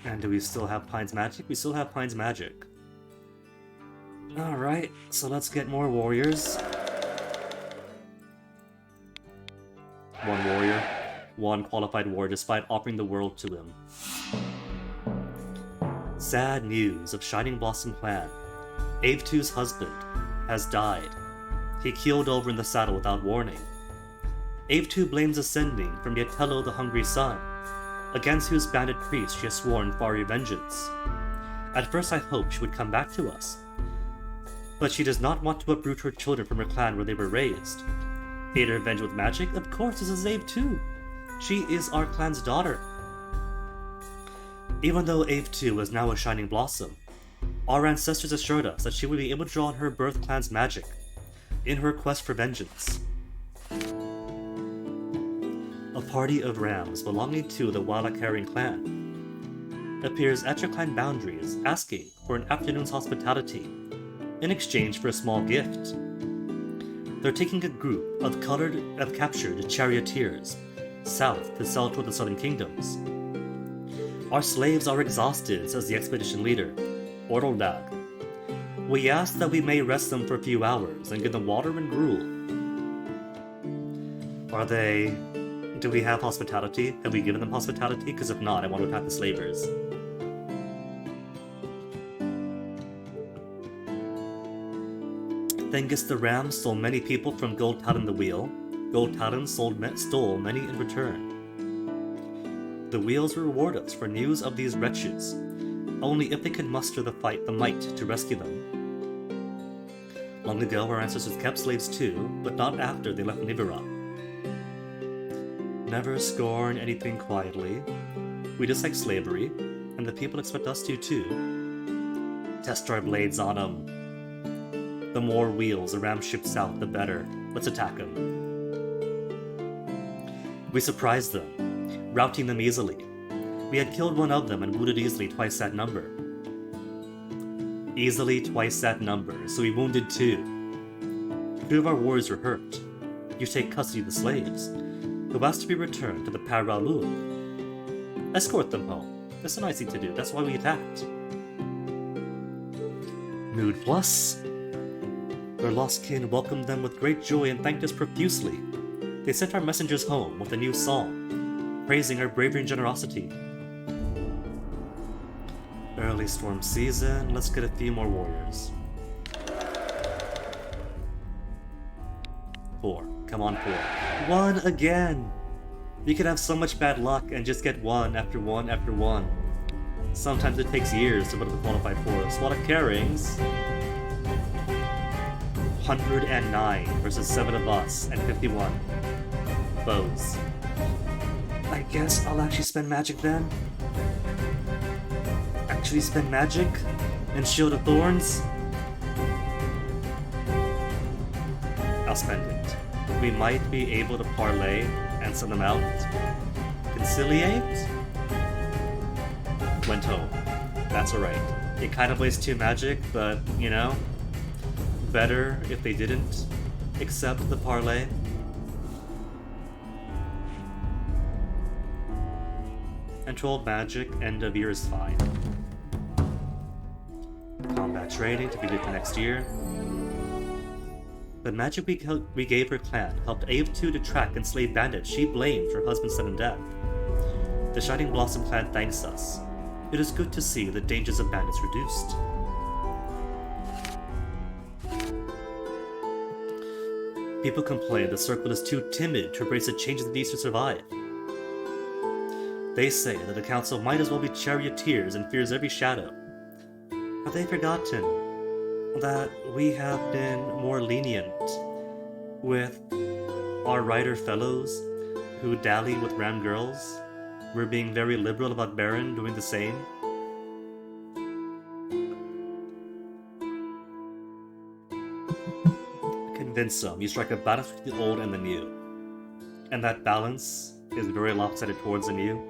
And do we still have Pine's magic? We still have Pine's magic. Alright, so let's get more warriors. One warrior. One qualified warrior despite offering the world to him. Sad news of Shining Blossom clan. Ave 2's husband has died. He keeled over in the saddle without warning. Ave 2 blames Ascending from Yetello the Hungry Son, against whose bandit priest she has sworn fiery vengeance. At first I hoped she would come back to us, but she does not want to uproot her children from her clan where they were raised. Hate her revenge with magic? Of course, this is Ave 2. She is our clan's daughter. Even though Ave 2 is now a Shining Blossom, our ancestors assured us that she would be able to draw on her birth clan's magic in her quest for vengeance. A party of rams belonging to the Wallacarian clan appears at your clan boundaries asking for an afternoon's hospitality in exchange for a small gift. They're taking a group of captured charioteers south to sell toward the southern kingdoms. Our slaves are exhausted, says the expedition leader, Orldag. We ask that we may rest them for a few hours and give them water and gruel. Do we have hospitality? Have we given them hospitality? Because if not, I want to attack the slavers. Thengus the Ram stole many people from Gold Talon the Wheel. Gold Talon stole many in return. The Wheels will reward us for news of these wretches, only if they can muster the might to rescue them. Long ago, our ancestors kept slaves too, but not after they left Nivira. Never scorn anything quietly. We dislike slavery, and the people expect us to too. Test our blades on them. The more wheels a ram ships out, the better. Let's attack them. We surprised them, routing them easily. We had killed one of them and wounded easily twice that number. Easily twice that number, so we wounded 2. 2 of our warriors were hurt. You take custody of the slaves, who asked to be returned to the Paralul. Escort them home. That's a nice thing to do. That's why we attacked. Mood plus. Their lost kin welcomed them with great joy and thanked us profusely. They sent our messengers home with a new song, praising our bravery and generosity. Early storm season, let's get a few more warriors. 4. Come on, 4. 1 again! You could have so much bad luck and just get 1 after 1 after 1. Sometimes it takes years to build a qualified force. A lot of carryings. 109 versus 7 of us and 51 bows. I guess I'll actually spend magic then. Actually spend magic and Shield of Thorns. I'll spend it. We might be able to parlay and send them out. Conciliate? Went home. That's alright. It kind of wastes 2 magic, but, you know, better if they didn't accept the parlay. And 12 magic, end of year is fine. Combat training to be good for next year. The magic we gave her clan helped Ave 2 to track enslaved bandits she blamed for her husband's sudden death. The Shining Blossom clan thanks us. It is good to see the dangers of bandits reduced. People complain the circle is too timid to embrace the changes it needs to survive. They say that the council might as well be charioteers and fears every shadow. Have they forgotten that we have been more lenient with our rider fellows who dally with ram girls? We're being very liberal about Beren doing the same. Convince them you strike a balance between the old and the new. And that balance is very lopsided towards the new.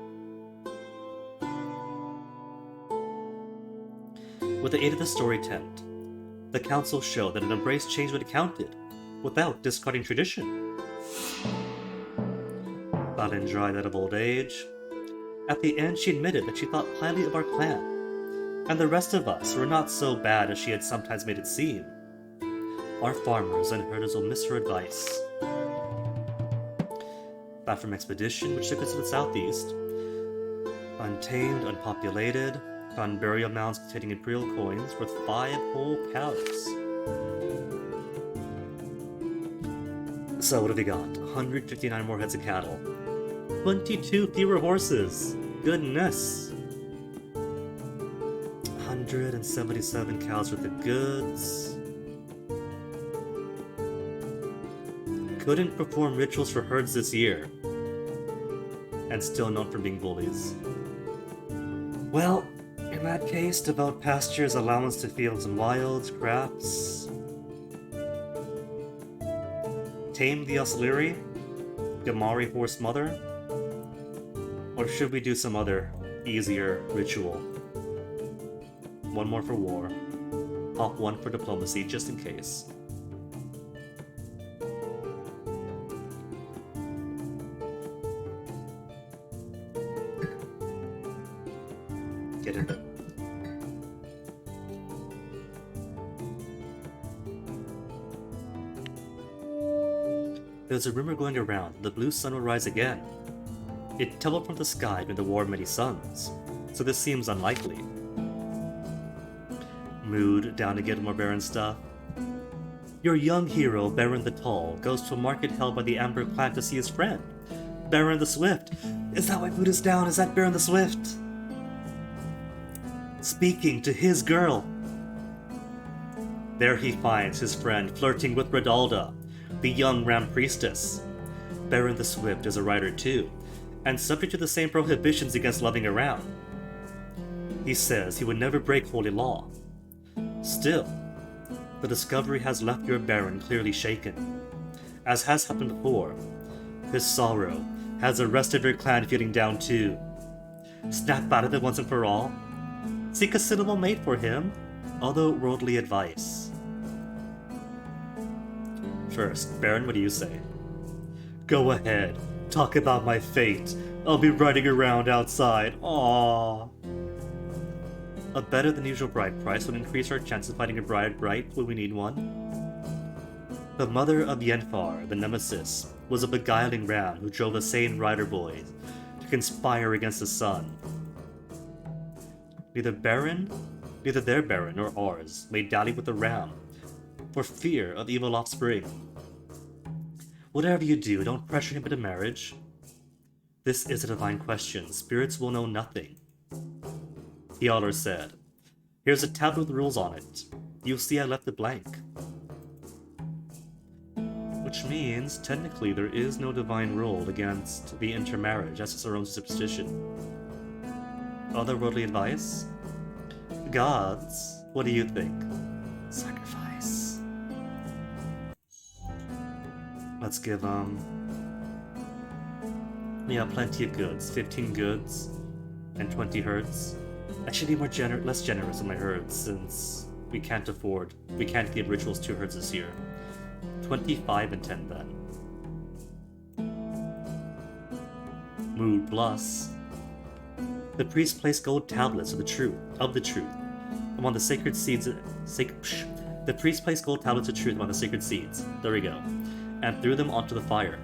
With the aid of the story tent, the council showed that it embraced change when it counted, without discarding tradition. Balin dried out of old age. At the end, she admitted that she thought highly of our clan, and the rest of us were not so bad as she had sometimes made it seem. Our farmers and herders will miss her advice. Back from expedition, which took us to the southeast, untamed, unpopulated, found burial mounds containing imperial coins worth 5 whole cows. So what have we got? 159 more heads of cattle. 22 fewer horses. Goodness. 177 cows worth of goods. Couldn't perform rituals for herds this year. And still known for being bullies. Well, in that case, devote pastures, allowance to fields and wilds, crafts. Tame the Osleri? Gamari Horse Mother? Or should we do some other, easier ritual? One more for war. Pop one for diplomacy, just in case. Get in. There's a rumor going around the blue sun will rise again. It tumbled from the sky during the War of Many Suns, so this seems unlikely. Mood down to get more Beren stuff. Your young hero, Beren the Tall, goes to a market held by the Amber clan to see his friend, Beren the Swift. Is that why mood is down? Is that Beren the Swift? Speaking to his girl. There he finds his friend flirting with Redalda, the young Ram Priestess. Beren the Swift is a rider too, and subject to the same prohibitions against loving around. He says he would never break holy law. Still, the discovery has left your Beren clearly shaken. As has happened before, his sorrow has arrested your clan feeling down too. Snap out of it once and for all. Seek a suitable mate for him, although worldly advice. First, Beren, what do you say? Go ahead, talk about my fate. I'll be riding around outside. Aww. A better than usual bride price would increase our chance of finding a bride right when we need one. The mother of Yenfar, the nemesis, was a beguiling ram who drove a sane rider boy to conspire against the sun. Neither their Beren nor ours may dally with the ram, for fear of evil offspring. Whatever you do, don't pressure him into marriage. This is a divine question. Spirits will know nothing. Hjallar said, Here's a tablet with rules on it. You'll see I left it blank. Which means, technically, there is no divine rule against the intermarriage. That's just our own superstition. Otherworldly advice? Gods, what do you think? Sacrifice. Let's give, we have plenty of goods. 15 goods and 20 herds. I should be less generous in my herds, since we can't give rituals 2 herds this year. 25 and 10 then. Mood plus. The priest placed gold tablets of the truth among the sacred seeds. The priest placed gold tablets of truth among the sacred seeds. There we go, and threw them onto the fire.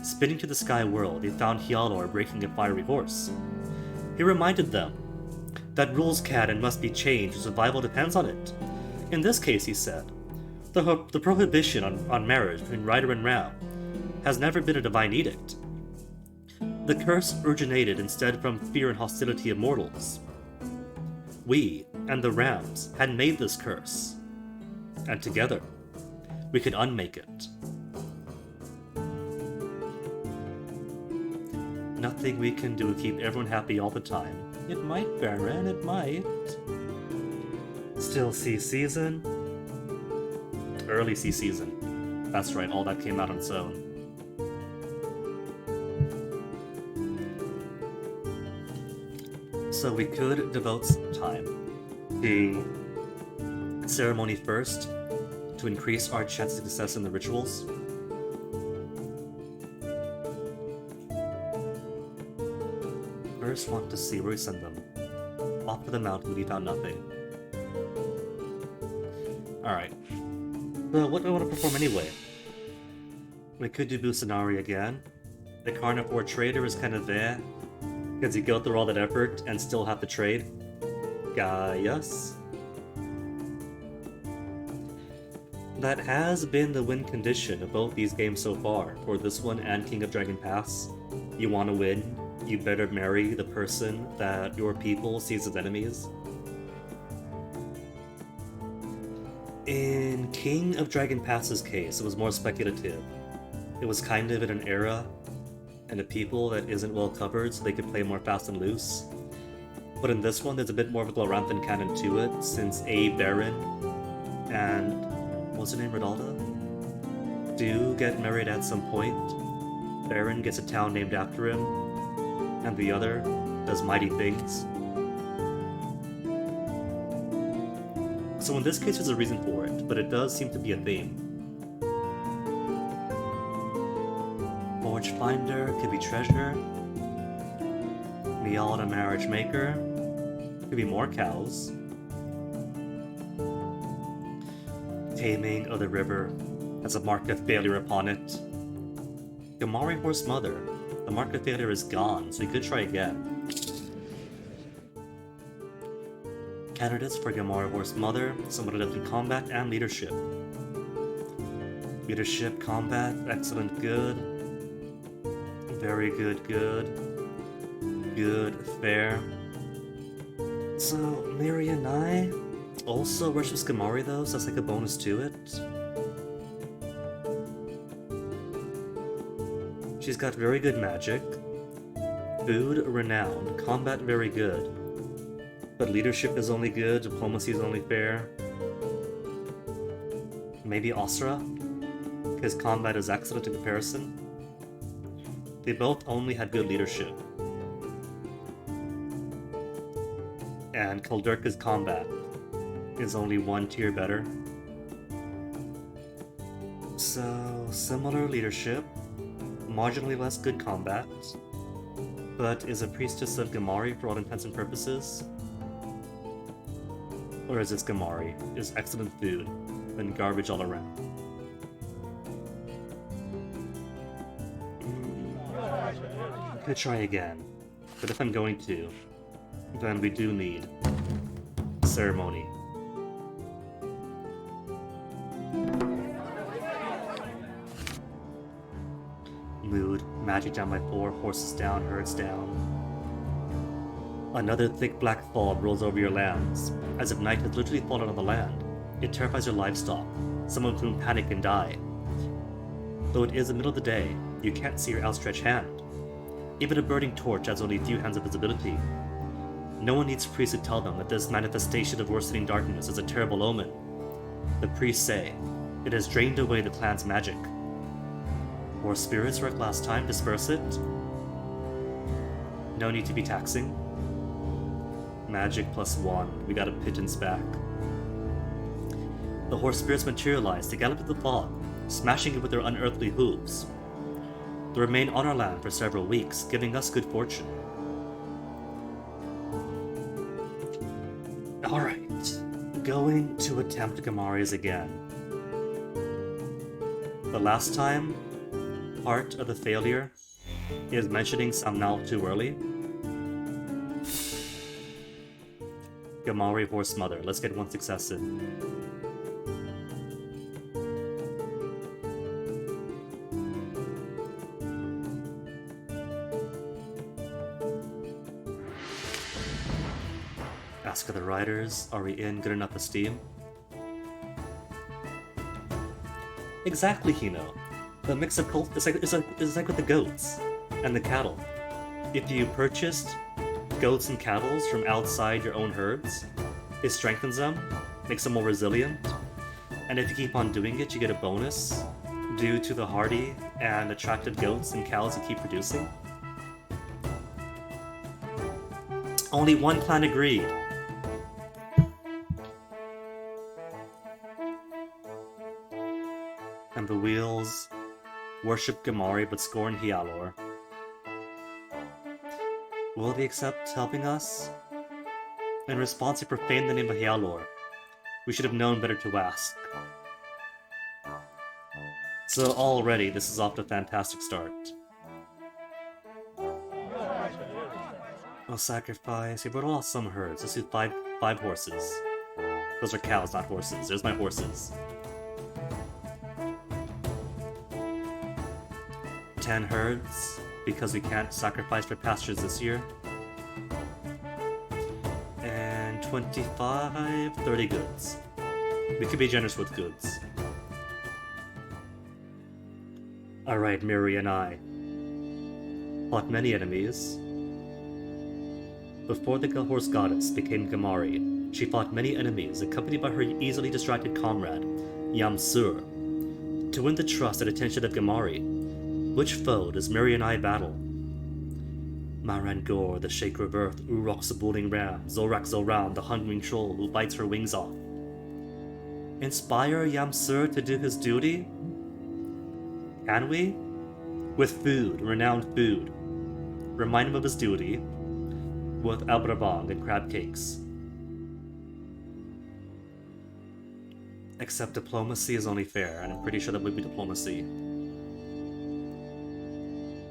Spinning to the sky world, they found Hjallar breaking a fiery horse. He reminded them that rules can and must be changed, survival depends on it. In this case, he said, The prohibition on marriage between Rider and Ram has never been a divine edict. The curse originated instead from fear and hostility of mortals. We and the Rams had made this curse, and together we could unmake it. Nothing we can do to keep everyone happy all the time. It might, Beren, it might. Still sea season. Early sea season. That's right, all that came out on its own. So we could devote some time to ceremony first to increase our chances of success in the rituals. First want to see where we send them. Off to the mountain, we found nothing. Alright. Well, what do I want to perform anyway? We could do Busanari again. The Carnivore Trader is kind of there, because you go through all that effort and still have to trade. Gaius. That has been the win condition of both these games so far, for this one and King of Dragon Pass. You want to win, you better marry the person that your people sees as enemies. In King of Dragon Pass's case, it was more speculative. It was kind of in an era and a people that isn't well covered, so they could play more fast and loose. But in this one, there's a bit more of a Gloranthan canon to it, since Beren and what's her name, Redalda, do get married at some point. Beren gets a town named after him, and the other does mighty things. So in this case, there's a reason for it, but it does seem to be a theme. Forge Finder could be treasure. Mialda Marriage Maker could be more cows. Taming of the river has a mark of failure upon it. Gamari Horse Mother. The mark of failure is gone, so you could try again. Candidates for Gamari Horse Mother, someone adept in combat and leadership. Leadership, combat, excellent, good. Very good, good. Good, fair. So, Mirai also rushes Gamari though, so that's like a bonus to it. She's got very good magic. Food, renowned. Combat, very good. But leadership is only good, diplomacy is only fair. Maybe Asra? Because combat is excellent in comparison. They both only had good leadership. And Kaldurka's combat is only one tier better. So, similar leadership, marginally less good combat, but is a priestess of Gamari for all intents and purposes. Or is this Gamari? Is excellent food, and garbage all around. Could try again, but if I'm going to, then we do need ceremony. Mood, magic down by 4, horses down, herds down. Another thick black fog rolls over your lands, as if night has literally fallen on the land. It terrifies your livestock, some of whom panic and die. Though it is the middle of the day, you can't see your outstretched hand. Even a burning torch has only a few hands of visibility. No one needs priests to tell them that this manifestation of worsening darkness is a terrible omen. The priests say, it has drained away the clan's magic. Or spirits work last time, disperse it? No need to be taxing. Magic +1, we got a pittance back. The horse spirits materialize to gallop through the fog, smashing it with their unearthly hooves. They remain on our land for several weeks, giving us good fortune. Alright, going to attempt Gamari's again. The last time, part of the failure is mentioning Samnal too early. Gamari Horse Mother, let's get one success in. Ask of the riders, are we in good enough esteem? Exactly, Hino. The mix of cult is like with the goats and the cattle. If you purchased goats and cattle from outside your own herds, it strengthens them, makes them more resilient, and if you keep on doing it, you get a bonus due to the hardy and attractive goats and cows you keep producing. Only one clan agreed. And the wheels worship Gamari but scorn Hyalor. Will they accept helping us? In response, he profaned the name of Hyalor. We should have known better to ask. So already, this is off to a fantastic start. No sacrifice. He brought off some herds. Let's do five horses. Those are cows, not horses. There's my horses. 10 herds, because we can't sacrifice for pastures this year. And 25, 30 goods. We could be generous with goods. Alright, Miri and I fought many enemies. Before the horse goddess became Gamari, she fought many enemies, accompanied by her easily distracted comrade, Yamsur. To win the trust and attention of Gamari, which foe does Miri and I battle? Marangor, the Shaker of Earth, Urok the Boiling Ram, Zorak Zoran, the Hungering Troll who bites her wings off. Inspire Yamsur to do his duty? Can we? With food, renowned food. Remind him of his duty with albrabang and crab cakes. Except diplomacy is only fair, and I'm pretty sure that would be diplomacy.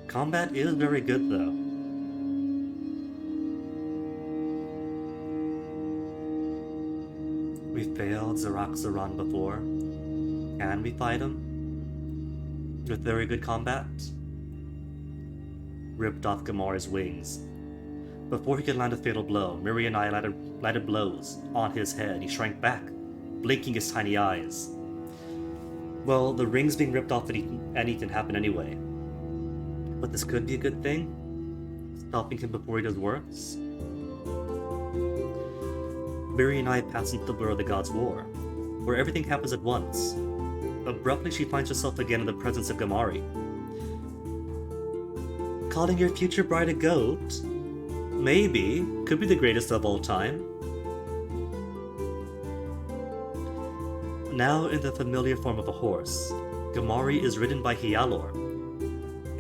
Combat is very good, though. We failed Zarak Zaran before. Can we fight him? With very good combat? Ripped off Gamari's wings. Before he could land a fatal blow, Miri and I landed blows on his head. He shrank back, blinking his tiny eyes. Well, the rings being ripped off and eaten happened anyway. But this could be a good thing? Stopping him before he does worse? Miri and I pass into the blur of the Gods' War, where everything happens at once. Abruptly, she finds herself again in the presence of Gamari. Calling your future bride a goat? Maybe. Could be the greatest of all time. Now in the familiar form of a horse, Gamari is ridden by Hyalor,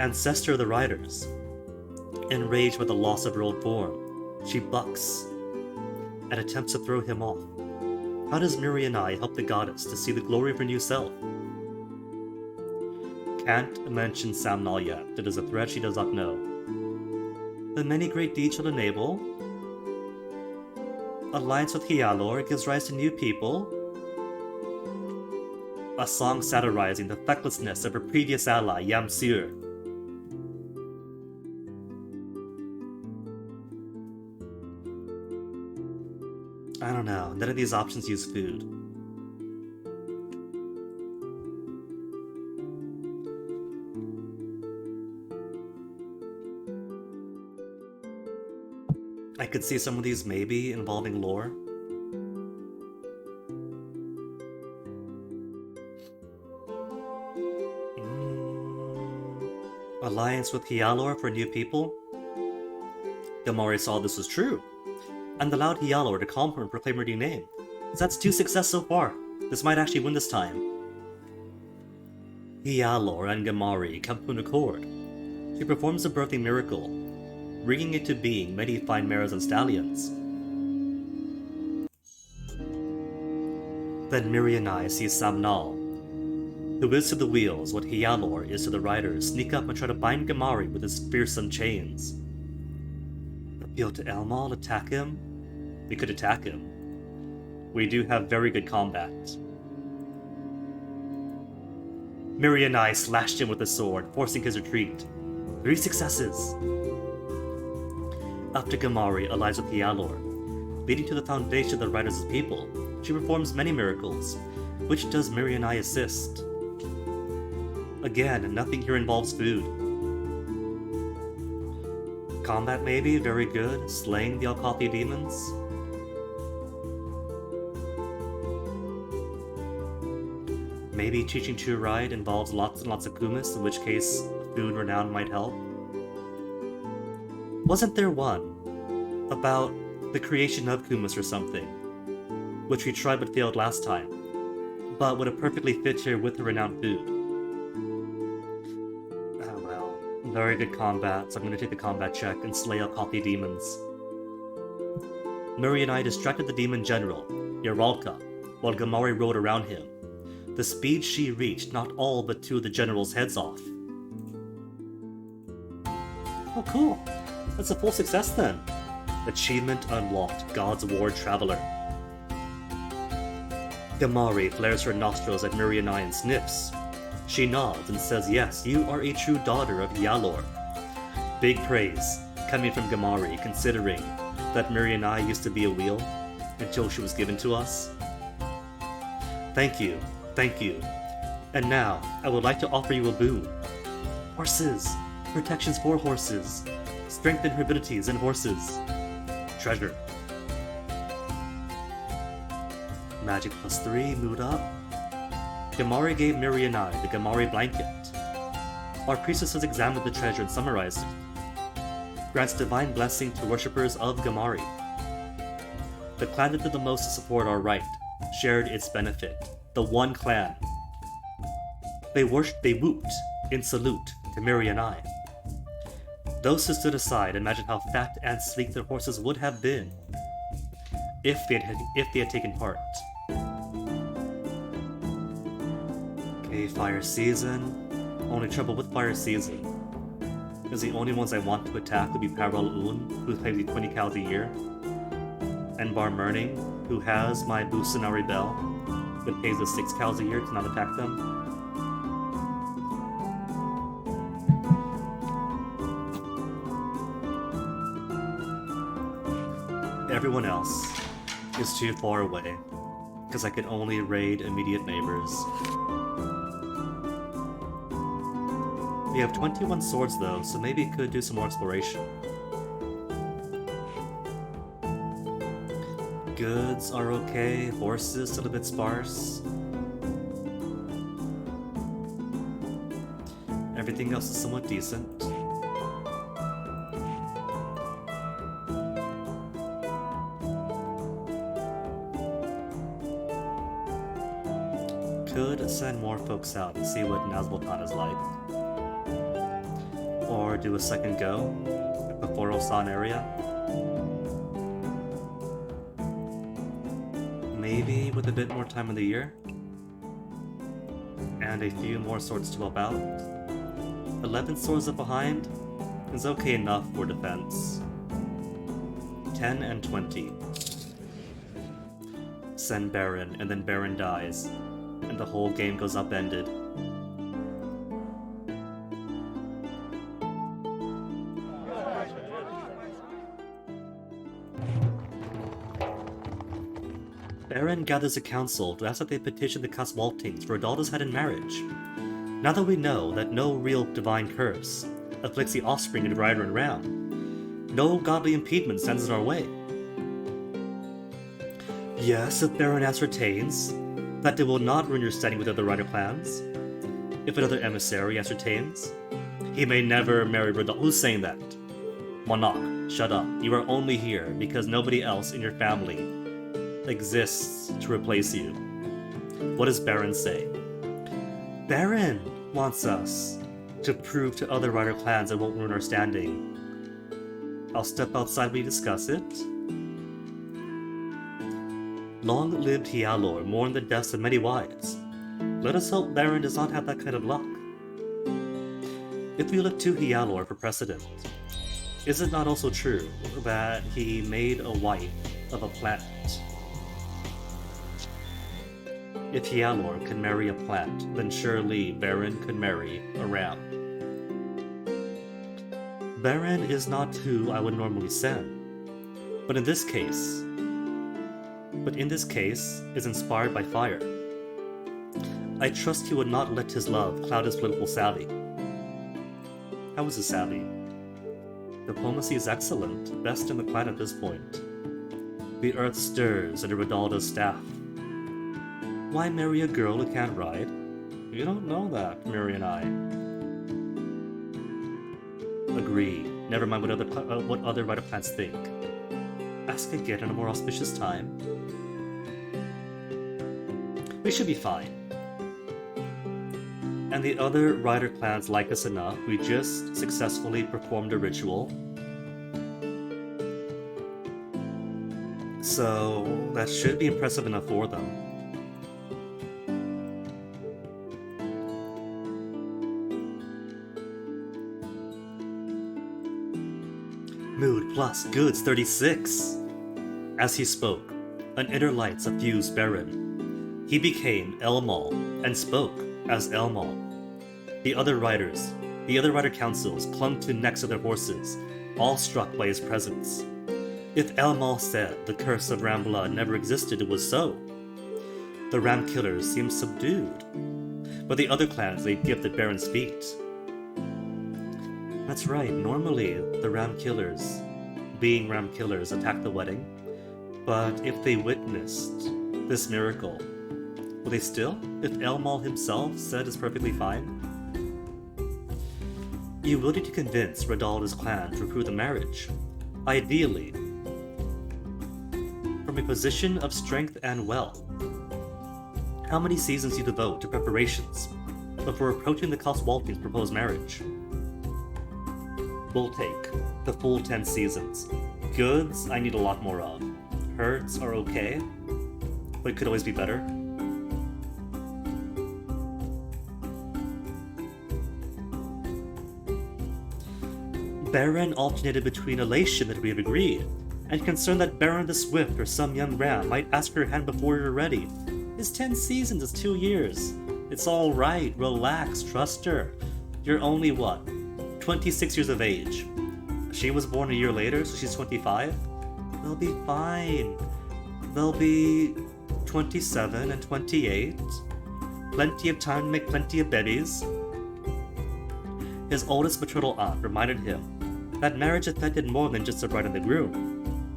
ancestor of the riders. Enraged by the loss of her old form, she bucks and attempts to throw him off. How does Miri and I help the goddess to see the glory of her new self? Can't mention Samnal yet. It is a threat she does not know. The many great deeds she'll enable. Alliance with Hyalor gives rise to new people. A song satirizing the fecklessness of her previous ally, Yamsir. I don't know, none of these options use food. I could see some of these maybe involving lore. Alliance with Hyalor for new people? Gamari saw this was true, and allowed Hyalor to calm her and proclaim her new name. So that's 2 success so far. This might actually win this time. Hyalor and Gamari come to an accord. She performs a birthing miracle, bringing into being many fine mares and stallions. Then Miri and I see Samnal, who is to the wheels what Hyalor is to the riders, sneak up and try to bind Gamari with his fearsome chains. Appeal to Elmal, attack him? We could attack him. We do have very good combat. Miri and I slashed him with a sword, forcing his retreat. 3 successes. After Gamari allies with Hyalor, leading to the foundation of the writers' people. She performs many miracles, which does Miri and I assist. Again, nothing here involves food. Combat maybe, very good. Slaying the Alkathi demons. Maybe teaching to ride involves lots and lots of kumis, in which case food renown might help. Wasn't there one about the creation of kumis or something, which we tried but failed last time, but would have perfectly fit here with the renowned food? Oh well, very good combat, so I'm going to take the combat check and slay Alkathi demons. Miri and I distracted the demon general, Yaralka, while Gamari rode around him. The speed she reached knocked all but two of the general's heads off. Oh cool, that's a full success then. Achievement unlocked, God's Ward Traveler. Gamari flares her nostrils at Miri and I and sniffs. She nods and says yes, you are a true daughter of Yalor. Big praise coming from Gamari, considering that Miri and I used to be a wheel until she was given to us. Thank you. Thank you. And now, I would like to offer you a boon. Horses! Protections for horses. Strength and abilities in horses. Treasure. Magic +3, mood up. Gamari gave Miri and I the Gamari blanket. Our priestesses examined the treasure and summarized it. Grants divine blessing to worshippers of Gamari. The clan that did the most to support our right shared its benefit. The one clan. They whooped in salute to Miri and I. Those who stood aside imagined how fat and sleek their horses would have been if they had taken part. Okay, fire season. Only trouble with fire season is the only ones I want to attack would be Parallel Un, who pays me 20 cows a year, and Bar Merning, who has my Busanari Bell, but pays us 6 cows a year to not attack them. Everyone else is too far away, because I can only raid immediate neighbors. We have 21 swords though, so maybe could do some more exploration. Goods are okay, horses still a bit sparse. Everything else is somewhat decent. Could send more folks out and see what Nazboltan is like. Or do a second go at the Forosan area. Maybe with a bit more time of the year. And a few more swords to help out. 11 swords up behind is okay enough for defense. 10 and 20. Send Beren, and then Beren dies, and the whole game goes upended. Beren gathers a council to ask that they petition the Caswaltings for a daughter's hand in marriage. Now that we know that no real divine curse afflicts the offspring of Ryder and Ram, no godly impediment stands in our way. Yes, if Beren ascertains that they will not ruin your standing with other Ryder clans, if another emissary ascertains, he may never marry Rodolph. Who's saying that? Monarch, shut up. You are only here because nobody else in your family exists to replace you. What does Beren say? Beren wants us to prove to other Ryder clans it won't ruin our standing. I'll step outside when we discuss it. Long-lived Hialor mourned the deaths of many wives. Let us hope Beren does not have that kind of luck. If we look to Hialor for precedent, is it not also true that he made a wife of a planet? If Hialor could marry a plant, then surely Beren could marry a ram. Beren is not who I would normally send, but in this case, but in this case is inspired by fire. I trust he would not let his love cloud his political savvy. How is his savvy? Diplomacy is excellent, best in the clan at this point. The earth stirs under Rodaldo's staff. Why marry a girl who can't ride? You don't know that, Miri and I. Agree. Never mind what other rider plants think. Ask again at a more auspicious time. We should be fine. And the other rider clans like us enough, we just successfully performed a ritual. So that should be impressive enough for them. Mood plus goods 36. As he spoke, an inner light suffused Beren. He became Elmal and spoke as Elmal. The other rider councils clung to the necks of their horses, all struck by his presence. If Elmal said the curse of Ram blood never existed, it was so. The Ram killers seemed subdued, but the other clans laid gift at Beren's feet. That's right, normally the Ram killers, being Ram killers, attack the wedding, but if they witnessed this miracle, will they still, if Elmal himself said it's perfectly fine? You will need to convince Rodaldo's clan to approve the marriage, ideally from a position of strength and wealth. How many seasons do you devote to preparations before approaching the Caswalting's proposed marriage? We'll take the full 10 seasons. Goods, I need a lot more of. Herds are okay, but could always be better. Beren alternated between elation that we have agreed, and concern that Beren the Swift or some young ram might ask her hand before you're ready. It's 10 seasons, it's 2 years. It's alright, relax, trust her. You're only what? 26 years of age. She was born a year later, so she's 25? They'll be fine. They'll be 27 and 28. Plenty of time to make plenty of babies. His oldest maternal aunt reminded him that marriage affected more than just the bride and the groom.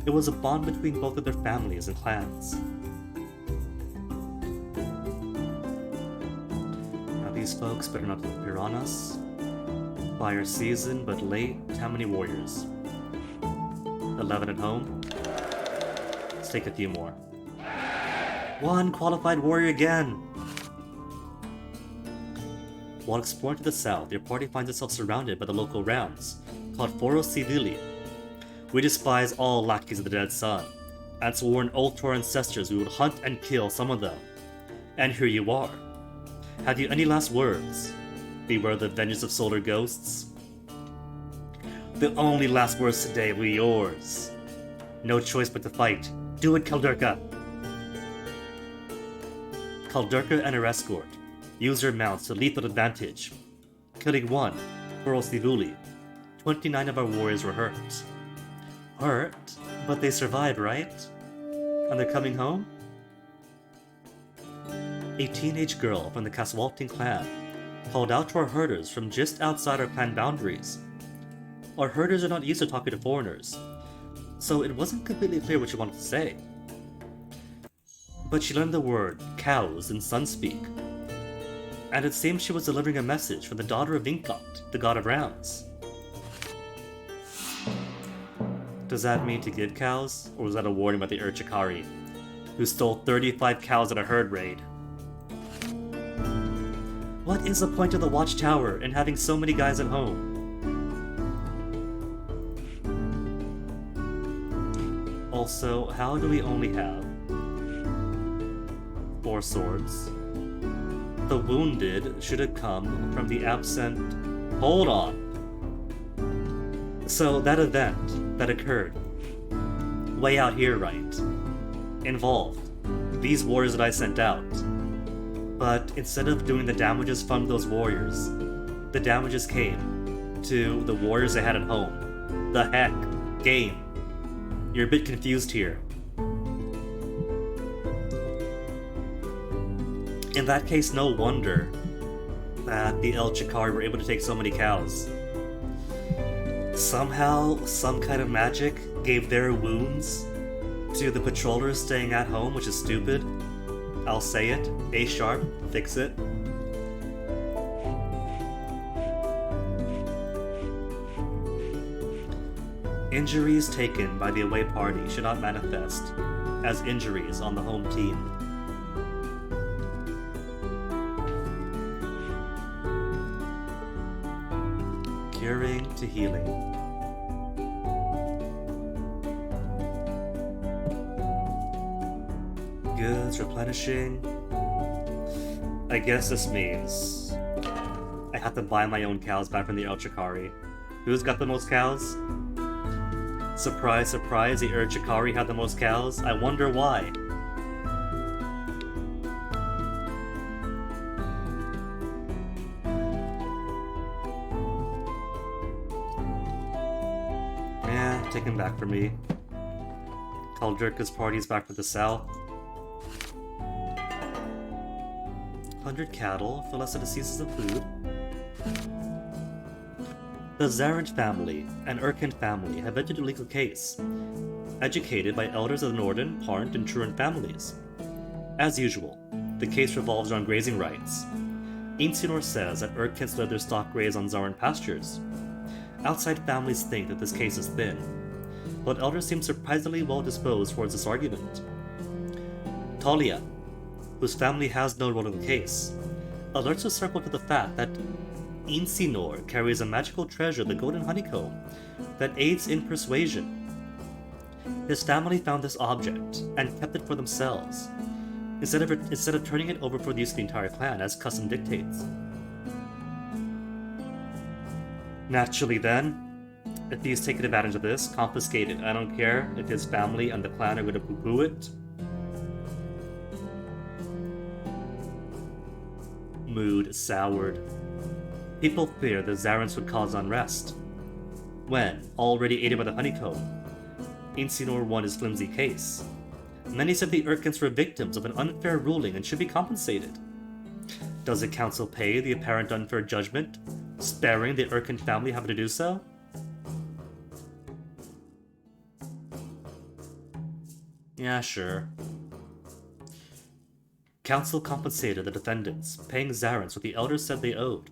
It was a bond between both of their families and clans. Now these folks better not appear on us. Fire season, but late. How many warriors? 11 at home? Let's take a few more. 1 qualified warrior again! While exploring to the south, your party finds itself surrounded by the local rounds, called Foros Civili. We despise all lackeys of the dead sun, and swore an oath to our ancestors we would hunt and kill some of them. And here you are. Have you any last words? Beware the vengeance of solar ghosts. The only last words today will be yours. No choice but to fight. Do it, Kaldurka! Kaldurka and her escort use their mounts to lethal advantage, killing 1 for Osivuli. 29 of our warriors were hurt. Hurt? But they survived, right? And they're coming home? A teenage girl from the Caswalting clan called out to our herders from just outside our clan boundaries. Our herders are not used to talking to foreigners, so it wasn't completely clear what she wanted to say. But she learned the word cows in Sunspeak, and it seemed she was delivering a message from the daughter of Vinkot, the god of rounds. Does that mean to give cows, or was that a warning about the Urchikari, who stole 35 cows at a herd raid? What is the point of the watchtower and having so many guys at home? Also, how do we only have 4 swords? The wounded should have come from the absent... Hold on! So that event that occurred way out here, right, involved these warriors that I sent out. But instead of doing the damages from those warriors, the damages came to the warriors they had at home. The heck? Game. You're a bit confused here. In that case, no wonder that the El Chikari were able to take so many cows. Somehow, some kind of magic gave their wounds to the patrollers staying at home, which is stupid. I'll say it. A sharp, fix it. Injuries taken by the away party should not manifest as injuries on the home team. Curing to healing. Goods replenishing. I guess this means I have to buy my own cows back from the El Chikari. Who's got the most cows? Surprise, surprise, the El Chikari had the most cows. I wonder why. Yeah, take him back for me. Kaldurka's party's back to the south. 100 cattle for less than a season of food. The Zarant family and Urkent family have entered a legal case, educated by elders of the Norden, Parnt, and Truant families. As usual, the case revolves around grazing rights. Ainsinor says that Urkents let their stock graze on Zarant pastures. Outside families think that this case is thin, but elders seem surprisingly well disposed towards this argument. Talia, whose family has no role in the case, alerts the circle to the fact that Ainsinor carries a magical treasure, the Golden Honeycomb, that aids in persuasion. His family found this object and kept it for themselves, instead of turning it over for the use of the entire clan as custom dictates. Naturally then, if he's taken advantage of this, confiscate it. I don't care if his family and the clan are going to poo-poo it. Mood soured. People fear the Zarans would cause unrest. When, already aided by the honeycomb, Ainsinor won his flimsy case. Many said the Urkents were victims of an unfair ruling and should be compensated. Does the council pay the apparent unfair judgment, sparing the Urkent family having to do so? Yeah, sure. Council compensated the defendants, paying Zarans what the elders said they owed.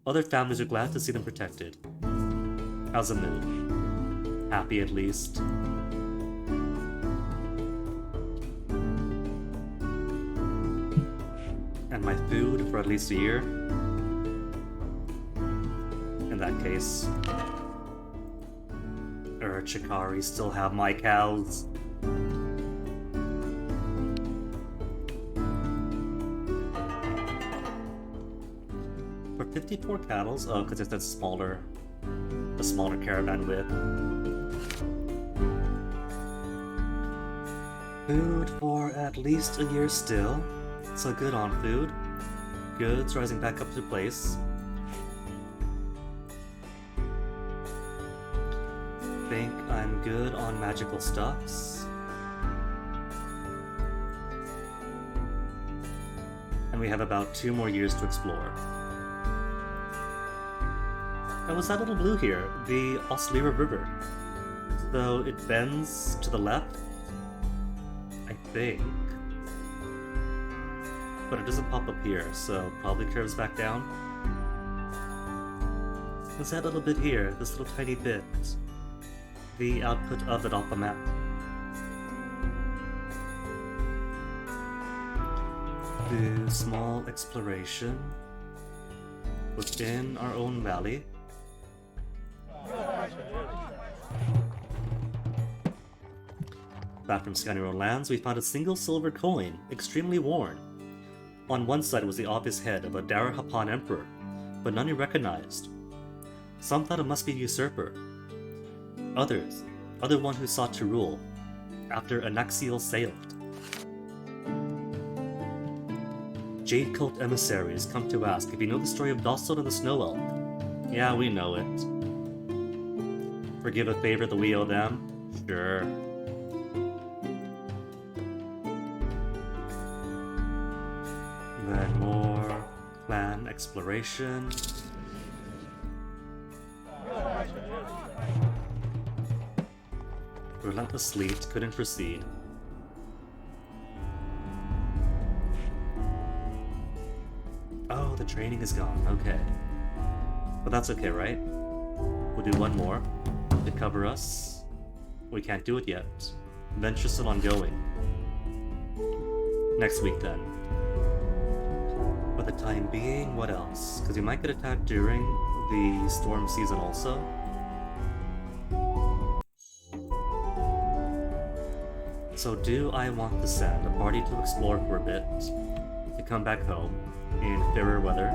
Other families are glad to see them protected. How's the mood? Happy at least. And my food for at least a year? In that case, Chikari still have my cows. For 54 cattle, oh, because it's that smaller, the smaller caravan width. Food for at least a year still, so good on food. Goods rising back up to place. Think I'm good on magical stuffs. And we have about 2 more years to explore. And what's that little blue here? The Oslira River. So it bends to the left, I think. But it doesn't pop up here, so probably curves back down. What's that little bit here? This little tiny bit. The output of it off the map. Do small exploration within our own valley. Back from scanning our own lands, we found a single silver coin, extremely worn. On one side was the obvious head of a Dara Hapan emperor, but none he recognized. Some thought it must be a usurper. Other one who sought to rule, after Anaxiel sailed. Jade Cult emissaries come to ask if you know the story of Dostald and the Snow Elf. Yeah, we know it. Forgive a favor that we owe them? Sure. Clan exploration. Relentless Lead couldn't proceed. Oh, the training is gone. Okay. But that's okay, right? We'll do one more to cover us. We can't do it yet. Venture still ongoing. Next week then. For the time being, what else? Because we might get attacked during the storm season also. So do I want to send a party to explore for a bit, to come back home in fairer weather?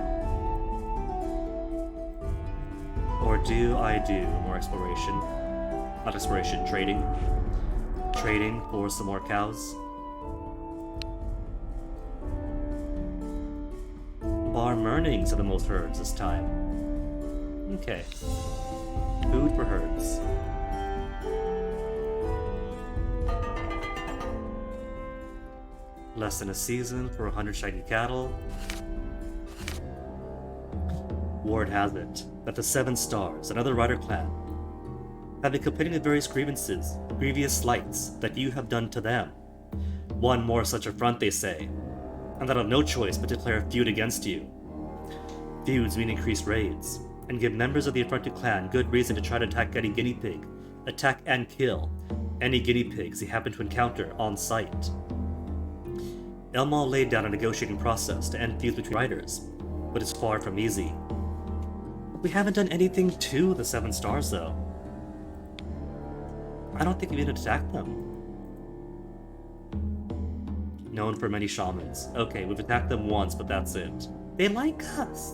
Or do I do more exploration? Not exploration, trading. Trading for some more cows. Bar Murnings are the most herds this time. Okay. Food for herds. Less than a season for 100 shaggy cattle. Ward has it that the Seven Stars, another rider clan, have been complaining of various grievances, grievous slights that you have done to them. One more such affront, they say, and that have no choice but to declare a feud against you. Feuds mean increased raids, and give members of the affronted clan good reason to try to attack any guinea pig, attack and kill any guinea pigs they happen to encounter on sight. Elmal laid down a negotiating process to end feuds between riders, but it's far from easy. We haven't done anything to the Seven Stars, though. I don't think we even attacked them. Known for many shamans. Okay, we've attacked them once, but that's it. They like us.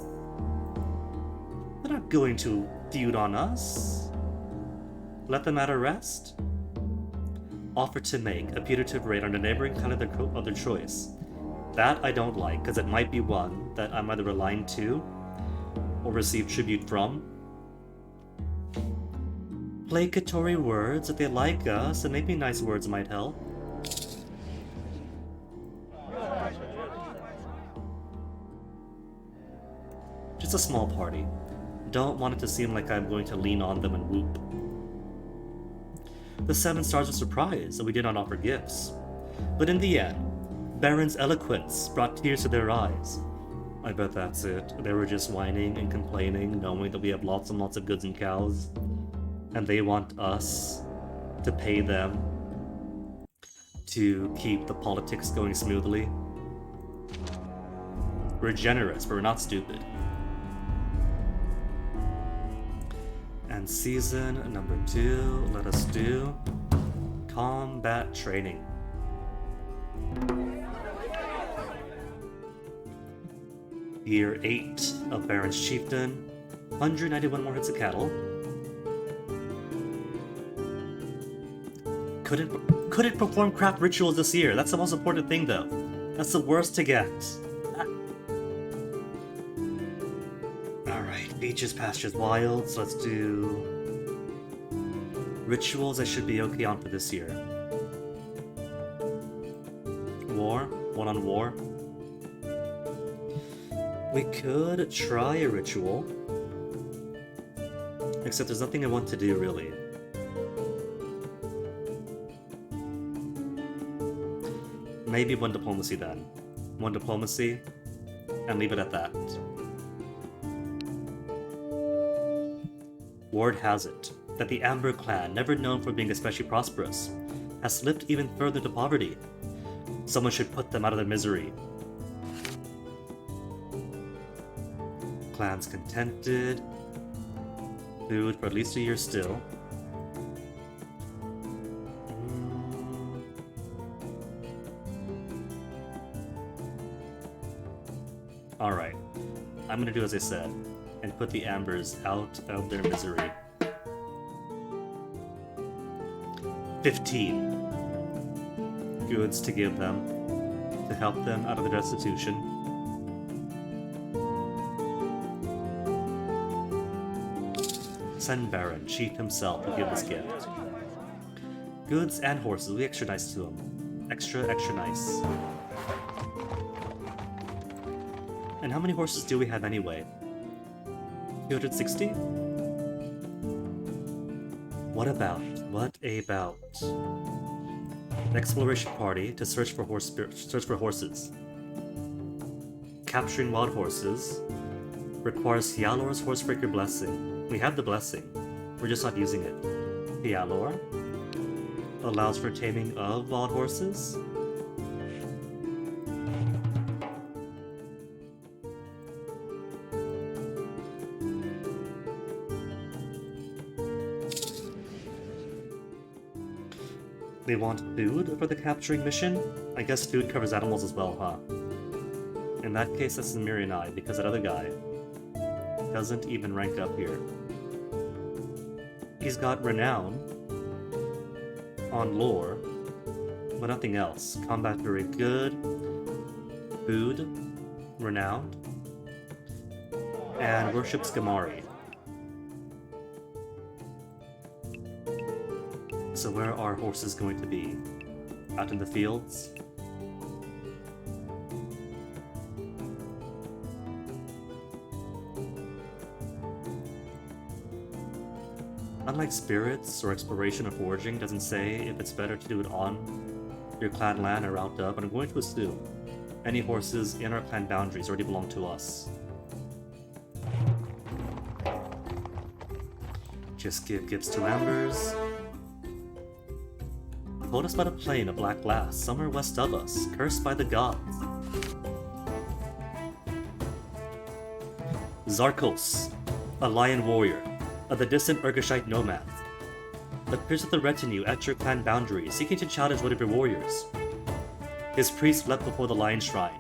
They're not going to feud on us. Let the matter rest. Offer to make a putative raid on a neighboring clan of their choice. That I don't like, because it might be one that I'm either aligned to or receive tribute from. Placatory words if they like us, and maybe nice words might help. Just a small party. Don't want it to seem like I'm going to lean on them and whoop. The Seven Stars were surprised that we did not offer gifts. But in the end, Beren's eloquence brought tears to their eyes. I bet that's it. They were just whining and complaining, knowing that we have lots and lots of goods and cows. And they want us to pay them to keep the politics going smoothly. We're generous, but we're not stupid. And season number 2, let us do combat training. Year 8 of Beren's Chieftain, 191 more hits of cattle. Couldn't perform craft rituals this year. That's the most important thing, though. That's the worst to get. Alright, beaches, pastures, wilds. Let's do rituals. I should be okay on for this year. War, one on war. We could try a ritual, except there's nothing I want to do, really. Maybe one diplomacy then. One diplomacy, and leave it at that. Ward has it that the Amber clan, never known for being especially prosperous, has slipped even further to poverty. Someone should put them out of their misery. Clan's contented. Food for at least a year still. Alright. I'm gonna do as I said, and put the Ambers out of their misery. 15 goods to give them, to help them out of the destitution. Send Beren, chief himself, to give this gift. Goods and horses will be extra nice to him. Extra nice. And how many horses do we have anyway? 260? What about? An exploration party to search for horses. Capturing wild horses requires Hialor's Horsebreaker Blessing. We have the blessing. We're just not using it. Hialor allows for taming of wild horses. They want food for the capturing mission? I guess food covers animals as well, huh? In that case, that's Miri and I, because that other guy doesn't even rank up here. He's got renown on lore, but nothing else. Combat very good, food, renowned, and worships Gamari. So where are horses going to be? Out in the fields? Unlike spirits or exploration or foraging, doesn't say if it's better to do it on your clan land or out of, but I'm going to assume any horses in our clan boundaries already belong to us. Just give gifts to Ambers. Told us about a plain of black glass somewhere west of us, cursed by the gods. Zarkos, a lion warrior of the distant Urgashite nomads, appears with a retinue at your clan boundary, seeking to challenge one of your warriors. His priest leapt before the lion shrine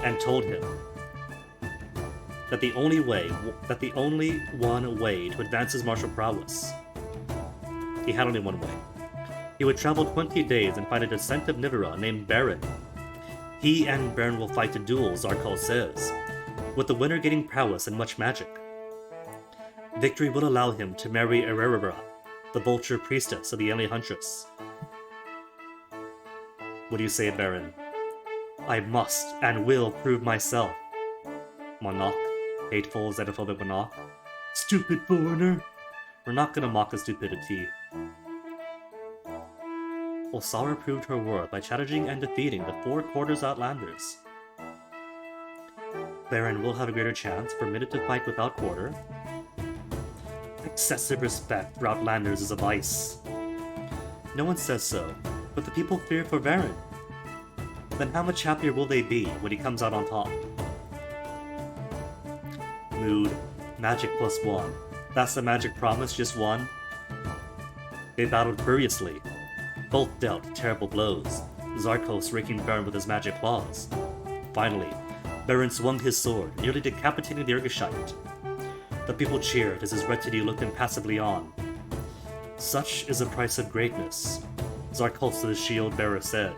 and told him that the only one way to advance his martial prowess, he had only one way. He would travel 20 days and find a descent of Nivera named Beren. He and Beren will fight a duel, Zarkal says, with the winner getting prowess and much magic. Victory will allow him to marry Ererera, the vulture priestess of the alien huntress. What do you say, Beren? I must and will prove myself. Monarch, hateful xenophobic monarch. Stupid foreigner! We're not gonna mock his stupidity. Ulsara proved her worth by challenging and defeating the 4 quarters Outlanders. Beren will have a greater chance, permitted to fight without quarter. Excessive respect for Outlanders is a vice. No one says so, but the people fear for Beren. Then how much happier will they be when he comes out on top? Mood, magic +1. That's the magic promise, just one. They battled furiously. Both dealt terrible blows, Zarkos raking Beren with his magic claws. Finally, Beren swung his sword, nearly decapitating the Urgashite. The people cheered as his retinue looked impassively on. Such is the price of greatness, Zarkos the shield bearer said.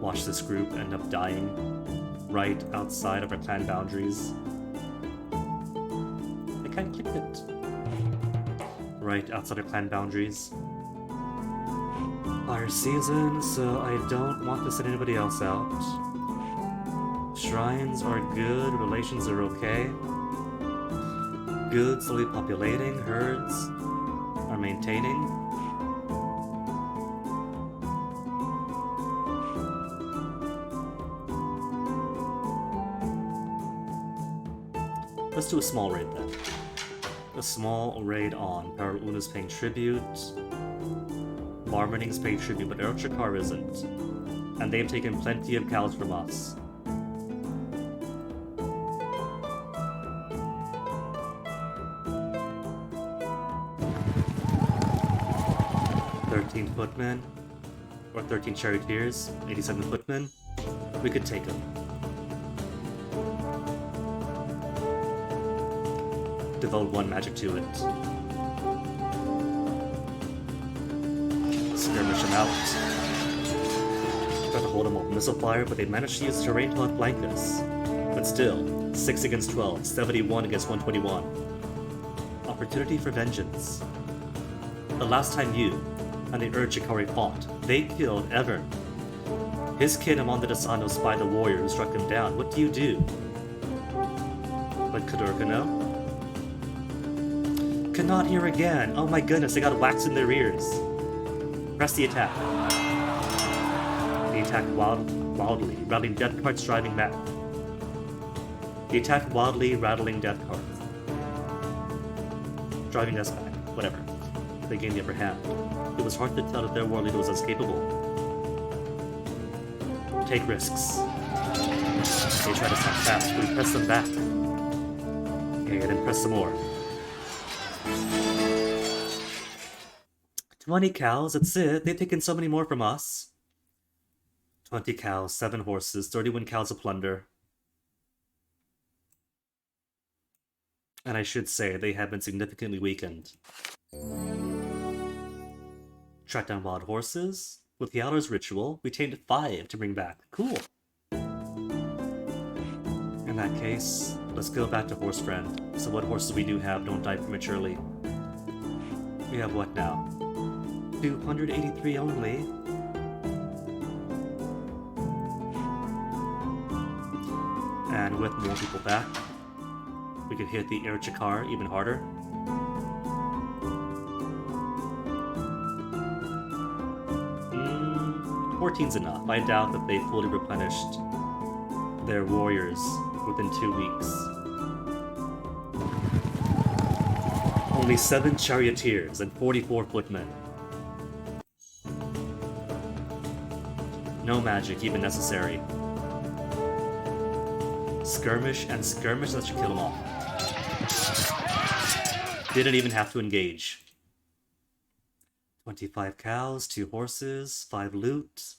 Watch this group end up dying right outside of our clan boundaries. I can't click it. Right outside of clan boundaries. Fire season, so I don't want to send anybody else out. Shrines are good, relations are okay. Good, slowly populating, herds are maintaining. Let's do a small raid then. A small raid on Paraluna's paying tribute. Barmaning's paying tribute, but Erochakar isn't. And they've taken plenty of cows from us. Footmen, or 13 charioteers, 87 footmen, we could take them. Devote 1 magic to it. Skirmish them out. Try to hold them off missile fire, but they managed to use terrain to outflank us. But still, 6 against 12, 71 against 121. Opportunity for vengeance. The last time you and the Urchikari fought, they killed Evern, His kid Amanda Desano spied the warrior who struck him down. What do you do? But Kadurka know? Cannot hear again. Oh my goodness, they got wax in their ears. Press the attack. They attacked wildly, rattling death carts driving back. They attacked wildly, rattling death carts. Driving us back. Whatever. They gained the upper hand. It was hard to tell if their war leader was as capable. Take risks. They try to snap fast, but we press them back. Okay, and then press some more. 20 cows, that's it. They've taken so many more from us. 20 cows, 7 horses, 31 cows of plunder. And I should say, they have been significantly weakened. Track down wild horses. With Yalor's ritual, we tamed 5 to bring back. Cool. In that case, let's go back to Horse Friend. So what horses we do have don't die prematurely. We have what now? 283 only. And with more people back, we could hit the Air Chakar even harder. 14's enough. I doubt that they fully replenished their warriors within 2 weeks. Only 7 charioteers and 44 footmen. No magic even necessary. Skirmish and skirmish, that should kill them all. Didn't even have to engage. 25 cows, 2 horses, 5 loot.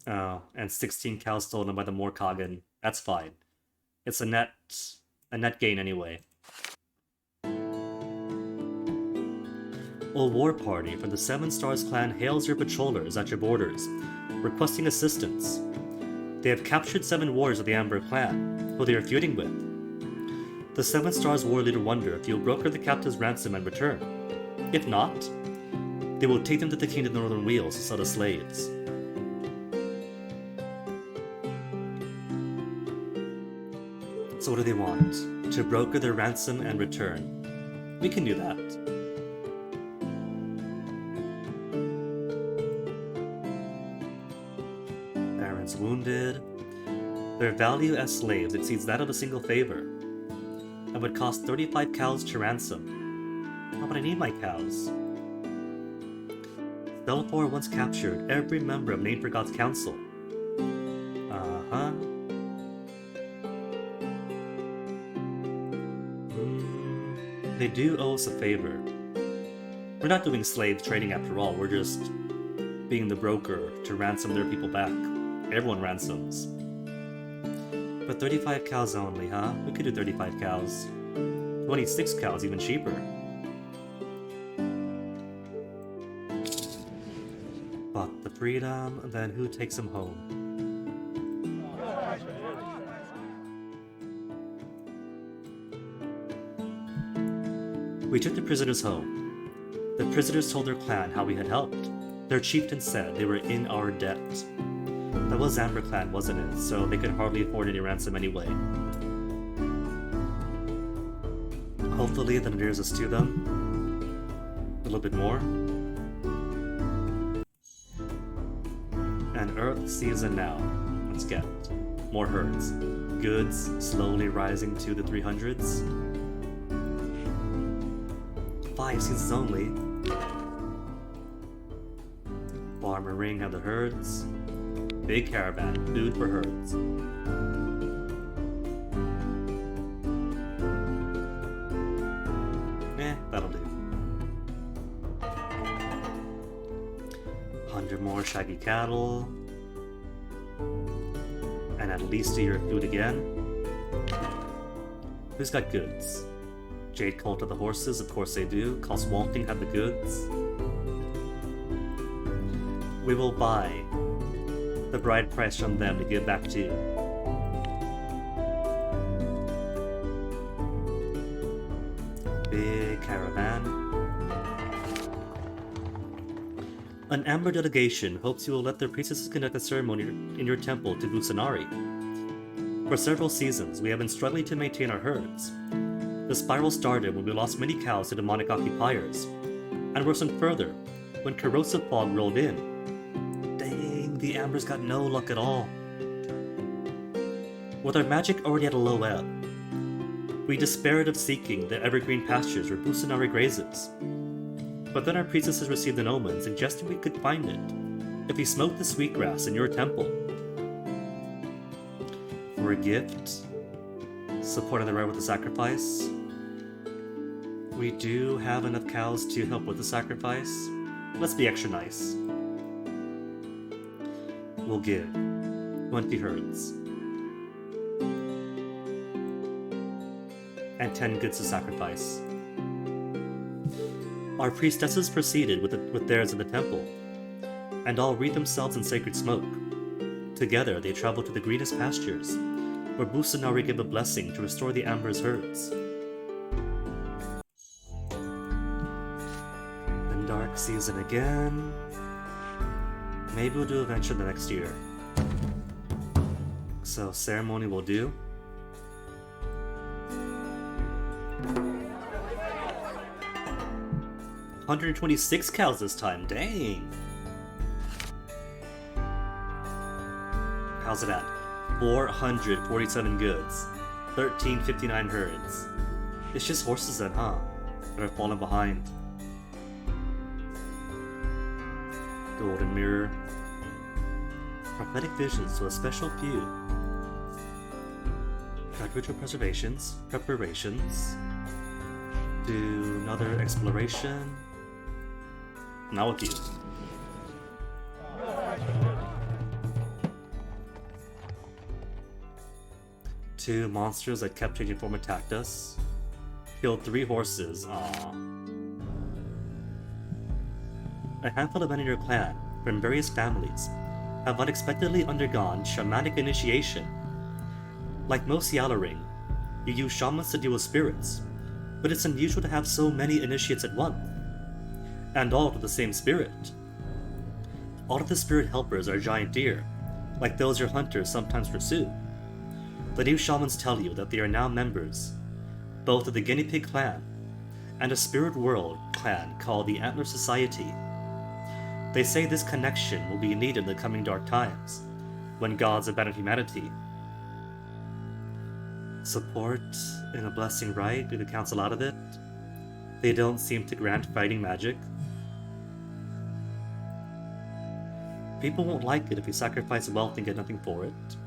Oh, and 16 cows stolen by the Morkagen. That's fine. It's a net gain anyway. A war party from the Seven Stars clan hails your patrollers at your borders, requesting assistance. They have captured 7 warriors of the Amber clan, who they are feuding with. The Seven Stars war leader wonder if you'll broker the captive's ransom and return. If not, they will take them to the King of the Northern Wheels to sell as slaves. So what do they want? To broker their ransom and return. We can do that. Baron's wounded. Their value as slaves exceeds that of a single favor. That would cost 35 cows to ransom. How would I need my cows? Belfor once captured every member of Name for God's Council. Uh-huh. They do owe us a favor. We're not doing slave trading after all, we're just being the broker to ransom their people back. Everyone ransoms. But 35 cows only, huh? We could do 35 cows. 26 cows, even cheaper. But the freedom, then who takes them home? We took the prisoners home. The prisoners told their clan how we had helped. Their chieftain said they were in our debt. That was Amber clan, wasn't it? So they could hardly afford any ransom anyway. Hopefully that endears us to them. A little bit more. And Earth season now. Let's get more herds. Goods slowly rising to the 300s. 5 seasons only. Farmer Ring have the herds. Big caravan, food for herds. That'll do. 100 more shaggy cattle. And at least a year of food again. Who's got goods? Jade Cult of the horses, of course they do. Coswalting have the goods. We will buy the bride price from them to give back to you. Big caravan. An Amber delegation hopes you will let their priestesses conduct a ceremony in your temple to Busanari. For several seasons, we have been struggling to maintain our herds. The spiral started when we lost many cows to demonic occupiers, and worsened further when corrosive fog rolled in. Dang, the Ambers got no luck at all. With our magic already at a low ebb, we despaired of seeking the evergreen pastures where Busanari grazes. But then our priestesses received an omen suggesting we could find it if we smote the sweetgrass in your temple. For a gift, supporting the right with the sacrifice. We do have enough cows to help with the sacrifice. Let's be extra nice. We'll give 20 herds. And 10 goods to sacrifice. Our priestesses proceeded with theirs in the temple, and all wreathed themselves in sacred smoke. Together they traveled to the greenest pastures, where Busanari gave a blessing to restore the Amber's herds. And dark season again. Maybe we'll do adventure the next year. So ceremony will do. $126 cows this time, dang! How's it at? 447 goods, 1359 herds. It's just horses then, huh? That are falling behind. Golden mirror. Prophetic visions to a special few. Ritual preparations. Do another exploration. Now with you. Two monsters that kept changing form attacked us. Killed 3 horses. Aww. A handful of men in your clan, from various families, have unexpectedly undergone shamanic initiation. Like most Yalaring, you use shamans to deal with spirits, but it's unusual to have so many initiates at once, and all with the same spirit. All of the spirit helpers are giant deer, like those your hunters sometimes pursue. The new shamans tell you that they are now members, both of the Guinea Pig clan and a spirit world clan called the Antler Society. They say this connection will be needed in the coming dark times, when gods abandon humanity. Support in a blessing right? Do the council out of it? They don't seem to grant fighting magic. People won't like it if we sacrifice wealth and get nothing for it.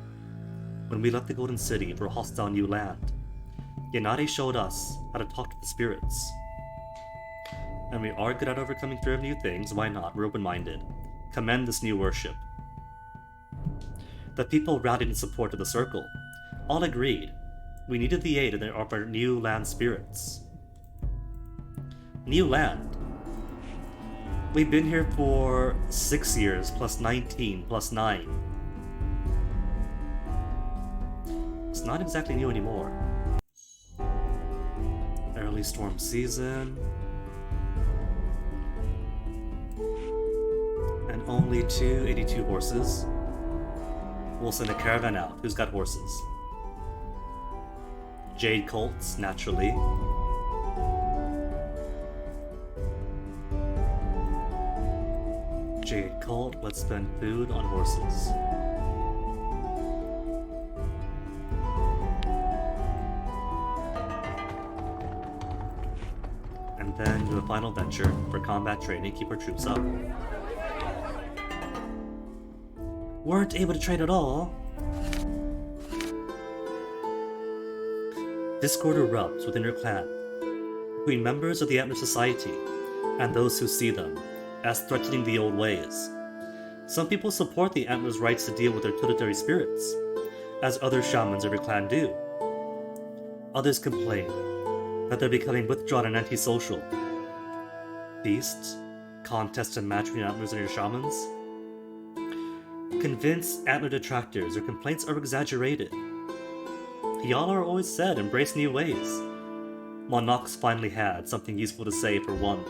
When we left the Golden City for a hostile new land, Yanade showed us how to talk to the spirits. And we are good at overcoming fear of new things, why not? We're open-minded. Commend this new worship. The people rallied in support of the circle. All agreed. We needed the aid of our new land spirits. New land. We've been here for 6 years, plus 19, plus 9. It's not exactly new anymore. Early storm season. And only 282 horses. We'll send a caravan out. Who's got horses? Jade colts, naturally. Jade colt, let's spend food on horses. And then do a final venture for combat training, keep our troops up. Weren't able to trade at all. Discord erupts within your clan, between members of the Antler Society and those who see them as threatening the old ways. Some people support the Antler's rights to deal with their tutelary spirits, as other shamans of your clan do. Others complain that they're becoming withdrawn and antisocial. Feasts, contests, and match between Antlers and your shamans. Convince Antler detractors your complaints are exaggerated. Y'all are always said embrace new ways. While Nox finally had something useful to say for once.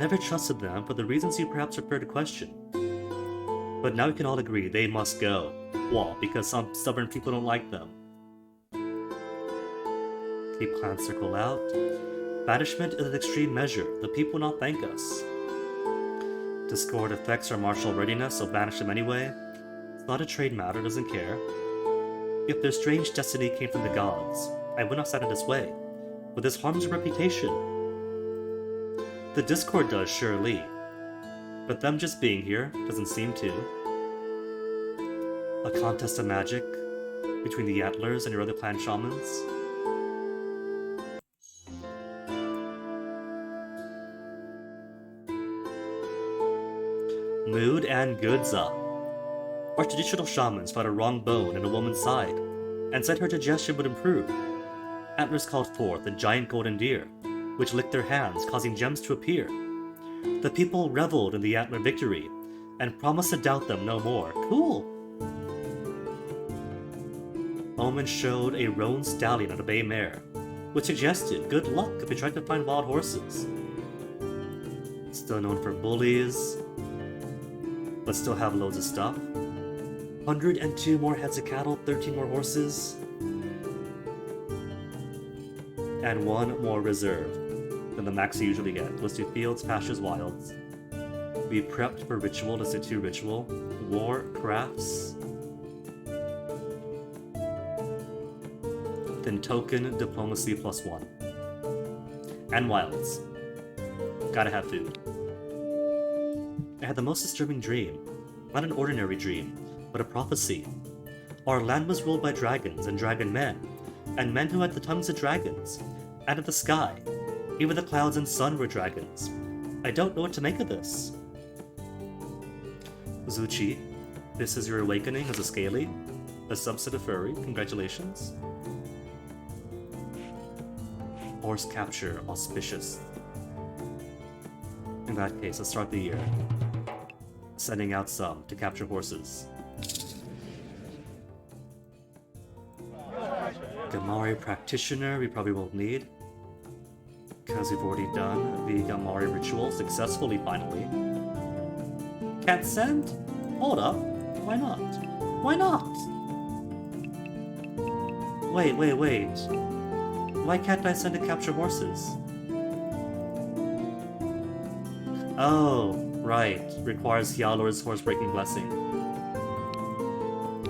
Never trusted them for the reasons you perhaps prefer to question. But now we can all agree they must go. Well, because some stubborn people don't like them. Keep clan circle out. Banishment is an extreme measure. The people will not thank us. Discord affects our martial readiness, so banish them anyway. It's not a trade matter, doesn't care. If their strange destiny came from the gods, I would not stand in this way. But this harms your reputation. The Discord does, surely. But them just being here doesn't seem to. A contest of magic between the Yattlers and your other clan shamans. Mood and Goodza. Our traditional shamans found a wrong bone in a woman's side, and said her digestion would improve. Antlers called forth a giant golden deer, which licked their hands, causing gems to appear. The people reveled in the antler victory, and promised to doubt them no more. Cool! Omen showed a roan stallion on a bay mare, which suggested good luck if you tried to find wild horses. Still known for bullies, but still have loads of stuff. 102 more heads of cattle, 13 more horses, and 1 more reserve than the max you usually get. Let's do fields, pastures, wilds. We prepped for ritual, let's do 2 ritual. War, crafts. Then token, diplomacy +1. And wilds. Gotta have food. I had the most disturbing dream. Not an ordinary dream, but a prophecy. Our land was ruled by dragons and dragon men who had the tongues of dragons, and of the sky. Even the clouds and sun were dragons. I don't know what to make of this. Zuchi, this is your awakening as a scaly, a subset of furry. Congratulations. Horse capture, auspicious. In that case, let's start the year. Sending out some to capture horses. Gamari Practitioner we probably won't need, because we've already done the Gamari ritual successfully finally. Can't send? Hold up. Why not? Why not? Wait. Why can't I send to capture horses? Oh, right. Requires Hyalor's horse-breaking blessing.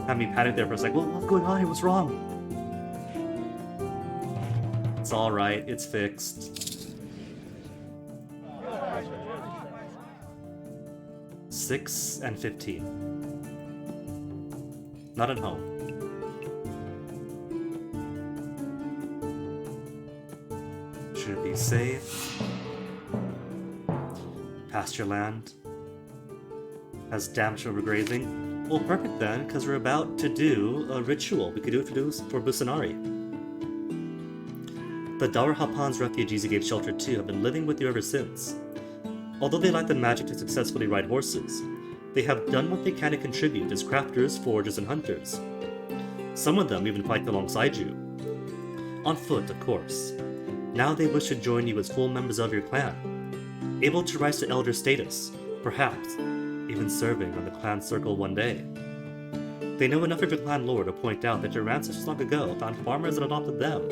Had me panic there for a sec. What's going on here? What's wrong? It's alright. It's fixed. 6 and 15. Not at home. Should be safe. Pasture land. Has damage from overgrazing. Well, perfect then, because we're about to do a ritual. We could do it for Busanari. The Dawar Hapan's refugees he gave shelter to have been living with you ever since. Although they lack the magic to successfully ride horses, they have done what they can to contribute as crafters, foragers, and hunters. Some of them even fight alongside you. On foot, of course. Now they wish to join you as full members of your clan, able to rise to elder status, perhaps even serving on the clan circle one day. They know enough of your clan lore to point out that your ancestors long ago found farmers and adopted them.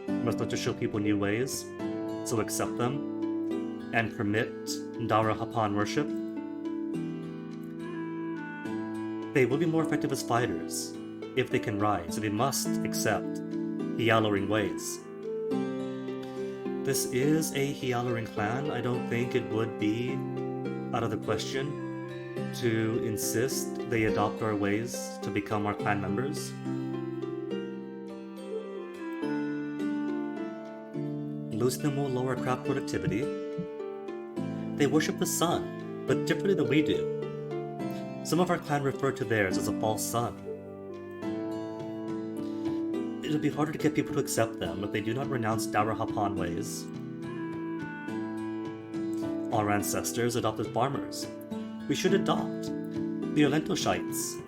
You must look to show people new ways, so accept them, and permit Dawar Hapan worship. They will be more effective as fighters, if they can ride, so they must accept Hyaloring ways. This is a Hyaloring clan. I don't think it would be out of the question to insist they adopt our ways to become our clan members. Losing them will lower craft productivity. They worship the sun, but differently than we do. Some of our clan refer to theirs as a false sun. It'll be harder to get people to accept them if they do not renounce Dawar Hapan ways. Our ancestors adopted farmers. We should adopt. The Olentoshites.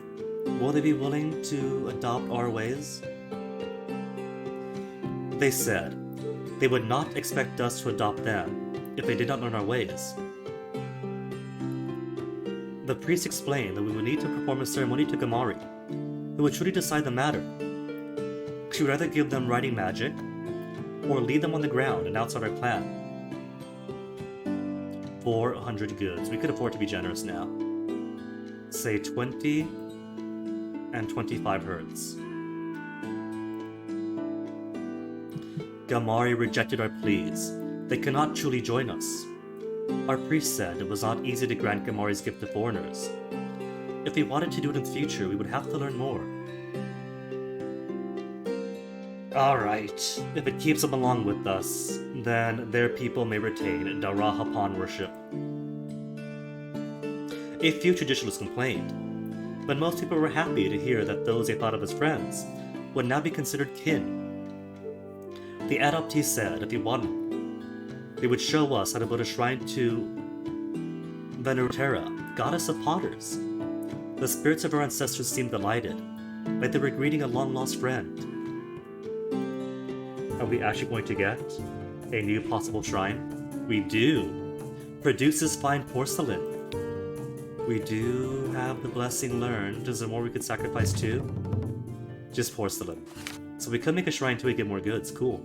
Will they be willing to adopt our ways? They said They would not expect us to adopt them if they did not learn our ways. The priest explained that we would need to perform a ceremony to Gamari, who would truly decide the matter. She would either give them writing magic, or leave them on the ground and outside our clan. 400 goods. We could afford to be generous now. Say 20 and 25 herds. Gamari rejected our pleas. They cannot truly join us. Our priest said it was not easy to grant Gamari's gift to foreigners. If we wanted to do it in the future, we would have to learn more. Alright, if it keeps them along with us, then their people may retain Darahapan worship. A few traditionalists complained, but most people were happy to hear that those they thought of as friends would now be considered kin. The adoptees said if we wanted, they would show us how to build a shrine to Venerotera, goddess of potters. The spirits of our ancestors seemed delighted, like they were greeting a long-lost friend. Are we actually going to get a new possible shrine? We do. Produces fine porcelain. We do have the blessing learned. Is there more we could sacrifice too? Just porcelain. So we could make a shrine too and get more goods. Cool.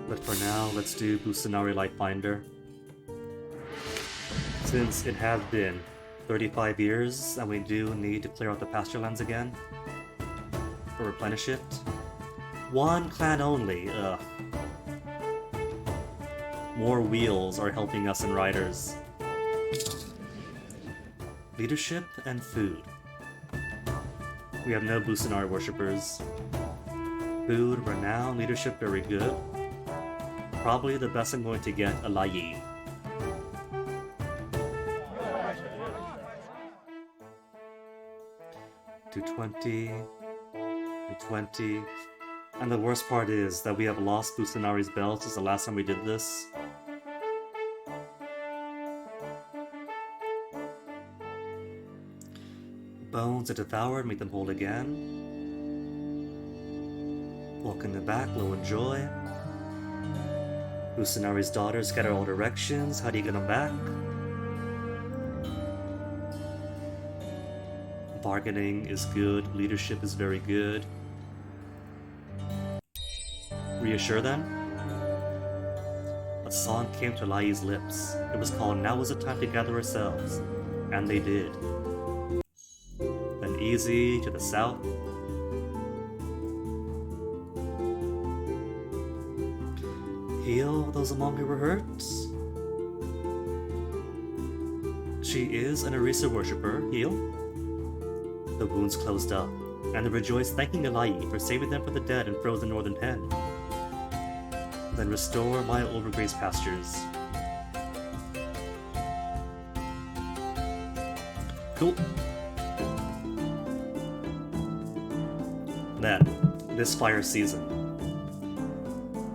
But for now, let's do Busanari Lightfinder. Since it has been 35 years and we do need to clear out the pasture lands again to replenish it. One clan only, ugh. More wheels are helping us in riders. Leadership and food. We have no Busanari worshippers. Food, renown, leadership, very good. Probably the best I'm going to get, Alayi. Do 20. 20. And the worst part is that we have lost Busanari's belt since the last time we did this. Bones are devoured, make them whole again. Walk in the back, low in joy. Busanari's daughters scatter all directions. How do you get them back? Bargaining is good, leadership is very good. Reassure them? A song came to Lai's lips. It was called Now Is the Time to Gather Ourselves. And they did. Then easy to the south. Heal those among who were hurt. She is an Arisa worshipper. Heal. The wounds closed up, and they rejoiced, thanking Elai for saving them from the dead and frozen northern hen. Then restore my overgrazed pastures. Cool. Then, this fire season.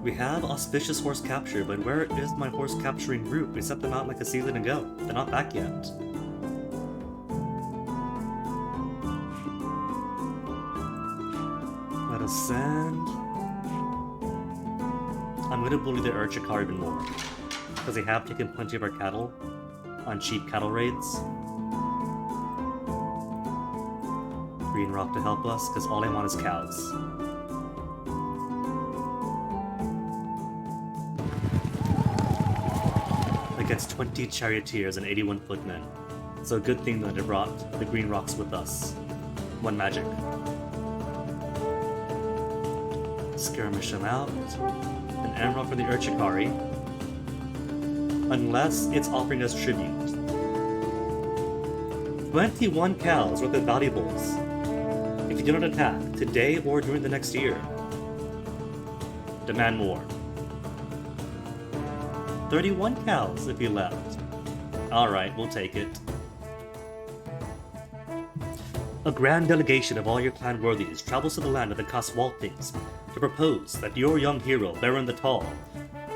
We have auspicious horse capture, but where is my horse capturing group? We sent them out like a season ago. They're not back yet. Let us send... I'm gonna bully the Urchakar even more, because they have taken plenty of our cattle on cheap cattle raids. Green Rock to help us, because all I want is cows. Against 20 charioteers and 81 footmen. So a good thing that they brought the Green Rocks with us. One magic. Skirmish them out. An emerald for the Urchakari. Unless it's offering us tribute. 21 cows worth of valuables. If you do not attack, today or during the next year. Demand more. 31 cows if you left. Alright, we'll take it. A grand delegation of all your clan worthies travels to the land of the Caswaltings to propose that your young hero, Beren the Tall,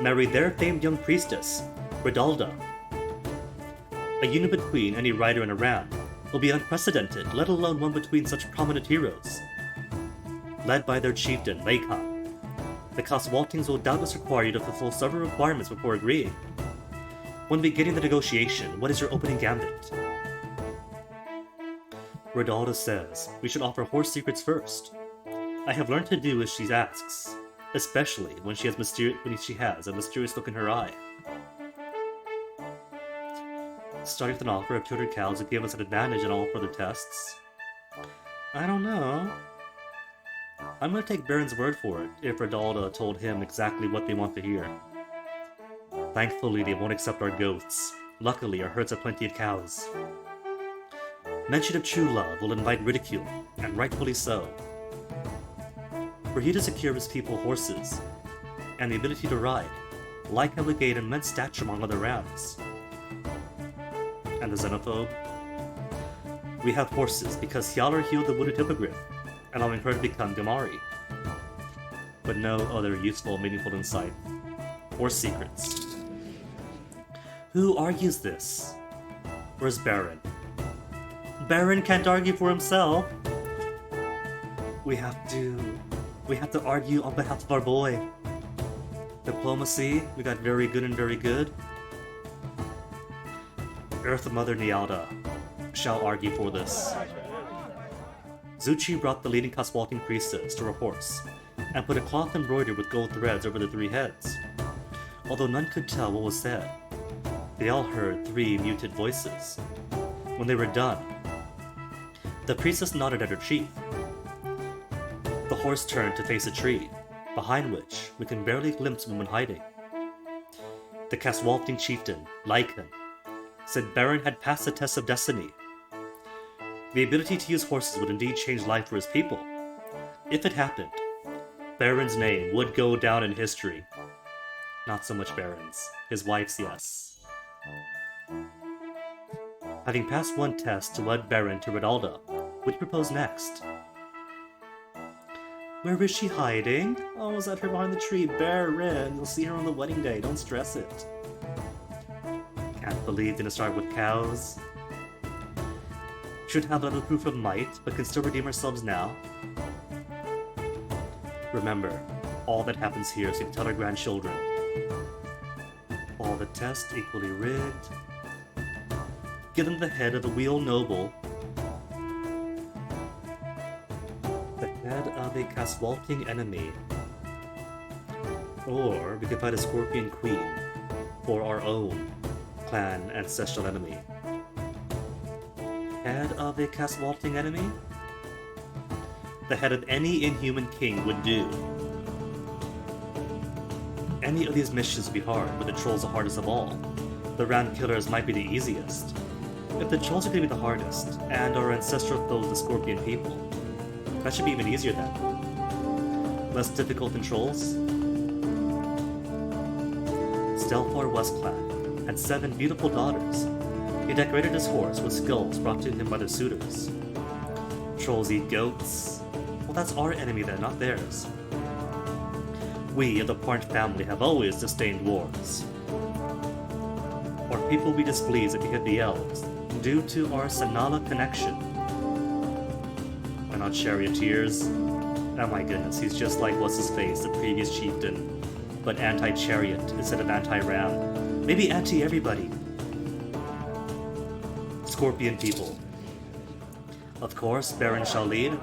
marry their famed young priestess, Redalda. A union between any rider and a ram will be unprecedented, let alone one between such prominent heroes. Led by their chieftain, Leikan, The Caswaltings will doubtless require you to fulfill several requirements before agreeing. When beginning the negotiation, what is your opening gambit? Redalda says we should offer horse secrets first. I have learned to do as she asks, especially when she has a mysterious look in her eye. Starting with an offer of 200 cows would give us an advantage in all further tests. I don't know. I'm gonna take Beren's word for it, if Redalda told him exactly what they want to hear. Thankfully, they won't accept our goats. Luckily, our herds have plenty of cows. Mention of true love will invite ridicule, and rightfully so. Were he to secure his people horses, and the ability to ride, Lyca would gain immense stature among other rams. And the xenophobe? We have horses because Hjalar healed the wounded hippogriff, allowing her to become Gamari. But no other useful, meaningful insight. Or secrets. Who argues this? Where's Beren? Beren can't argue for himself! We have to argue on behalf of our boy. Diplomacy, we got very good and very good. Earth Mother Nialda shall argue for this. Zuchi brought the leading Caswalting priestess to her horse, and put a cloth embroidered with gold threads over the 3 heads. Although none could tell what was said, they all heard 3 muted voices. When they were done, the priestess nodded at her chief. The horse turned to face a tree, behind which we can barely glimpse a woman hiding. The Caswalting chieftain, Lycan, said Beren had passed the test of destiny. The ability to use horses would indeed change life for his people. If it happened, Beren's name would go down in history. Not so much Beren's, his wife's, yes. Having passed one test to wed Beren to Redalda, what do you propose next? Where is she hiding? Oh, is that her behind the tree? Beren, you'll see her on the wedding day, don't stress it. Can't believe didn't start with cows. Should have little proof of might, but can still redeem ourselves now. Remember, all that happens here so you can tell our grandchildren. All the tests equally rigged. Give them the head of the wheel noble. The head of a Caswalting enemy. Or we could fight a Scorpion Queen for our own clan ancestral enemy. Head of a Caswalting enemy? The head of any inhuman king would do. Any of these missions would be hard, but the trolls the hardest of all. The round killers might be the easiest. If the trolls are going to be the hardest, and our ancestral foes the Scorpion people, that should be even easier then. Less difficult than trolls? Stelfar Westclan had 7 beautiful daughters. He decorated his horse with skulls brought to him by their suitors. Trolls eat goats. Well, that's our enemy then, not theirs. We of the Parnt family have always disdained wars. Our people will be displeased if we hit the elves, due to our Sanala connection. We're not charioteers. Oh my goodness, he's just like what's-his-face, the previous chieftain, but anti-chariot instead of anti-ram. Maybe anti-everybody. Scorpion people. Of course, Beren shall lead.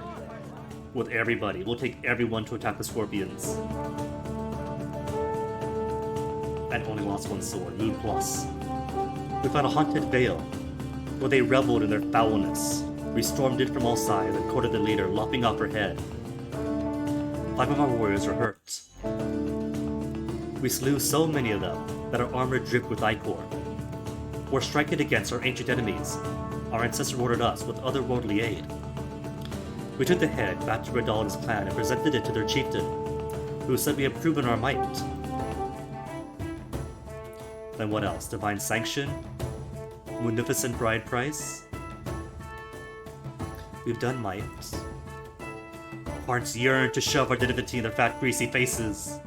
With everybody. We'll take everyone to attack the Scorpions. And only lost 1 sword. Mood plus. We found a haunted vale, where they reveled in their foulness. We stormed it from all sides and courted the leader, lopping off her head. 5 of our warriors were hurt. We slew so many of them that our armor dripped with ichor. We're striking against our ancient enemies. Our ancestor ordered us with otherworldly aid. We took the head back to Redalda's clan and presented it to their chieftain, who said we have proven our might. Then what else? Divine sanction? Munificent bride price? We've done might. Parts yearn to shove our divinity in their fat, greasy faces.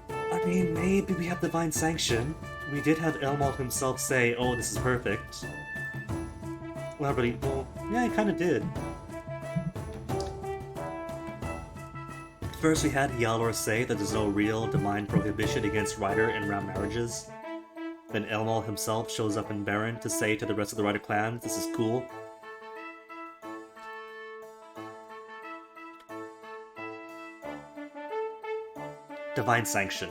I mean, maybe we have divine sanction. We did have Elmalt himself say, oh, this is perfect. Well, really, well, yeah, he kinda did. First we had Yalor say that there's no real divine prohibition against Rider and Ram marriages. Then Elmal himself shows up in Beren to say to the rest of the Rider clan, this is cool. Divine sanction.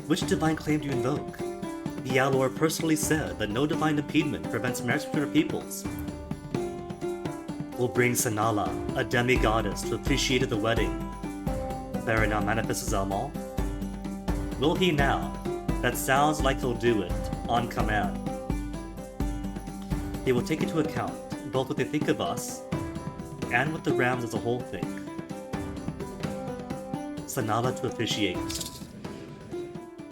Which divine claim do you invoke? Yalor personally said that no divine impediment prevents marriage between our peoples. We'll bring Sanala, a demi-goddess, to officiate the wedding. Beren now manifests as Elmal. Will he now? That sounds like he'll do it, on command. They will take into account both what they think of us, and what the Rams as a whole think. Sanala to officiate.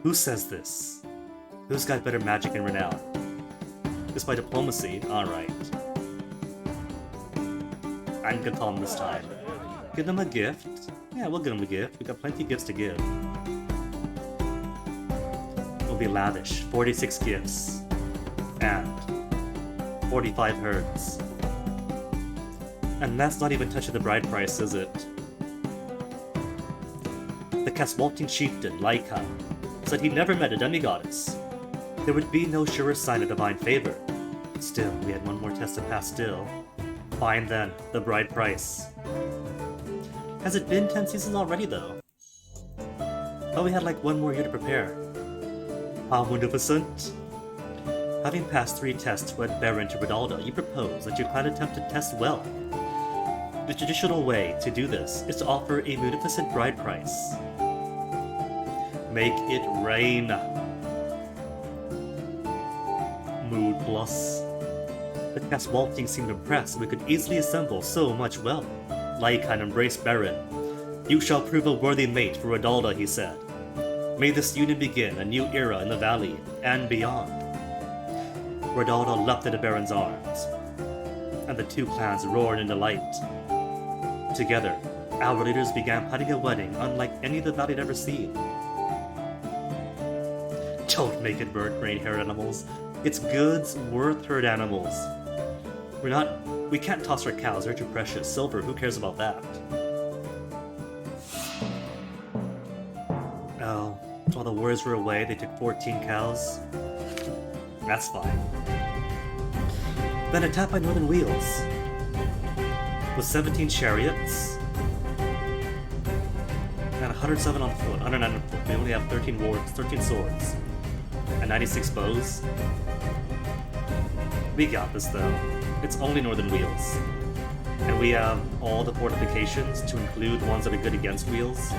Who says this? Who's got better magic and renown? Just by diplomacy, alright. I'm gonna tell him this time. Give them a gift. Yeah, we'll give them a gift. We got plenty of gifts to give. We'll be lavish. 46 gifts. And 45 herds. And that's not even touching the bride price, is it? The Caswalting chieftain, Laika, said he never met a demigoddess. There would be no surer sign of divine favor. Still, we had one more test to pass still. Fine then, the bride price. Has it been 10 seasons already though? Thought we had like one more year to prepare. How munificent. Having passed 3 tests wed Beren to Redalda, you propose that your clan attempt to test well. The traditional way to do this is to offer a munificent bride price. Make it rain. Mood plus. The Caswalting seemed impressed we could easily assemble so much wealth. Lycan embraced Beren. You shall prove a worthy mate for Redalda, he said. May this union begin a new era in the valley and beyond. Redalda leapt into Beren's arms, and the 2 clans roared in delight. Together, our leaders began planning a wedding unlike any the valley had ever seen. Don't make it bird grain-haired animals. It's goods worth herd animals. We can't toss our cows, they're too precious. Silver, who cares about that? Oh, while the warriors were away, they took 14 cows. That's fine. Then attacked by Northern Wheels. With 17 chariots, and 107 on foot, 109 on foot. They only have 13 swords, and 96 bows. We got this though. It's only Northern Wheels. And we have all the fortifications to include the ones that are good against wheels.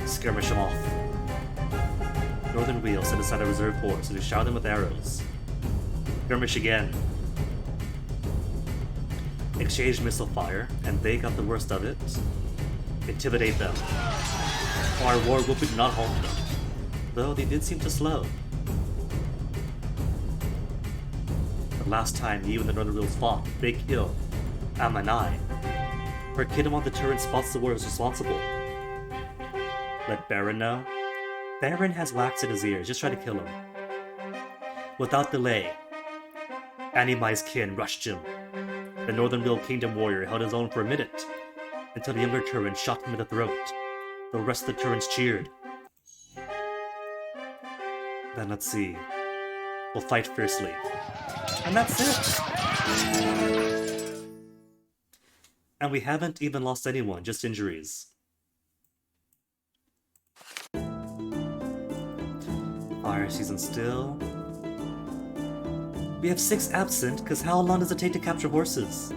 Skirmish them off. Northern Wheels set aside a reserve force to shower them with arrows. Skirmish again. Exchange missile fire, and they got the worst of it. Intimidate them. Our war whoop did not halt them, though they did seem to slow. The last time you and the Northern Wheels fought, big kill. Amanai. Her kid on the turret spots the warriors responsible. Let Beren know. Beren has wax in his ears, just try to kill him. Without delay, Animai's kin rushed him. The Northern Wheel Kingdom warrior held his own for a minute, until the younger Turin shot him in the throat. The rest of the Turins cheered. Then let's see. We'll fight fiercely. And that's it! And we haven't even lost anyone, just injuries. Fire season still. We have 6 absent, because how long does it take to capture horses?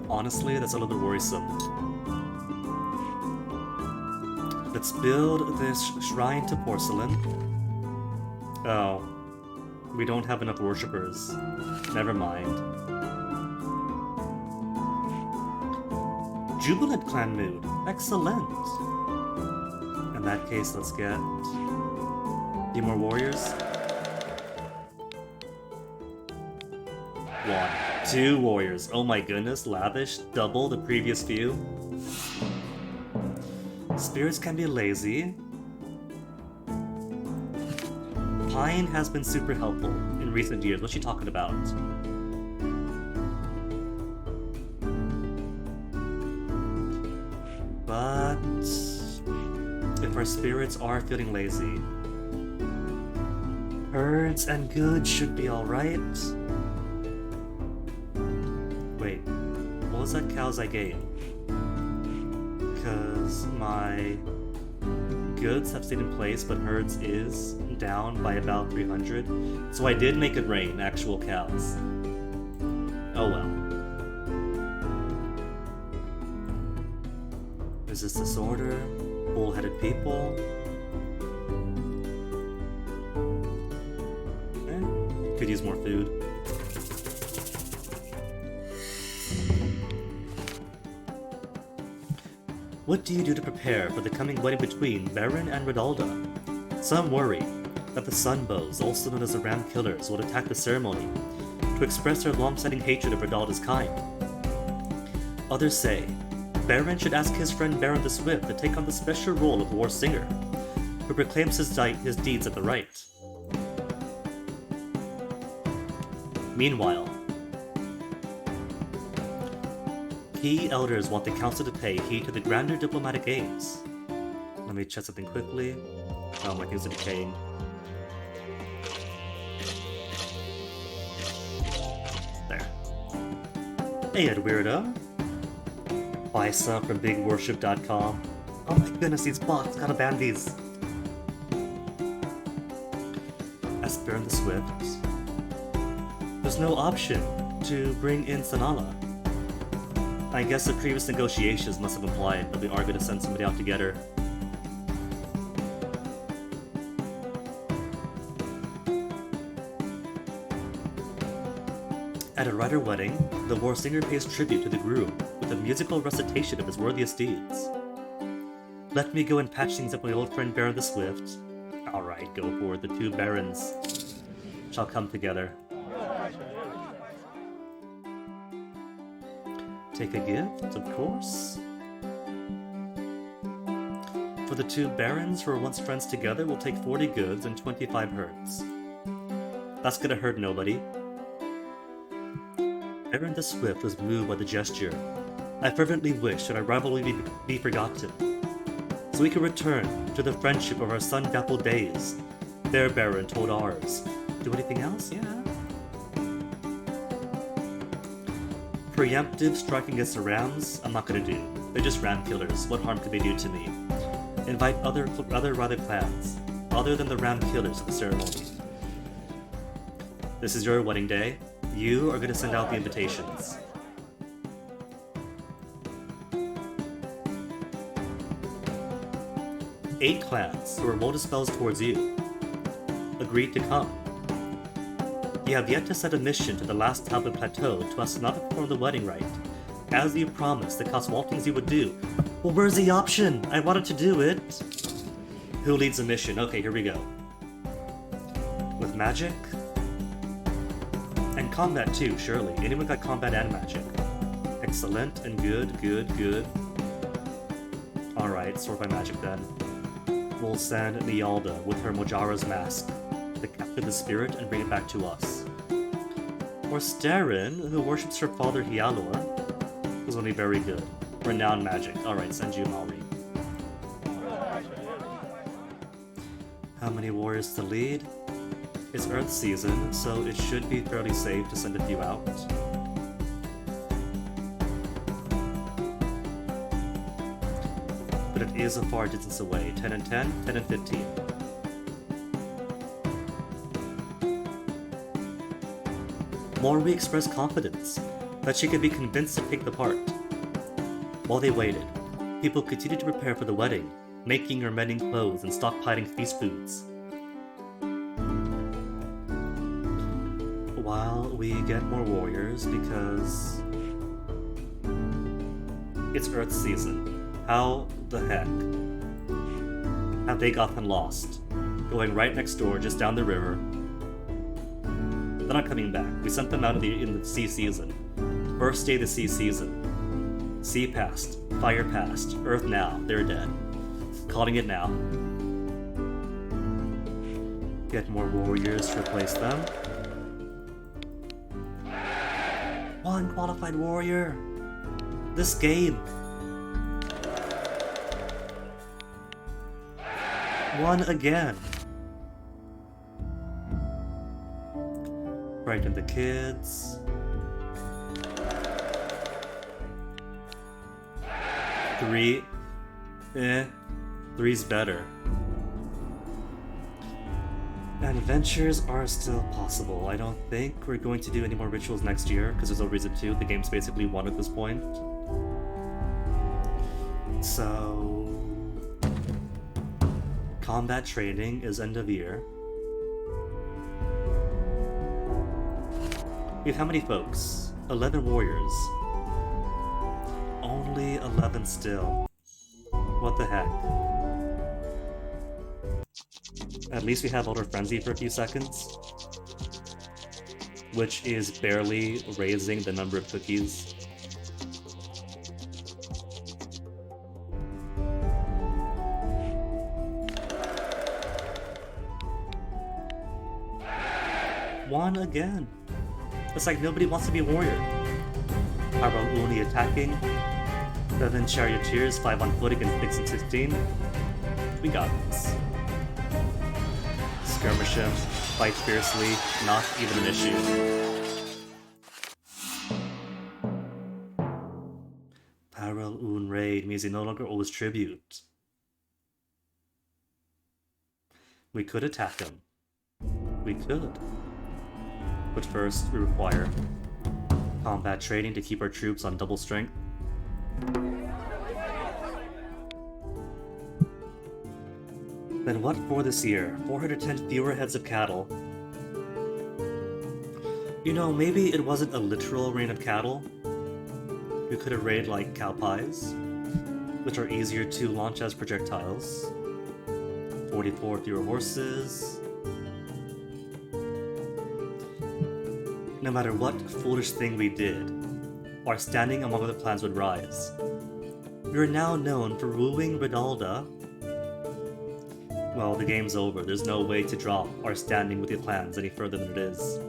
Honestly, that's a little bit worrisome. Let's build this shrine to porcelain. Oh. We don't have enough worshippers. Never mind. Jubilant clan mood. Excellent. In that case, let's get a few more warriors. 1, 2 warriors. Oh my goodness, lavish. Double the previous few. Spirits can be lazy. Pine has been super helpful in in recent years. What's she talking about? But if our spirits are feeling lazy, herds and goods should be alright. Wait, what was that cows I gained? Because my goods have stayed in place, but herds is down by about 300. So I did make it rain actual cows. Oh well. Resist disorder, bull-headed people. Could use more food. What do you do to prepare for the coming wedding between Beren and Redalda? Some worry that the Sunbows, also known as the Ram Killers, will attack the ceremony to express their long-standing hatred of Redalda's kind. Others say Beren should ask his friend Beren the Swift to take on the special role of War Singer, who proclaims his deeds at the right. Meanwhile, key elders want the council to pay heed to the grander diplomatic aims. Let me check something quickly. Oh, my things are decaying. There. Hey, Ed Weirdo. Buy some from bigworship.com. Oh my goodness, these bots, gotta ban these. As Beren the Swift, there's no option to bring in Sanala. I guess the previous negotiations must have implied that we are going to send somebody out to get her. At a Rider wedding, the War Singer pays tribute to the groom with a musical recitation of his worthiest deeds. Let me go and patch things up with my old friend Beren the Swift. Alright, go for it. The two Berens shall come together. Take a gift, of course. For the two Berens who were once friends together, we'll take 40 goods and 25 herds. That's gonna hurt nobody. Beren the Swift was moved by the gesture. I fervently wish that our rivalry be forgotten, so we could return to the friendship of our sun-dappled days. Their Beren told ours. Do anything else? Yeah. Preemptive striking against the Rams, I'm not gonna do. They're just Ram Killers. What harm could they do to me? Invite other Rider clans, other than the Ram Killers, to the ceremony. This is your wedding day. You are gonna send out the invitations. Eight clans who are more disposed towards you agreed to come. You have yet to set a mission to the last Tablet Plateau to ask not to perform the wedding rite, as you promised the Coswaltings you would do. Well, where's the option? I wanted to do it. Who leads the mission? Okay, here we go. With magic? And combat too, surely. Anyone got combat and magic? Excellent and good, good, good. Alright, sort by magic then. We'll send Nialda with her Mojara's mask to capture the spirit and bring it back to us. Or Staren, who worships her father Hialor, who's only very good. Renowned magic. Alright, send you Malri. How many warriors to lead? It's Earth season, so it should be fairly safe to send a few out. But it is a far distance away. 10 and 10, 10 and 15. Morwi expressed confidence that she could be convinced to take the part. While they waited, people continued to prepare for the wedding, making or mending clothes and stockpiling feast foods. While we get more warriors, because it's Earth season. How the heck have they gotten lost? Going right next door, just down the river. They're not coming back. We sent them out in the sea season. First day of the sea season. Sea passed. Fire passed. Earth now. They're dead. Calling it now. Get more warriors to replace them. One qualified warrior! This game! One again! Frighten the kids. 3. Three's better. And adventures are still possible. I don't think we're going to do any more rituals next year, because there's no reason to. The game's basically won at this point. So... combat training is end of year. We have how many folks? 11 warriors. Only 11 still. What the heck? At least we have Elder Frenzy for a few seconds. Which is barely raising the number of cookies. One again. It's like nobody wants to be a warrior. How about only attacking? 7 charioteers, 5 on footing, and 6 and 16. We got this. Skirmish him, fight fiercely, not even an issue. Parallel Un Raid means he no longer owes tribute. We could attack him. We could. But first, we require combat training to keep our troops on double strength. Then what for this year? 410 fewer heads of cattle. You know, maybe it wasn't a literal rain of cattle. We could have raided like cow pies, which are easier to launch as projectiles. 44 fewer horses. No matter what foolish thing we did, our standing among the clans would rise. We are now known for wooing Ridalda. Well, the game's over. There's no way to drop our standing with the clans any further than it is.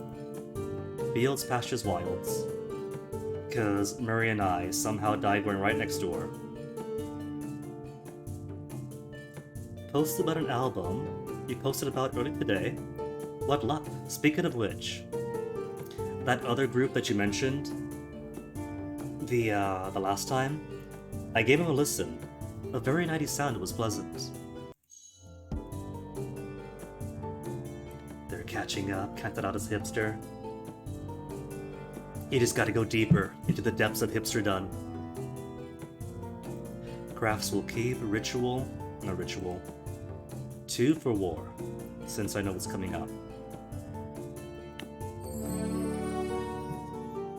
Fields, pastures, wilds. Cause Murray and I somehow died going right next door. Posted about an album you posted about earlier today. What luck. Speaking of which, that other group that you mentioned, the last time, I gave him a listen. A very nighty sound was pleasant. They're catching up, counted out as hipster. You just gotta go deeper into the depths of hipsterdom. Crafts will keep, ritual, no ritual. 2 for war, since I know what's coming up.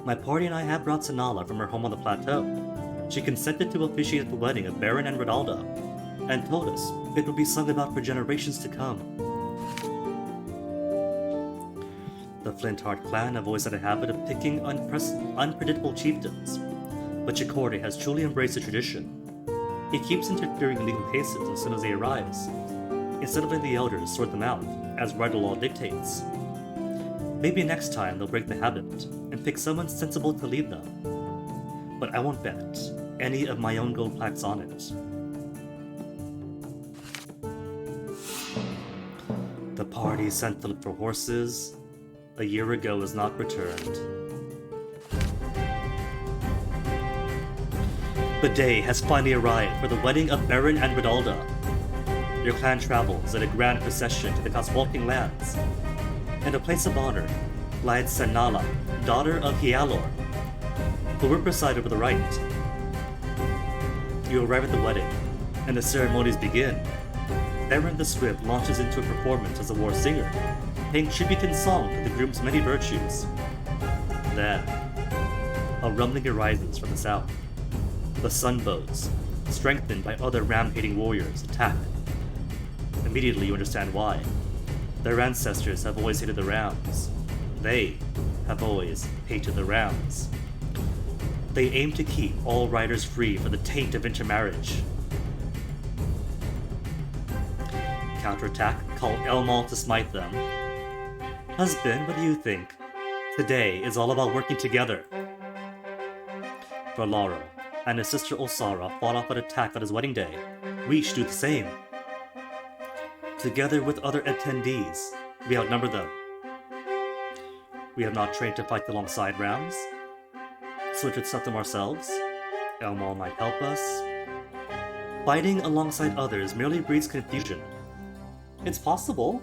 My party and I have brought Sanala from her home on the plateau. She consented to officiate the wedding of Beren and Ridalda, and told us it would be sung about for generations to come. The Flintheart clan have always had a habit of picking unpredictable chieftains, but Chikorde has truly embraced the tradition. He keeps interfering in legal cases as soon as they arise, instead of letting the elders sort them out, as right law dictates. Maybe next time they'll break the habit and pick someone sensible to lead them. But I won't bet any of my own gold plaques on it. The party sent to look for horses a year ago is not returned. The day has finally arrived for the wedding of Beren and Ridalda. Your clan travels in a grand procession to the Coswalking lands, and a place of honor lies Sanala, daughter of Hialor, who will preside over the rite. You arrive at the wedding, and the ceremonies begin. Beren the Swift launches into a performance as a war singer, paying tribute in song to the groom's many virtues. Then, a rumbling arises from the south. The Sunbows, strengthened by other ram-hating warriors, attack. Immediately you understand why. Their ancestors have always hated the Rams. They have always hated the Rams. They aim to keep all riders free from the taint of intermarriage. Counterattack, call Elmal to smite them. Husband, what do you think? Today is all about working together. for Lara, and his sister Osara fought off an attack on his wedding day. We should do the same. Together with other attendees, we outnumber them. We have not trained to fight alongside rounds, so we should set them ourselves. Elmal might help us. Fighting alongside others merely breeds confusion. It's possible.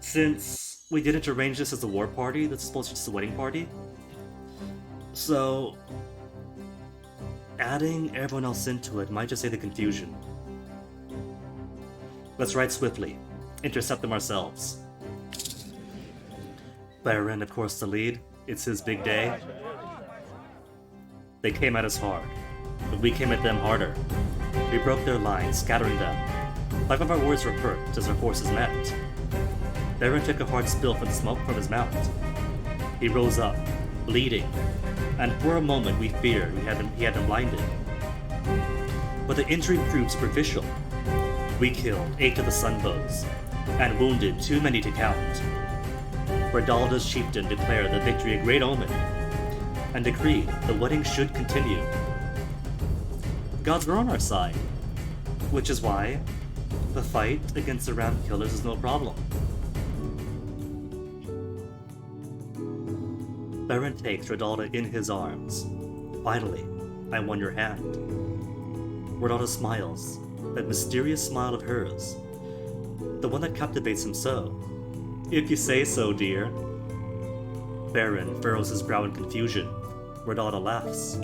Since we didn't arrange this as a war party, that's supposed to be just a wedding party. So, adding everyone else into it might just say the confusion. Let's ride swiftly. Intercept them ourselves. Beren, of course, the lead. It's his big day. They came at us hard, but we came at them harder. We broke their lines, scattering them. 5 of our warriors were hurt as our forces met. Beren took a hard spill from the smoke from his mount. He rose up, bleeding, and for a moment we feared he had him blinded. But the injury proved superficial. We killed 8 of the sunbows, and wounded too many to count. Redalda's chieftain declared the victory a great omen, and decreed the wedding should continue. Gods were on our side, which is why the fight against the Ram Killers is no problem. Beren takes Redalda in his arms. Finally, I won your hand. Redalda smiles, that mysterious smile of hers, the one that captivates him so. If you say so, dear. Beren furrows his brow in confusion. Redalda laughs.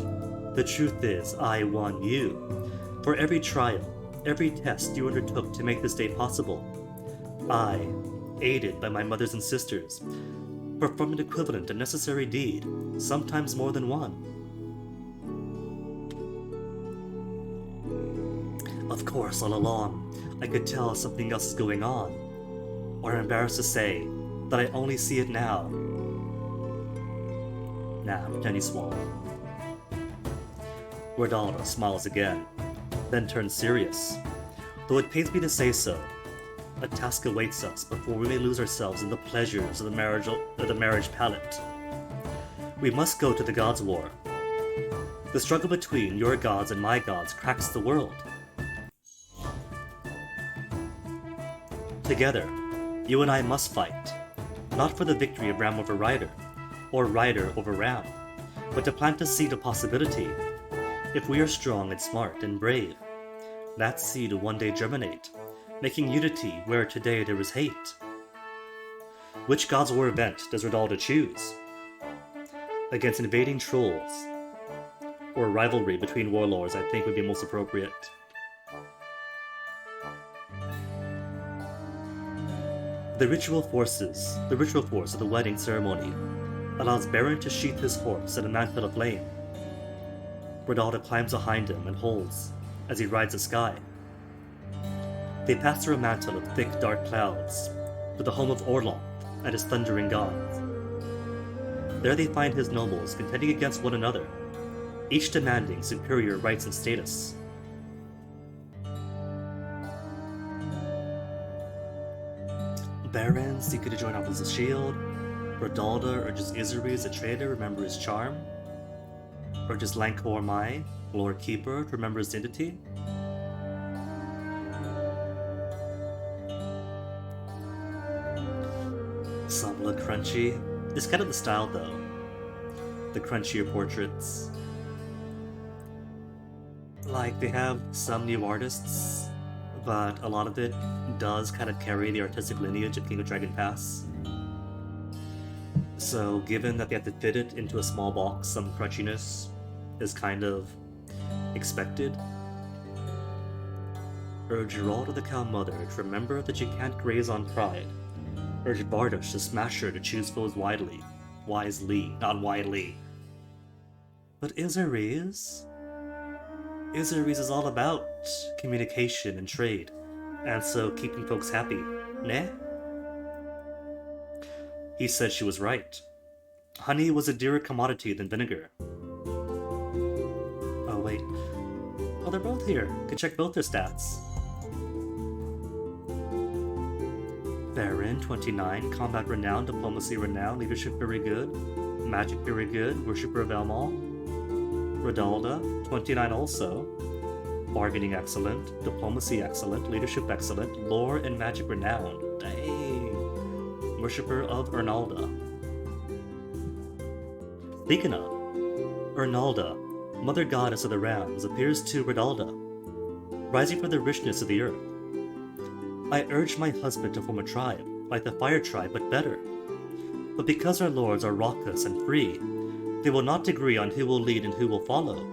The truth is, I won you. For every trial, every test you undertook to make this day possible, I, aided by my mothers and sisters, performed an equivalent and necessary deed, sometimes more than one. Of course, all along, I could tell something else is going on, or I'm embarrassed to say that I only see it now. Nah, pretend you swallow. Redalda smiles again, then turns serious. Though it pains me to say so, a task awaits us before we may lose ourselves in the pleasures of the marriage palette. We must go to the Gods' War. The struggle between your gods and my gods cracks the world. Together, you and I must fight, not for the victory of Ram over Rider, or Rider over Ram, but to plant a seed of possibility. If we are strong and smart and brave, that seed will one day germinate, making unity where today there is hate. Which God's War event does Redalda choose? Against invading trolls, or rivalry between warlords, I think would be most appropriate. The ritual force of the wedding ceremony allows Beren to sheath his horse in a mantle of flame. Redalda climbs behind him and holds as he rides the sky. They pass through a mantle of thick, dark clouds to the home of Orloth and his thundering gods. There they find his nobles contending against one another, each demanding superior rights and status. Beren seeking to join up as a shield. Redalda urges Izuri as a traitor, remember his charm. Urges Lancor Mai, Lord Keeper, to remember his dignity. Some look crunchy. It's kind of the style though. The crunchier portraits. Like, they have some new artists, but a lot of it does kind of carry the artistic lineage of King of Dragon Pass. So given that they have to fit it into a small box, some crunchiness is kind of expected. Urge Geralda the Cow Mother to remember that she can't graze on pride. Urge Bardosh to smash her to choose foes wisely, not widely. But Izuriz is all about communication and trade, and so keeping folks happy, nah? He said she was right. Honey was a dearer commodity than vinegar. Oh wait. Oh, they're both here. Could check both their stats. Beren, 29, combat renown, diplomacy renown, leadership very good, magic very good, worshipper of Elmal. Redalda, 29 also. Bargaining excellent, diplomacy excellent, leadership excellent, lore and magic renown. Dang. Worshipper of Ernalda. Speaking of, Ernalda, mother goddess of the realms, appears to Redalda, rising from the richness of the earth. I urged my husband to form a tribe, like the fire tribe, but better. But because our lords are raucous and free, they will not agree on who will lead and who will follow.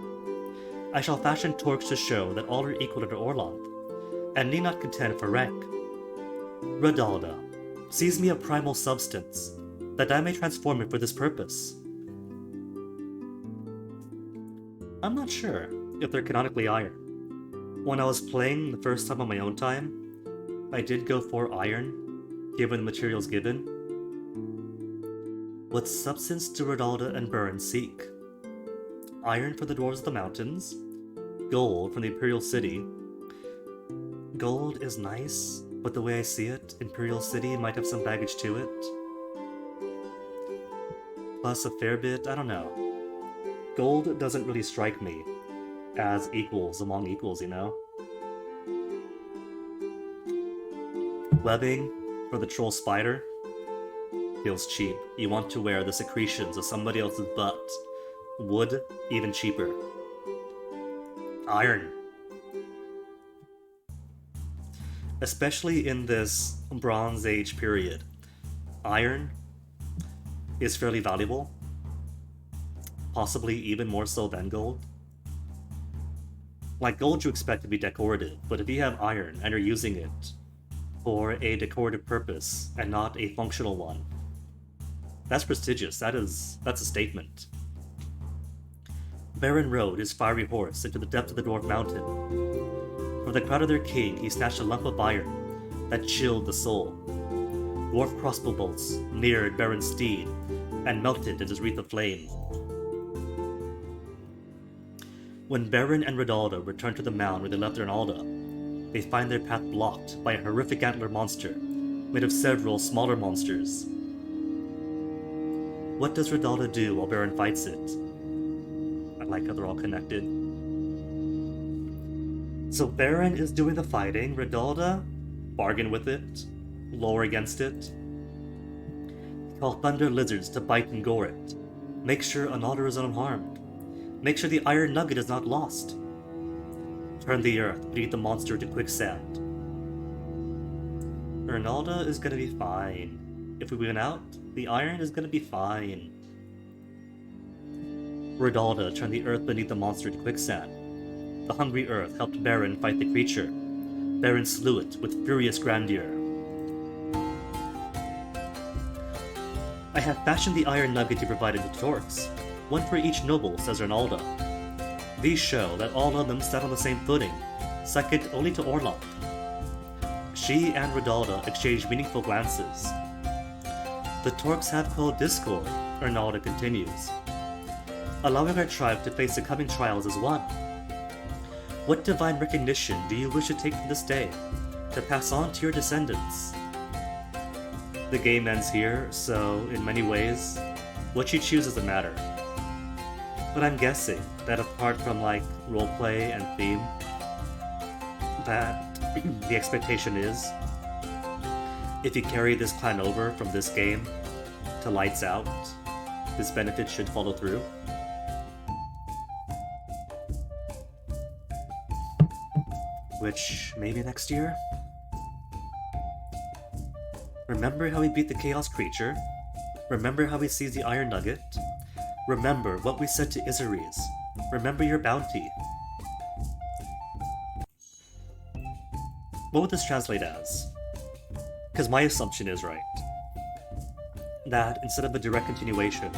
I shall fashion torques to show that all are equal under Orlanth, and need not contend for rank. Redalda, seize me a primal substance, that I may transform it for this purpose. I'm not sure if they're canonically iron. When I was playing the first time on my own time, I did go for iron, given the materials given. What substance do Redalda and Beren seek? Iron for the dwarves of the mountains, gold from the Imperial City. Gold is nice, but the way I see it, Imperial City might have some baggage to it. Plus a fair bit, I don't know. Gold doesn't really strike me as equals among equals, you know? Webbing for the troll spider feels cheap. You want to wear the secretions of somebody else's butt. Wood, even cheaper. Iron. Especially in this Bronze Age period, iron is fairly valuable. Possibly even more so than gold. Like gold you expect to be decorative, but if you have iron and you're using it for a decorative purpose and not a functional one, that's prestigious. That's a statement. Beren rode his fiery horse into the depths of the Dwarf Mountain. From the crown of their king, he snatched a lump of iron that chilled the soul. Dwarf crossbow bolts neared Beren's steed and melted in his wreath of flame. When Beren and Redalda return to the mound where they left Ernalda, they find their path blocked by a horrific antler monster made of several smaller monsters. What does Redalda do while Beren fights it? I like how they're all connected. So Beren is doing the fighting, Redalda bargain with it, lore against it. Call thunder lizards to bite and gore it. Make sure Ernalda is unharmed. Make sure the iron nugget is not lost. Turn the earth, beat the monster to quicksand. Ernalda is gonna be fine. If we win out, the iron is gonna be fine. Redalda turned the earth beneath the monster to quicksand. The hungry earth helped Beren fight the creature. Beren slew it with furious grandeur. I have fashioned the iron nugget you provided with torques, one for each noble, says Ernalda. These show that all of them stand on the same footing, second only to Orlanth. She and Redalda exchange meaningful glances. The torques have quelled discord, Ernalda continues, allowing our tribe to face the coming trials as one. What divine recognition do you wish to take from this day, to pass on to your descendants? The game ends here, so in many ways, what you choose doesn't matter. But I'm guessing that apart from like roleplay and theme, that the expectation is, if you carry this plan over from this game to Lights Out, this benefit should follow through. Which, maybe next year? Remember how we beat the Chaos Creature? Remember how we seized the Iron Nugget? Remember what we said to Izaries. Remember your bounty. What would this translate as? Because my assumption is right. That instead of a direct continuation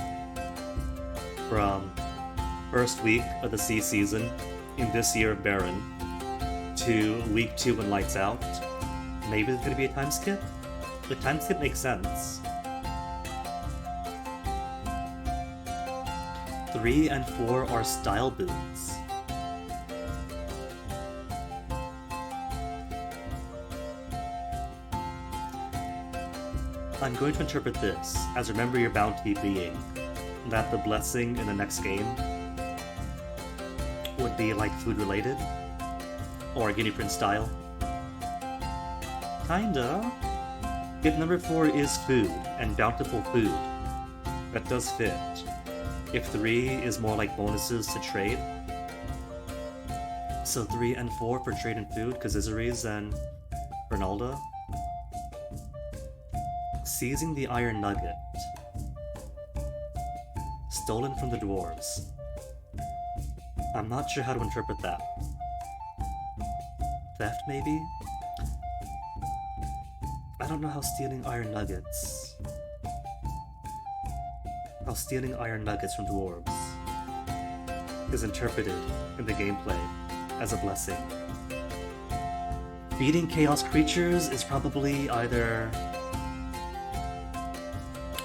from first week of the sea season in this year of Beren to week 2 when Lights Out, maybe there's going to be a time skip? The time skip makes sense. 3 and 4 are style boons. I'm going to interpret this as remember your bounty being that the blessing in the next game would be like food related or Guinea Prince style. Kinda. If number 4 is food and bountiful food, that does fit. If 3 is more like bonuses to trade, so 3 and 4 for trade and food, because Izaries and Ronaldo. Seizing the Iron Nugget. Stolen from the dwarves. I'm not sure how to interpret that. Theft, maybe? I don't know how stealing Iron Nuggets... How stealing Iron Nuggets from dwarves is interpreted in the gameplay as a blessing. Feeding Chaos creatures is probably either...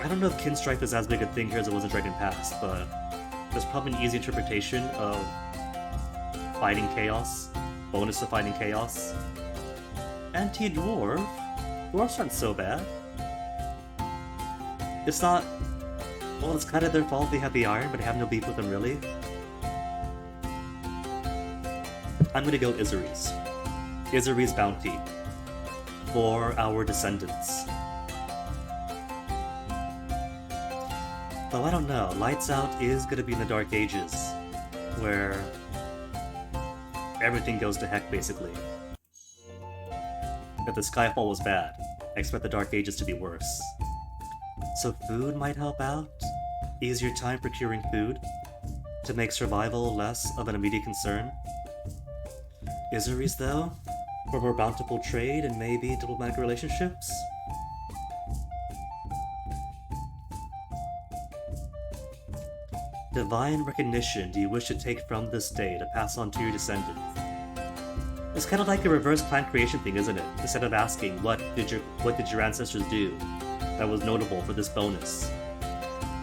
I don't know if Kinstripe is as big a thing here as it was in Dragon Pass, but there's probably an easy interpretation of fighting Chaos, bonus to fighting Chaos. Anti-dwarf? Dwarves aren't so bad. It's not... Well, it's kind of their fault they have the iron, but I have no beef with them really. I'm gonna go Izaries. Izaries Bounty. For our descendants. Though I don't know, Lights Out is gonna be in the Dark Ages, where everything goes to heck basically. If the Skyfall was bad, I expect the Dark Ages to be worse. So food might help out? Easier time procuring food? To make survival less of an immediate concern? Izaries though? For more bountiful trade and maybe diplomatic relationships? Divine recognition do you wish to take from this day to pass on to your descendants? It's kind of like a reverse clan creation thing, isn't it? Instead of asking, what did your ancestors do that was notable for this bonus?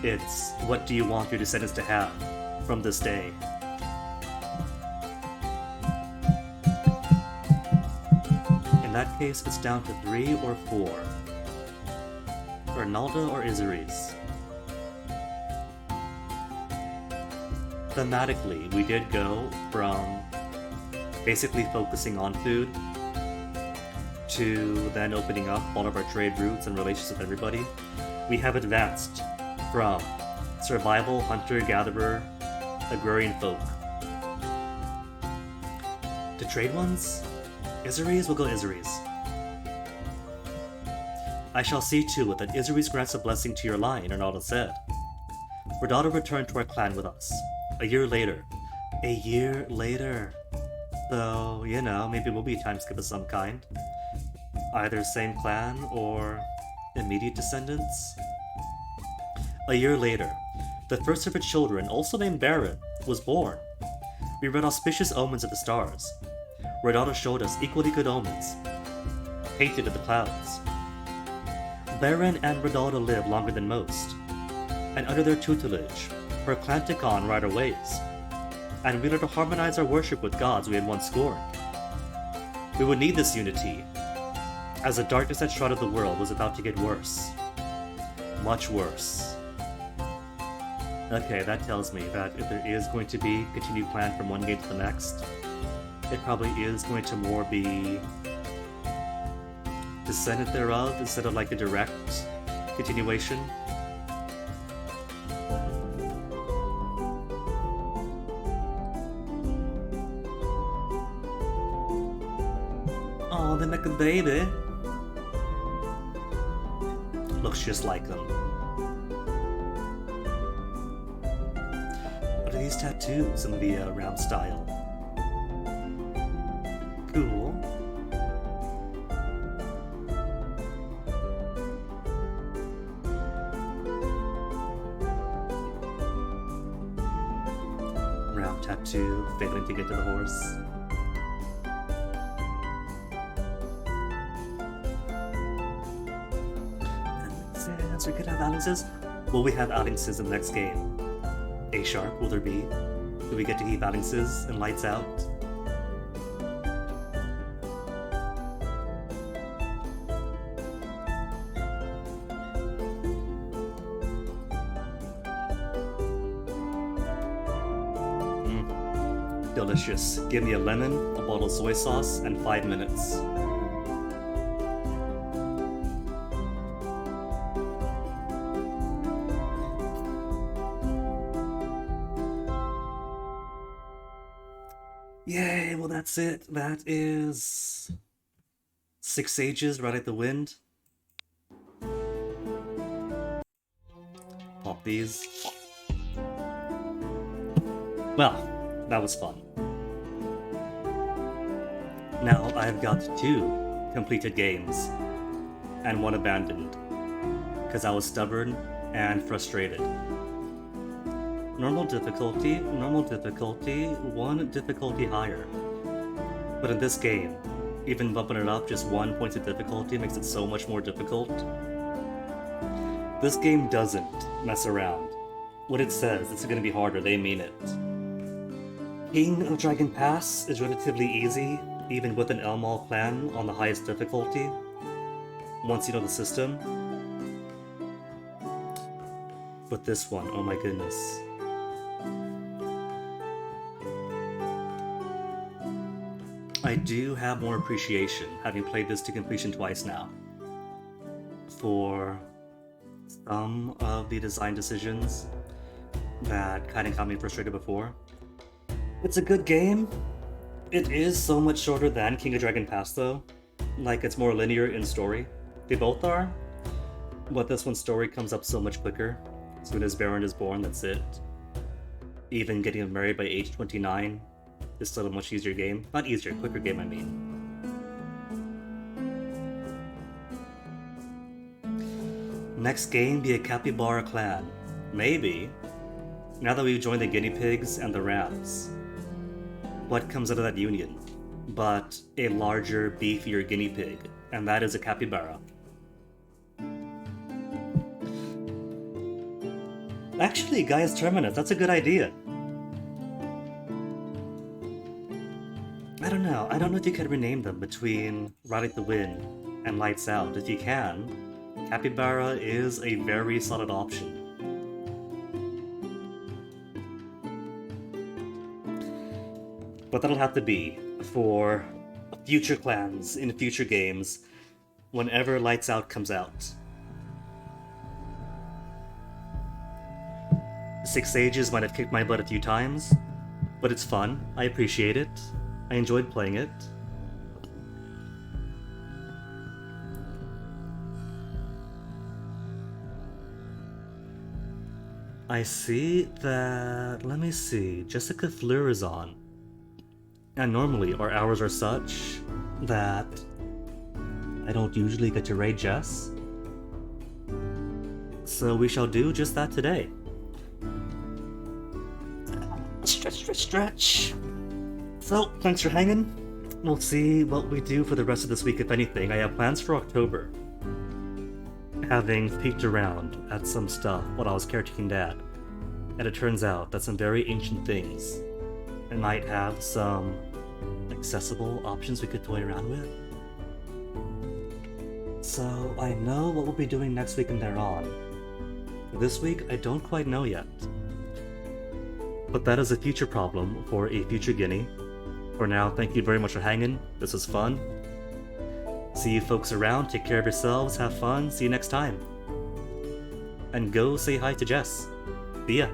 It's, what do you want your descendants to have from this day? In that case, it's down to 3 or 4. Ronaldo or Izaries. Thematically, we did go from basically focusing on food to then opening up all of our trade routes and relations with everybody. We have advanced from survival, hunter-gatherer, agrarian folk. To trade ones? Izaries will go Izaries. I shall see to it that Izaries grants a blessing to your line, Ronaldo said. Ronaldo returned to our clan with us. A year later. A year later. So, you know, maybe we'll be a time skip of some kind. Either same clan or immediate descendants. A year later, the first of her children, also named Beren, was born. We read auspicious omens of the stars. Ronaldo showed us equally good omens, painted in the clouds. Beren and Ronaldo lived longer than most, and under their tutelage, her clan took on righter ways, and we learned to harmonize our worship with gods we had once scorned. We would need this unity, as the darkness that shrouded the world was about to get worse. Much worse. Okay, that tells me that if there is going to be continued plan from one game to the next, it probably is going to more be descendant thereof instead of like a direct continuation. Oh, they make a baby. Looks just like them. What are these tattoos in the round style? Cool. Round tattoo, failing to get to the horse. We could have Alex's. Will we have Alex's in the next game? A sharp, will there be? Do we get to keep Alex's and Lights Out? delicious. Give me a lemon, a bottle of soy sauce, and 5 minutes. Yay, well that's it. That is 6 sages right at the wind. Pop these. Well, that was fun. Now I've got 2 completed games and 1 abandoned because I was stubborn and frustrated. Normal difficulty, 1 difficulty higher. But in this game, even bumping it up just 1 point of difficulty makes it so much more difficult. This game doesn't mess around. What it says, it's gonna be harder, they mean it. King of Dragon Pass is relatively easy, even with an Elmal clan on the highest difficulty, once you know the system. But this one, oh my goodness. I do have more appreciation, having played this to completion twice now, for some of the design decisions that kind of got me frustrated before. It's a good game. It is so much shorter than King of Dragon Pass though. Like, it's more linear in story. They both are, but this one's story comes up so much quicker. As soon as Beren is born, that's it. Even getting married by age 29 is still a much easier game. Not easier, quicker game I mean. Next game be a Capybara clan. Maybe. Now that we've joined the guinea pigs and the rams. What comes out of that union? But a larger, beefier guinea pig. And that is a capybara. Actually, Gaius Terminus, that's a good idea. I don't know. I don't know if you could rename them between Ride Like the Wind and Lights Out. If you can, Capybara is a very solid option. But that'll have to be for future clans in future games whenever Lights Out comes out. 6 Sages might have kicked my butt a few times, but it's fun. I appreciate it. I enjoyed playing it. I see that... let me see. Jessica Fleur is on. And normally our hours are such that I don't usually get to raid Jess. So we shall do just that today. Stretch. So, thanks for hanging. We'll see what we do for the rest of this week, if anything. I have plans for October. Having peeked around at some stuff while I was caretaking Dad, and it turns out that some very ancient things might have some accessible options we could toy around with. So I know what we'll be doing next week and thereon. For this week, I don't quite know yet. But that is a future problem for a future Guinea. For now, thank you very much for hanging. This was fun. See you folks around, take care of yourselves, have fun, see you next time. And go say hi to Jess. See ya.